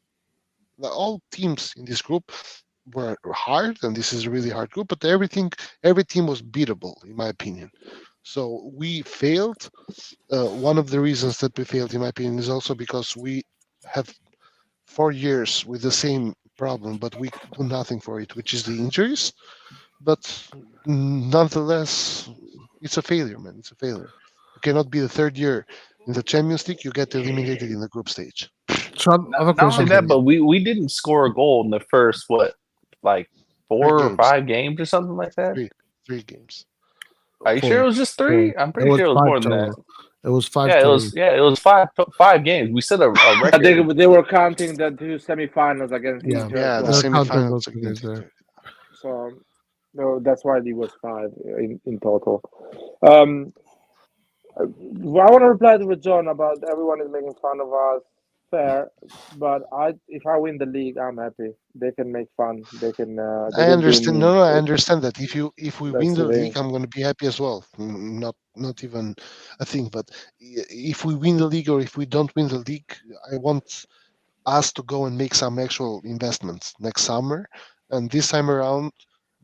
Now, all teams in this group were hard, and this is a really hard group. But every team was beatable, in my opinion. So we failed. One of the reasons that we failed, in my opinion, is also because we have 4 years with the same problem, but we do nothing for it, which is the injuries. But nonetheless, it's a failure, man. It's a failure. You cannot be the third year in the Champions League. You get eliminated in the group stage. So I have a Not only question for that, you. but we didn't score a goal in the first like 4 or games. 5 games or something like that. Three games. Are you sure it was just 3? I'm pretty sure it was five more than total. that. It was 5 Yeah, total. it was 5 games. We set a record. They were counting the 2 semifinals against Yeah. Inter. Yeah, as the well. They're counting semifinals those two against games there. Inter. So no, that's why it was 5 in total. I want to reply to John about everyone is making fun of us. Fair, but if I win the league, I'm happy. They can make fun. They can. They I will do understand. No, memes. no, I understand that. If we win That's the the league, thing. I'm going to be happy as well. Not even a thing. But if we win the league or if we don't win the league, I want us to go and make some actual investments next summer. And this time around,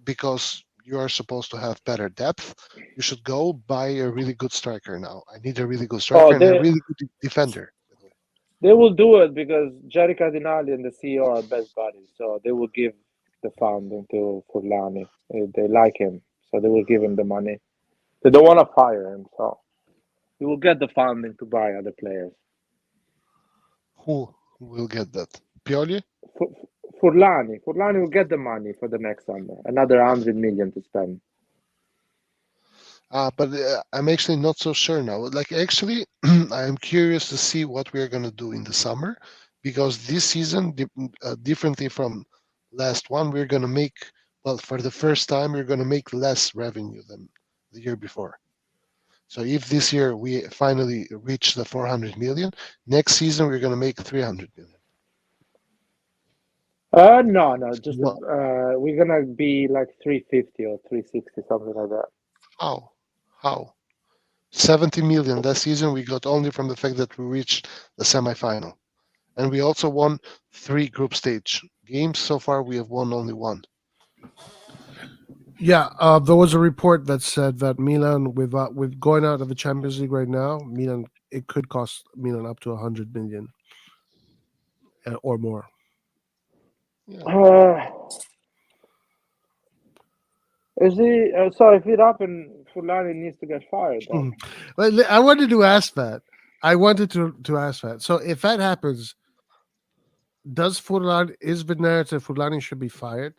because you are supposed to have better depth, you should go buy a really good striker now. I need a really good striker and a really good defender. They will do it because Jerry Cardinali and the CEO are best buddies, so they will give the funding to Furlani. They like him, so they will give him the money. They don't want to fire him, so he will get the funding to buy other players. Who will get that? Pioli? Furlani will get the money for the next summer. Another 100 million to spend. But I'm actually not so sure now. Like, actually, I'm curious to see what we're going to do in the summer, because this season, differently from last one, we're going to make, well, for the first time, we're going to make less revenue than the year before. So if this year we finally reach the 400 million, next season we're going to make 300 million. No, just What? we're gonna be like 350 or 360, something like that. How? 70 million last season we got only from the fact that we reached the semifinal. And we also won 3 group stage games. So far, we have won only 1. Yeah, there was a report that said that Milan, with going out of the Champions League right now, Milan, it could cost Milan up to 100 million or more. Yeah. Is he? So if it happened, Fulani needs to get fired. Then. I wanted to ask that. I wanted to ask that. So if that happens, is the narrative Fulani should be fired?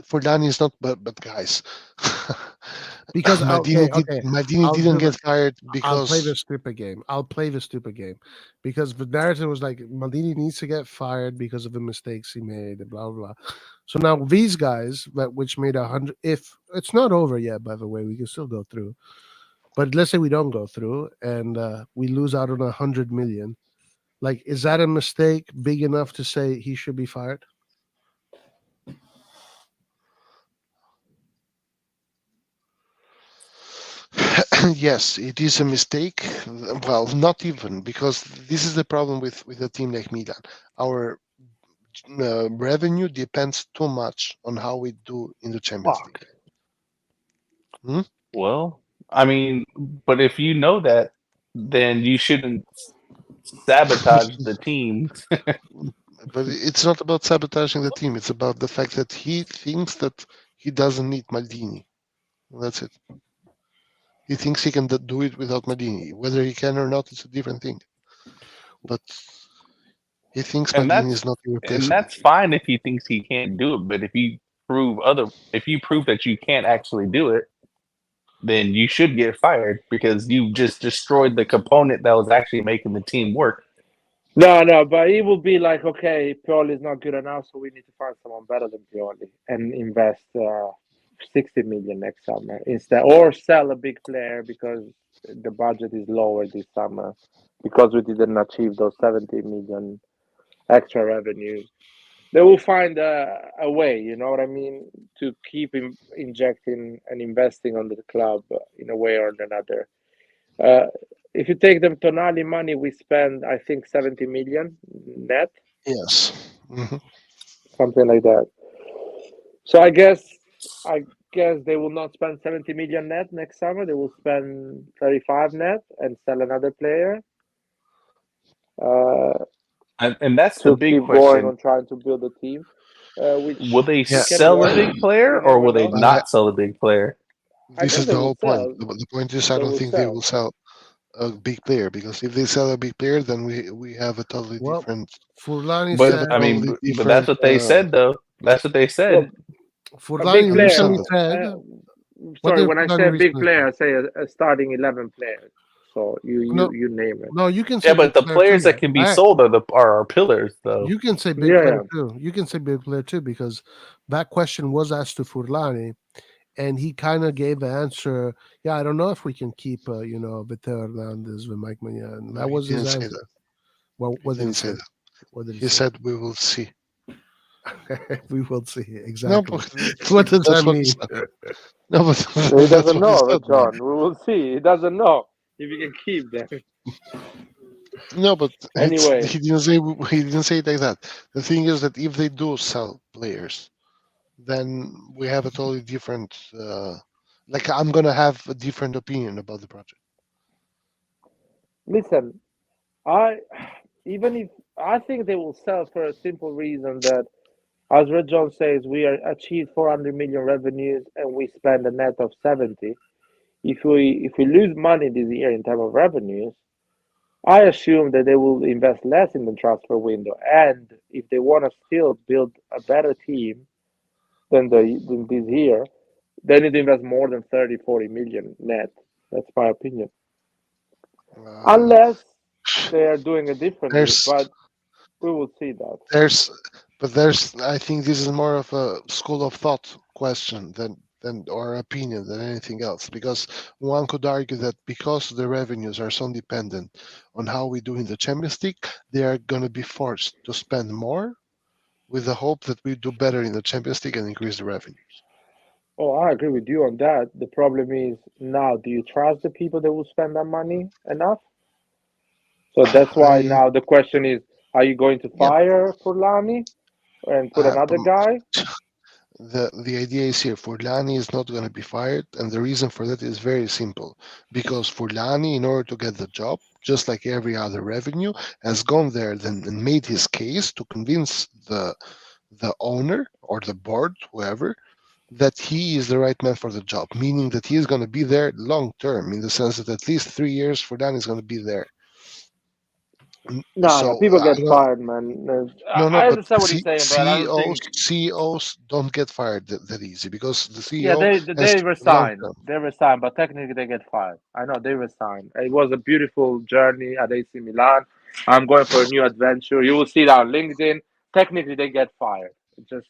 Furlani is not, but guys, Because Maldini I'll didn't do get fired I'll play because the stupid game. Because the narrative was like Maldini needs to get fired because of the mistakes he made, and blah blah. So now these guys which made 100. If it's not over yet, by the way, we can still go through. But let's say we don't go through and we lose out on 100 million. Like, is that a mistake big enough to say he should be fired? yes, it is a mistake. Well, not even, because this is the problem with a team like Milan. Our revenue depends too much on how we do in the Champions League. Well, I mean, but if you know that, then you shouldn't sabotage the team. But it's not about sabotaging the team. It's about the fact that he thinks that he doesn't need Maldini. That's it. He thinks he can do it without Maldini. Whether he can or not, it's a different thing. But he thinks and Maldini that's is not and irreplaceable. that's fine if he thinks he can't do it. But if you prove that you can't actually do it, then you should get fired because you just destroyed the component that was actually making the team work. No, but he will be like, okay, Pioli is not good enough, so we need to find someone better than Pioli and invest 60 million next summer instead, or sell a big player because the budget is lower this summer because we didn't achieve those 70 million extra revenue. They will find a way, you know what I mean, to keep injecting and investing on the club in a way or another. If you take the Tonali money, we spend, I think, 70 million net, Yes. Mm-hmm. something like that. So I guess they will not spend 70 million net next summer. They will spend 35 net and sell another player. And that's the to big keep going question. on trying to build a team, which Will they Yeah. can sell a work. big player You or never will they know. But not sell a big player? I this think is they the will whole point. sell. The point is, I They don't will think they sell. will sell a big player, because if they sell a big player, then we have a totally Well, different. Furlani We have But a said I mean, totally but that's different. what they said, though. That's what they Well, said. a big Furlani I player. recently understand that. said. What Sorry, did when I say Furlani a big recently player, say? I say a starting 11 players. So No, you name it. no, you can say Yeah, big but the player too, players that man. can be sold are our pillars, though. You can say big Yeah, player yeah. too. You can say big player too, because that question was asked to Furlani, and he kind of gave the answer. Yeah, I don't know if we can keep, Victor Hernandez with Mike Mania, and No, that he was his didn't say answer. that. Well, He what did he didn't say say? that. What did he He say? said we will see. We will see No, exactly. but What does that's that what he mean? said. No, but He that's doesn't what he know, said, man. John. We will see. He doesn't know if he can keep them. No, but Anyway, he didn't say it like that. The thing is that if they do sell players, then we have a totally different. Like, I'm gonna have a different opinion about the project. listen. I even if I think they will sell for a simple reason that, as Red John says, we are achieved 400 million revenues and we spend a net of 70. If we lose money this year in terms of revenues, I assume that they will invest less in the transfer window. And if they want to still build a better team than this year, they need to invest more than 30, 40 million net. That's my opinion. Um, Unless they are doing it differently, there's but we will see that. there's there's I think this is more of a school of thought question than or opinion than anything else, because one could argue that because the revenues are so dependent on how we do in the Champions League, they are going to be forced to spend more with the hope that we do better in the Champions League and increase the revenues. Oh, I agree with you on that. The problem is now, do you trust the people that will spend that money enough? So that's why I now the question is, are you going to Yeah, fire Furlani and put but another guy? the idea is here. Furlani is not going to be fired, and the reason for that is very simple. Because Furlani, in order to get the job, just like every other revenue, has gone there then and made his case to convince the owner or the board, whoever, that he is the right man for the job. Meaning that he is going to be there long term, in the sense that at least 3 years Furlani is going to be there. No, So people I get don't. fired, man. No, I but understand what he's saying, but I don't think. CEOs don't get fired that easy, because the Yeah, CEO has they to be long resign. term. They resign, but technically they get fired. I know they resign. It was a beautiful journey at AC Milan. I'm going for a new adventure. You will see that on LinkedIn. Technically, they get fired. It's just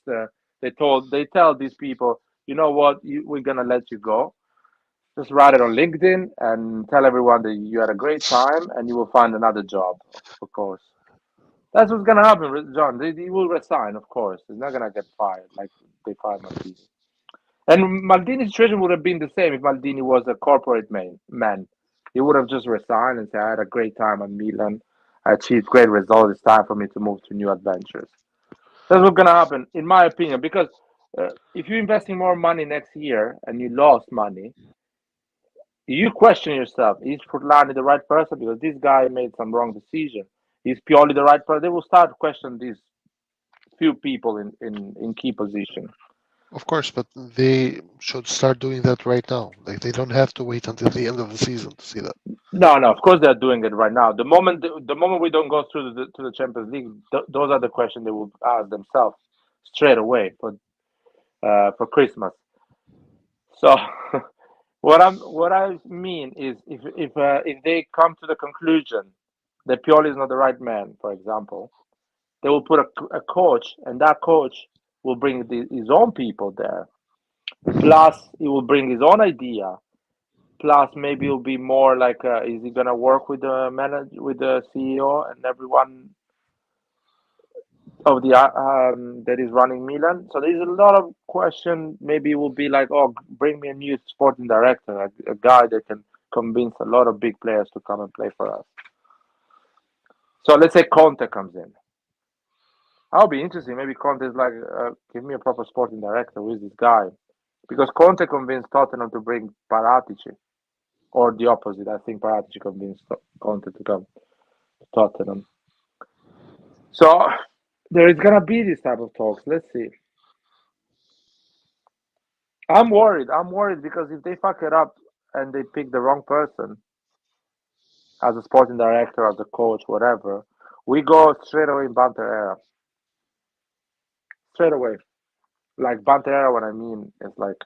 they tell these people, you know what, we're gonna let you go. Just write it on LinkedIn and tell everyone that you had a great time and you will find another job, of course. That's what's gonna happen, John. He will resign, of course. He's not gonna get fired like they fired Maldini. And Maldini's situation would have been the same if Maldini was a corporate man. He would have just resigned and said, I had a great time at Milan. I achieved great results. It's time for me to move to new adventures. That's what's going to happen, in my opinion, because if you're investing more money next year and you lost money, you question yourself, is Furlani the right person? Because this guy made some wrong decision. Is Pioli the right person? They will start to question these few people in key positions. Of course, but they should start doing that right now. Like, they don't have to wait until the end of the season to see that. No, no. Of course, they're doing it right now. The moment we don't go through to the Champions League, those are the questions they will ask themselves straight away for Christmas. So, what I mean is, if they come to the conclusion that Pioli is not the right man, for example, they will put a coach, and that coach will bring his own people there. Plus, he will bring his own idea. Plus, maybe it'll be more like, is he gonna work with the manager, with the CEO, and everyone of the that is running Milan? So there's a lot of question. Maybe it will be like, oh, bring me a new sporting director, a guy that can convince a lot of big players to come and play for us. So let's say Conte comes in. That'll be interesting. Maybe Conte is like, give me a proper sporting director. Who is this guy? Because Conte convinced Tottenham to bring Paratici, or the opposite. I think Paratici convinced Conte to come to Tottenham. So there is gonna be this type of talks. Let's see. I'm worried. I'm worried because if they fuck it up and they pick the wrong person as a sporting director, as a coach, whatever, we go straight away in banter era. Straight away. Like banter era, what I mean is like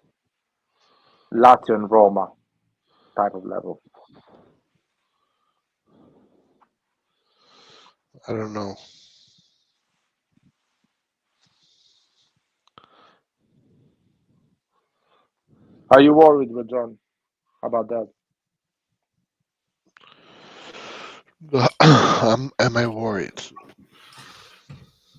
Lazio and Roma type of level. I don't know. Are you worried with John about that? Am I worried?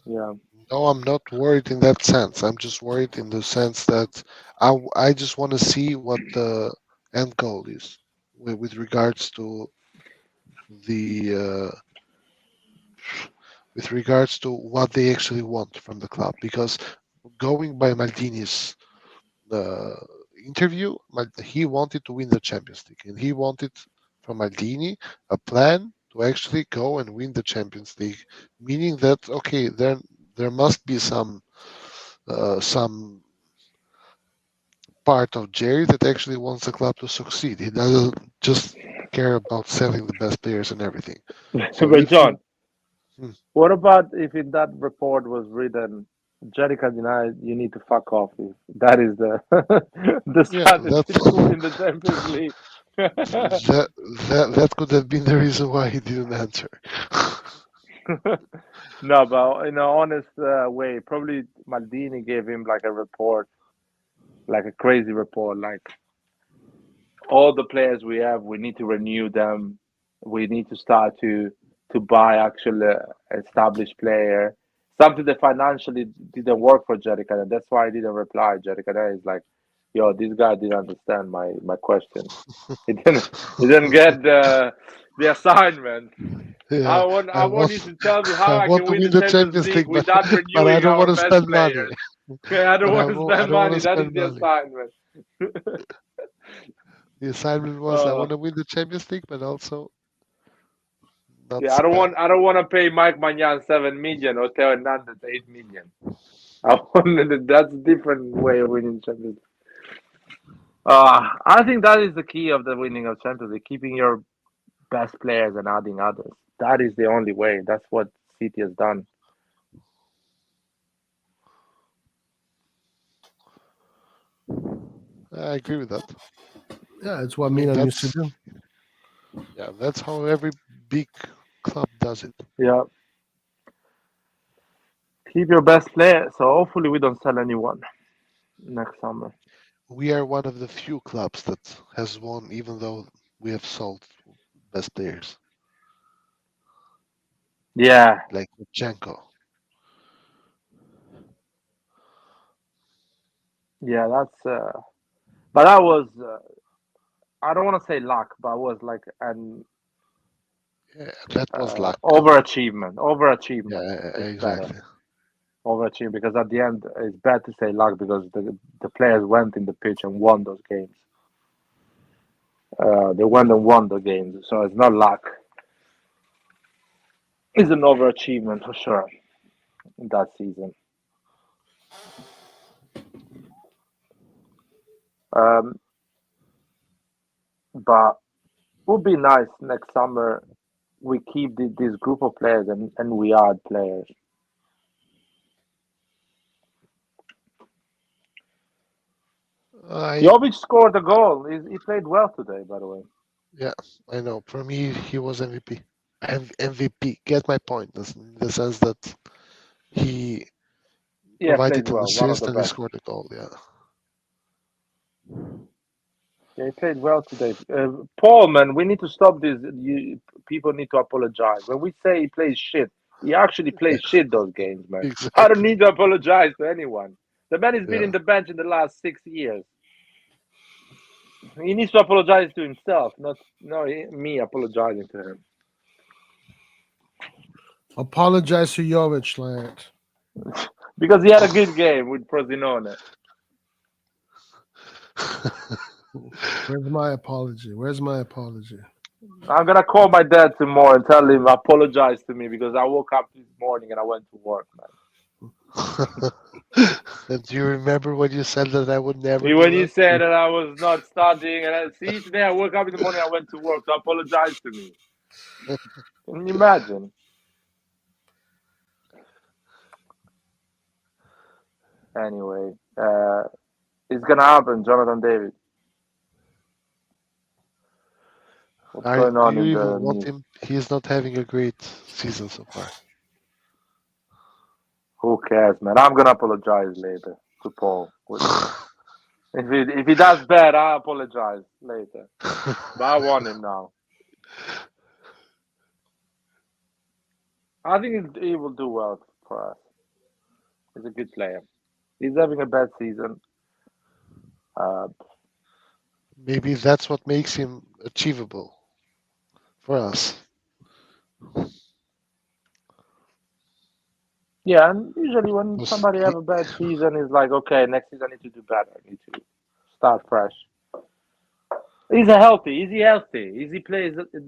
Yeah. No, I'm not worried in that sense. I'm just worried in the sense that I just want to see what the end goal is with regards to the with regards to what they actually want from the club. Because going by Maldini's interview, he wanted to win the Champions League, and he wanted from Maldini a plan to actually go and win the Champions League, meaning that okay, there must be some part of Jerry that actually wants the club to succeed. He doesn't just care about selling the best players and everything. So But if he, John, what about if in that report was written, Jerica denied you need to fuck off? If that is the the yeah, strategy to win the Champions League. that could have been the reason why he didn't answer. No, but in an honest way, probably Maldini gave him like a report, like a crazy report, like all the players we have, we need to renew them. We need to start to buy actual established player. Something that financially didn't work for Jericho, and that's why I didn't reply. Jericho is like, "Yo, this guy didn't understand my question. He didn't get the assignment. Yeah, I want you to tell me how I I want can to win win the the Champions Champions League League, without but I renewing don't our want to best spend money. players. I don't But want to spend I don't want money. to That is spend the money. assignment." The assignment was I want to win the Champions League, but also not Yeah, spend. I don't want to pay Mike Magnan 7 million or Theo Hernandez 8 million. I want that's a different way of winning Champions League. I think that is the key of the winning of Champions League, keeping your best players and adding others. That is the only way. That's what City has done. I agree with that. Yeah, it's what I mean, Milan used to do. yeah, that's how every big club does it. Yeah. Keep your best players. So hopefully we don't sell anyone next summer. We are one of the few clubs that has won, even though we have sold best players Yeah. like Lutsenko. Yeah, that's but that was I don't want to say luck, but it was like an Yeah, that was luck. overachievement. Yeah, Overachievement is better. exactly. Overachievement because at the end it's bad to say luck because the players went in the pitch and won those games. They went and won the games, so it's not luck. It's an overachievement for sure in that season. Um, but it would be nice next summer we keep this group of players and we add players. I Jovic scored a goal. He played well today, by the way. Yeah, I know. For me, he was MVP. MVP. Get my point. In the sense that he Yeah, played provided an well. One of assist the and he best. scored a goal. Yeah. Yeah, he played well today. Paul, man, we need to stop this. People need to apologize. When we say he plays shit, he actually plays shit those games, man. I don't Exactly. need to apologize to anyone. The man has been Yeah. in the bench in the last 6 years. He needs to apologize to himself, not me apologizing to him. Apologize to Jovic, Lance. Because he had a good game with Frosinone. Where's my apology? Where's my apology? I'm gonna call my dad tomorrow and tell him apologize to me because I woke up this morning and I went to work, man. And do you remember when you said that I would never When do you that? said that I was not studying, and I see today I woke up in the morning, I went to work, so apologize to me. Can you imagine? Anyway, it's gonna happen, Jonathan David. What's going Do on you in even the want news? him? He's not having a great season so far. Who cares, man? I'm gonna apologize later to Paul. If he does bad, I apologize later. But I want him now. I think he will do well for us. He's a good player. He's having a bad season. Maybe that's what makes him achievable for us. Yeah, and usually when Was somebody have a bad season, it's like, okay, next season I need to do better. I need to start fresh. Is he healthy?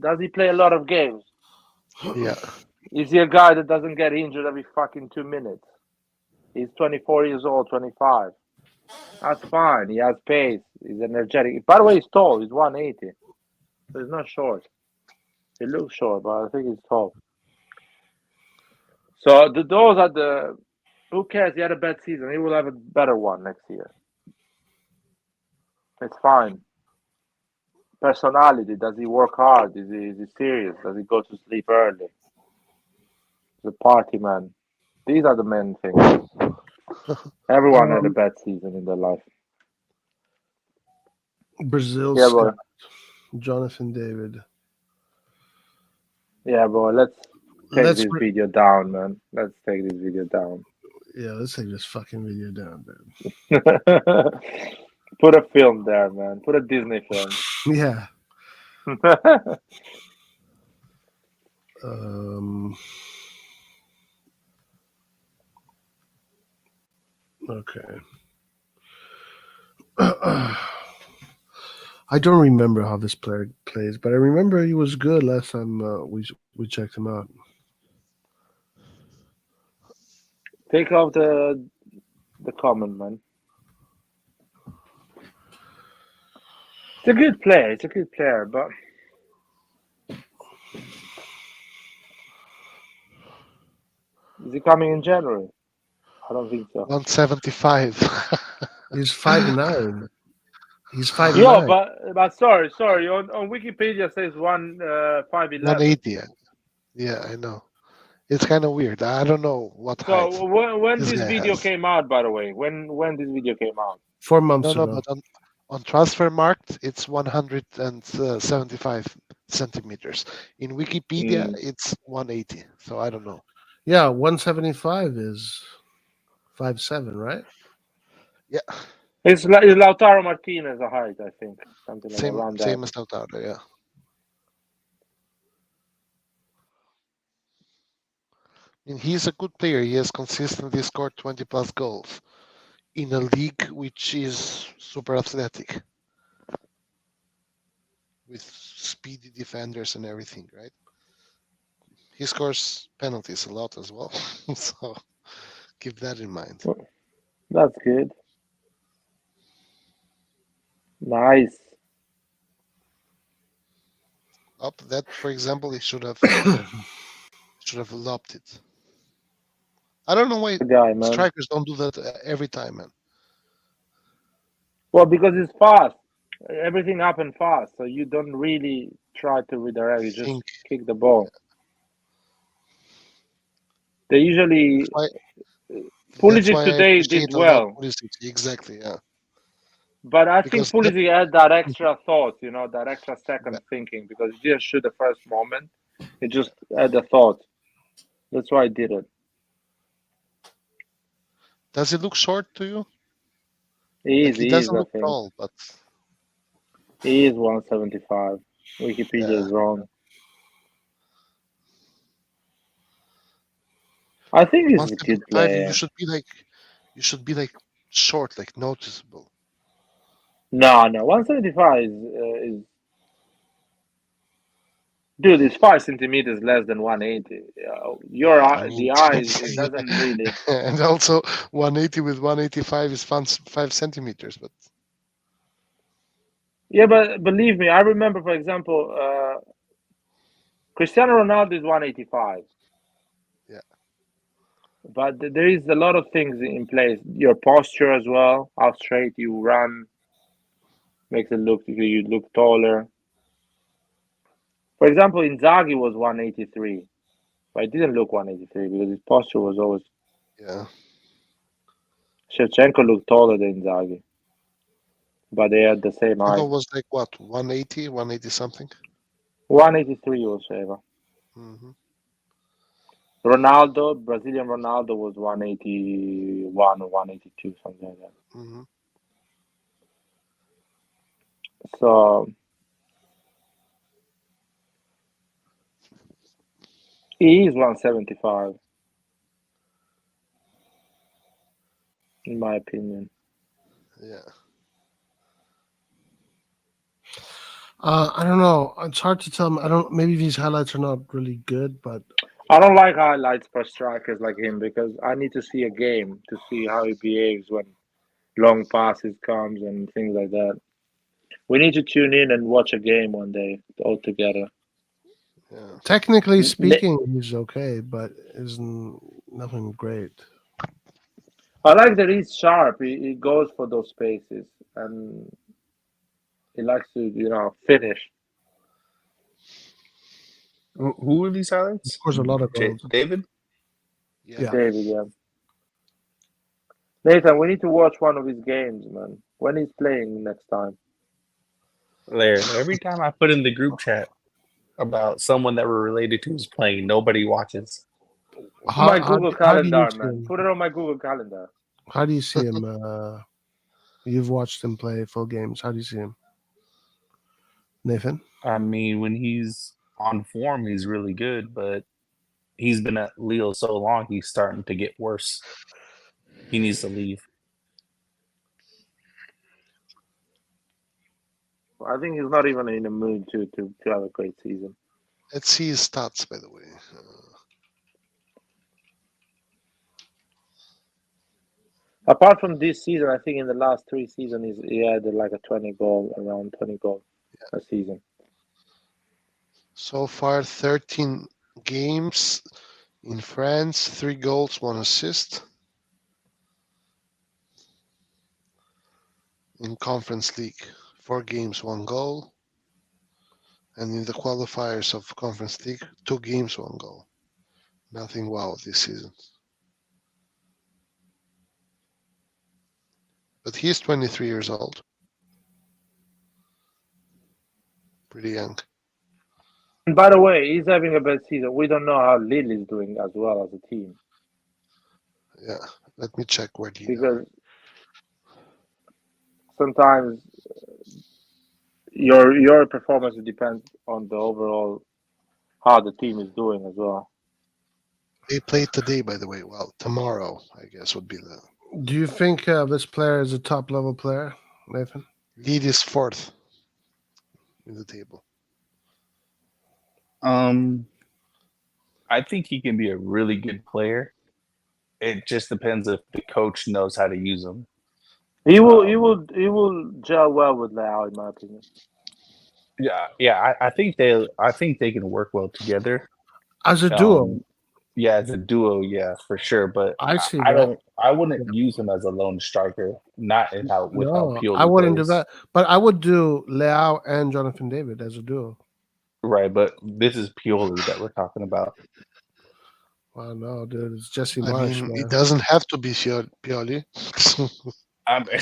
Does he play a lot of games? Yeah. Is he a guy that doesn't get injured every fucking 2 minutes? He's 24 years old, 25. That's fine. He has pace. He's energetic. By the way, he's tall. He's 180. So he's not short. He looks short, but I think he's tall. So those are the. Who cares? He had a bad season. He will have a better one next year. It's fine. Personality. Does he work hard? Is he serious? Does he go to sleep early? The party man. These are the main things. Everyone had a bad season in their life. Brazil's Yeah, boy. Scott, Jonathan David. Yeah, boy. Let's take Let's this video down, man. Let's take this video down. Yeah, let's take this fucking video down, dude. Put a film there, man. Put a Disney film. Yeah. Um. Okay. I don't remember how this player plays, but I remember he was good last time we checked him out. Take off the comment, man. It's a good player. It's a good player, but is he coming in January? I don't think so. 175. He's 5'9". He's 5'9". Yo, but sorry. On Wikipedia says 5'11". 180. Yeah, I know. It's kind of weird. I don't know what height. So when this guy video has. came out, by the way, when this video came out? 4 months No, ago. but on Transfermarkt, it's 175 centimeters. In Wikipedia, it's 180. So I don't know. Yeah, 175 is 5'7", right? Yeah, It's Lautaro Martinez a height, I think, something like around that. same as Lautaro. Yeah. I mean, he's a good player. He has consistently scored 20 plus goals in a league which is super athletic with speedy defenders and everything, right? He scores penalties a lot as well. So keep that in mind. That's good. Nice. Up that, for example, he should have lobbed it. I don't know why Good guy, man. strikers don't do that every time, man. Well, because it's fast. Everything happened fast, so you don't really try to redirect. You just kick the ball. They usually Pulisic today did well. Pulisic, exactly, yeah. But I Because think Pulisic had that extra thought, that extra second thinking, because he didn't shoot the first moment. He just had the thought. That's why he did it. Does he look short to you? He doesn't is, look I think. tall, but he is 175. Wikipedia is wrong. I think he's a good player. You should be like short, like noticeable. No, 175 is Dude, it's 5 centimeters less than 180. Your Yeah, I eye, mean, the eyes, it doesn't really. and also 180 with 185 is 5 centimeters, but Yeah, but believe me, I remember, for example, Cristiano Ronaldo is 185. Yeah. But there is a lot of things in place. Your posture as well, how straight you run, makes it look you look taller. For example, Inzaghi was 183, but it didn't look 183 because his posture was always. yeah. Shevchenko looked taller than Inzaghi, but they had the same Franco height. was like what, 180, 180 something? 183 was Sheva. Hmm. Ronaldo, Brazilian Ronaldo was 181 or 182, something like that. Hmm. So he is 175, in my opinion. Yeah. I don't know. It's hard to tell. I don't. Maybe these highlights are not really good, but I don't like highlights for strikers like him because I need to see a game to see how he behaves when long passes comes and things like that. We need to tune in and watch a game one day all together. Yeah. technically Ne- speaking, he's okay, but isn't nothing great. I like that he's sharp. He goes for those spaces and he likes to, finish. Who are these highlights? Scores a lot of goals. David? Yeah. Yeah. David, yeah. Nathan, we need to watch one of his games, man. When he's playing next time. There. Every time I put in the group chat about someone that we're related to is playing, nobody watches. My Google How do you Calendar, see man. him? Put it on my Google Calendar. How do you see him? You've watched him play full games. How do you see him, Nathan? I mean, when he's on form, he's really good, but he's been at Lille so long, he's starting to get worse. He needs to leave. I think he's not even in the mood to have a great season. Let's see his stats, by the way. Apart from this season, I think in the last 3 seasons he had like around 20 goals a season. So far, 13 games in France, 3 goals, 1 assist. In Conference League, 4 games, 1 goal. And in the qualifiers of Conference League, 2 games, 1 goal. Nothing wow this season. But he's 23 years old. Pretty young. And by the way, he's having a bad season. We don't know how Lille is doing as well as a team Yeah. Let me check where he because sometimes your performance depends on the overall how the team is doing as well. They play today, by the way. Well, tomorrow, I guess, would be the Do you think this player is a top level player, Nathan? lead is 4th in the table. I think he can be a really good player. It just depends if the coach knows how to use him. He will gel well with Leao, in my opinion. Yeah. I think they can work well together. As a duo, Yeah, as a duo, yeah, for sure. But I see that. I wouldn't use him as a lone striker. Not in how with how No, Pioli I wouldn't do plays. that. But I would do Leao and Jonathan David as a duo. Right, but this is Pioli that we're talking about. Well, no, dude, it's Jesse I Marsh, mean, man. it doesn't have to be Pioli.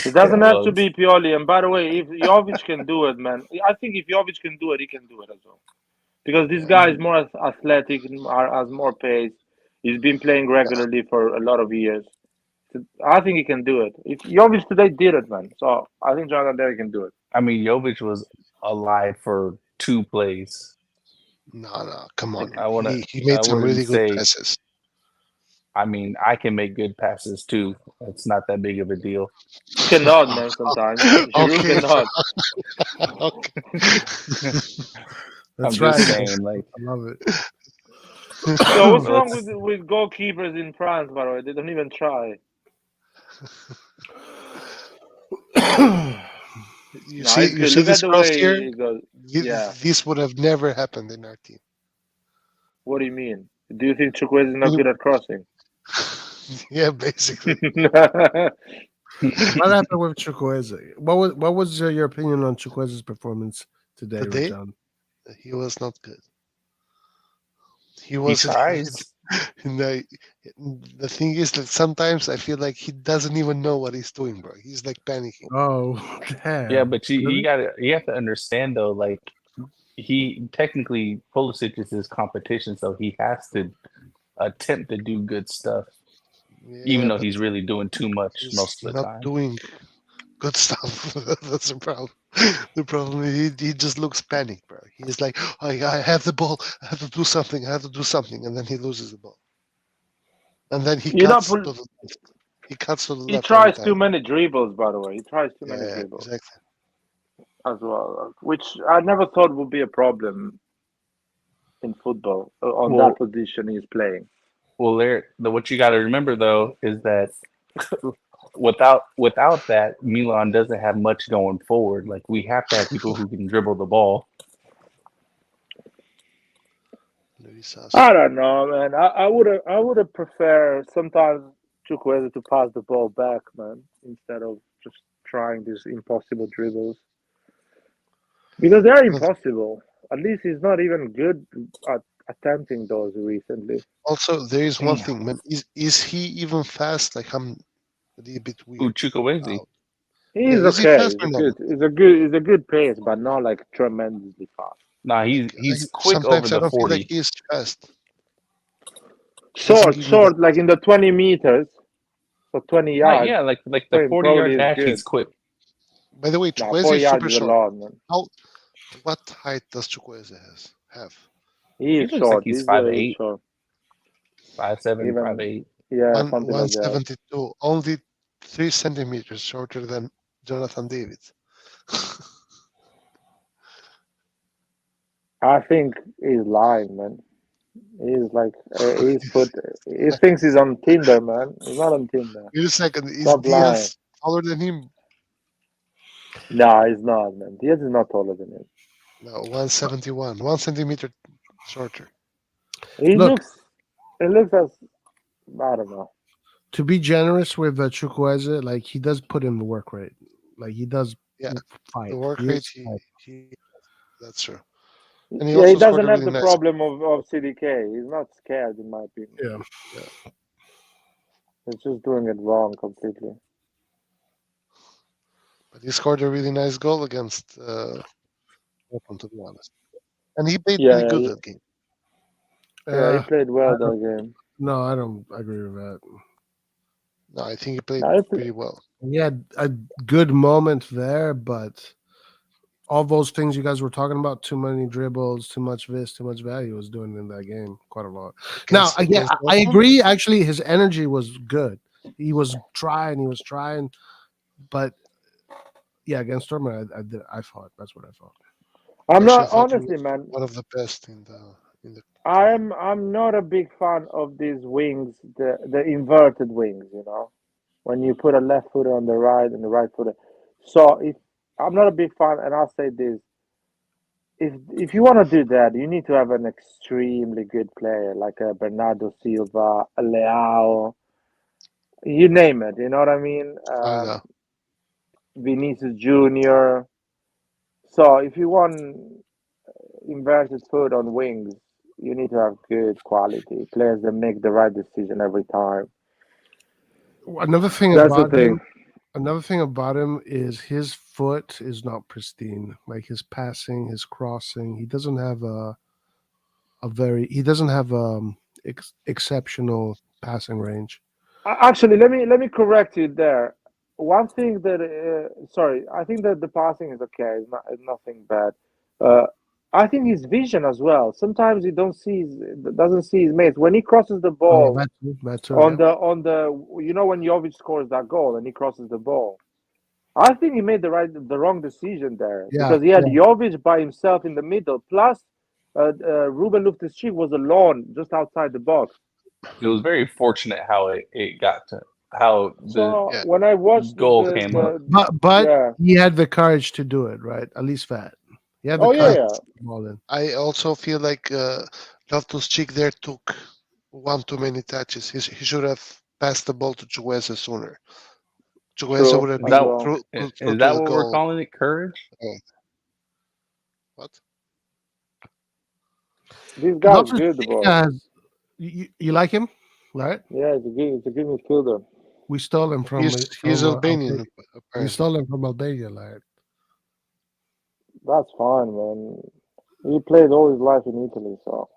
It doesn't have to be Pioli. And by the way, if Jovic can do it, man, I think if Jovic can do it, he can do it as well. Because this guy is more athletic, has more pace. He's been playing regularly for a lot of years. So I think he can do it. If Jovic today did it, man. So I think Jonathan David can do it. I mean, Jovic was alive for 2 plays. No, come on. I wouldn't. He made some wouldn't really good say. passes. I mean, I can make good passes too. It's not that big of a deal. You cannot, man. Sometimes Giroud Okay. cannot. Okay. That's I'm right. just saying, like, I love it. So what's wrong Let's- with goalkeepers in France? By the way, they don't even try. You No, it's see, good. Look this at the cross way here. it goes. Yeah. This would have never happened in our team. What do you mean? Do you think Chukwueze is not good at crossing? Yeah, basically. What happened with Chukwueze? What was your opinion on Chukwueze's performance today, Today, Rajan? he was not good. He he wasn't. tries. No, the thing is that sometimes I feel like he doesn't even know what he's doing, bro. He's like panicking. Oh, damn. Yeah, but you Really? you have to understand though, like he technically Pulisic is his competition, so he has to attempt to do good stuff, even Yeah, though but he's really doing too much he's most of the not time. doing good stuff. That's the problem. The problem is he just looks panicked, bro. He's like, I have the ball. I have to do something. I have to do something, and then he loses the ball. And then he You know, cuts to the left. He cuts to the he left every tries time. too many dribbles. By the way, he tries too many Yeah, dribbles exactly. as well, which I never thought would be a problem in football on Well, that position he's playing. what you got to remember though is that without that, Milan doesn't have much going forward. Like we have to have people who can dribble the ball. Luis Sasso. I don't know, man. I would have preferred sometimes Chukwueze to pass the ball back, man, instead of just trying these impossible dribbles because they're impossible. At least he's not even good at attempting those recently. Also, there is one Damn. thing, man. Is he even fast? Like I'm a little bit Ooh, weird. Chukwueze. He's Is he okay. fast or not? He's a good pace, but not like tremendously fast. Nah, Like he's quick over sometimes I the don't feel like 40. he's fast. Doesn't give me that. Short, like in the 20 meters, so 20 Like yards. yeah, like the For him, 40-yard probably is dash, good. he's quick. By the way, No, Chukwueze 40 is yards super is a short. lot, man. What height does Chukwueze have? He He is looks like short. he's He's 5'8", short. 5'7", Even 5'8". yeah, something like that. 172, only 3 centimeters shorter than Jonathan David. I think he's lying, man. He's like he thinks he's on Tinder, man. He's not on Tinder. Wait a second, is Stop lying. Diaz taller than him? No, he's not, man. Diaz is not taller than him. No, 171, 1 centimeter shorter. He Look. looks as I don't know. To be generous with Chukwueze, like he does put in the work rate. Like he does Yeah, fight. the work He rate, is fight. that's true. And he Yeah, he also scored doesn't a have really the nice. problem of CDK. He's not scared, in my opinion. Yeah. He's just doing it wrong completely. But he scored a really nice goal against Open, to be honest. And he played Yeah, really good he, that game. yeah, he Uh, played well I don't- that game. no, I don't agree with that. No, I think he played No, pretty well. He had a good moment there, but all those things you guys were talking about, too many dribbles, too much this, too much value, was doing in that game quite a lot. Now, again, Against I Dortmund? agree. Actually, his energy was good. He was trying, but yeah, against Dortmund, I thought that's what I thought. I'm Actually, I not thought he honestly, was man. one of the best in the I'm not a big fan of these wings, the inverted wings. You know, when you put a left footer on the right and the right footer. So if I'm not a big fan, and I'll say this: if you want to do that, you need to have an extremely good player like a Bernardo Silva, a Leao, you name it. You know what I mean? I know. Vinicius Junior. So if you want inverted foot on wings, you need to have good quality players that make the right decision every time. Another thing That's the about thing. him, another thing about him is his foot is not pristine. Like his passing, his crossing, he doesn't have he doesn't have exceptional passing range. Actually, let me correct you there. One thing that sorry, I think that the passing is okay. It's nothing bad. Uh, I think his vision as well. Sometimes he doesn't see his mates when he crosses the Oh yeah, ball that too, on yeah. the you know when Jovic scores that goal and he crosses the ball. I think he made the wrong decision there Yeah, because he had Jovic by himself in the middle. Plus, Ruben Loftus-Cheek was alone just outside the box. It was very fortunate how it got to how the So Yeah. when I watched goal came up. But yeah, he had the courage to do it, right? At least that. He had the oh yeah, courage yeah. to put the ball in. I also feel like Loftus-Cheek there took one too many touches. He should have passed the ball to Chukwueze sooner. Chukwueze True would have Is as been that well. through is to that the what we're goal. calling it? Courage? What? This guy's Loftus good, Cheek bro. has. You like him, right? Yeah, it's a good midfielder. We stole him from He's Albanian, Albania. We apparently. stole him from Albania, like. That's fine, man. He played all his life in Italy, so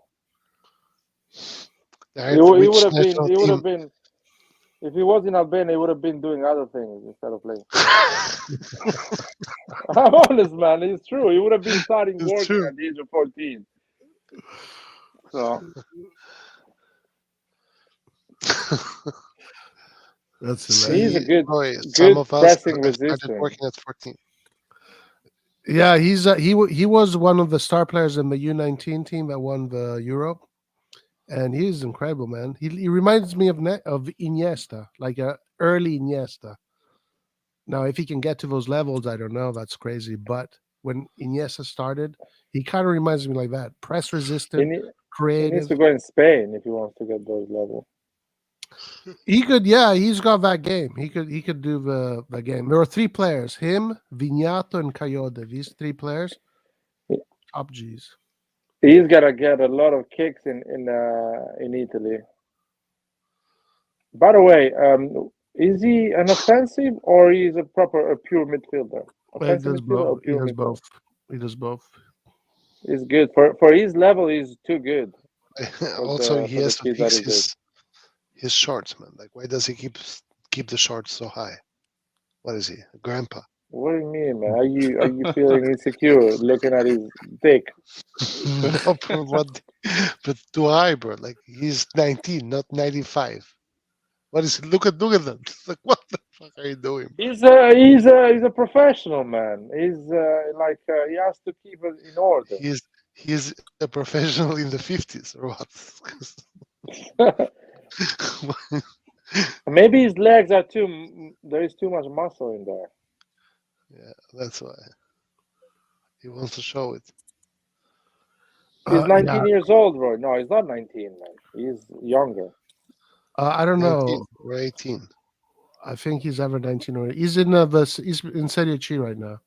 Right, he which would have been. national He would have team? been. If he was in Albania, he would have been doing other things instead of playing. I'm honest, man. It's true. He would have been starting It's working true. at the age of 14. So That's he's hilarious. a good, Roy, some good of us pressing have started resistant. working at 14. Yeah, he was one of the star players in the U19 team that won the Euro, and he's incredible, man. He reminds me of Iniesta, like a early Iniesta. Now, if he can get to those levels, I don't know. That's crazy. But when Iniesta started, he kind of reminds me like that. Press He, resistant, need, he needs creative. to go in Spain if he wants to get those levels. He could, yeah, he's got that game. He could do the game. There were three players: him, Vignato, and Coyote. These three players, top G's. He's gonna get a lot of kicks in Italy. By the way, is he an offensive or he's a pure midfielder? He Offensive does midfielder or both. He pure does midfielder? both. He does both. He's good for his level. He's too good Also, he for the has to kid that fix he is. his shorts, man. Like, why does he keep the shorts so high? What is he, a grandpa? What do you mean, man? Are you feeling insecure looking at his dick? No, but too high, bro. Like, he's 19, not 95. What is it? Look at them. Like, what the fuck are you doing? He's a professional, man. He's he has to keep it in order. He's a professional in the 50s or what? Maybe his legs are there is too much muscle in there. Yeah, that's why he wants to show it. He's 19 Yeah, years old, bro. No, he's not 19, man. He's younger. I don't 19 know. or 18. I think he's ever 19 or he's in Serie C right now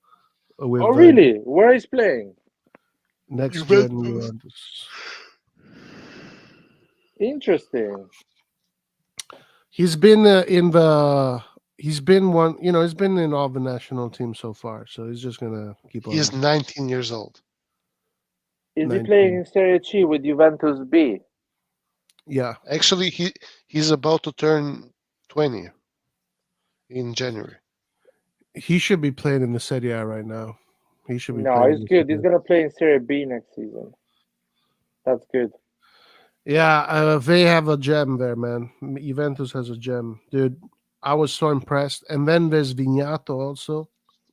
with Oh, really? Where he's playing? next Juventus. gen Juventus. Interesting. He's been he's been one. He's been in all the national teams so far. So he's just gonna keep on. He is 19 years old. Is he 19. playing in Serie C with Juventus B? Yeah, Actually, he's about to turn 20 in January. he should be playing in the Serie A right now. He should be. No, playing he's in the good. Serie He's A. gonna play in Serie B next season. That's good. Yeah, they have a gem there, man. Juventus has a gem, dude. I was so impressed. And then there's Vignato also,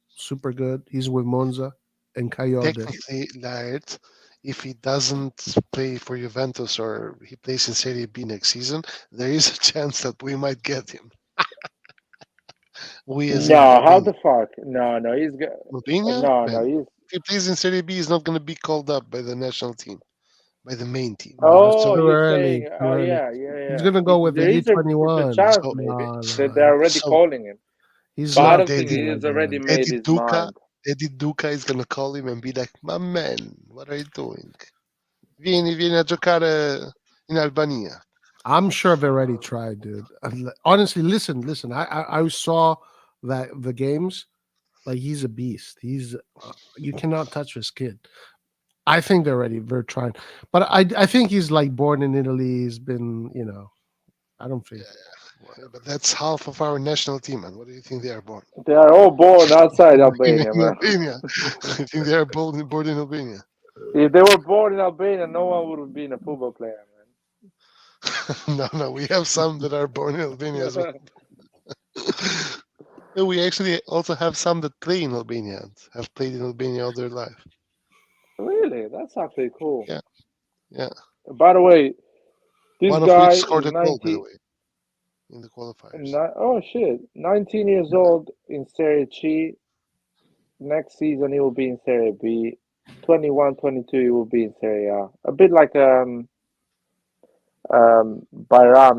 super good. He's with Monza and Coyote. Technically, Laird, if he doesn't play for Juventus or he plays in Serie B next season, there is a chance that we might get him. We as in No, how Albania. the fuck? No, he's good. Albania? No, Man, he's. if he plays in Serie B, he's not going to be called up by the national team, by the main team. Oh, Too you're early. saying, Too oh early. yeah. He's gonna go with the There is a U21. chance, So- maybe No, they're already So- calling him. he's But I not. don't they think did- he's already man. made Eddie his Duca, mind. Eddie Duca is going to call him and be like, my man, what are you doing? Vieni a giocare in Albania. I'm sure they already tried, dude. Honestly, listen. I saw that the games. Like he's a beast. He's you cannot touch this kid. I think they're trying, but I think he's like born in Italy. He's been, I don't think. But that's half of our national team, man. What do you think they are born? They are all born outside Albania, In man. Albania. I think they are born in Albania. If they were born in Albania, no one would have been a football player, No, we have some that are born in Albania as well. man. No, we actually also have some that play in Albania and have played in Albania all their life. Really? really? That's actually cool. Yeah. Yeah. By the way, this One of guy which is scored a goal, by the 90. way, in the qualifiers. Oh shit! 19 years Yeah. old in Serie C. Next season he will be in Serie B. 21, 22 he will be in Serie A. A bit like Bayrami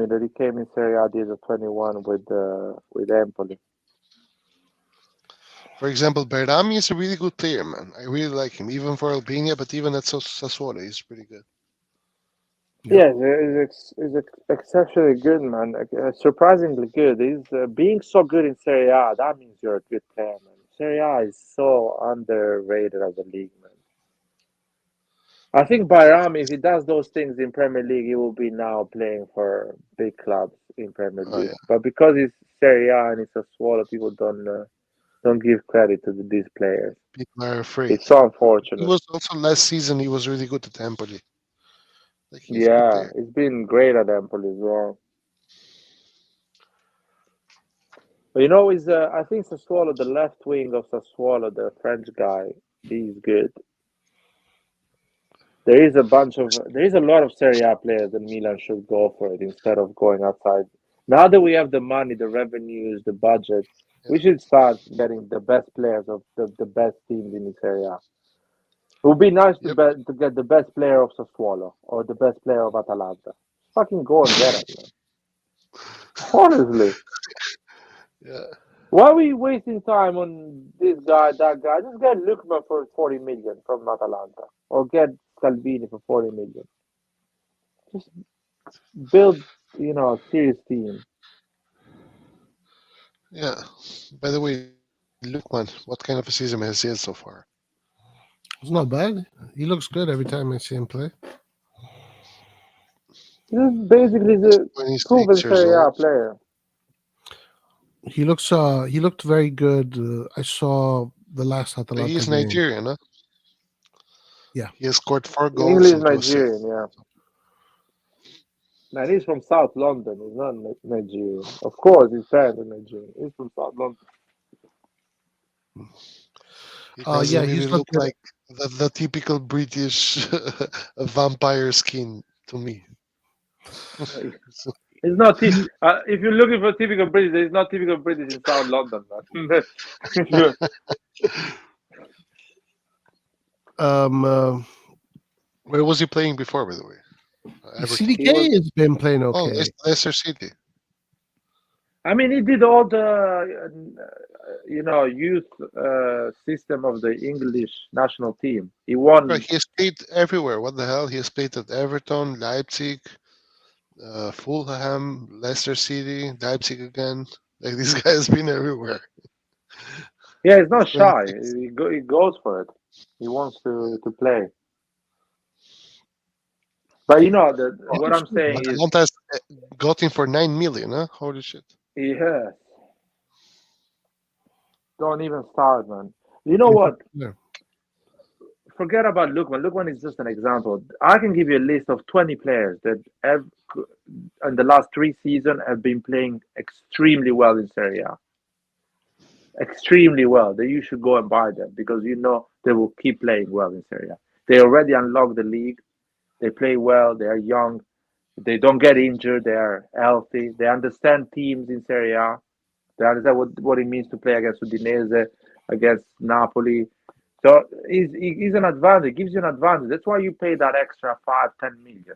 that he came in Serie A at the age of 21 with Empoli. For example, Berami is a really good player, man. I really like him, even for Albania, but even at Sassuolo, he's pretty good. Yeah, he's exceptionally good, man. Surprisingly good. He's being so good in Serie A. That means you're a good player, man. Serie A is so underrated as a league, man. I think Bayrami, if he does those things in Premier League, he will be now playing for big clubs in Premier Oh League. yeah, But because he's Serie A and he's a swallow, people don't give credit to these players. people are afraid. It's so He unfortunate. was also last season. He was really good at Empoli. Like he's a good Yeah, player. he's been great at Empoli as well. But he's I think Sassuolo, the left wing of Sassuolo, the French guy, he's good. There is a lot of Serie A players that Milan should go for it instead of going outside. Now that we have the money, the revenues, the budget, we Yeah. should start getting the best players of the best teams in this area. It would be nice Yep. to get the best player of Sassuolo or the best player of Atalanta. Fucking go and get it, man. Honestly. Yeah. Why are we wasting time on this guy, that guy? Just get Lukman for 40 million from Atalanta. Or get Scalvini for 40 million. Just build, a serious team. Yeah. By the way, Lukman, what kind of a season has he had so far? It's not bad. He looks good every time I see him play. This is basically the 26 proven years Serie A old. player. He looked very good. I saw the last But Atalanta he's game. Nigerian, huh? Yeah. He has scored 4 goals English and 2 assists. Nigerian, yeah. Man, he's from South London. He's not Nigerian. Of course, his parents are Nigerian. He's from South London. He doesn't Yeah, really he's look looked good. like the typical British vampire skin to me. He's not. If you're looking for typical British, there's not typical British in South London, man. Where was he playing before, by the way? Everton. He CDK was. has been playing Oh, okay. Leicester City. I mean, he did all the, youth system of the English national team. He won. Right, he has played everywhere. What the hell? He has played at Everton, Leipzig, Fulham, Leicester City, Leipzig again. Like this guy has been everywhere. Yeah, he's not shy. 26. He goes for it. He wants to play. But what I'm saying is, Atalanta has got him for 9 million, huh? Holy shit. yeah, don't even start, man. You know what? Yeah. Forget about Lukman. Lukman is just an example. I can give you a list of 20 players that have, in the last 3 seasons, have been playing extremely well in Serie A. Extremely well. That you should go and buy them because they will keep playing well in Serie A. They already unlocked the league. They play well. They are young. They don't get injured. They are healthy. They understand teams in Serie A. They understand what it means to play against Udinese, against Napoli. So he's an advantage. It gives you an advantage. That's why you pay that extra 5-10 million.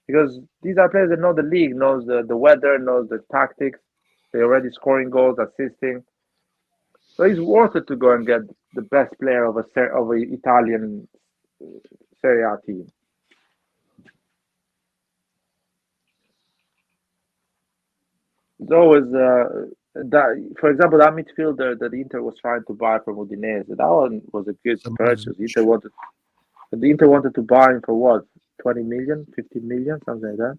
Because these are players that know the league, knows the weather, knows the tactics. They're already scoring goals, assisting. So it's worth it to go and get the best player of an Italian Serie A team. It's always that. For example, that midfielder that Inter was trying to buy from Udinese, that one was a good purchase. The Inter wanted to buy him for what? 20 million, 15 million, something like that.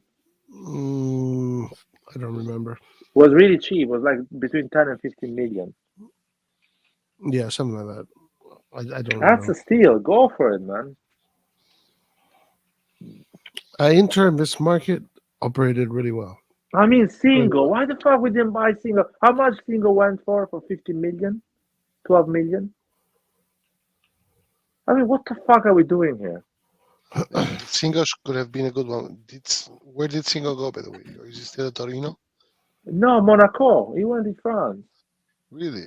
I don't remember. It was really cheap. It was like between 10 and 15 million. Yeah, something like that. I don't That's know. a steal. Go for it, man. Inter in this market operated really well. I mean, Singo. Why the fuck we didn't buy Singo? How much Singo went for 15 million? 12 million? I mean, what the fuck are we doing here? Singo could have been a good one. Where did Singo go, by the way? Or is he still at Torino? No, Monaco. He went in France. Really?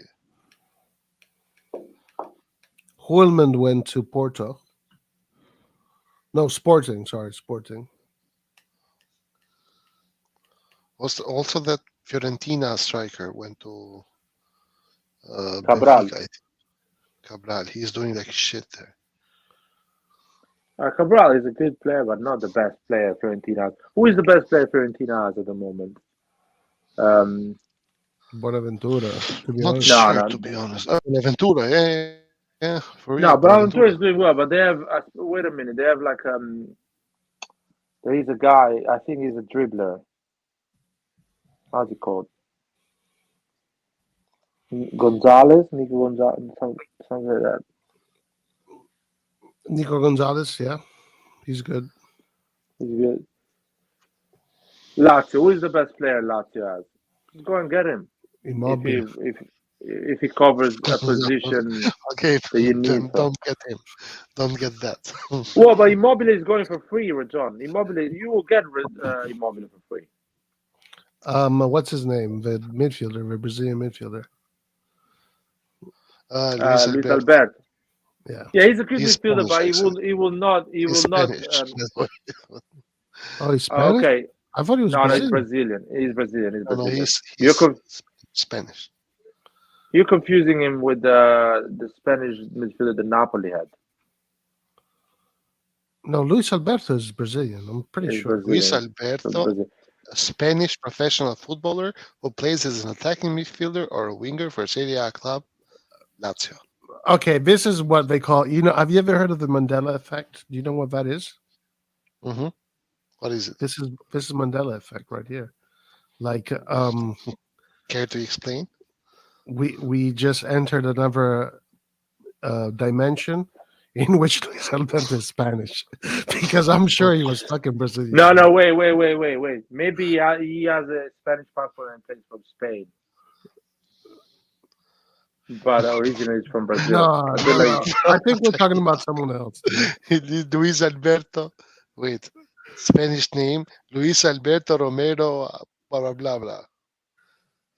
Huelman went to Porto. No, Sporting. Sorry, Sporting. Also that Fiorentina striker went to Cabral. Benfica, I think. Cabral. He's doing like shit there. Cabral is a good player, but not the best player Fiorentina has. Who is the best player Fiorentina has at the moment? Bonaventura. To be Not honest. sure, no. to be honest. Bonaventura, yeah, for real. No, Bonaventura is Bonaventura. doing well, but they have. Wait a minute, they have like there is a guy. I think he's a dribbler. How's he called? Gonzalez, Nico Gonzalez, something like that. Nico Gonzalez, yeah. He's good. He's good. Lazio, who is the best player Lazio has? Just go and get him. Immobile. If he covers a position Okay, that you need. don't get him. Don't get that. Well, but Immobile is going for free, John. Immobile, you will get Immobile for free. What's his name? The midfielder, the Brazilian midfielder. Luis Luis Alberto. Albert. Yeah. Yeah, he's a good He's midfielder, but Spanish, he will not. He's Spanish. Oh, he's Spanish? Okay. I thought he was No, he's Brazilian. Brazilian. He's Brazilian. He's No, Brazilian. he's Spanish. You're confusing him with the Spanish midfielder that Napoli had. No, Luis Alberto is Brazilian. I'm pretty He's sure. Brazilian. Luis Alberto, Brazil. a Spanish professional footballer who plays as an attacking midfielder or a winger for Serie A club, Lazio. Okay, this is what they call. Have you ever heard of the Mandela effect? Do you know what that is? Mm-hmm. What is it? This is Mandela effect right here. Like, Care to explain? we just entered another dimension in which Luis Alberto is Spanish, because I'm sure he was fucking Brazilian. No, wait. Maybe he has a Spanish passport and plays from Spain. But originally it's from Brazil. No. I think we're talking about someone else. Luis Alberto. Wait, Spanish name Luis Alberto Romero. Blah blah blah.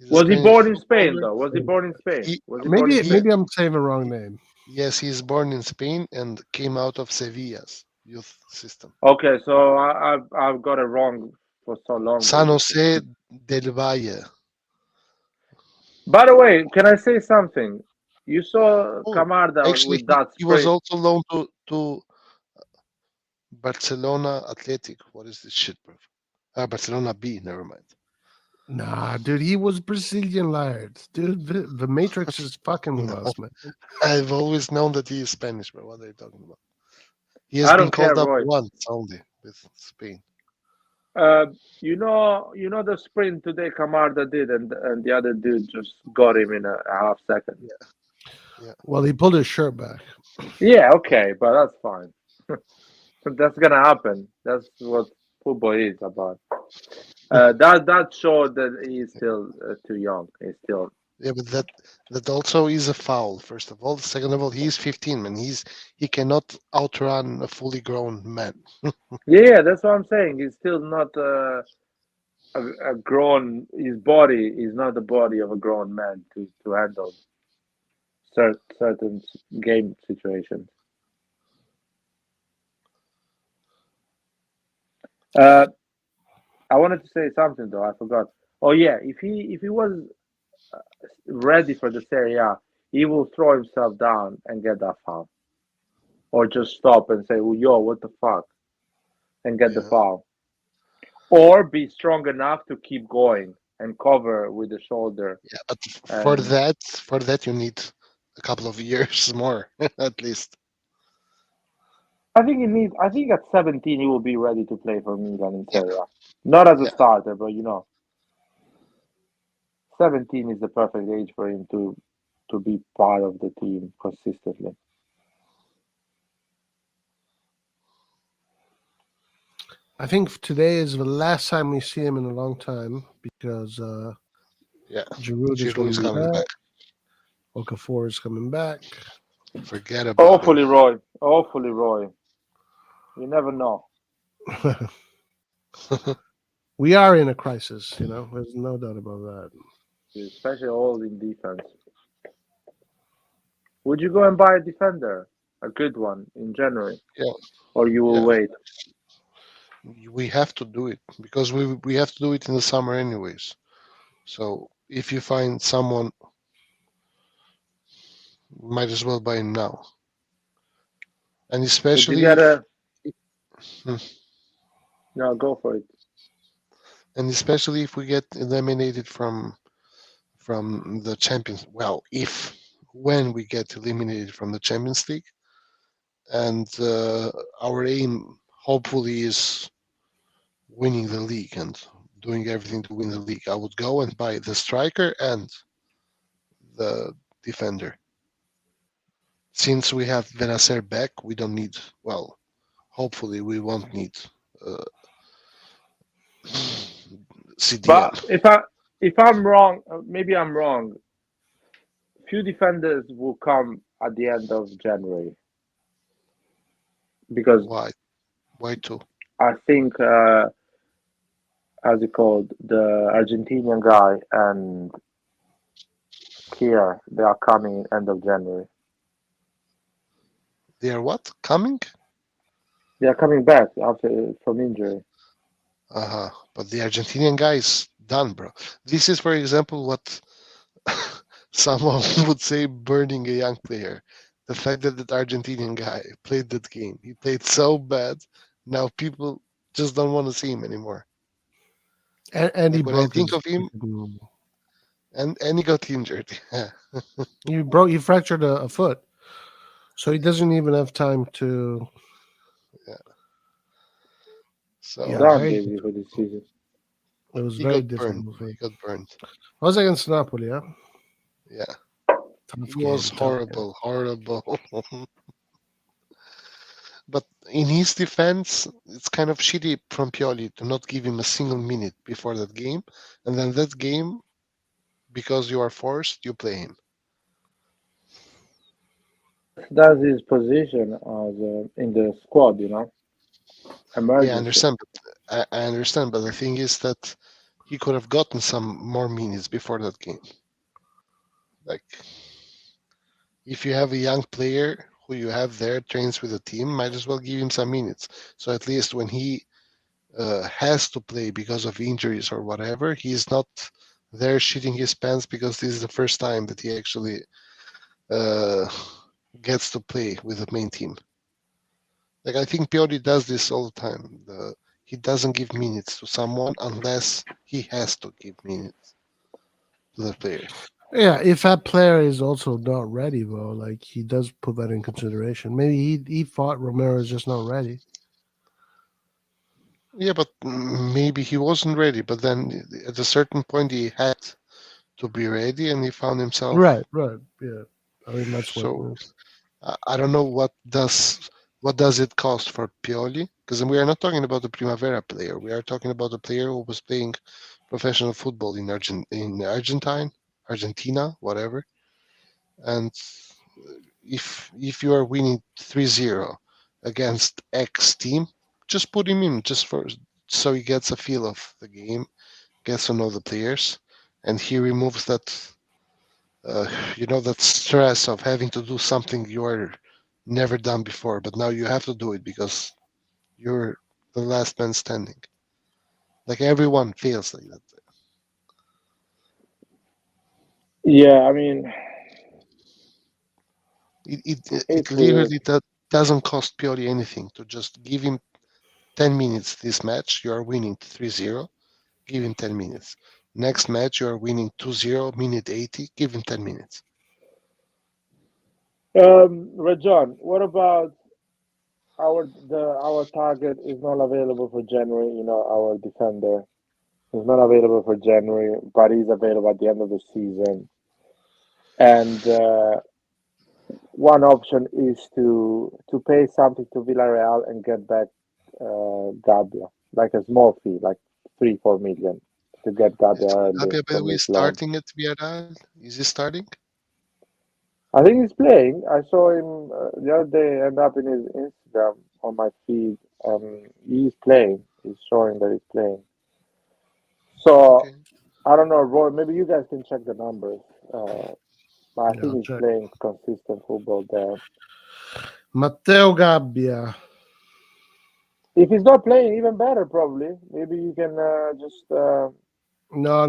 Was he born in Spain though? Was he born in Spain? Maybe I'm saying the wrong name. Yes, he's born in Spain and came out of Sevilla's youth system. Okay, so I've got it wrong for so long. San Jose del Valle. By the way, can I say something? You saw Camarda Actually, with that he was spray. also loaned to Barcelona Athletic. What is this shit, bro? Barcelona B. Never mind. Nah, dude, he was Brazilian, lad. Dude, the Matrix is fucking with us, man. I've always known that he is Spanish, bro. What are you talking about? He has I been don't care, called up Roy. once only with Spain. You know the sprint today Camarda did, and the other dude just got him in a half second. Yeah. Well, he pulled his shirt back. Yeah, okay, but that's fine. That's gonna happen. That's what football is about. That showed that he's still too young. He's still. Yeah, but that also is a foul. First of all, second of all, he's 15, man. He cannot outrun a fully grown man. Yeah, that's what I'm saying. He's still not a grown. His body is not the body of a grown man to handle certain game situations. I wanted to say something though. I forgot. Oh yeah, if he was ready for the Serie A, he will throw himself down and get that foul, or just stop and say, well, "Yo, what the fuck," and get the foul, or be strong enough to keep going and cover with the shoulder. Yeah, but for that you need a couple of years more at least. I think at 17 he will be ready to play for Milan in Serie A. Not as a starter, but 17 is the perfect age for him to be part of the team consistently. I think today is the last time we see him in a long time because Giroud Giroud is coming back. back. Okafor is coming back. Forget about Hopefully, Roy. Hopefully, Roy. You never know. it. We are in a crisis, you know. There's no doubt about that. Especially all in defense. Would you go and buy a defender, a good one, in January, Yeah, or you will yeah. wait? We have to do it because we have to do it in the summer anyways. So if you find someone, might as well buy him now. And Did you especially get if, a? Hmm. No, go for it. and especially if we get eliminated from the Champions. Well, if when we get eliminated from the Champions League, and our aim hopefully is winning the league and doing everything to win the league, I would go and buy the striker and the defender. Since we have Benacer back, we don't need. Well, hopefully we won't need uh, CDM. But if I'm wrong, maybe I'm wrong. Few defenders will come at the end of January because Why? Why two? I think, how's it called, the Argentinian guy and Kier, they are coming end of January. They are what? Coming? They are coming back after from injury. Uh-huh. But the Argentinian guy is done, bro. This is, for example, what someone would say burning a young player. The fact that that Argentinian guy played that game, he played so bad. Now people just don't want to see him anymore. And he Like when I broke think his. of him, and he got injured. Yeah. He fractured a foot, so he doesn't even have time to. So Yeah, Done very basically for difficult. this season. It was he very got burned. difficult for He him. got burned. I was against Napoli, yeah. Yeah. Tough He was game, tough game. horrible. But in his defense, it's kind of shitty from Pioli to not give him a single minute before that game. And then that game, because you are forced, you play him. That's his position as in the squad, you know, Yeah, I emergency. understand. But I understand. But the thing is that he could have gotten some more minutes before that game. Like, if you have a young player who you have there trains with the team, might as well give him some minutes. So at least when he has to play because of injuries or whatever, he's not there shitting his pants because this is the first time that he actually uh, gets to play with the main team. Like I think Pioli does this all the time. He doesn't give minutes to someone unless he has to give minutes to the player. Yeah, if that player is also not ready, though, like he does put that in consideration. Maybe he thought Romero is just not ready. Yeah, but maybe he wasn't ready. But then at a certain point, he had to be ready, and he found himself. Right, yeah. I mean that's what it So is. I don't know what does it cost for Pioli, because we are not talking about the Primavera player. We are talking about a player who was playing professional football in Argentina, whatever. And if you are winning 3-0 against X team, just put him in just for so he gets a feel of the game, gets to know the players, and he removes that that stress of having to do something you are never done before, but now you have to do it because you're the last man standing. Like everyone feels like that. Yeah, I mean, It it's literally doesn't cost Pioli anything to just give him 10 minutes this match. You are winning 3-0. Give him 10 minutes. Next match, you are winning 2-0, minute 80. Give him 10 minutes. Rajon. What about our target is not available for January. You know, our defender is not available for January, but he's available at the end of the season. And one option is to pay something to Villarreal and get back Gabia, like a small fee, like 3-4 million to get Is Gabia early Abia, by the from way, his loan. starting at Villarreal? Is he starting? I think he's playing. I saw him the other day end up in his Instagram on my feed. He's playing. He's showing that he's playing. So Okay. I don't know, Roy. Maybe you guys can check the numbers. But I Yeah, think I'll he's check. playing consistent football there. Matteo Gabbia. If he's not playing, even better probably. Maybe you can just. No.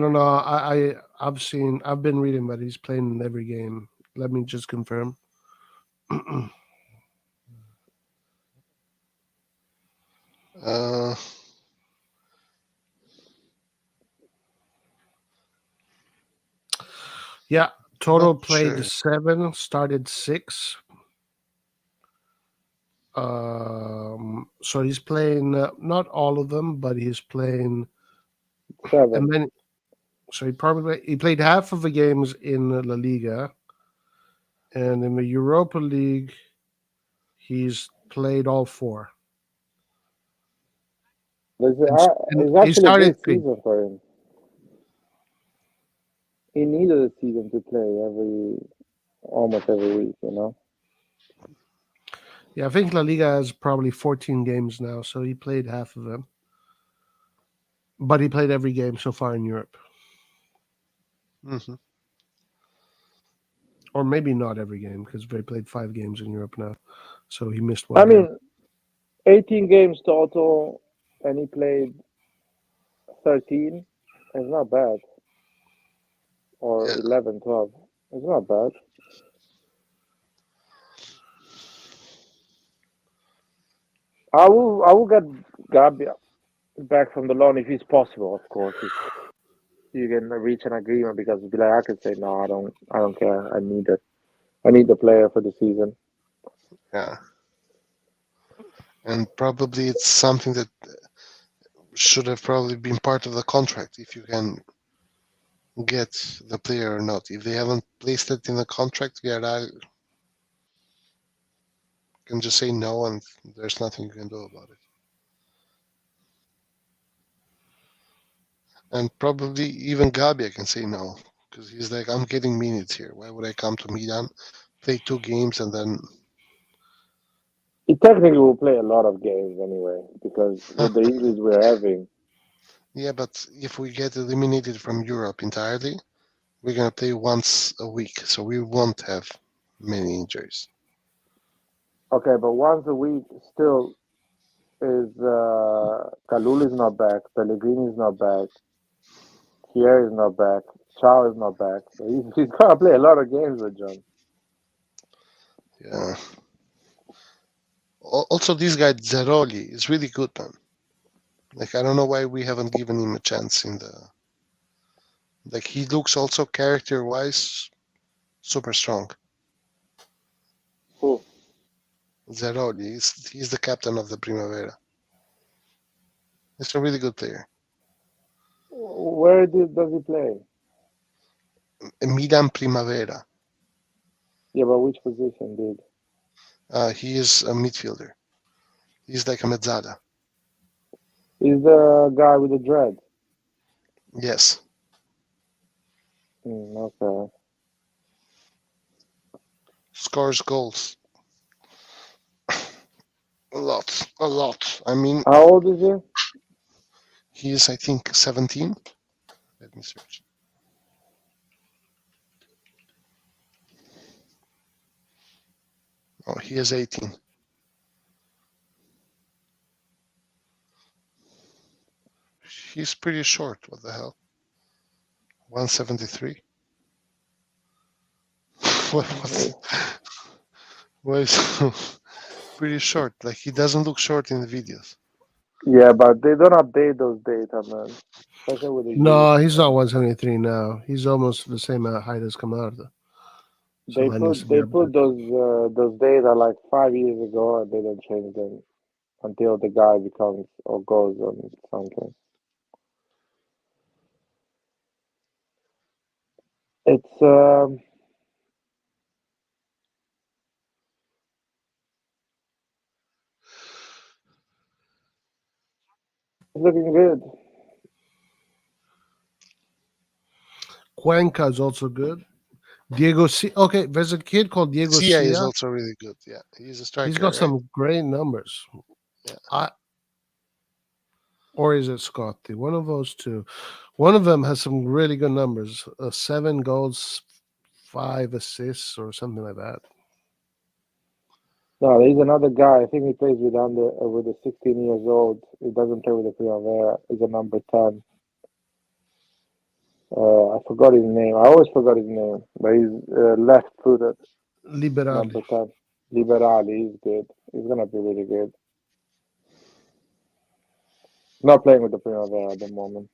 I've been reading, but he's playing in every game. Let me just confirm. Uh, Yeah, total not played sure. 7, started 6. So he's playing not all of them, but he's playing, and 7. then so he played half of the games in La Liga, and in the Europa League, he's played all 4. And It's he actually a started great 3. season for him. He needed a season to play almost every week. You know. Yeah, I think La Liga has probably 14 games now, so he played half of them. But he played every game so far in Europe, Hmm. or maybe not every game because they played 5 games in Europe now, so he missed I one game. mean, 18 games total, and he played 13. It's not bad. Or Yeah. 11, 12. It's not bad. I will get Gabi back from the loan if it's possible, of course. If you can reach an agreement, because I can say no, I don't care. I need the player for the season. Yeah. And probably it's something that should have probably been part of the contract if you can get the player or not. If they haven't placed it in the contract, Villarreal can just say no, and there's nothing you can do about it. And probably even Gabia can say no, because he's like, I'm getting minutes here. Why would I come to Milan, play 2 games, and then He technically will play a lot of games anyway, because with the injuries we're having, yeah, but if we get eliminated from Europe entirely, we're gonna play once a week, so we won't have many injuries. okay, but once a week still is Kalul is not back, Pellegrini is not back, Thierry is not back, Chow is not back. So he's gonna play a lot of games with John. Yeah. Also, this guy Zeroli is really good, man. Like, I don't know why we haven't given him a chance in the. Like, he looks also character-wise super strong. Who? Zeroli, he's the captain of the Primavera. He's a really good player. Does he play? Milan Primavera. Yeah, but which position, dude? He is a midfielder. He's like a mezzala. He's the guy with the dread. Yes. Okay. Scores goals. A lot. A lot. I mean, How old is he? he is, I think, 17. Let me search. Oh, he is 18. He's pretty short. What the hell? 173. What is pretty short? Like, he doesn't look short in the videos. Yeah, but they don't update those data, man. Especially with the youth. No, he's not 173 now. He's almost the same height as Camarda. So that needs to be They put updated. those data like 5 years ago, and they don't change them until the guy becomes or goes on something. It's looking good. Cuenca is also good. Diego C. Okay, there's a kid called Diego Sia is Cia. also really good. Yeah, he's a He's striker, got right? some great numbers. Yeah. I or is it Scotty? One of those two. One of them has some really good numbers. 7 goals, 5 assists, or something like that. No, there's another guy. I think he plays with the 16 years old. He doesn't play with the Primavera. He's a number 10. I forgot his name. I always forgot his name, but he's left-footed, Liberali. number 10. Liberali. He's good. He's gonna be really good. Not playing with the Primavera at the moment.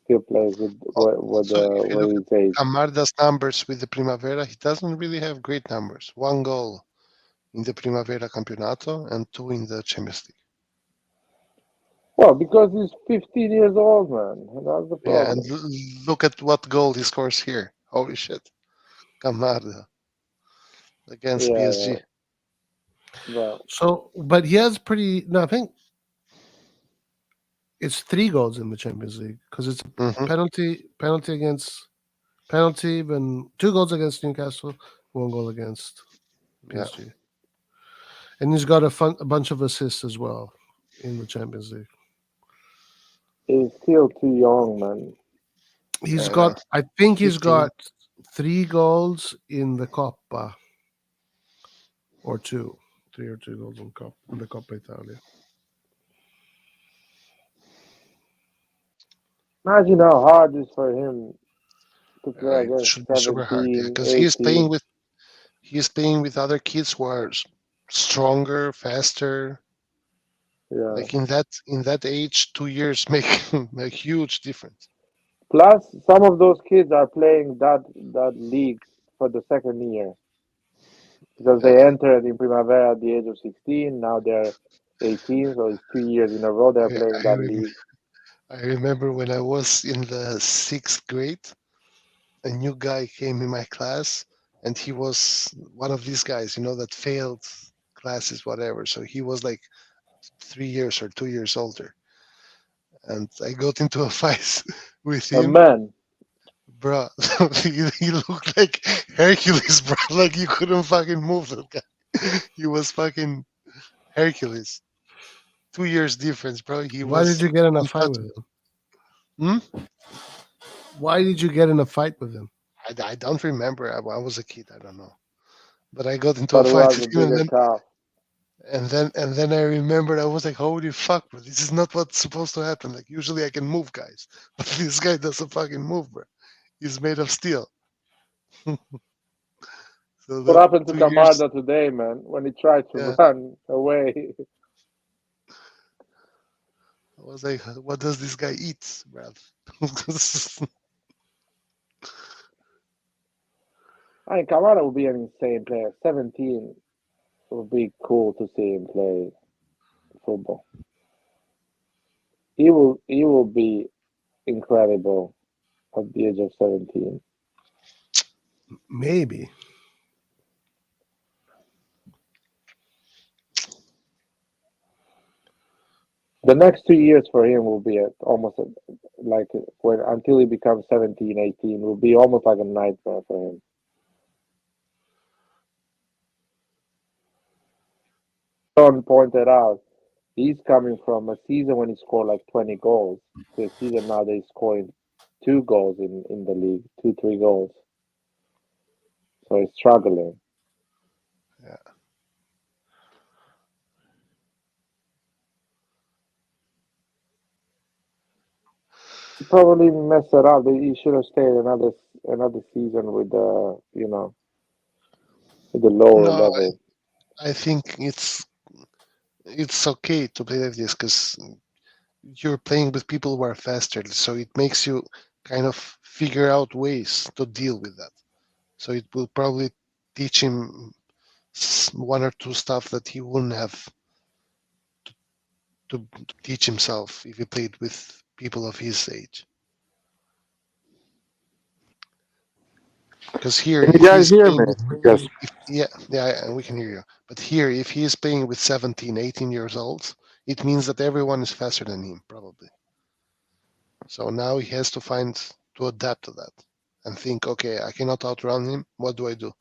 Still plays Also, if you look with his age. at Camarda's numbers with the Primavera, he doesn't really have great numbers. 1 goal in the Primavera Campeonato and 2 in the Champions League. Well, because he's 15 years old, man. That's the Yeah, and problem. look at what goal he scores here. Holy shit. Camarda against Yeah, PSG. yeah. But So, but he has pretty. No, I think it's 3 goals in the Champions League because it's Hmm. penalty against penalty, then 2 goals against Newcastle, 1 goal against Yeah. PSG, and he's got a bunch of assists as well in the Champions League. he's still too young, man. He's I know. got, I think he's 15. got 3 goals in the Coppa, or 3 or 2 goals in the Coppa Italia. Imagine how hard it is for him to play It against should be super hard, yeah, 17, because 18. he's playing with other kids who are stronger, faster. Yeah. Like in that age, 2 years make a huge difference. Plus, some of those kids are playing that league for the second year because Yeah, they entered in Primavera at the age of 16. Now they're 18, so it's 2 years in a row they're yeah, playing that league. I remember when I was in the 6th grade, a new guy came in my class, and he was one of these guys, that failed classes, whatever. So he was like 3 years or 2 years older, and I got into a fight with A him, man, bro. He looked like Hercules, bro. Like you couldn't fucking move that guy. He was fucking Hercules. 2 years difference, bro. He Why did was you get in a fight with untouchable. him? Hmm? Why did you get in a fight with him? I don't remember. I was a kid. I don't know. But I got into a but who fight has with a him, bigger calf? and then I remembered. I was like, "Holy fuck, bro! This is not what's supposed to happen. Like usually I can move guys, but this guy doesn't fucking move, bro. He's made of steel." So What that happened to 2 years, Camarda today, man? When he tried to yeah, run away. I was like, "What does this guy eat, bro?" I mean, Camarda would be an insane player. 17 would be cool to see him play football. He will be incredible at the age of 17. Maybe. The next 2 years for him will be like when until he becomes 17, 18 will be almost like a nightmare for him. John pointed out he's coming from a season when he scored like 20 goals to a season now that he's scoring 2 goals in the league, 3 goals. So he's struggling. Yeah. He probably messed it up. He should have stayed another season with with the lower No, level. I think it's okay to play like this because you're playing with people who are faster, so it makes you kind of figure out ways to deal with that. So it will probably teach him one or two stuff that he wouldn't have to teach himself if he played with people of his age. Because here, Can you if guys he's hear playing me? with, Yes. yeah, we can hear you. But here, if he is playing with 17, 18 years old, it means that everyone is faster than him, probably. So now he has to adapt to that. and think, okay, I cannot outrun him. What do I do?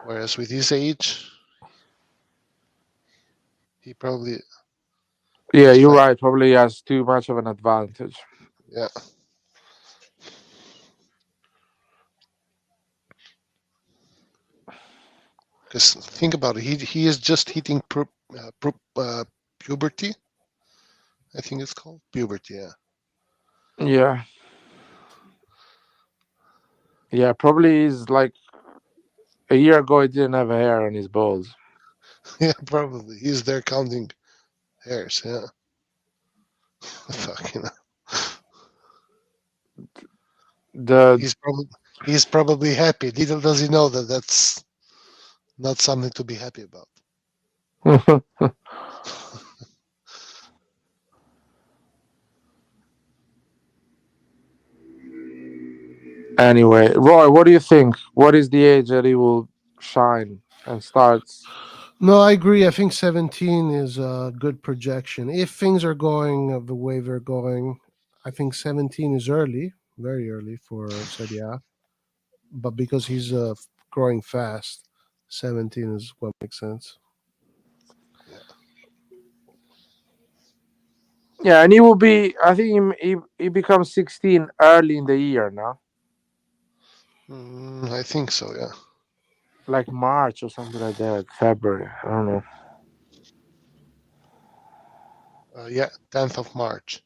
Whereas with his age, he probably Yeah, just you're like, right. Probably has too much of an advantage. yeah. Because think about it, he is just hitting puberty. I think it's called puberty. Yeah. Yeah. Yeah, probably is like a year ago he didn't have hair on his balls. Yeah, probably. He's there counting hairs. Yeah. Fucking. The He's probably happy. Little does he know that that's not something to be happy about. Anyway, Roy, what do you think? What is the age that he will shine and starts? No, I agree. I think 17 is a good projection. If things are going the way they're going, I think 17 is early, very early for Serie A. But because he's growing fast, 17 is what makes sense. Yeah, and he will be. I think he becomes 16 early in the year now, I think so. Yeah. like March or something like that, February. I don't know. Yeah. 10th of March.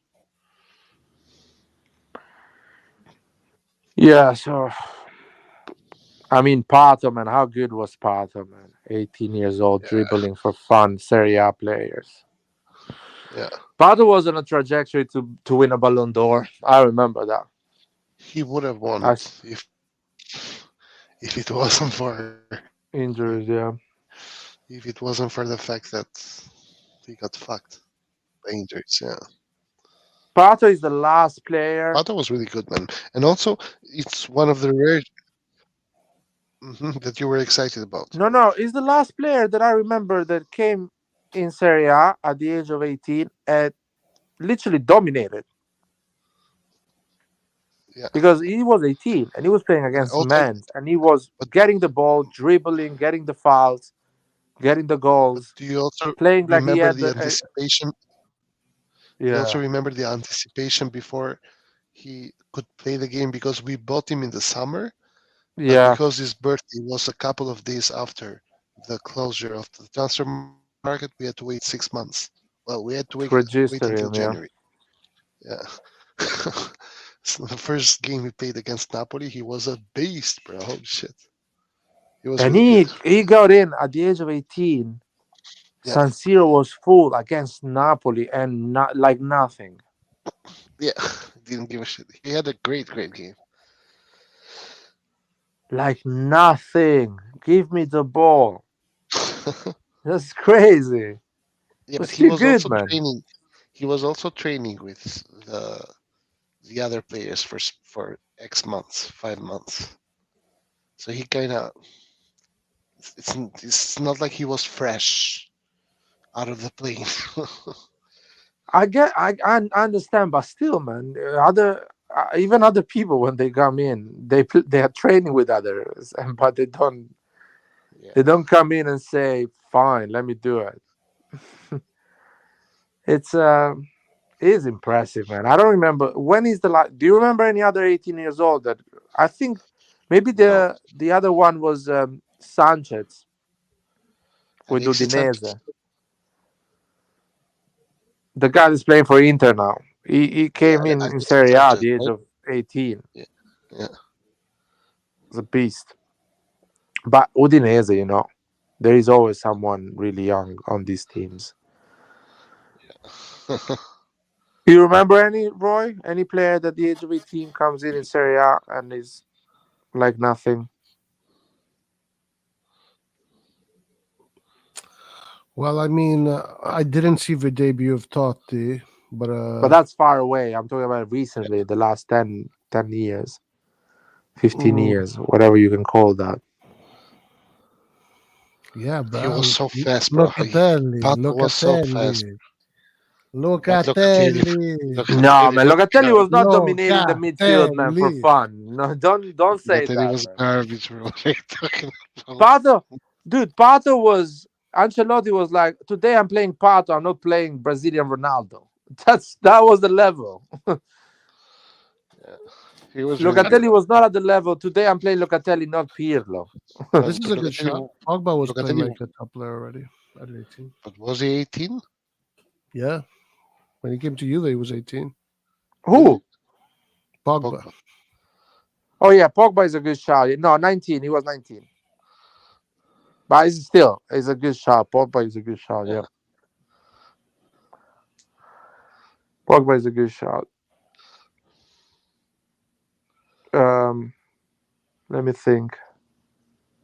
Yeah, so I mean, Pato, man, how good was Pato, man? 18 years old, Yeah. dribbling for fun, Serie A players. Yeah. Pato was on a trajectory to win a Ballon d'Or. I remember that. He would have won I, it if it wasn't for injuries, yeah. if it wasn't for the fact that he got fucked by injuries. Yeah. Pato is the last player. Pato was really good, man. And also, it's one of the rare that you were excited about. No, he's the last player that I remember that came in Serie A at the age of 18 and literally dominated. Yeah. Because he was 18 and he was playing Yeah. against men and he was But getting the ball, dribbling, getting the fouls, getting the goals, do you also playing like he remember had the the. anticipation? You also Yeah, remember the anticipation before he could play the game because we bought him in the summer, but yeah, because his birthday was a couple of days after the closure of the transfer market, we had to wait 6 months. Well, we had to to wait until register him. Yeah, January. Yeah. So the first game he played against Napoli, he was a beast, bro. Holy shit. He was and really good. he got in at the age of 18. Yeah. San Siro was full against Napoli and not like nothing. Yeah. Didn't give a shit. He had a great game. Like nothing. Give me the ball. That's crazy. Yeah, Was but he too was good, also man. training. He was also training with the other players for X months, 5 months. So he kind of it's not like he was fresh out of the plane. I understand, but still, man, other even other people when they come in, they are training with others, but Yeah. they don't come in and say, "Fine, let me do it." It's it is impressive, man. I don't remember when is the last. Do you remember any other 18 years old that I think maybe No, the other one was Sanchez with Alexis Sanchez. Udinese, the guy that's playing for Inter now. He Yeah, came in Alexis Serie A at Sanchez, the age right? of 18. Yeah, yeah. He's a beast. But Udinese, there is always someone really young on these teams. Do you remember any, Roy? Any player that at the age of 18 comes in Serie A and is like nothing? Well, I mean, I didn't see the debut of Totti, but But that's far away. I'm talking about recently, the last 10 years, 15 mm, years, whatever you can call that. yeah, He was bro. so fast, bro. Pato was so fast. But Locatelli, Locatelli. No, Locatelli man, was Locatelli was not dominating the midfield, man, for Locatelli. fun. No, don't say Locatelli that, was man. garbage, bro. What are you talking about? Pato, dude, Pato was Ancelotti was like, today I'm playing Pato, I'm not playing Brazilian Ronaldo. That was the level. He was really good. Locatelli was not at the level. Today I'm playing Locatelli, not Pirlo. This is a good shot. Pogba was playing Locatelli, like a top player already at 18. but was he 18? Yeah. When he came to Juve, he was 18. Who? Pogba. Pogba. Oh yeah, Pogba is a good shot. No, 19. He was 19. But it's a good shot. Pogba is a good shot, yeah. Pogba is a good shot. Um, Let me think.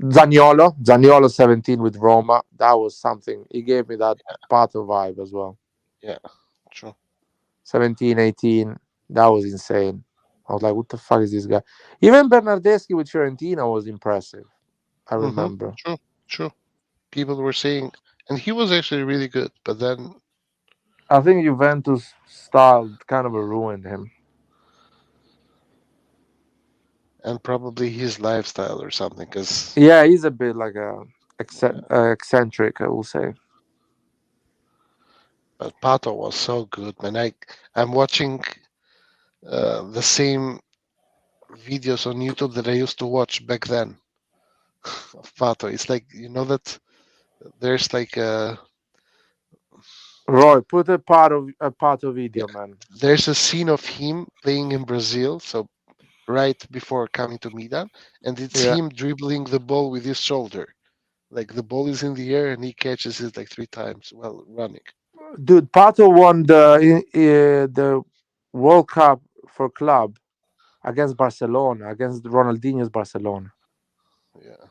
Zaniolo 17 with Roma. That was something. He gave me that Pato vibe as well. Yeah, true. 17, 18. That was insane. I was like, what the fuck is this guy? Even Bernardeschi with Fiorentina was impressive. I remember. True, true. People were saying, and he was actually really good, but then, I think Juventus style kind of ruined him. and probably his lifestyle or something, because Yeah, he's a bit like a eccentric, I will say. but Pato was so good, man. I'm watching the same videos on YouTube that I used to watch back then of Pato. It's like that there's like Roy, put a part of video, man. there's a scene of him playing in Brazil, so right before coming to Milan, and it's Yeah. him dribbling the ball with his shoulder. Like the ball is in the air and he catches it like 3 times while running. Dude, Pato won the World Cup for club against Barcelona, against Ronaldinho's Barcelona. Yeah.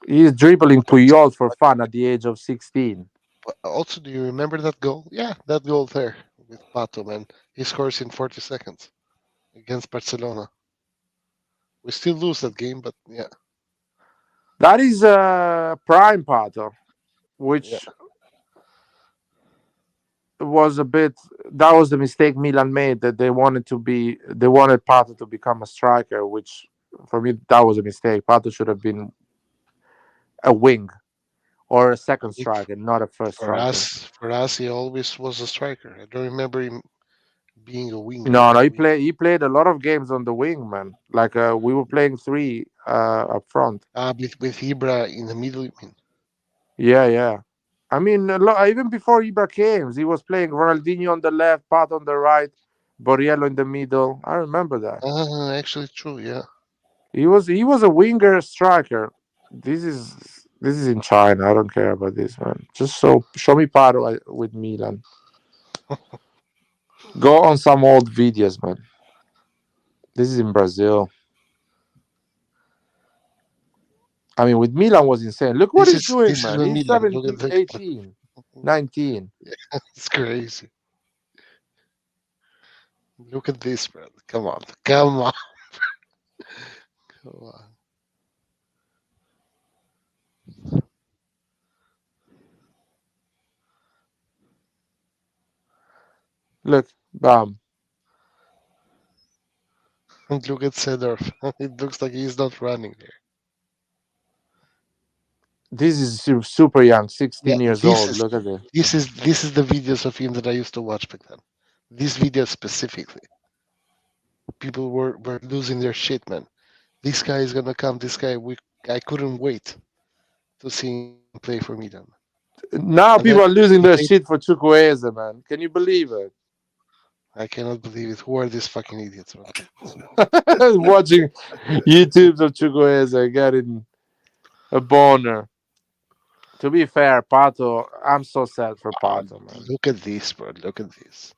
He's dribbling Puyol for fun at the age of 16. But also, do you remember that goal? Yeah, that goal there with Pato, man. He scores in 40 seconds against Barcelona. We still lose that game, but yeah, That is prime Pato, yeah. which was a bit. That was the mistake Milan made, that they wanted Pato to become a striker, which for me that was a mistake. Pato should have been a wing or a I second think striker, not a first striker. for us, he always was a striker. I don't remember him being a winger. No, he played a lot of games on the wing, man. Like we were playing three up front. With Ibra in the middle. I mean, Yeah, yeah. I mean, even before Ibra came, he was playing Ronaldinho on the left, Pat on the right, Borriello in the middle. I remember that. actually, true. Yeah. He was a winger striker. This is in China. I don't care about this, man. Just show me Paro with Milan. Go on some old videos, man. This is in Brazil. I mean, with Milan was insane. Look what he's doing, This is man. when He's Milan. Look 17, at that. 18, 19. It's crazy. Look at this, bro. Come on. Come on. Come on. Look, bam. And look at Sedorf. It looks like he's not running there. This is super young, Yeah, 16 years this old. is Look at this. this is the videos of him that I used to watch back then. These videos specifically. People were losing their shit, man. This guy is gonna come. I couldn't wait to see him play for Milan. Now And then people are losing he their played. shit for Chukwueze, man. Can you believe it? I cannot believe it. Who are these fucking idiots, man? Watching YouTubes of Chukwueze getting a boner. To be fair, Pato, I'm so sad for Ah, Pato, man. look at this, bro. Look at this.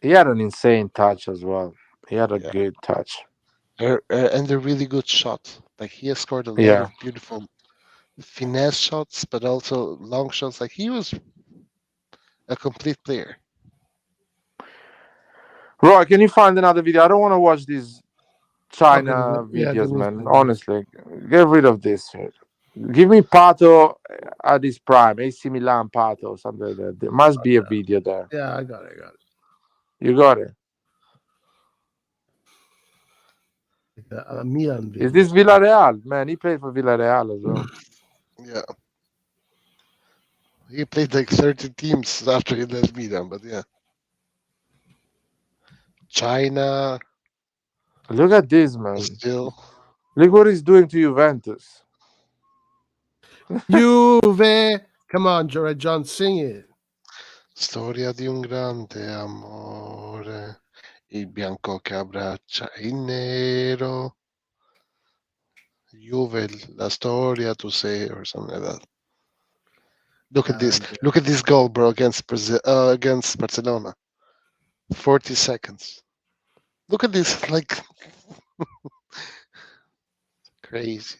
He had an insane touch as well. He had a Yeah. good touch. And a really good shot. Like he has scored a lot Yeah. of beautiful finesse shots, but also long shots. Like he was a complete player. Roy, can you find another video? I don't want to watch these Okay, China yeah, videos, give me a man. second. Honestly, get rid of this shit. Give me Pato at his prime, AC Milan Pato, something like that. There must be a video there. Yeah, I got it. I got it. You got it. The Milan Is video. this Villarreal? Man, he played for Villarreal as well. Yeah. He played like 30 teams after he left Milan, but yeah. China, Look at this, man. Brazil. Look what he's doing to Juventus. Juve. Come on, Red John, sing it. Storia di un grande amore. Il bianco che abbraccia il nero. Juve, la storia tu sei, or something like that. Look at this. And, Look at this goal, bro, against Brazil, against Barcelona. 40 seconds. Look at this, like crazy.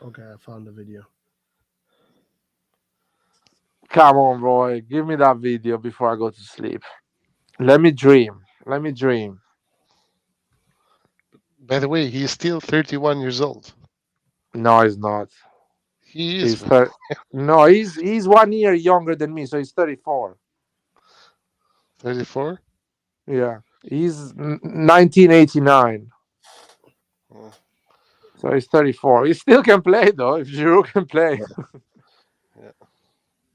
okay, I found the video. Come on, Roy. Give me that video before I go to sleep. Let me dream. Let me dream. By the way, he's still 31 years old. No, he's not. He He's is. no, he's 1 year younger than me, so he's 34. 34? Yeah, he's 1989, Oh, so he's 34. He still can play though. If Giroud can play, yeah.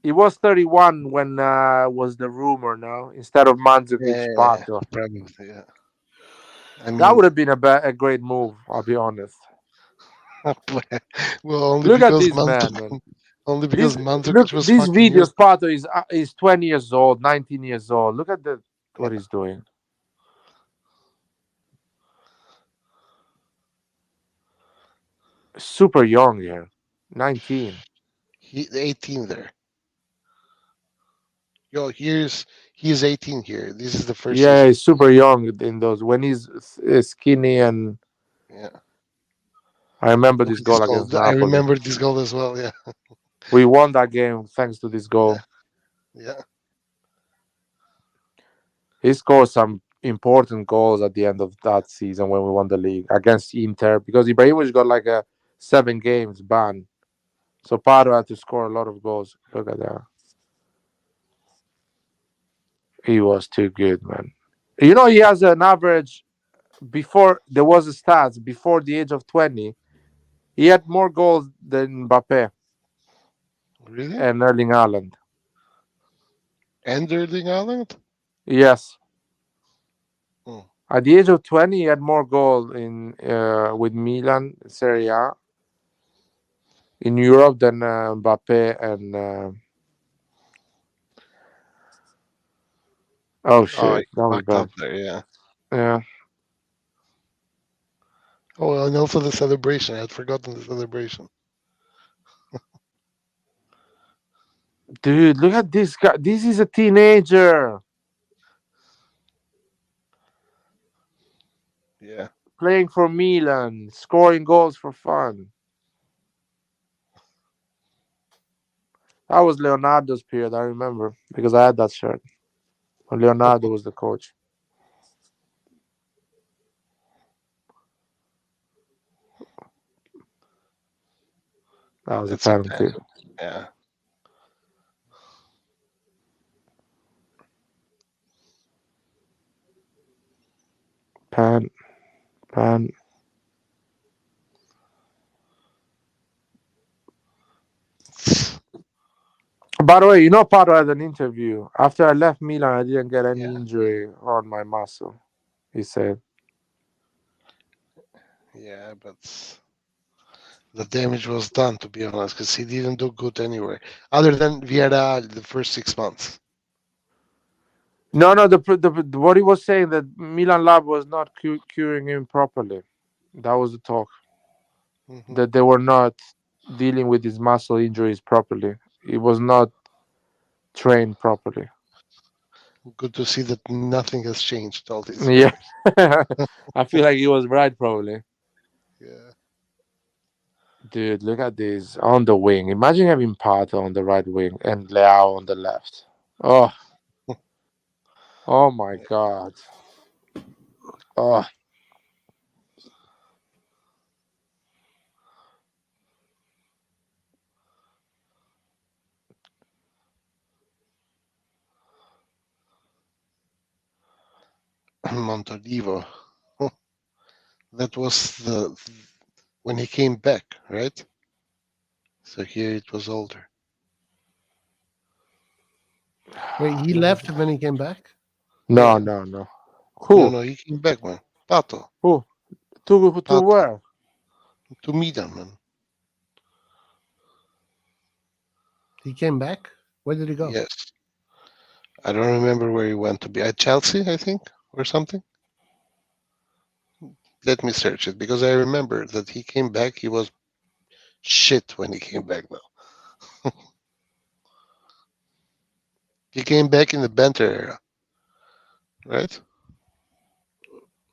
he was 31 when was the rumor. Now instead of Mandzukic, Yeah, Pato. probably, yeah. I That mean, would have been a great move. I'll be honest. well, only Look at because this man. only because This look, Mandzukic was these fucking videos. good. Pato is 20 years old, 19 years old. Look at what Yeah. he's doing. Super young here, 19. He 18 there. Yo, he's 18 here. This is the first Yeah, season. he's super young in those. When he's skinny, and Yeah. I remember Look this at this goal goal. against I Napoli. remember this goal as well. Yeah. We won that game thanks to this goal. Yeah. He scored some important goals at the end of that season when we won the league against Inter because Ibrahimovic got like a 7 games ban. So Pardo had to score a lot of goals. Look at that. He was too good, man. You know, he has an average before there was a stats before the age of 20. He had more goals than Mbappe Really? and Erling Haaland. And Erling Haaland? Yes. Hmm. At the age of 20, he had more goals in with Milan Serie A in Europe than Mbappe and. Oh Oh, shit, he that was fucked up bad. there. Yeah. Yeah, Oh, and also the celebration. I had forgotten the celebration. dude, look at this guy. This is a teenager Yeah. playing for Milan, scoring goals for fun. That was Leonardo's period. I remember because I had that shirt when Leonardo was the coach. That was a That's a penalty. yeah. Pan. By the way, you know, Pato had an interview. After I left Milan, I didn't get any Yeah. injury on my muscle. He said, Yeah, but the damage was done, to be honest, because he didn't do good anywhere, other than Vieira the first 6 months. no, what he was saying that Milan Lab was not curing him properly. That was the talk. Mhm. That they were not dealing with his muscle injuries properly. He was not trained properly. Good to see that nothing has changed all these Yeah, years. I feel like he was right probably. Yeah. Dude, look at this on the wing. Imagine having Pato on the right wing and Leao on the left. Oh, oh my God. Oh, Montolivo. That was when he came back, right? So here it was older. Wait, he left and then he came back? No, Yeah. no. No, Who? he came back, man. Pato. Who? To Pato. where? To Milan, man. He came back? Where did he go? Yes. I don't remember where he went to be. At Chelsea, I think, or something. Let me search it because I remember that he came back. He was shit when he came back, though. He came back in the banter era, right?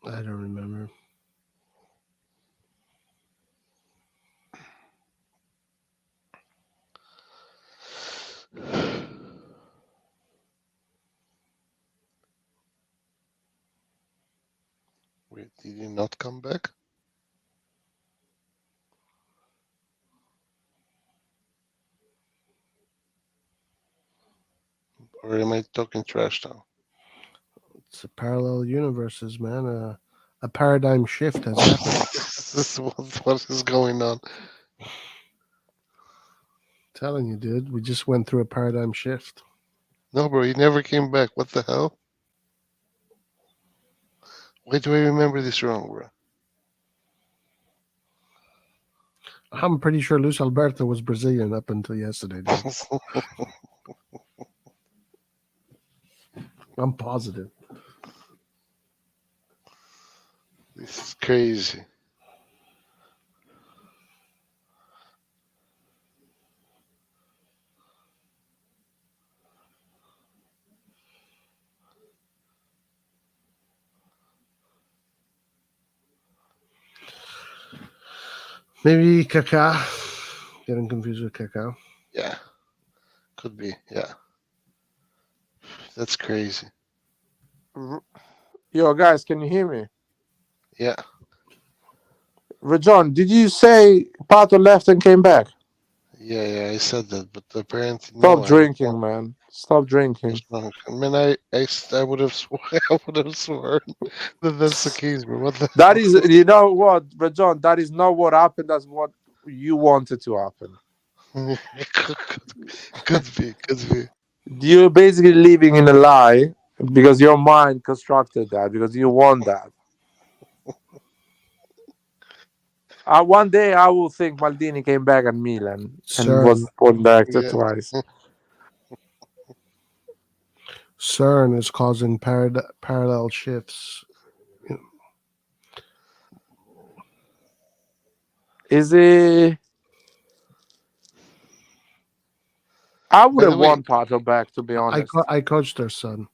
I don't remember. Wait, did he not come back? Or am I talking trash now? It's a parallel universes, man. A paradigm shift has happened. What is going on? Telling you, dude. We just went through a paradigm shift. No, bro, he never came back. What the hell? Why do I remember this wrong, bro? I'm pretty sure Luis Alberto was Brazilian up until yesterday, dude. I'm positive. This is crazy. Maybe Kaká. Getting confused with Kaká. Yeah, could be. Yeah, that's crazy. Yo, guys, can you hear me? Yeah, Rajon, did you say Pato left and came back? yeah, I said that, but apparently Stop no. I was drinking, wrong. man. Stop I drinking. was wrong. I mean, I would have I would have sworn that that's the case, bro. What the That hell? is, you know what, Rajon, that is not what happened. That's what you wanted to happen. Could be, could be. You're basically living in a lie because your mind constructed that, because you want that. One day I will think Maldini came back at Milan and was CERN. sporting director Yeah. twice. CERN is causing parallel shifts. Is it? I would By have the way, won Pato back, to be honest. I coached their son.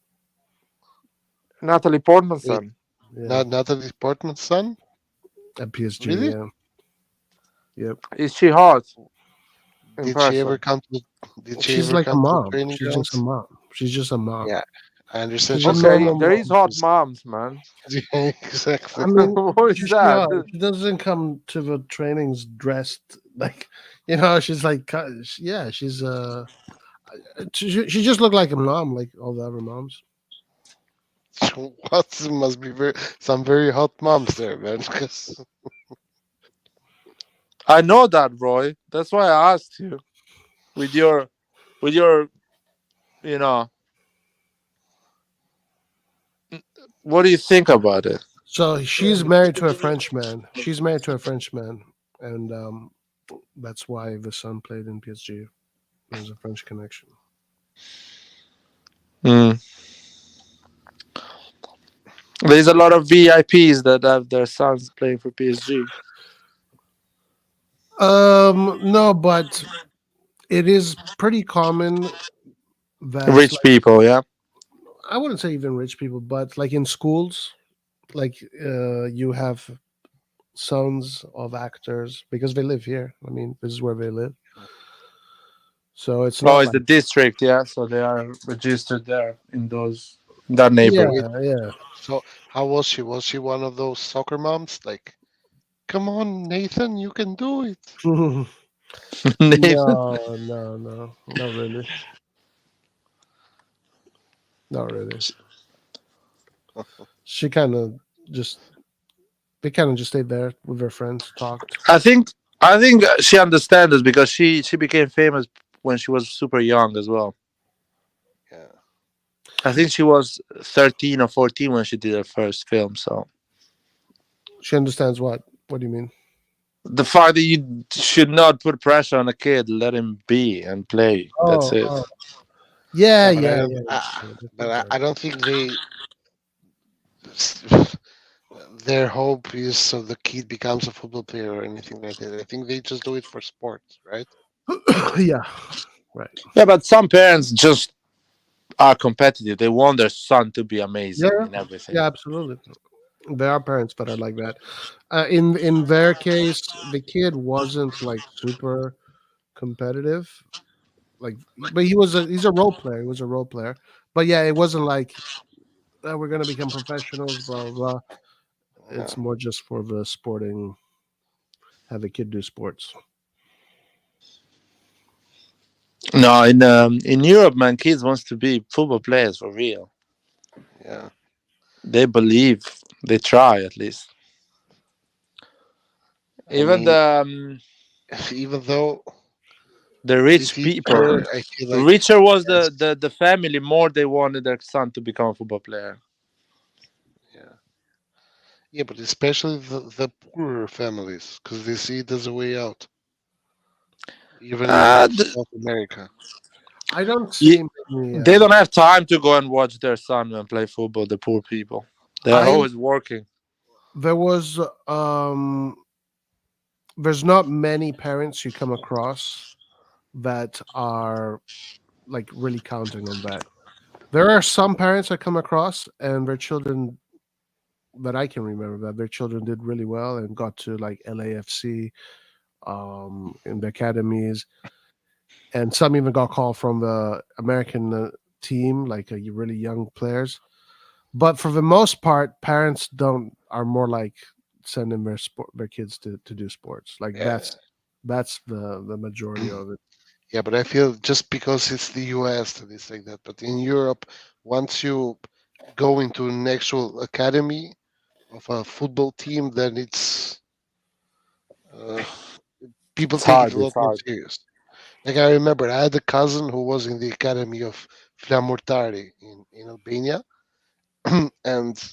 Natalie Portman's wait, son. Yeah, Natalie Portman's son? at PSG. Really? Yeah. Yep. Is she hot in Did she ever person? come to? Did she She's ever like a come to the mom. training She's just a grounds? mom. She's just a mom. Yeah, I understand. She's a She's a Okay, normal mom. there mom. is hot She's- moms, man. exactly. I mean, What is that? she doesn't come to the trainings dressed like, she's like, yeah, she just looked like a mom, like all the other moms. What must be some very hot moms there, man. 'Cause I know that, Roy. That's why I asked you. With your, you know, what do you think about it? So she's married to a Frenchman. She's married to a Frenchman, and that's why the son played in PSG. There's a French connection. Mm. There's a lot of VIPs that have their sons playing for PSG. No, but it is pretty common that, Rich people, yeah. I wouldn't say even rich people, but like in schools, like you have sons of actors because they live here. I mean, this is where they live. So it's Oh, not it's like, the district, yeah. So they are registered there in that yeah, neighborhood. yeah. so how was she? Was she one of those soccer moms? Like, come on, Nathan, you can do it. Nathan. No, not really, not really. She kind of just they kind of just stayed there with her friends, talked. I think I think she understands us because she became famous when she was super young as well. Yeah. I think she was 13 or 14 when she did her first film. So She understands what? What do you mean? the fact that you should not put pressure on a kid, let him be and play. That's Oh, it. oh. Yeah, Yeah, but I yeah, don't. yeah. Yeah, But different thing. I don't think they. Their hope is so the kid becomes a football player or anything like that. I think they just do it for sports, right? Yeah, right. Yeah, but some parents just are competitive. They want their son to be Yeah, amazing in everything. yeah, absolutely. There are parents that are like that. In their case, the kid wasn't like super competitive. Like, but he's a role player. He was a role player. But yeah, it wasn't like we're gonna become professionals. Blah blah blah. Yeah. It's more just for the sporting. Have the kid do sports. No, in Europe, man, kids wants to be football players for real. Yeah. They believe, they try at least. I Even mean, even though the with rich people, Hitler, I feel like richer was yes, the family, more they wanted their son to become a football player. yeah, yeah, but especially the poorer families, because they see it as a way out, even in Uh, th- South America. I don't see ye- many. they don't have time to go and watch their son and play football. The poor people, they are I always working. there was there's not many parents you come across that are like really counting on that. There are some parents I come across and their children that I can remember that their children did really well and got to like LAFC in the academies, and some even got called from the American team, like really young players. But for the most part, parents don't are more like sending their kids to do sports. Like Yeah, that's the majority of it. yeah, but I feel just because it's the U.S. that it's like that, but in Europe, once you go into an actual academy of a football team, then it's uh, people It's take it hard. a lot It's more hard. serious. Like I remember, I had a cousin who was in the academy of Flamurtari in Albania, and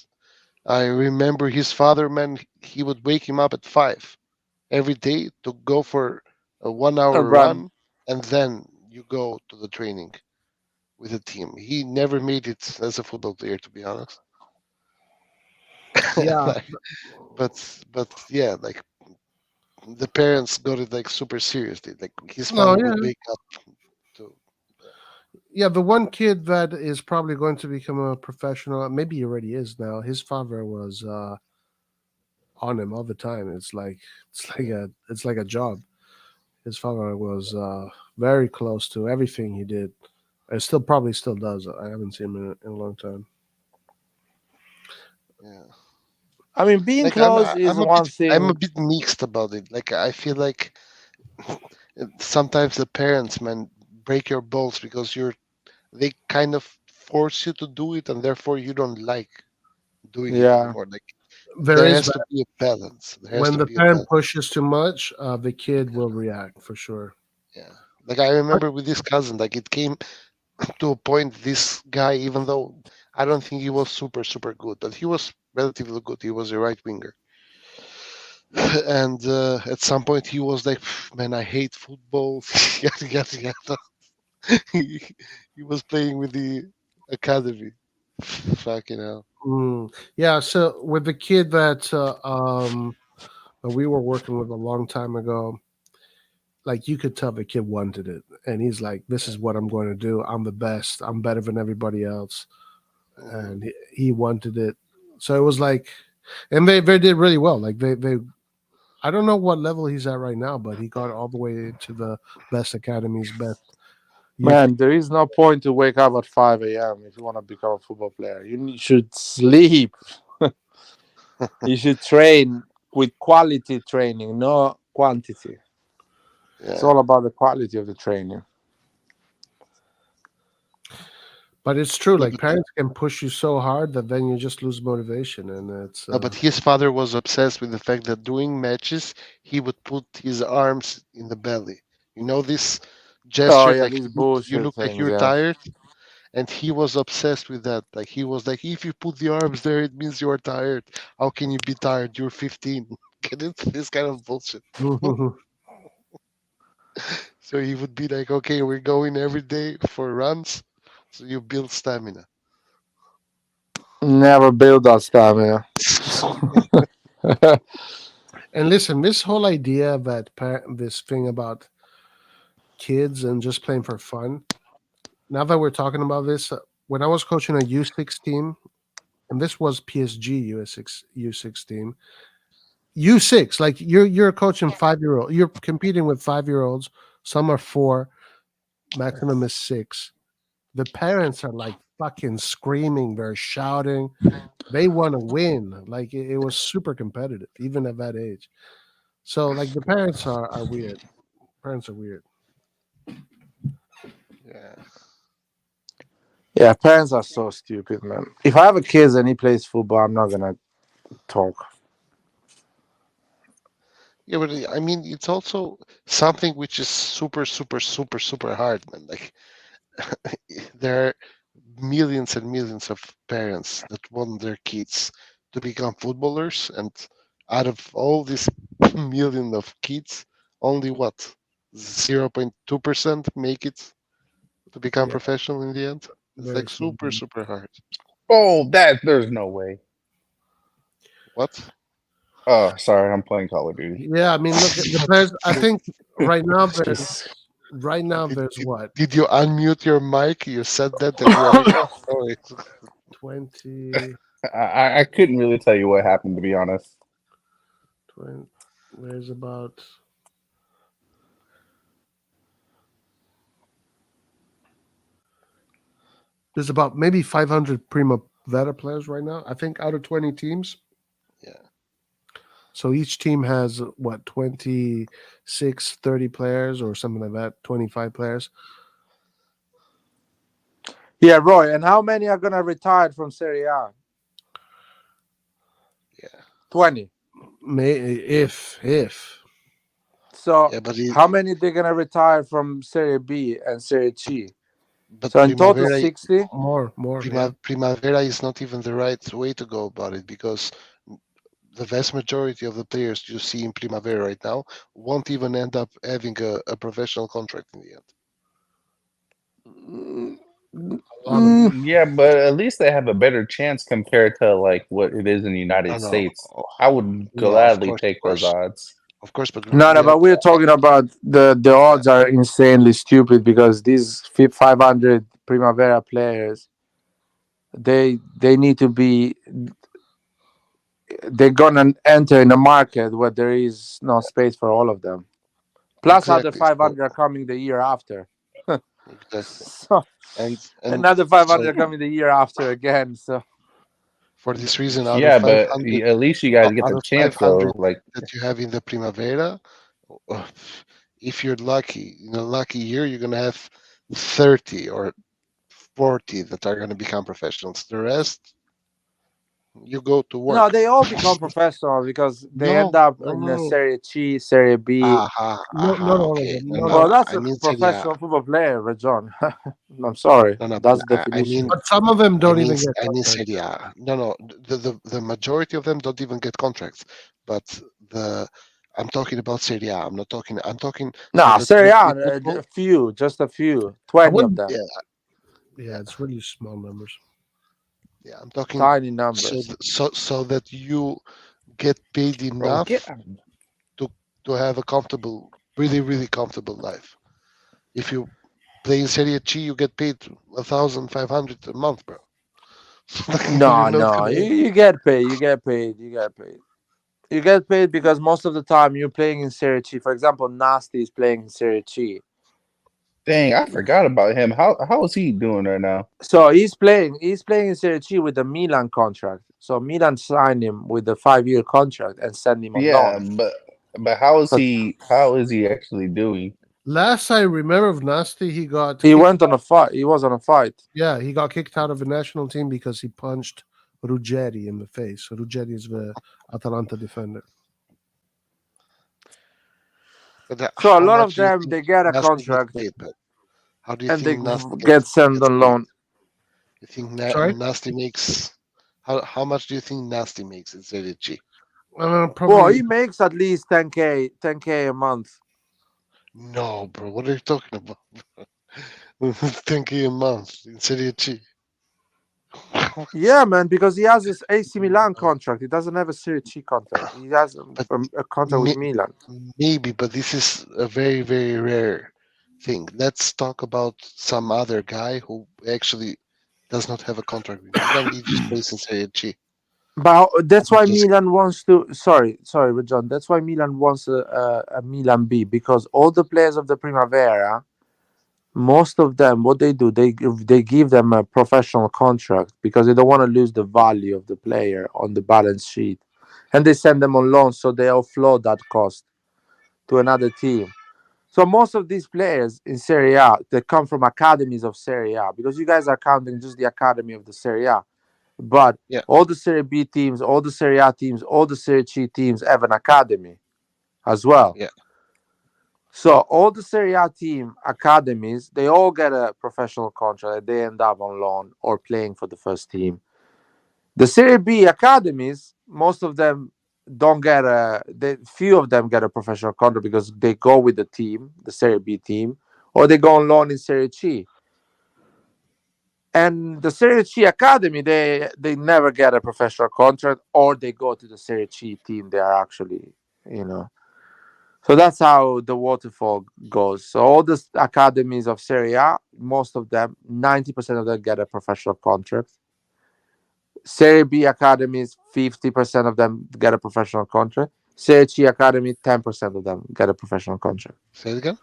I remember his father, man, he would wake him up at 5 every day to go for a 1 hour Run. run, and then you go to the training with the team. He never made it as a football player, to be honest. Yeah, Like, but yeah, like the parents got it like super seriously. Like his no, father yeah, would wake up to. yeah. The one kid that is probably going to become a professional, maybe he already is now. His father was on him all the time. It's like a job. His father was very close to everything he did. And still probably still does. I haven't seen him in a long time. Yeah. I mean, being Like close is one I'm a thing. bit mixed about it. Like I feel like sometimes the parents, man, break your balls because they kind of force you to do it, and therefore you don't like doing it Yeah. anymore. Like There there is has that to be a balance. There has when to the be a parent balance. pushes too much, the kid will react for sure. Yeah. Like I remember with this cousin, like it came to a point. This guy, even though I don't think he was super good, but he was relatively good. He was a right winger. And at some point he was like, man, I hate football. Yada, yada, yada. he, he was playing with the academy. Fucking hell. Mm. Yeah. So with the kid that we were working with a long time ago, like you could tell the kid wanted it, and he's like, "This is what I'm going to do. I'm the best. I'm better than everybody else," Mhm. and he wanted it. So it was like, and they did really well. Like they I don't know what level he's at right now, but he got all the way to the best academies, best youth. Man, there is no point to wake up at 5 a.m. if you want to become a football player. Should sleep. You should train with quality training, no quantity. It's Yeah. all about the quality of the training. But it's true. Yeah, Like but, parents can push you so hard that then you just lose motivation, and it's no, but his father was obsessed with the fact that doing matches, he would put his arms in the belly. You know this Oh gesture, yeah, like these you bullshit look like things. you're Yeah. tired, and he was obsessed with that. Like he was like, if you put the arms there, it means you are tired. How can you be tired? You're 15. Get it? This kind of bullshit. So he would be like, okay, we're going every day for runs, so you build stamina. Never build that stamina. and listen, this whole idea that this thing about kids and just playing for fun. Now that we're talking about this, when I was coaching a U6 team, and this was PSG U6 team, U6, like you're coaching 5-year-old, you're competing with 5-year-olds. Some are 4, maximum is 6. The parents are like fucking screaming, they're shouting, they want to win. Like it was super competitive, even at that age. So like the parents are weird. Parents are weird. Yeah. Yeah, parents are so stupid, man. If I have a kid and he plays football, I'm not gonna talk. Yeah, but I mean, it's also something which is super, super, super, super hard, man. Like, there are millions and millions of parents that want their kids to become footballers, and out of all these million of kids, only what 0.2% make it to become Yeah, professional in the end. It's very like small. super, super hard. Oh, there's no way. What? Oh, sorry, I'm playing Call of Duty. Yeah, I mean, look at the players. I think Just right now Did, there's did, what did you unmute your mic? You said that, and you are like, oh, sorry. 20, I couldn't really tell you what happened, to be honest. 20. There's about maybe 500 Primavera players right now. I think out of 20 teams. Yeah. So each team has what 26, 30 players or something like that. 25 players. Yeah, Roy. And how many are gonna retire from Serie A? Yeah. 20. If So Yeah, but how many they're gonna retire from Serie B and Serie C? but So in total, Primavera 60. more, yeah. Primavera is not even the right way to go about it, because the vast majority of the players you see in Primavera right now won't even end up having a professional contract in the end. A lot of them. Yeah, but at least they have a better chance compared to like what it is in the No, United no, States. I would no. Of gladly course, take those odds. of course. But No, no, we have, but we're talking about the yeah, odds are insanely stupid because these 500 Primavera players, they need to be, they're gonna enter in a market where there is no space for all of them. Plus, other exactly. So 500 are coming the year after. exactly, So and another so 500 are coming the year after again. So for this reason, out of Yeah, but 500, at least you guys get out the of chance 500 though. Like, that you have in the Primavera, uh, if you're lucky, in a lucky year, you're gonna have 30 or 40 that are gonna become professionals. The rest, you go to no, work. they all become professional because they end No, up no, in the no. Serie C, Serie B. Aha, Not aha. all of Okay, them. no, Not no, all. Well, no. that's I a mean Serie A. professional football player, John. I'm sorry, No, no, but that's the definition. But some of them don't even get I mean contracts. Serie A. No, no. The majority of them don't even get contracts. But the I'm talking about Serie A. I'm not talking. I'm talking so No, that Serie A, we don't go. a few, just a few, I 20 of wouldn't. them, Yeah, Yeah, yeah, it's really small numbers. yeah. I'm talking tiny so numbers. so that you get paid bro, get enough out. to have a comfortable, really, really comfortable life. If you play in Serie C, you get paid 1,500 a month, bro. You're No, not no, gonna. you get paid, you get paid, you get paid. You get paid because most of the time you're playing in Serie C. For example, Nasty is playing in Serie C. Dang, I forgot about him. How is he doing right now? So he's playing in Serie C with the Milan contract. So Milan signed him with a 5-year contract and sent him on Yeah, loan. but how is he? How is he actually doing? Last I remember of Nasty, he got He kicked, went on a fight. He was on a fight. yeah, he got kicked out of the national team because he punched Ruggeri in the face. Ruggeri is the Atalanta defender. But So a how lot much of do you them think they get a Nasty gets contract paid? But how do you and they think Nasty get sent gets on paid? loan. You think Sorry, Nasty makes how much do you think Nasty makes in Serie G? Well, probably he makes at least 10k a month. No, bro. What are you talking about? 10K a month in Serie G. Yeah, man, because he has this AC Milan contract. He doesn't have a Serie C contract. He has But a contract with may, Milan. maybe, but this is a very, very rare thing. Let's talk about some other guy who actually does not have a contract with Milan. He just plays in Serie G. But that's I'm why just Milan wants to. Sorry, John. That's why Milan wants a Milan B, because all the players of the Primavera, most of them, what they do, they give them a professional contract because they don't want to lose the value of the player on the balance sheet, and they send them on loan so they offload that cost to another team. So most of these players in Serie A, they come from academies of Serie A, because you guys are counting just the academy of the Serie A. But yeah, all the Serie B teams, all the Serie A teams, all the Serie C teams have an academy as well. yeah. So all the Serie A team academies, they all get a professional contract. They end up on loan or playing for the first team. The Serie B academies, most of them don't get few of them get a professional contract because they go with the team, the Serie B team, or they go on loan in Serie C. And the Serie C academy, they never get a professional contract, or they go to the Serie C team. They are actually, you know. So that's how the waterfall goes. So all the academies of Serie A, most of them, 90% of them get a professional contract. Serie B academies, 50% of them get a professional contract. Serie C academy, 10% of them get a professional contract. Say it again.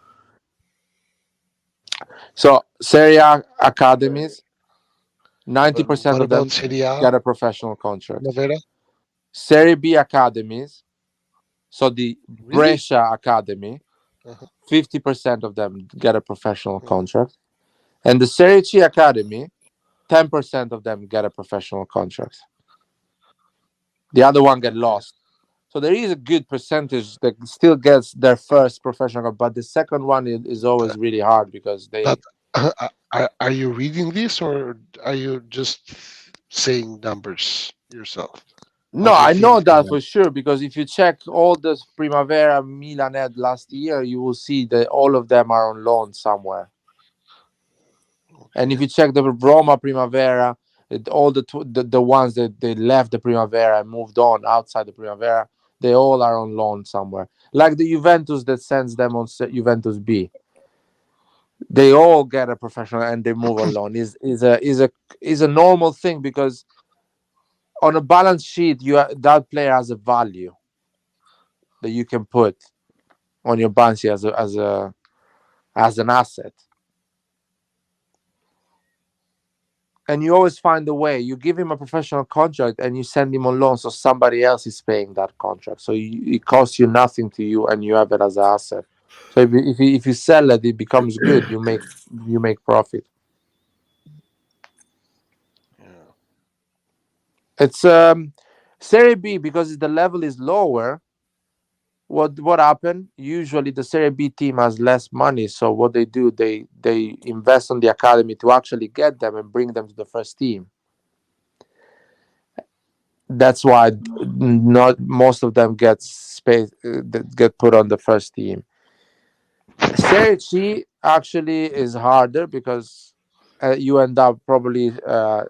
So Serie A academies, But 90% what of about them Serie A? get a professional contract. Primavera? Serie B academies, so the Really? Brescia academy, Uh-huh. 50% of them get a professional uh-huh. contract. And the Serie C academy, 10% of them get a professional contract. The other one get lost. So there is a good percentage that still gets their first professional, but the second one is always really hard because But they. are you reading this or are you just saying numbers yourself? How No, do you I know think? that for sure, because if you check all the Primavera Milan had last year, you will see that all of them are on loan somewhere. And if Okay. you check the Roma Primavera, all the ones that they left the Primavera and moved on outside the Primavera, they all are on loan somewhere. Like the Juventus that sends them on Juventus B, they all get a professional and they move on loan. Is a normal thing, because on a balance sheet, that player has a value that you can put on your balance sheet as an asset. And you always find a way. You give him a professional contract and you send him on loan, so somebody else is paying that contract. So it costs you nothing to you, and you have it as an asset. So if you sell it, it becomes good. You make profit. Yeah. It's Serie B, because the level is lower. What happened? Usually the Serie B team has less money, so what they do, they invest on the academy to actually get them and bring them to the first team. That's why not most of them get space that get put on the first team. Serie C actually is harder because you end up probably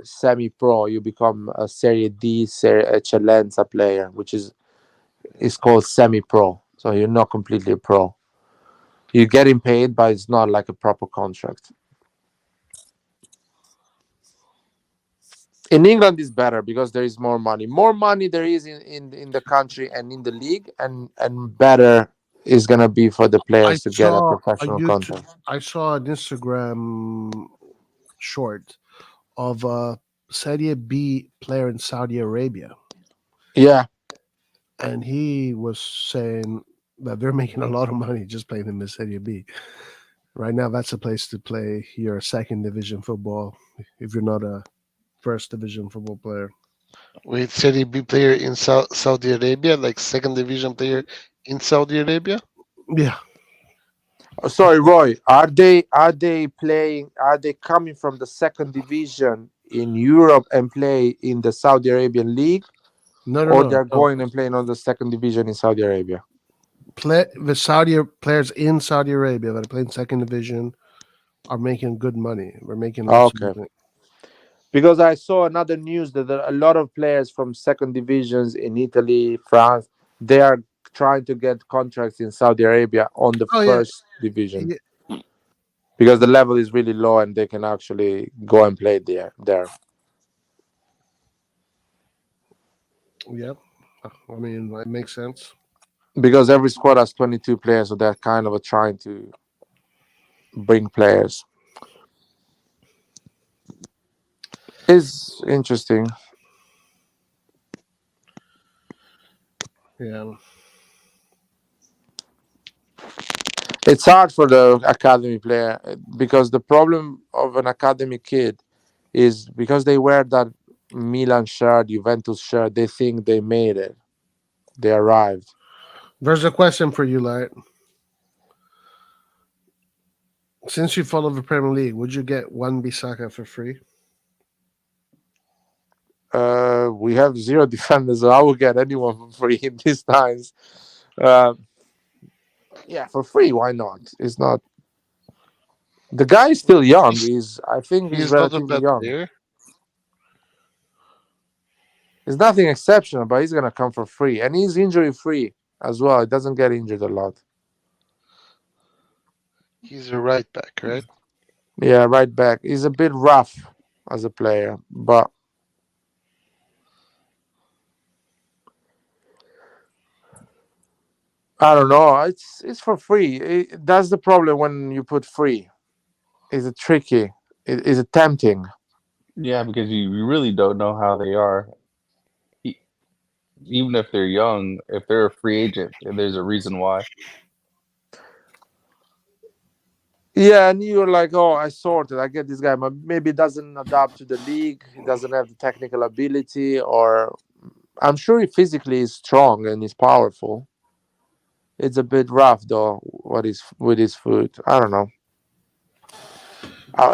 semi-pro. You become a Serie D, Serie Eccellenza player, which is called semi-pro. So you're not completely pro. You're getting paid, but it's not like a proper contract. In England is better because there is more money. More money there is in the country and in the league, and better is gonna be for the I players to get a saw a professional YouTube, contract. I saw an Instagram short of a Serie B player in Saudi Arabia, Yeah, and he was saying but they're making a lot of money just playing in the Serie B. Right now, that's a place to play your second division football if you're not a first division football player. With Serie B player in Saudi Arabia, like second division player in Saudi Arabia. Yeah, Sorry, Roy. Are they playing? Are they coming from the second division in Europe and play in the Saudi Arabian league, no, no, or no, they're no. going and playing on the second division in Saudi Arabia? Play the Saudi players in Saudi Arabia that are playing second division are making good money. We're making lots Okay. of money. Because I saw another news that a lot of players from second divisions in Italy, France, they are trying to get contracts in Saudi Arabia on the Oh yeah, first division yeah, because the level is really low and they can actually go and play there. yeah. I mean, it makes sense. Because every squad has 22 players, so they're kind of trying to bring players. It's interesting. Yeah. It's hard for the academy player because the problem of an academy kid is because they wear that Milan shirt, Juventus shirt, they think they made it. They arrived. There's a question for you, Light. Since you follow the Premier League, would you get one Bisaka for free? We have zero defenders, so I will get anyone for free in these times. Uh, yeah, for free. Why not? It's not. The guy is still young. I think he's He's not a relatively bad young. player. It's nothing exceptional, but he's gonna come for free, and he's injury free as well. He doesn't get injured a lot. He's a right back, right? Yeah, right back. He's a bit rough as a player, but I don't know. It's for free. That's the problem when you put free. Is it tricky? Is it tempting? Yeah, because you really don't know how they are. E- Even if they're young, if they're a free agent, and there's a reason why. Yeah, and you're like, oh, I sorted. I get this guy, but maybe it doesn't adapt to the league. He doesn't have the technical ability, or I'm sure he physically is strong and he's powerful. It's a bit rough though. What is with his foot? I don't know.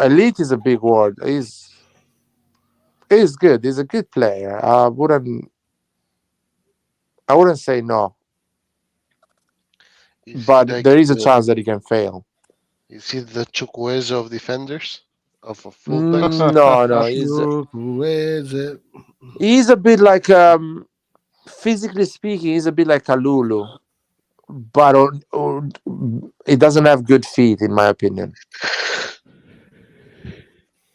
Elite is a big word. He's good. He's a good player. I wouldn't say no, Is he but like there is a chance that he can fail. is he the Chukwueze of defenders? Of fullbacks? No, no. Sure, who is it? He's a bit like physically speaking, he's a bit like Kalulu, but he doesn't have good feet, in my opinion.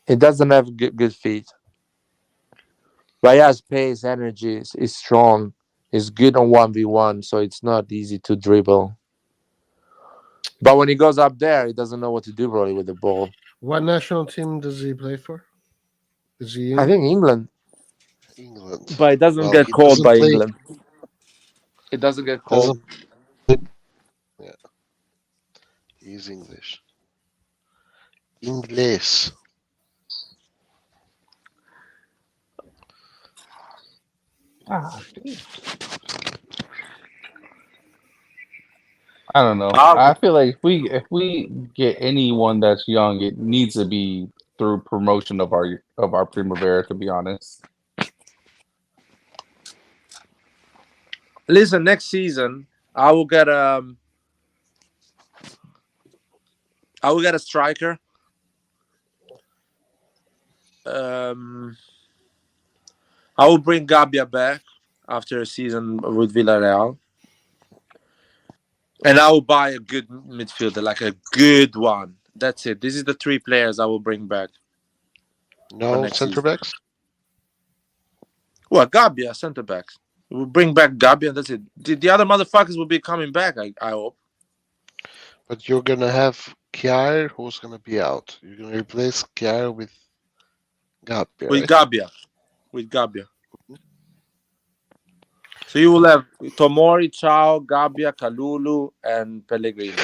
He doesn't have good feet. But he has pace, energy, is strong. He's good on 1v1, so it's not easy to dribble. But when he goes up there, he doesn't know what to do really with the ball. What national team does he play for? Is he I in? think England, England. but it doesn't Well, get he called doesn't by play. England. It doesn't get Doesn't. called. Yeah, he's English. English. Ah, I don't know. Ah, I feel like if we get anyone that's young, it needs to be through promotion of our Primavera. To be honest, Listen, next season I will get a striker. Um, I will bring Gabia back after a season with Villarreal, and I will buy a good midfielder, like a good one. That's it. This is the three players I will bring back for No next centre season. backs. Well, Gabia, centre backs. We'll bring back Gabia, and that's it. The other motherfuckers will be coming back, I hope. But you're gonna have Kjaer, who's gonna be out. You're gonna replace Kjaer with Gabi, With right? Gabia. With Gabia. So you will have Tomori, Chao, Gabbia, Kalulu, and Pellegrino.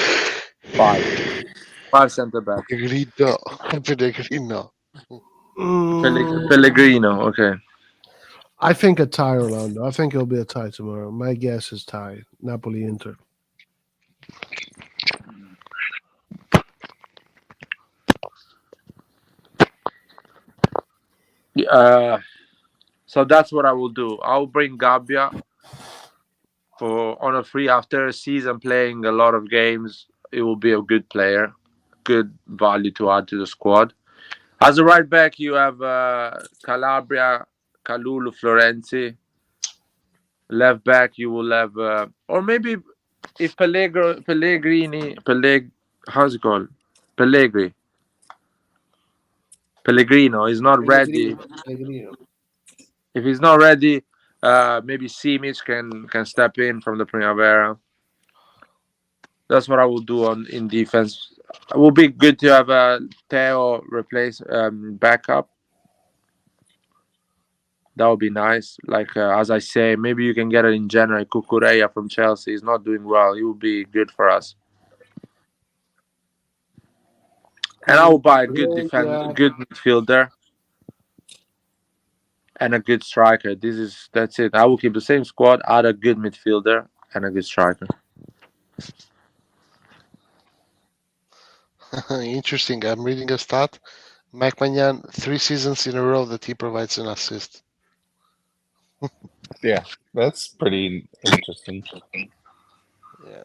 Five center back. Pellegrino. Pellegrino. Pellegrino. Okay. I think a tie, Orlando. I think it'll be a tie tomorrow. My guess is tie. Napoli Inter. So that's what I will do. I'll bring Gabbia on a free after a season playing a lot of games. It will be a good player, good value to add to the squad. As a right back, you have Calabria, Kalulu, Florenzi. Left back, you will have, or maybe if how's it called? Pellegrino is not ready. If he's not ready, maybe Simic can step in from the Primavera. That's what I will do in defense. It will be good to have Theo replace backup. That would be nice. Like as I say, maybe you can get it in January. Cucurella from Chelsea is not doing well. He will be good for us. And I will buy a good good midfielder, and a good striker. That's it. I will keep the same squad, add a good midfielder and a good striker. Interesting. I'm reading a stat. Mike Magnan, 3 seasons in a row that he provides an assist. Yeah, that's pretty interesting. Yeah.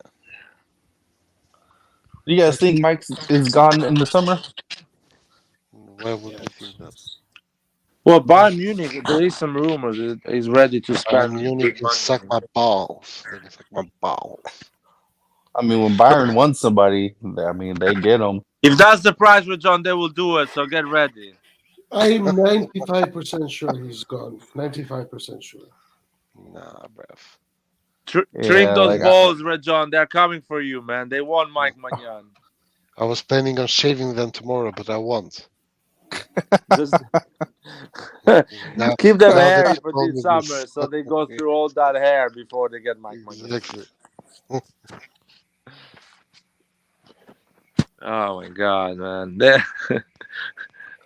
You guys think Mike is gone in the summer? Why would we think that? Well, Bayern Munich, there is some rumors that he's ready to spend. Munich can suck my balls. They can suck my balls. I mean, when Bayern wants somebody, I mean, they get them. If that's the price with John, they will do it. So get ready. I'm 95% sure he's gone. 95% sure. Nah, bruv. Drink those balls, Red John. They're coming for you, man. They want Mike Magnan. I was planning on shaving them tomorrow, but I won't. Just keep them hairy for this summer, so they go through all that hair before they get Mike Magnan. Exactly. Oh my God, man!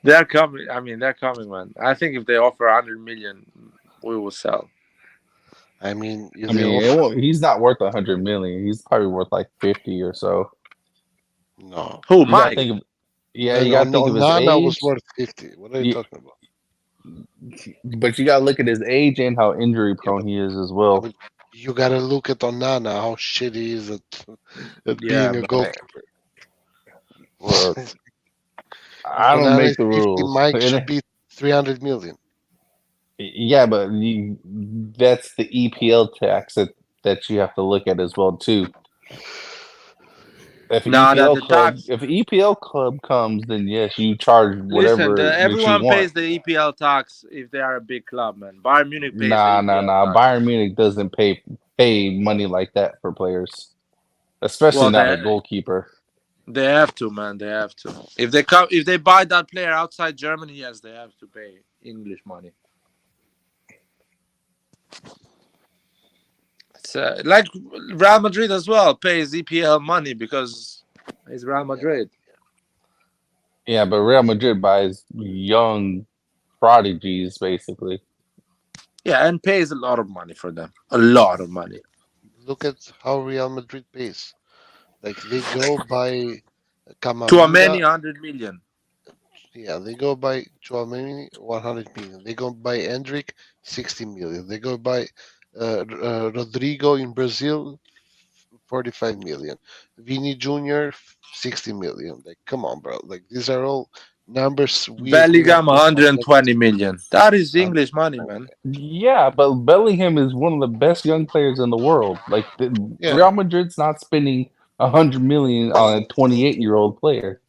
They're coming. I mean, they're coming, man. I think if they offer 100 million, we will sell. I mean, he's not worth 100 million. He's probably worth like 50 or so. No. Who, Mike? You got to think of his Nana age. was worth 50. What are you talking about? But you got to look at his age and how injury prone he is as well. You got to look at Onana, how shit he is at being a goalkeeper. Well, I don't make the rules. Mike should be 300 million. Yeah, but that's the EPL tax that you have to look at as well too. If EPL club comes, then yes, you charge whatever. Listen, everyone pays the EPL tax if they are a big club, man. Bayern Munich pays. Nah. Bayern Munich doesn't pay money like that for players, especially not a goalkeeper. They have to, man. They have to. If they buy that player outside Germany, yes, they have to pay English money. It's like Real Madrid as well pays EPL money because it's Real Madrid. Yeah, but Real Madrid buys young prodigies, basically. Yeah, and pays a lot of money for them. A lot of money. Look at how Real Madrid pays. Like they go by Camavinga. Tchouaméni 100 million. Yeah, they go by Tchouaméni 100 million. They go by Endrick 60 million. They go by Rodrigo in Brazil 45 million. Vini Jr. 60 million. Like, come on, bro. Like these are all numbers. Bellingham 120 million. That is English money, man. Yeah, but Bellingham is one of the best young players in the world. Like Real Madrid's not spending 100 million on a 28-year-old player.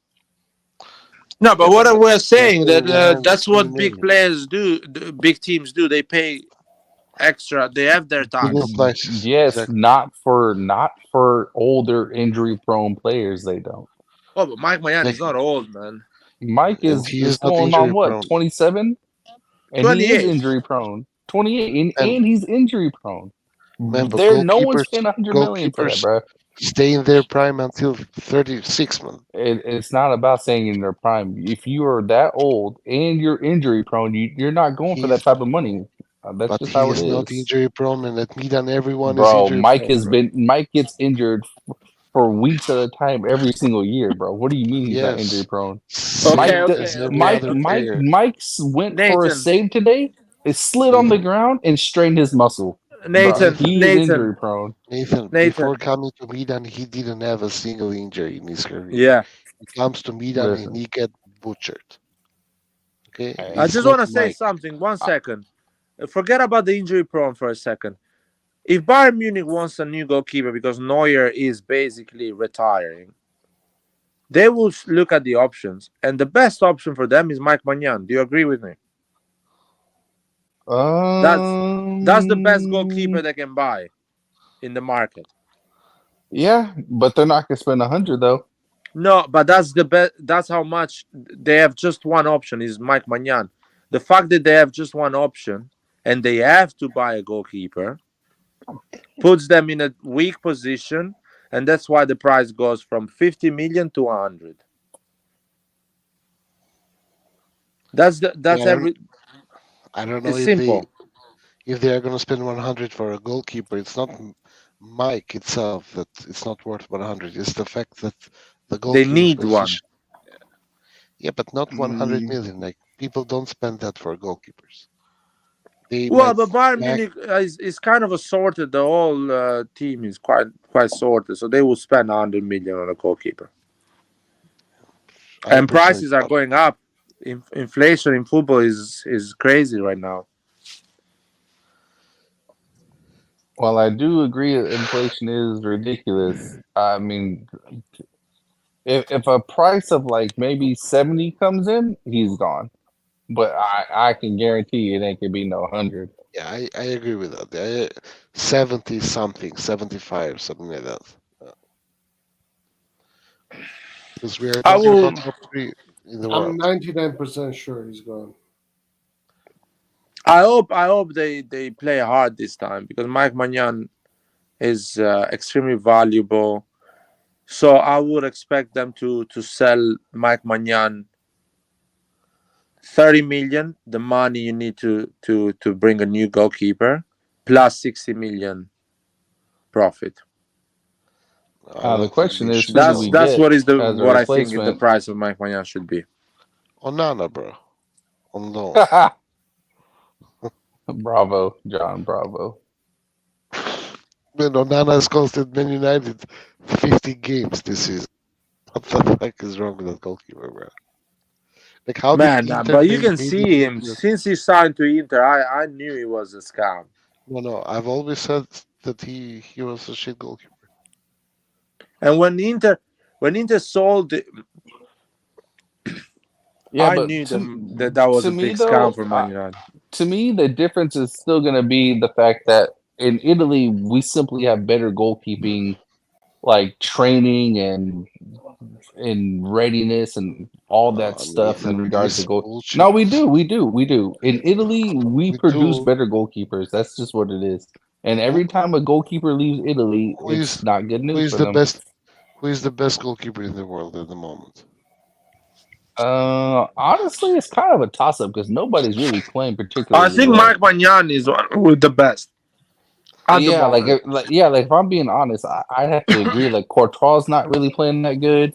No, but what we're saying that's what big players do. Big teams do. They pay extra. They have their tax. Yes, exactly. not for older injury-prone players. They don't. Oh, but Mike Magnan is not old, man. Mike is going on what, 27, and 28. he is injury-prone. 28, and he's injury-prone. Man, but No one goalkeepers, spent 100 million for that, goalkeepers bro. stay in their prime until 36, man. It's not about staying in their prime. If you are that old and you're injury prone, you're not going for He's, that type of money. That's but just he how it is not is, injury prone, and at Milan, everyone is bro. injury prone, bro. Mike gets injured for weeks at a time every single year, bro. What do you mean he's not injury Yes, prone? Okay, same okay, as every okay, other okay. player. Went for a Nathan, save today. It slid on the Nathan, ground and strained his muscle, bro. Nathan, Nathan, He's injury prone. Nathan. Before Nathan. coming to Milan, he didn't have a single injury in his career. Yeah, He comes to Milan and Listen, he get butchered. Okay, I hey, it's just not want to say Mike. something. One I, second. Forget about the injury prone for a second. If Bayern Munich wants a new goalkeeper because Neuer is basically retiring, they will look at the options, and the best option for them is Mike Magnan. Do you agree with me? That's that's the best goalkeeper um, they can buy in the market. yeah, but they're not gonna spend 100 though. No, but that's the best. That's how much they have. Just one option is Mike Magnan. The fact that they have just one option and they have to buy a goalkeeper puts them in a weak position, and that's why the price goes from 50 million to 100. That's Yeah, every. I don't know It's simple. if they are going to spend 100 for a goalkeeper. It's not Mike itself that it's not worth 100. It's the fact that the They goalkeeper need one. position. Yeah, but not 100 Mm, million. Like people don't spend that for goalkeepers. They Well, might but Bayern back Munich is kind of a sorted. The whole team is quite sorted, so they will spend 100 million on a goalkeeper. I And personally prices are doubt. going up. Inflation in football is crazy right now. while I do agree that inflation is ridiculous, I mean, if a price of like maybe 70 comes in, he's gone. But I can guarantee you it ain't gonna be no 100. Yeah, I agree with that. 70 something, 75, something like that. Because we are I talking will. about top three in the I'm world. 99% sure he's gone. I hope they play hard this time because Mike Magnan is extremely valuable. So I would expect them to sell Mike Magnan 30 million, the money you need to bring a new goalkeeper, plus 60 million profit. I The don't think question they is, should who do That's sell we him. that's get what is the as a what I think the replacement? price of Mike Magnan should be. Onana, bro. On loan. Bravo, John. Bravo. Man, Onana has costed Man United 50 games this season. What the fuck is wrong with that goalkeeper, bro? Like, how did Man, Inter but you can pay this see him goalkeeper? since he signed to Inter. I knew he was a scam. No, I've always said that he was a shit goalkeeper. And when Inter sold, Yeah, I but knew that was to a me big scam though, for Man United. to me the difference is still going to be the fact that in Italy we simply have better goalkeeping, like training and in readiness and all that stuff in Nathan, regards to this goal. bullshit. No, we do. In Italy, we We produce do. better goalkeepers. That's just what it is. And every Who, time a goalkeeper leaves Italy, who it's is not good who news is for the them. best? Who is the best goalkeeper in the world at the moment? Honestly, it's kind of a toss up because nobody's really playing I particularly think well. Mike Magnan is with the best at the Yeah, moment. like if I'm being honest, I'd have to agree. Like Courtois not really playing that good.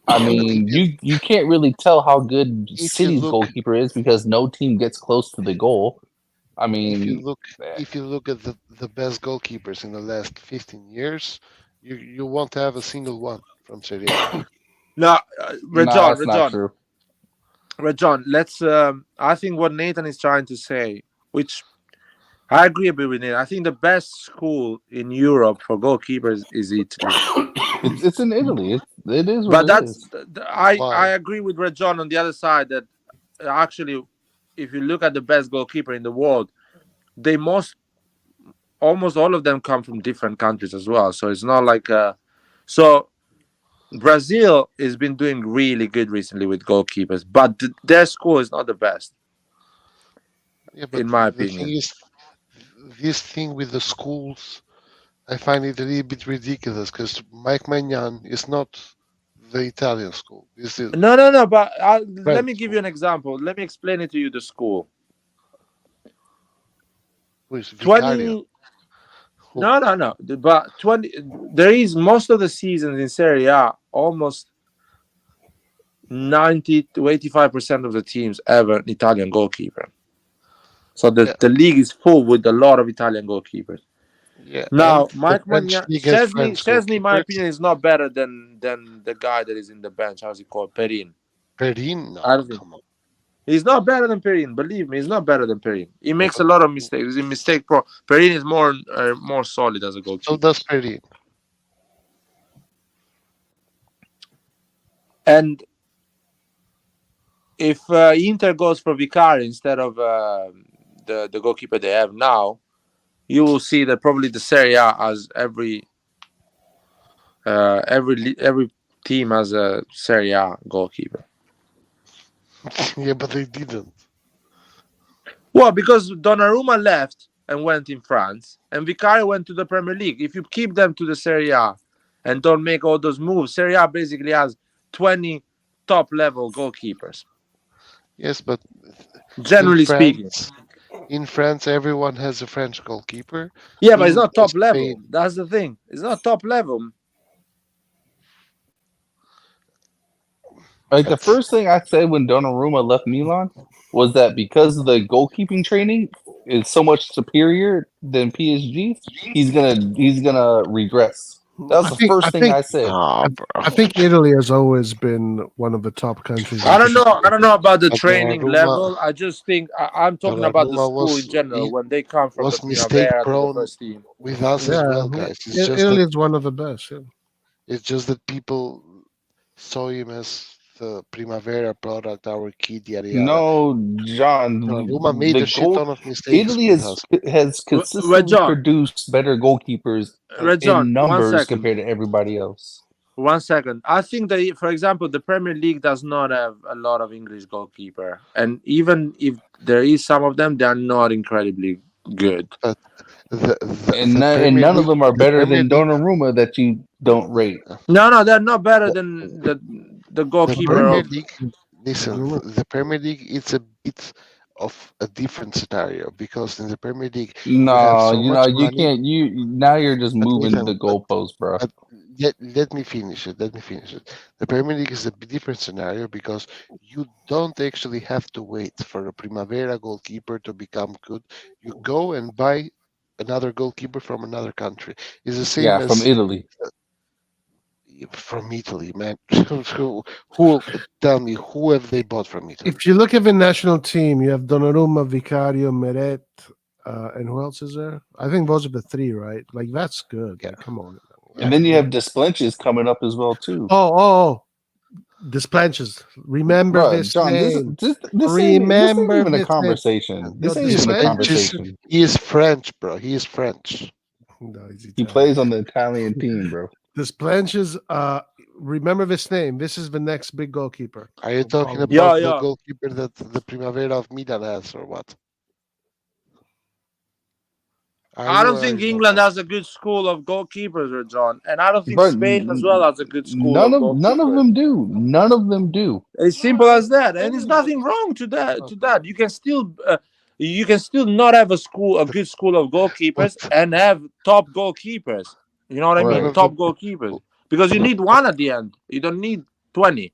I Yeah, but mean, you can't really tell how good if you City's look goalkeeper is because no team gets close to the goal. I if you mean, look eh, if you look at the best goalkeepers in the last 15 years, you won't have a single one from Serie A. No, nah, Rejon, that's not Rejon, true. Rejon. Let's. I think what Nathan is trying to say, which I agree with Nathan. I think the best school in Europe for goalkeepers is Italy. It's in Italy. It is what But it that's is. I Why? agree with Rejon on the other side that actually, if you look at the best goalkeeper in the world, they almost all of them come from different countries as well. So it's not like so Brazil has been doing really good recently with goalkeepers, but their school is not the best, Yeah, but in my the thing opinion. is, this thing with the schools, I find it a little bit ridiculous because Mike Magnan is not the Italian school. This is No. But let French me give school. you an example. Let me explain it to you. The school. Who is Vicario? 20. No. But 20. There is most of the seasons in Serie A. Almost 90 to 85% of the teams have an Italian goalkeeper. So Yeah. the league is full with a lot of Italian goalkeepers. Yeah. Now, and Mike the French Magnan, league has French Chesney, in my goalkeepers. opinion, is not better than the guy that is in the bench. How's he called? Perin. Perin? No, I don't think come on. he's not better than Perin. Believe me, he's not better than Perin. He makes a But lot of mistakes. He's a mistake pro. Perin is more solid as a so goalkeeper. does Perin. And if Inter goes for Vicari instead of the goalkeeper they have now, you will see that probably the Serie A has every team has a Serie A goalkeeper. Yeah, but they didn't. Well, because Donnarumma left and went in France, and Vicario went to the Premier League. If you keep them to the Serie A and don't make all those moves, Serie A basically has 20 top-level goalkeepers. Yes, but Generally speaking. In France, everyone has a French goalkeeper. Yeah, but it's In not top level. Spain- That's the thing. It's not top level. Like the first thing I said when Donnarumma left Milan was that because the goalkeeping training is so much superior than PSG, he's gonna regress. That was the first thing I said. Ah, bro. I think Italy has always been one of the top countries. I don't know. I don't know about the But training Donnarumma- level. I just think I'm talking about the Donnarumma school was- in general he when they come from the was mistake Primavera to the prone first team. with us as well, guys. It's just Italy that, is one of the best. Yeah. it's just that people saw him as the Primavera product, our kid, yada yada. No, John. Donnarumma made the a shit goal- ton of mistakes Italy with us. has consistently John. produced better goalkeepers Red John, in 1 numbers second. compared to everybody else. 1 second. I think that, for example, the Premier League does not have a lot of English goalkeeper, and even if there is some of them, they are not incredibly good. And none of them are better than Donnarumma that you don't rate. No, they're not better than the The goalkeeper Premier of. League, listen, the Premier League, it's a bit of a different scenario because in the Premier League, No, have so you know, much you money. can't. Now you're just But moving listen, the goalposts, bro. But let me finish it. Let me finish it. The Premier League is a different scenario because you don't actually have to wait for a Primavera goalkeeper to become good. You go and buy another goalkeeper from another country. It's the same Yeah, as from Italy. from Italy, man. Who tell me who have they bought from Italy? If you look at the national team, you have Donnarumma, Vicario, Meret, and who else is there? I think those are the three, right? Like that's good. Yeah. Like, come on. And then you have Desplenches coming up as well too. Oh, Desplanches. Remember Bruh, this John, name. this ain't Remember even a this conversation. name. This Yo, ain't even a Desplanches- conversation. He is French, bro. He is French. No, he's He Italian. plays on the Italian team, bro. Desplanches. Remember this name. This is the next big goalkeeper. Are you talking about Yeah, the yeah. goalkeeper that the Primavera of Milan has, or what? I don't think England has a good school of goalkeepers, John, and I don't think But Spain as well has a good school none of of goalkeepers. none of them do. None of them do. It's simple as that, and there's nothing wrong to that. You can still not have a good school of goalkeepers and have top goalkeepers. You know what I mean? Right. Top goalkeepers, because you need one at the end. You don't need 20.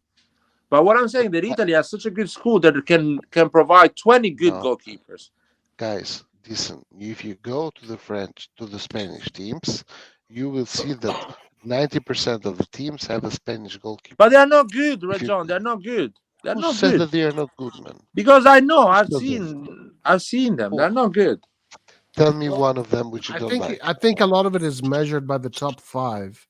But what I'm saying that Italy has such a good school that it can provide 20 good goalkeepers. Guys, listen. If you go to the Spanish teams, you will see that 90% of the teams have a Spanish goalkeeper. But they are not good, John. They're not good. They're Who not says good. that they are not good, man? Because I know, I've says seen them. Who? They're not good. Tell me one of them which you don't like. I think a lot of it is measured by the top 5,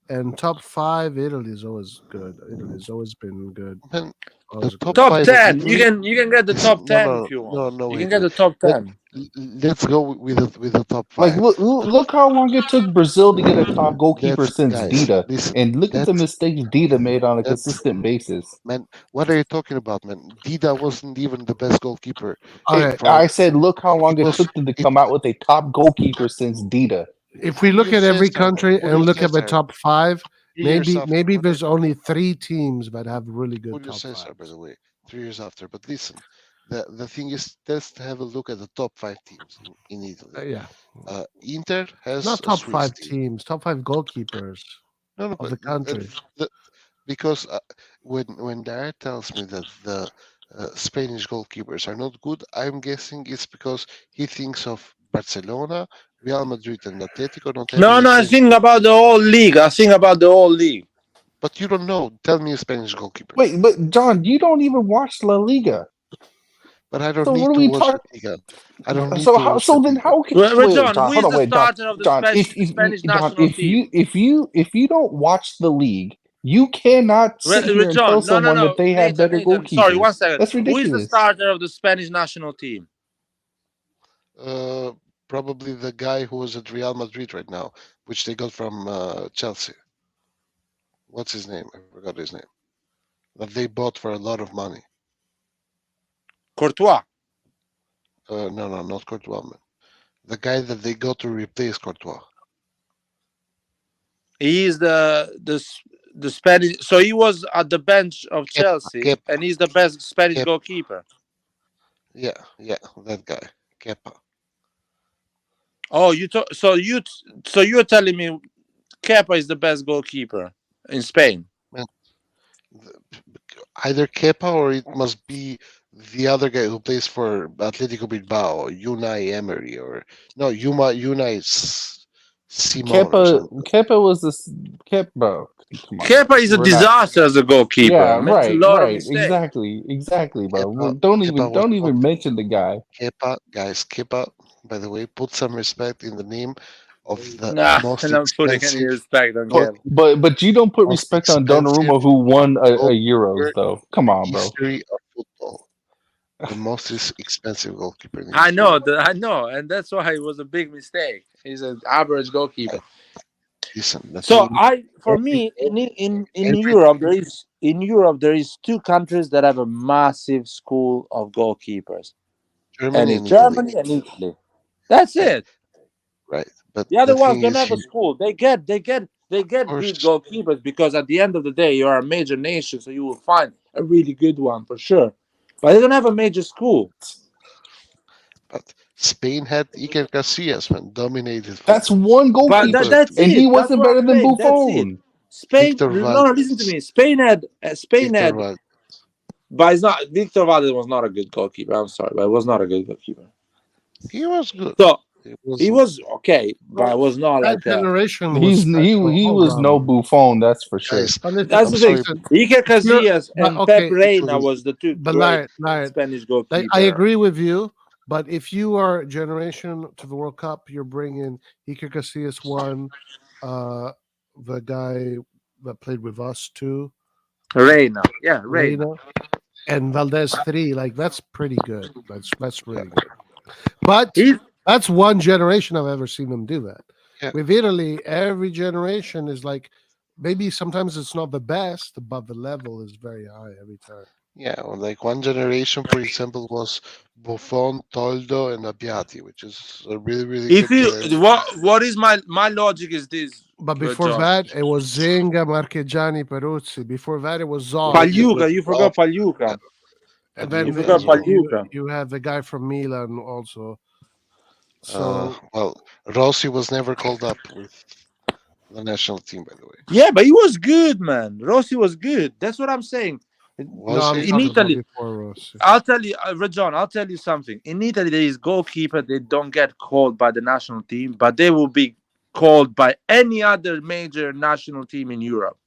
and top 5, Italy is always good. Italy's always been good. Man, Always top good. Top five of 10. Italy. You can get the Is, top no, 10 no, if you no, want. no. You can Wait, get wait. the top Let, 10. let's go with the top Like five. look how long it took Brazil to get a top goalkeeper That's since guys. Dida, Listen, and look at the that's mistakes Dida made on a that's consistent basis. man. What are you talking about, man? Dida wasn't even the best goalkeeper. Okay, I said, look how long It it was. took them to It, come out with a top goalkeeper since Dida. if we look Julio at every Cesar, country and Julio look at the Cesar, top 5, 3 years after. maybe What there's only 3 teams that have really good Julio top Cesar, by 5s. the way, 3 years after. But listen, the thing is, let's have a look at the top 5 teams in Italy. Yeah, Inter has not a top Swiss 5 team. teams, top 5 goalkeepers No, no, of but the country. because when Dara tells me that the Spanish goalkeepers are not good, I'm guessing it's because he thinks of Barcelona, Real Madrid, and Atletico not having No, the no, I same. think about the whole league. I think about the whole league. But you don't know. Tell me a Spanish goalkeeper. Wait, but John, you don't even watch La Liga. But I don't So need what are to we watch the talking? Liga. I don't need So to how? watch So the then Liga. how can? Well, Wait, John, John, who is hold on, the wait, John, starter of the John. Spanish John, national team? if you don't watch the league, you cannot sit here and tell John, no, no, someone that no. they have Nathan, better Nathan. Sorry, one goalkeepers. second. That's Who is the ridiculous. starter of the Spanish national team? Probably the guy who is at Real Madrid right now, which they got from Chelsea. What's his name? I forgot his name. That they bought for a lot of money. Courtois. No, not Courtois, man. The guy that they got to replace Courtois. He is the Spanish. So he was at the bench of Chelsea, Kepa. and he's the best Spanish Kepa. goalkeeper. Yeah, that guy, Kepa. Oh, so you're telling me Kepa is the best goalkeeper in Spain? Man, either Kepa or it must be the other guy who plays for Atletico Bilbao, Unai Emery, or no, Unai Simon or something. Kepa was this Kepa. Come on, Kepa is a we're not. disaster as a goalkeeper. Yeah, Makes a right, lot of right, mistakes. exactly, bro. Kepa, Don't Kepa was even not mention the guy. Kepa, guys. Kepa, by the way, put some respect in the name of the Nah, most I'm not putting any expensive respect on But Kepa. but you don't put most respect on expensive Donnarumma who won a Euros goalkeeper though. Come in on, the bro. history of football. The most expensive goalkeeper in the I history of know, and that's why it was a big mistake. He's an average goalkeeper. Listen, the So thing is, for me, in every Europe, there is two countries that have a massive school of goalkeepers, and Germany it's and Italy, Germany and Italy. That's right? it. Right. But The other the ones thing don't is, have a school. They get of good course, goalkeepers because at the end of the day, you are a major nation, so you will find a really good one for sure. But they don't have a major school. but Spain had Iker Casillas, man, dominated That's football. one But goalkeeper, that's and he it. That's wasn't what better I'm than saying. That's it. Buffon. Spain. Victor No, no, listen to Valdez, me. Spain had. Victor Valdez. But it's not. Victor Valdez was not a good goalkeeper. I'm sorry, but it was not a good goalkeeper. He was good. So He he wasn't, was okay, but it was not That like a. generation was special. He Hold was no on. Buffon, that's for sure. guys. But listen, That's I'm the thing. sorry, listen. Iker Casillas But and Pep okay, Reina Italy. was the two but great Lion, Spanish I goalkeeper. agree with you. But if you are generation to the World Cup, you're bringing Iker Casillas one, the guy that played with us too, Reina, yeah, Reina. Reina, and Valdez three. Like that's pretty good. That's really good. But He's that's one generation I've ever seen them do that. Yeah. With Italy, every generation is like maybe sometimes it's not the best, but the level is very high every time. Yeah, or like one generation, for example, was Buffon, Toldo, and Abbiati, which is a really, really if good you generation. what is my logic is this, But before John. that, it was Zinga, Marchegiani, Peruzzi. Before that, it was Zoff. Pagliuca, you forgot Pagliuca. And You then forgot as well. Pagliuca. you have the guy from Milan also. So Well, Rossi was never called up with the national team, by the way. Yeah, but he was good, man. Rossi was good. That's what I'm saying. no, Was I'm he? In talking about Italy, before Rossi. I'll tell you, Rajon, I'll tell you something. In Italy, there is goalkeeper. They don't get called by the national team, but they will be called by any other major national team in Europe.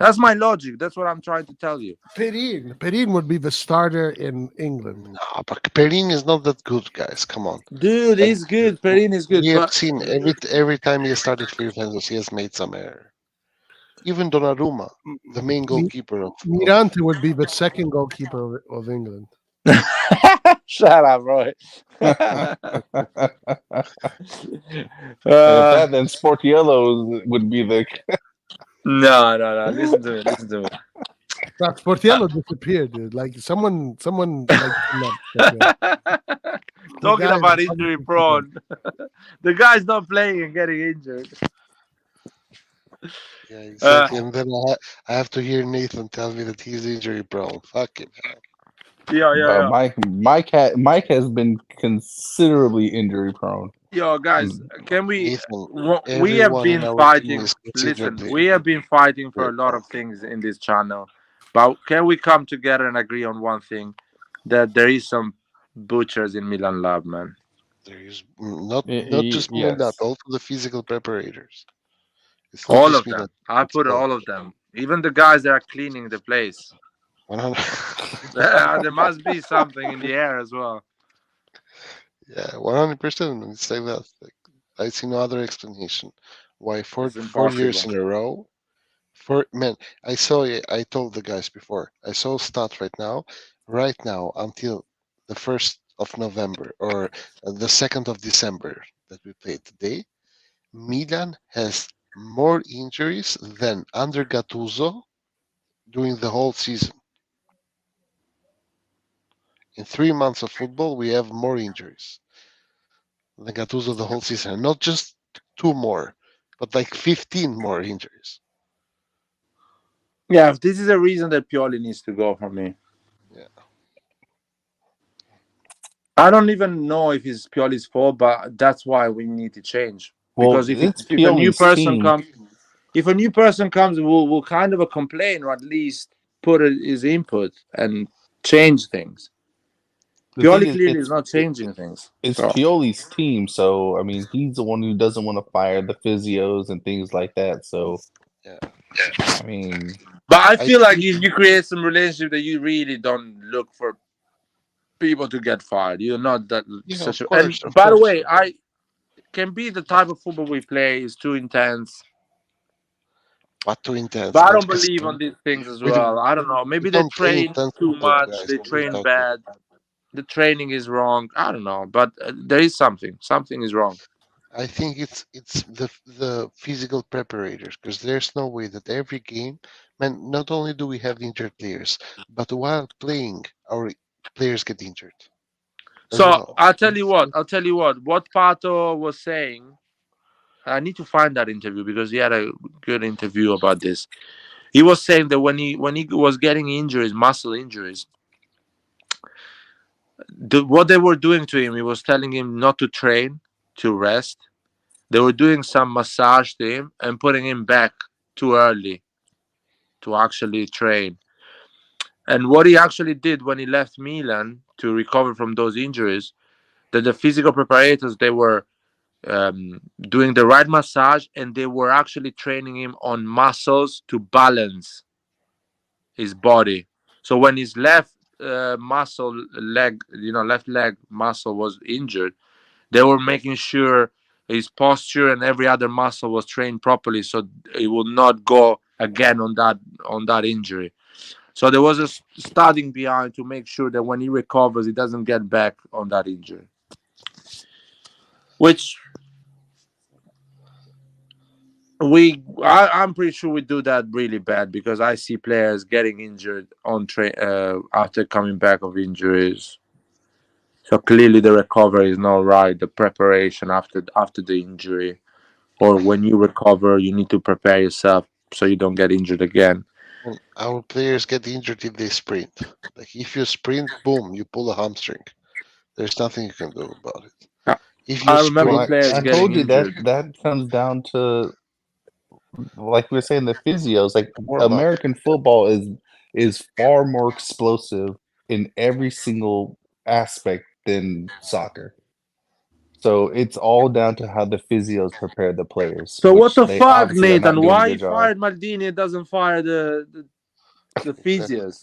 That's my logic. That's what I'm trying to tell you. Perin would be the starter in England. No, but Perin is not that good, guys. Come on. Dude, And he's good. Perin is good. we have But seen every time he started for Juventus, he has made some error. Even Donnarumma, the main goalkeeper of Mirante would be the second goalkeeper of England. shut up, Roy. And if that, then Sportiello would be the. No. Listen to me. Listen to me. But Sportiello disappeared, dude. Like someone like Sportiello. Talking guy about is injury obviously prone. The guy's not playing and getting injured. Yeah, exactly. And then I have to hear Nathan tell me that he's injury prone. Fuck him. Yeah. Mike has been considerably injury prone. Yo, guys, can we? Nathan, We have everyone in been our team fighting. is Listen, considerably we have been fighting for a injury lot prone. of things in this channel, but can we come together and agree on one thing? That there is some butchers in Milan Lab, man. There is not just Milan, Yes. also the physical preparators. It's not All just of Milan. them. I It's put all of them. Even the guys that are cleaning the place. 100. There must be something in the air as well. Yeah, 100%. It's like that. Like, I see no other explanation why four It's 4 years impossible. in a row. For man, I saw. I told the guys before. I saw stat right now until the 1st of November or the 2nd of December that we played today. Milan has more injuries than under Gattuso during the whole season. In 3 months of football, we have more injuries than Gattuso the whole season. And not just two more, but like 15 more injuries. Yeah, this is a reason that Pioli needs to go for me. Yeah. I don't even know if it's Pioli's fault, but that's why we need to change. Well, Because it's if a new Pioli's person team. comes, we'll kind of complain or at least put his input and change things. The thing Pioli is, clearly is not changing things. it's So. Pioli's team, so I mean, he's the one who doesn't want to fire the physios and things like that. So, Yeah. I mean, But I I feel like think if you create some relationship that you really don't look for people to get fired, you're not that yeah, such of a. And course, of by the course. way, I can be the type of football we play is too intense. But too intense. But I But don't believe on these things as we, well. I don't know. we Maybe they don't play train intense too football, much. guys. They What are you train talking bad. The training is wrong. I don't know. But there is something. Something is wrong. I think it's the physical preparators because there's no way that every game, man. Not only do we have injured players, but while playing, our players get injured as So well. I'll tell you what. I'll tell you what. What Pato was saying. I need to find that interview because he had a good interview about this. He was saying that when he was getting injuries, muscle injuries, what they were doing to him, he was telling him not to train, to rest. They were doing some massage to him and putting him back too early to actually train. And what he actually did when he left Milan to recover from those injuries, that the physical preparators they were doing the right massage and they were actually training him on muscles to balance his body. So when his left muscle leg, left leg muscle was injured, they were making sure his posture and every other muscle was trained properly, so it will not go again on that injury. So there was a studying behind to make sure that when he recovers, he doesn't get back on that injury. Which I'm pretty sure we do that really bad because I see players getting injured on after coming back of injuries. So clearly the recovery is not right. The preparation after the injury, or when you recover, you need to prepare yourself so you don't get injured again. And our players get injured if they sprint. Like if you sprint, boom, you pull a hamstring. There's nothing you can do about it. I If you I remember well, sprint, players I getting told you that injured. that comes down to, like we were saying, the physios. Like warm up. American football is far more explosive in every single aspect than soccer. So it's all down to how the physios prepare the players. So what which the they fuck, obviously are not Nathan? doing a Why he good job. fired Maldini and doesn't fire the physios?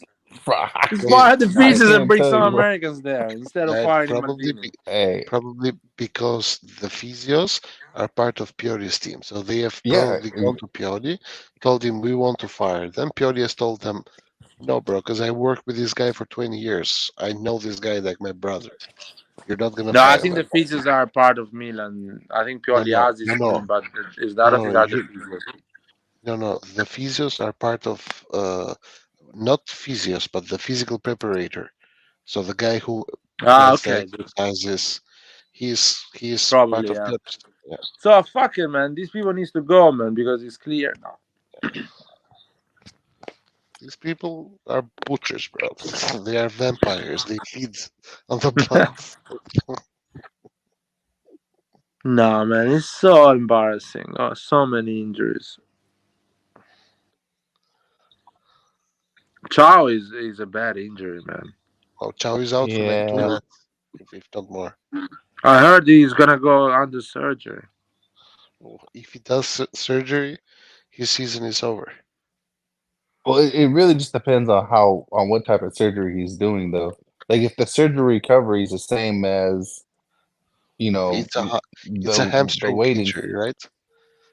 Just Hey, fire the I physios and can't bring tell some you, bro. Americans there instead of firing probably Maldini. Hey, probably because the physios are part of Pioli's team, so they have yeah, probably gone to Pioli, told him we want to fire them. Pioli has told them, no, bro, because I worked with this guy for 20 years. I know this guy like my brother. You're not gonna No, I fire think him. the physios are part of Milan. I think Pioli has his team, but I don't think that's the physios. No. The physios are part of not physios, but the physical preparator. So the guy who does the Okay, exercises, he's part probably, of yeah. the yeah. So fuck it, man. These people needs to go, man, because it's clear now. These people are butchers, bro. They are vampires. They feed on the blood. No, man, it's so embarrassing. Oh, so many injuries. Chow is a bad injury, man. Oh, Chow is out for like 2 yeah. months, if not more. I heard he's gonna go under surgery. If he does surgery, his season is over. Well, it really just depends on what type of surgery he's doing, though. Like if the surgery recovery is the same as It's a the hamstring waiting. injury, right?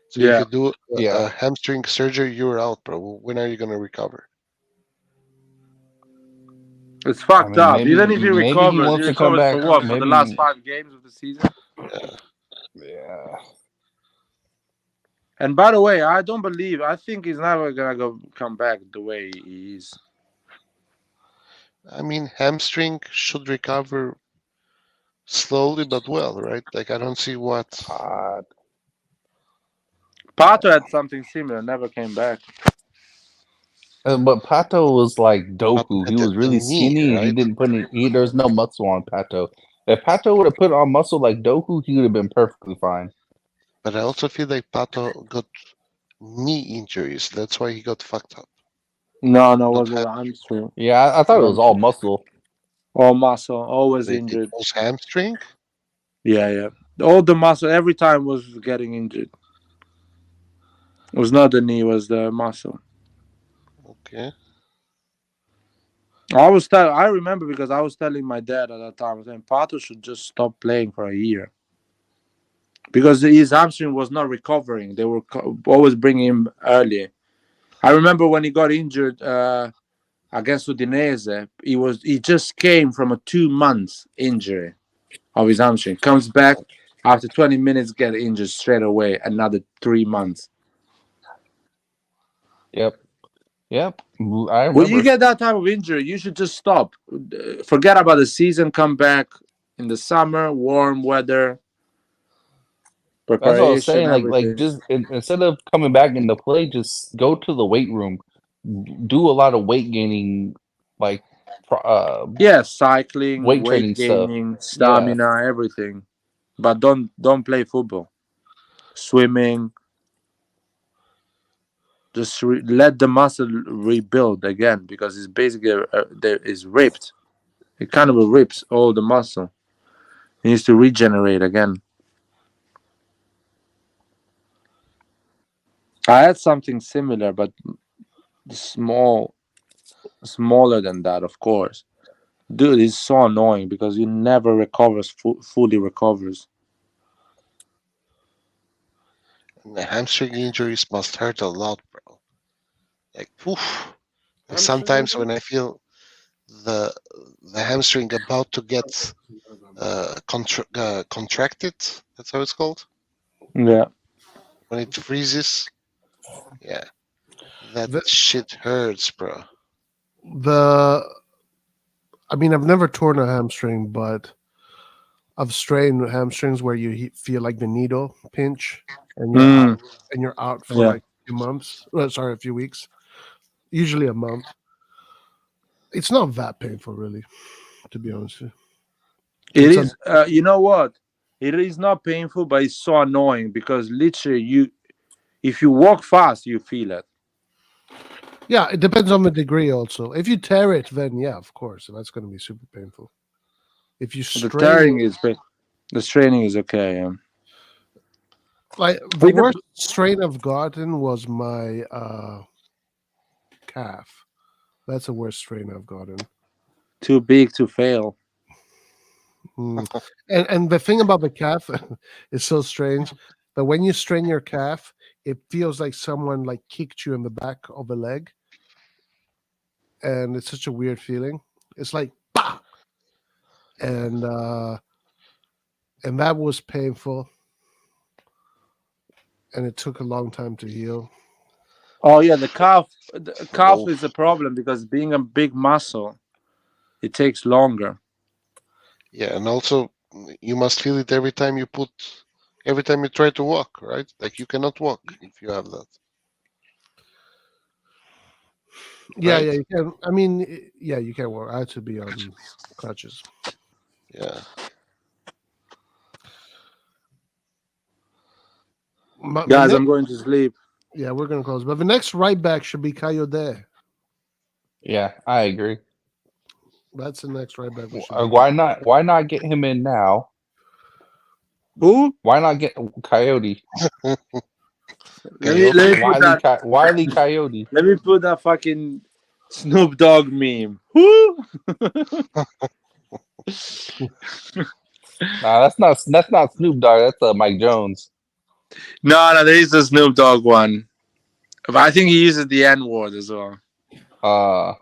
So if Yeah, you do a Yeah, hamstring surgery, you're out, bro. When are you gonna recover? it's I fucked mean up. Even if maybe he he wants to come recovers back. for what? For the last Maybe 5 games of the season? Yeah. yeah. And by the way, I don't believe. I think he's never gonna come back the way he is. I mean, hamstring should recover slowly but well, right? Like I don't see what. Pato had something similar, never came back. But Pato was like But Doku. He the was really knee, skinny, and he right? didn't put any. There's no muscle on Pato. If Pato would have put on muscle like Doku, he would have been perfectly fine. But I also feel like Pato got knee injuries. That's why he got fucked up. No, it Not wasn't ham- a hamstring. Yeah, I thought it was all muscle. All muscle, always Wait, it injured. was hamstring? Yeah. All the muscle every time was getting injured. It was not the knee, it was the muscle. Okay. I remember because I was telling my dad at that time, I was saying Pato should just stop playing for a year because his hamstring was not recovering. They were always bringing him early. I remember when he got injured against Udinese, he just came from a 2 months injury of his hamstring. Comes back after 20 minutes, get injured straight away. Another 3 months. Yep. I remember. When you get that type of injury, you should just stop. Forget about the season. Come back in the summer, warm weather, That's what I was preparation, saying. Like everything. just instead of coming back into play, just go to the weight room, do a lot of weight gaining, like Yeah, cycling, weight weight training stuff. gaining, Yeah, stamina, everything. But don't play football, swimming. Just let the muscle rebuild again because it's basically there is ripped. It kind of rips all the muscle. It needs to regenerate again. I had something similar, but smaller than that, of course. Dude, it's so annoying because you never fully recovers. And the hamstring injuries must hurt a lot, bro. Like, oof. Like sometimes when I feel the hamstring about to get contracted, that's how it's called. Yeah. When it freezes, yeah, that The, shit hurts, bro. the I mean, I've never torn a hamstring, but I've strained hamstrings where you feel like the needle pinch, and you're out for Yeah. like a few months. Sorry, a few weeks. Usually a month. It's not that painful, really, to be honest. It It's a is. You know what? It is not painful, but it's so annoying because literally, if you walk fast, you feel it. Yeah, it depends on the degree also. If you tear it, then yeah, of course, that's going to be super painful. If you The strain tearing it, is pain. The training is okay. Yeah. Like the With the- worst strain I've gotten was my calf. That's the worst strain I've gotten. Too big to fail. Mm. And the thing about the calf is so strange. But when you strain your calf, it feels like someone like kicked you in the back of the leg, and it's such a weird feeling. It's like bah! and that was painful, and it took a long time to heal. Oh yeah, the calf. The calf Oh, is a problem because being a big muscle, it takes longer. yeah, and also you must feel it every time you try to walk, right? Like you cannot walk if you have that, Yeah, right? yeah, you can. I mean, yeah, you can walk. I had to be on crutches. Yeah. The Guys, next, I'm going to sleep. yeah, we're gonna close, but the next right back should be Coyote. Yeah, I agree. That's the next right back. We should be Why not? Why not get him in now? Who? Why not get Coyote? Let me put that. Wiley Coyote. Let me put that fucking Snoop Dogg meme. Who? Nah, that's not Snoop Dogg. That's Mike Jones. No, there is a Snoop Dogg one. But I think he uses the N word as well.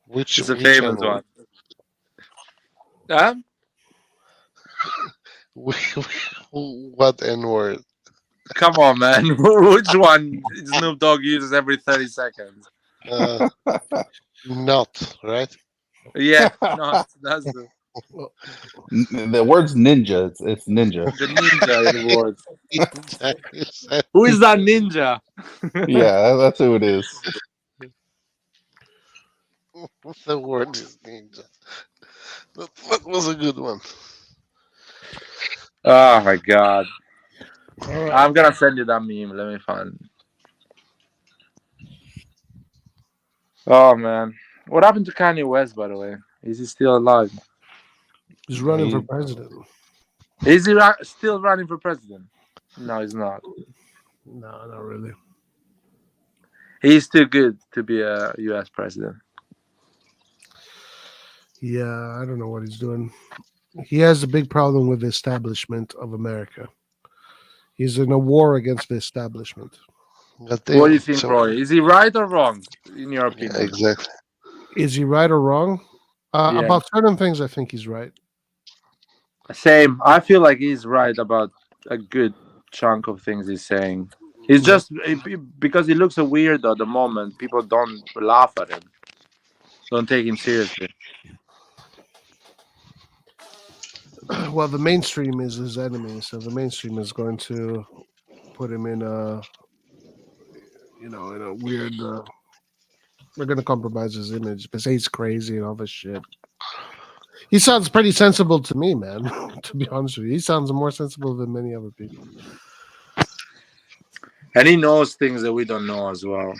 Which It's a which famous animal? one. Huh? What N word? Come on, man. Which one Snoop Dogg uses every 30 seconds? Not right. Yeah, no, that's the The word's ninja. It's ninja. ninja word. Exactly. Who is that ninja? Yeah, that's who it is. The word is ninja. That was a good one. Oh my god. All right. I'm gonna send you that meme. Let me find it. Oh man. What happened to Kanye West, by the way? Is he still alive? He's running for He- president. Is he still running for president? No, he's not. No, not really. He's too good to be a U.S. president. Yeah, I don't know what he's doing. He has a big problem with the establishment of America. He's in a war against the establishment. God What do you damn. think, So, Roy? Is he right or wrong, in your yeah, opinion? exactly. Is he right or wrong? Yeah. About certain things, I think he's right. Same. I feel like he's right about a good chunk of things he's saying. He's Yeah. just because he looks a weirdo at the moment. People don't laugh at him. Don't take him seriously. Well, the mainstream is his enemy, so the mainstream is going to put him in a, in a weird. We're going to compromise his image because he's crazy and all this shit. He sounds pretty sensible to me, man. To be honest with you, he sounds more sensible than many other people. And he knows things that we don't know as well.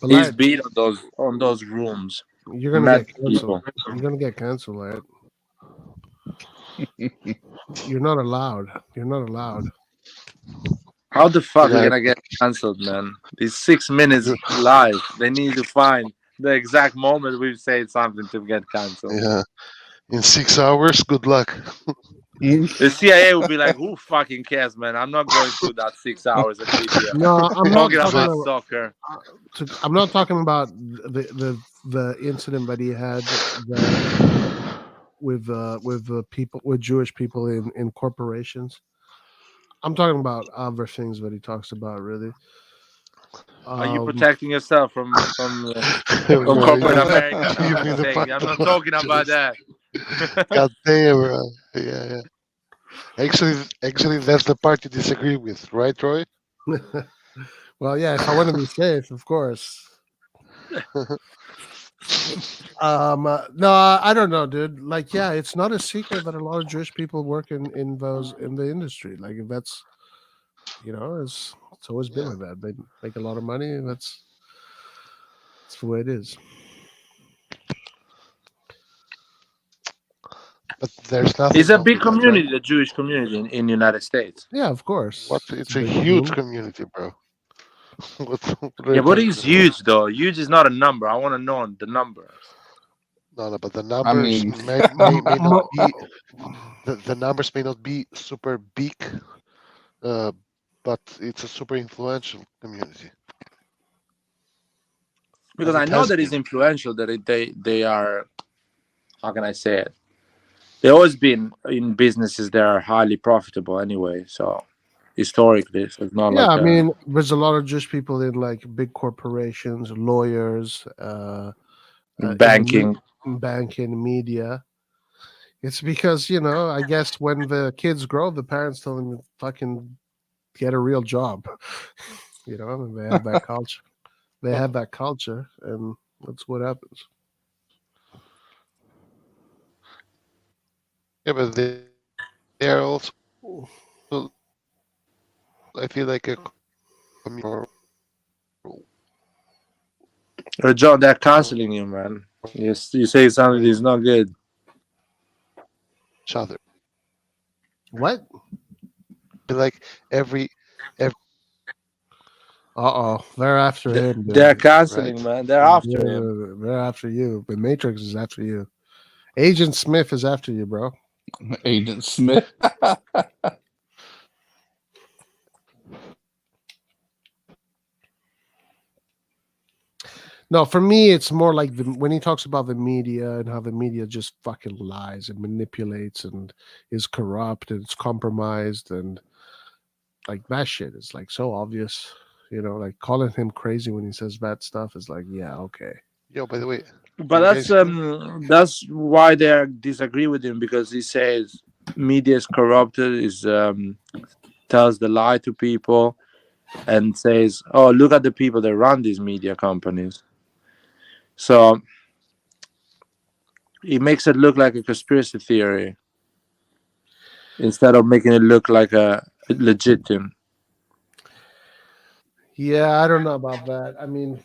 But He's like, been on those rooms. you're gonna Met get canceled. people. You're gonna get canceled, lad. You're not allowed. You're not allowed. How the fuck Yeah. we gonna get cancelled, man? These 6 minutes live. They need to find the exact moment we've said something to get cancelled. Yeah. In 6 hours. Good luck. The CIA will be like, "Who fucking cares, man? I'm not going through that 6 hours of video No, I'm not talking talking about about. soccer." I'm not talking about the incident that he had with the people, with Jewish people in corporations. I'm talking about other things that he talks about. Really. Are you protecting yourself from Bro, corporate you America? No, give I'm me just the saying. I'm fucking not talking about just- that. God damn, bro. Yeah. Actually, that's the part you disagree with, right, Troy? Well, yeah. If I want to be safe, of course. No, I don't know, dude. Like, yeah, it's not a secret that a lot of Jewish people work in the industry. Like, if that's, it's always been like that. They make a lot of money. And that's the way it is. But there's nothing It's a wrong big with that, right? community, the Jewish community in the United States. Yeah, of course. What? It's It's a a big huge community. community, bro. What are Yeah, you but talking it's about? huge though. Huge is not a number. I want to know the numbers. No, no, but the I numbers mean, may not Mo- be the numbers may not be super big, uh, but it's a super influential community, Because and I it know has that it's been. influential. That they are. How can I say it? They always been in businesses that are highly profitable anyway. So historically, so it's not yeah, like I a mean, there's a lot of Jewish people in like big corporations, lawyers, banking. banking, media. It's because, I guess when the kids grow, the parents tell them to fucking get a real job. And they have that culture. They have that culture, and that's what happens. Yeah, but they are also. I feel like a community or John, they're or canceling you, man. You say something is not good. each other. What? Like every They're after him, They're dude. canceling, right. man. They're after him. They're after you. The Matrix is after you. Agent Smith is after you, bro. Agent Smith. No, for me, it's more like when he talks about the media and how the media just fucking lies and manipulates and is corrupt and it's compromised and like that shit is like so obvious. Like calling him crazy when he says bad stuff is like, yeah, okay. Yo, by the way, But do you guys think? that's why they disagree with him because he says media is corrupted, is tells the lie to people, and says, "Oh, look at the people that run these media companies." So it makes it look like a conspiracy theory instead of making it look like a legitimate. Yeah, I don't know about that. I mean,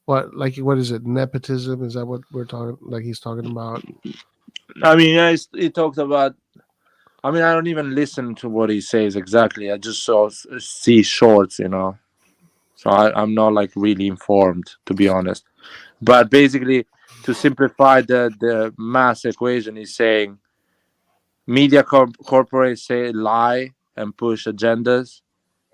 what is it? Nepotism? Is that what we're talking? Like he's talking about? I mean, yeah, he talked about. I mean, I don't even listen to what he says exactly. I just see shorts, So I'm not like really informed, to be honest. But basically, to simplify the mass equation, is saying media corporates say lie and push agendas.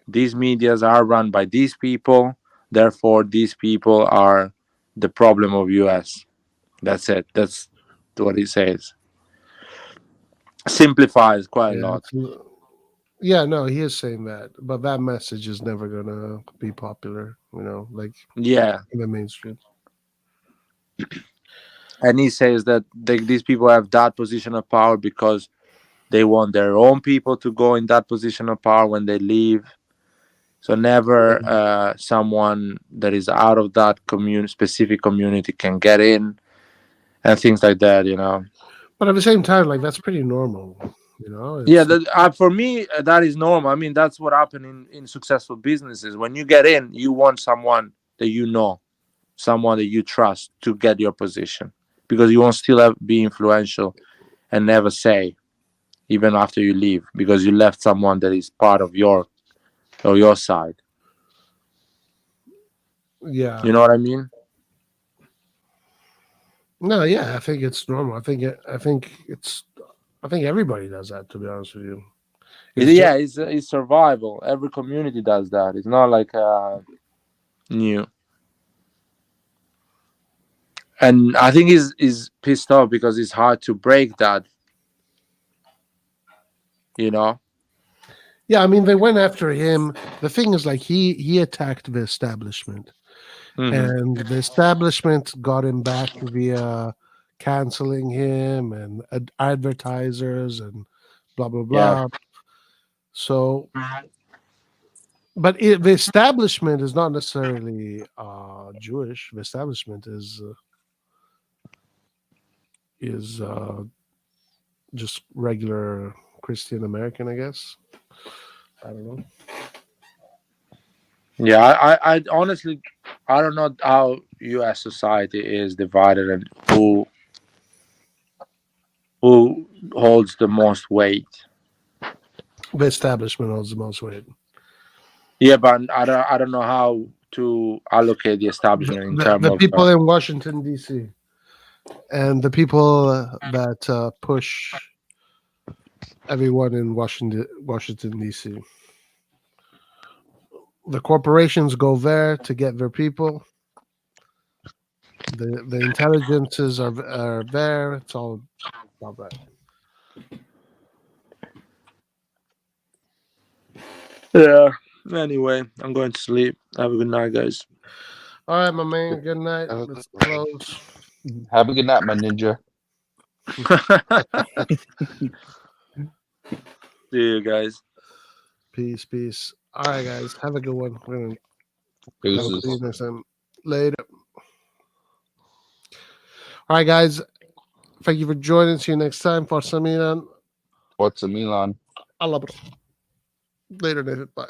These medias are run by these people. Therefore, these people are the problem of US. That's it. That's what he says. Simplifies quite a Yeah, lot. yeah. No, he is saying that, but that message is never gonna be popular. Like Yeah. in the mainstream. And he says that these people have that position of power because they want their own people to go in that position of power when they leave. So never someone that is out of that specific community can get in and things like that. But at the same time, like that's pretty normal. Yeah, It's for me, that is normal. I mean, that's what happened in successful businesses. When you get in, you want someone that someone that you trust to get your position because you won't still be influential and never say, even after you leave, because you left someone that is part of your side. yeah. You know what I mean? No, yeah. I think it's normal. I think everybody does that. To be honest with you, it's just Yeah, it's survival. Every community does that. It's not like new. And I think he's pissed off because it's hard to break that. You know? yeah. I mean, they went after him. The thing is, like he attacked the establishment, Hmm. and the establishment got him back via canceling him and advertisers and blah blah Yeah. blah. So, but the establishment is not necessarily Jewish. The establishment is just regular Christian American, I guess. I don't know. Yeah. I honestly, I don't know how U.S. society is divided and who who holds the most weight. The establishment holds the most weight. Yeah, but I don't know how to allocate the establishment in terms The of people in Washington D.C. and the people that push everyone in Washington D.C. The corporations go there to get their people. The intelligences are there. It's all about that. yeah. Anyway, I'm going to sleep. Have a good night, guys. All right, my man. Good night. Uh, Let's close. Have a good night, my ninja. See you guys. Peace, peace. All right, guys. Have a good one. We're gonna Deuces. see you next time. Later. All right, guys. Thank you for joining. See you next time. For Milan. What's a Milan? Allah. Later, Nathan. Bye.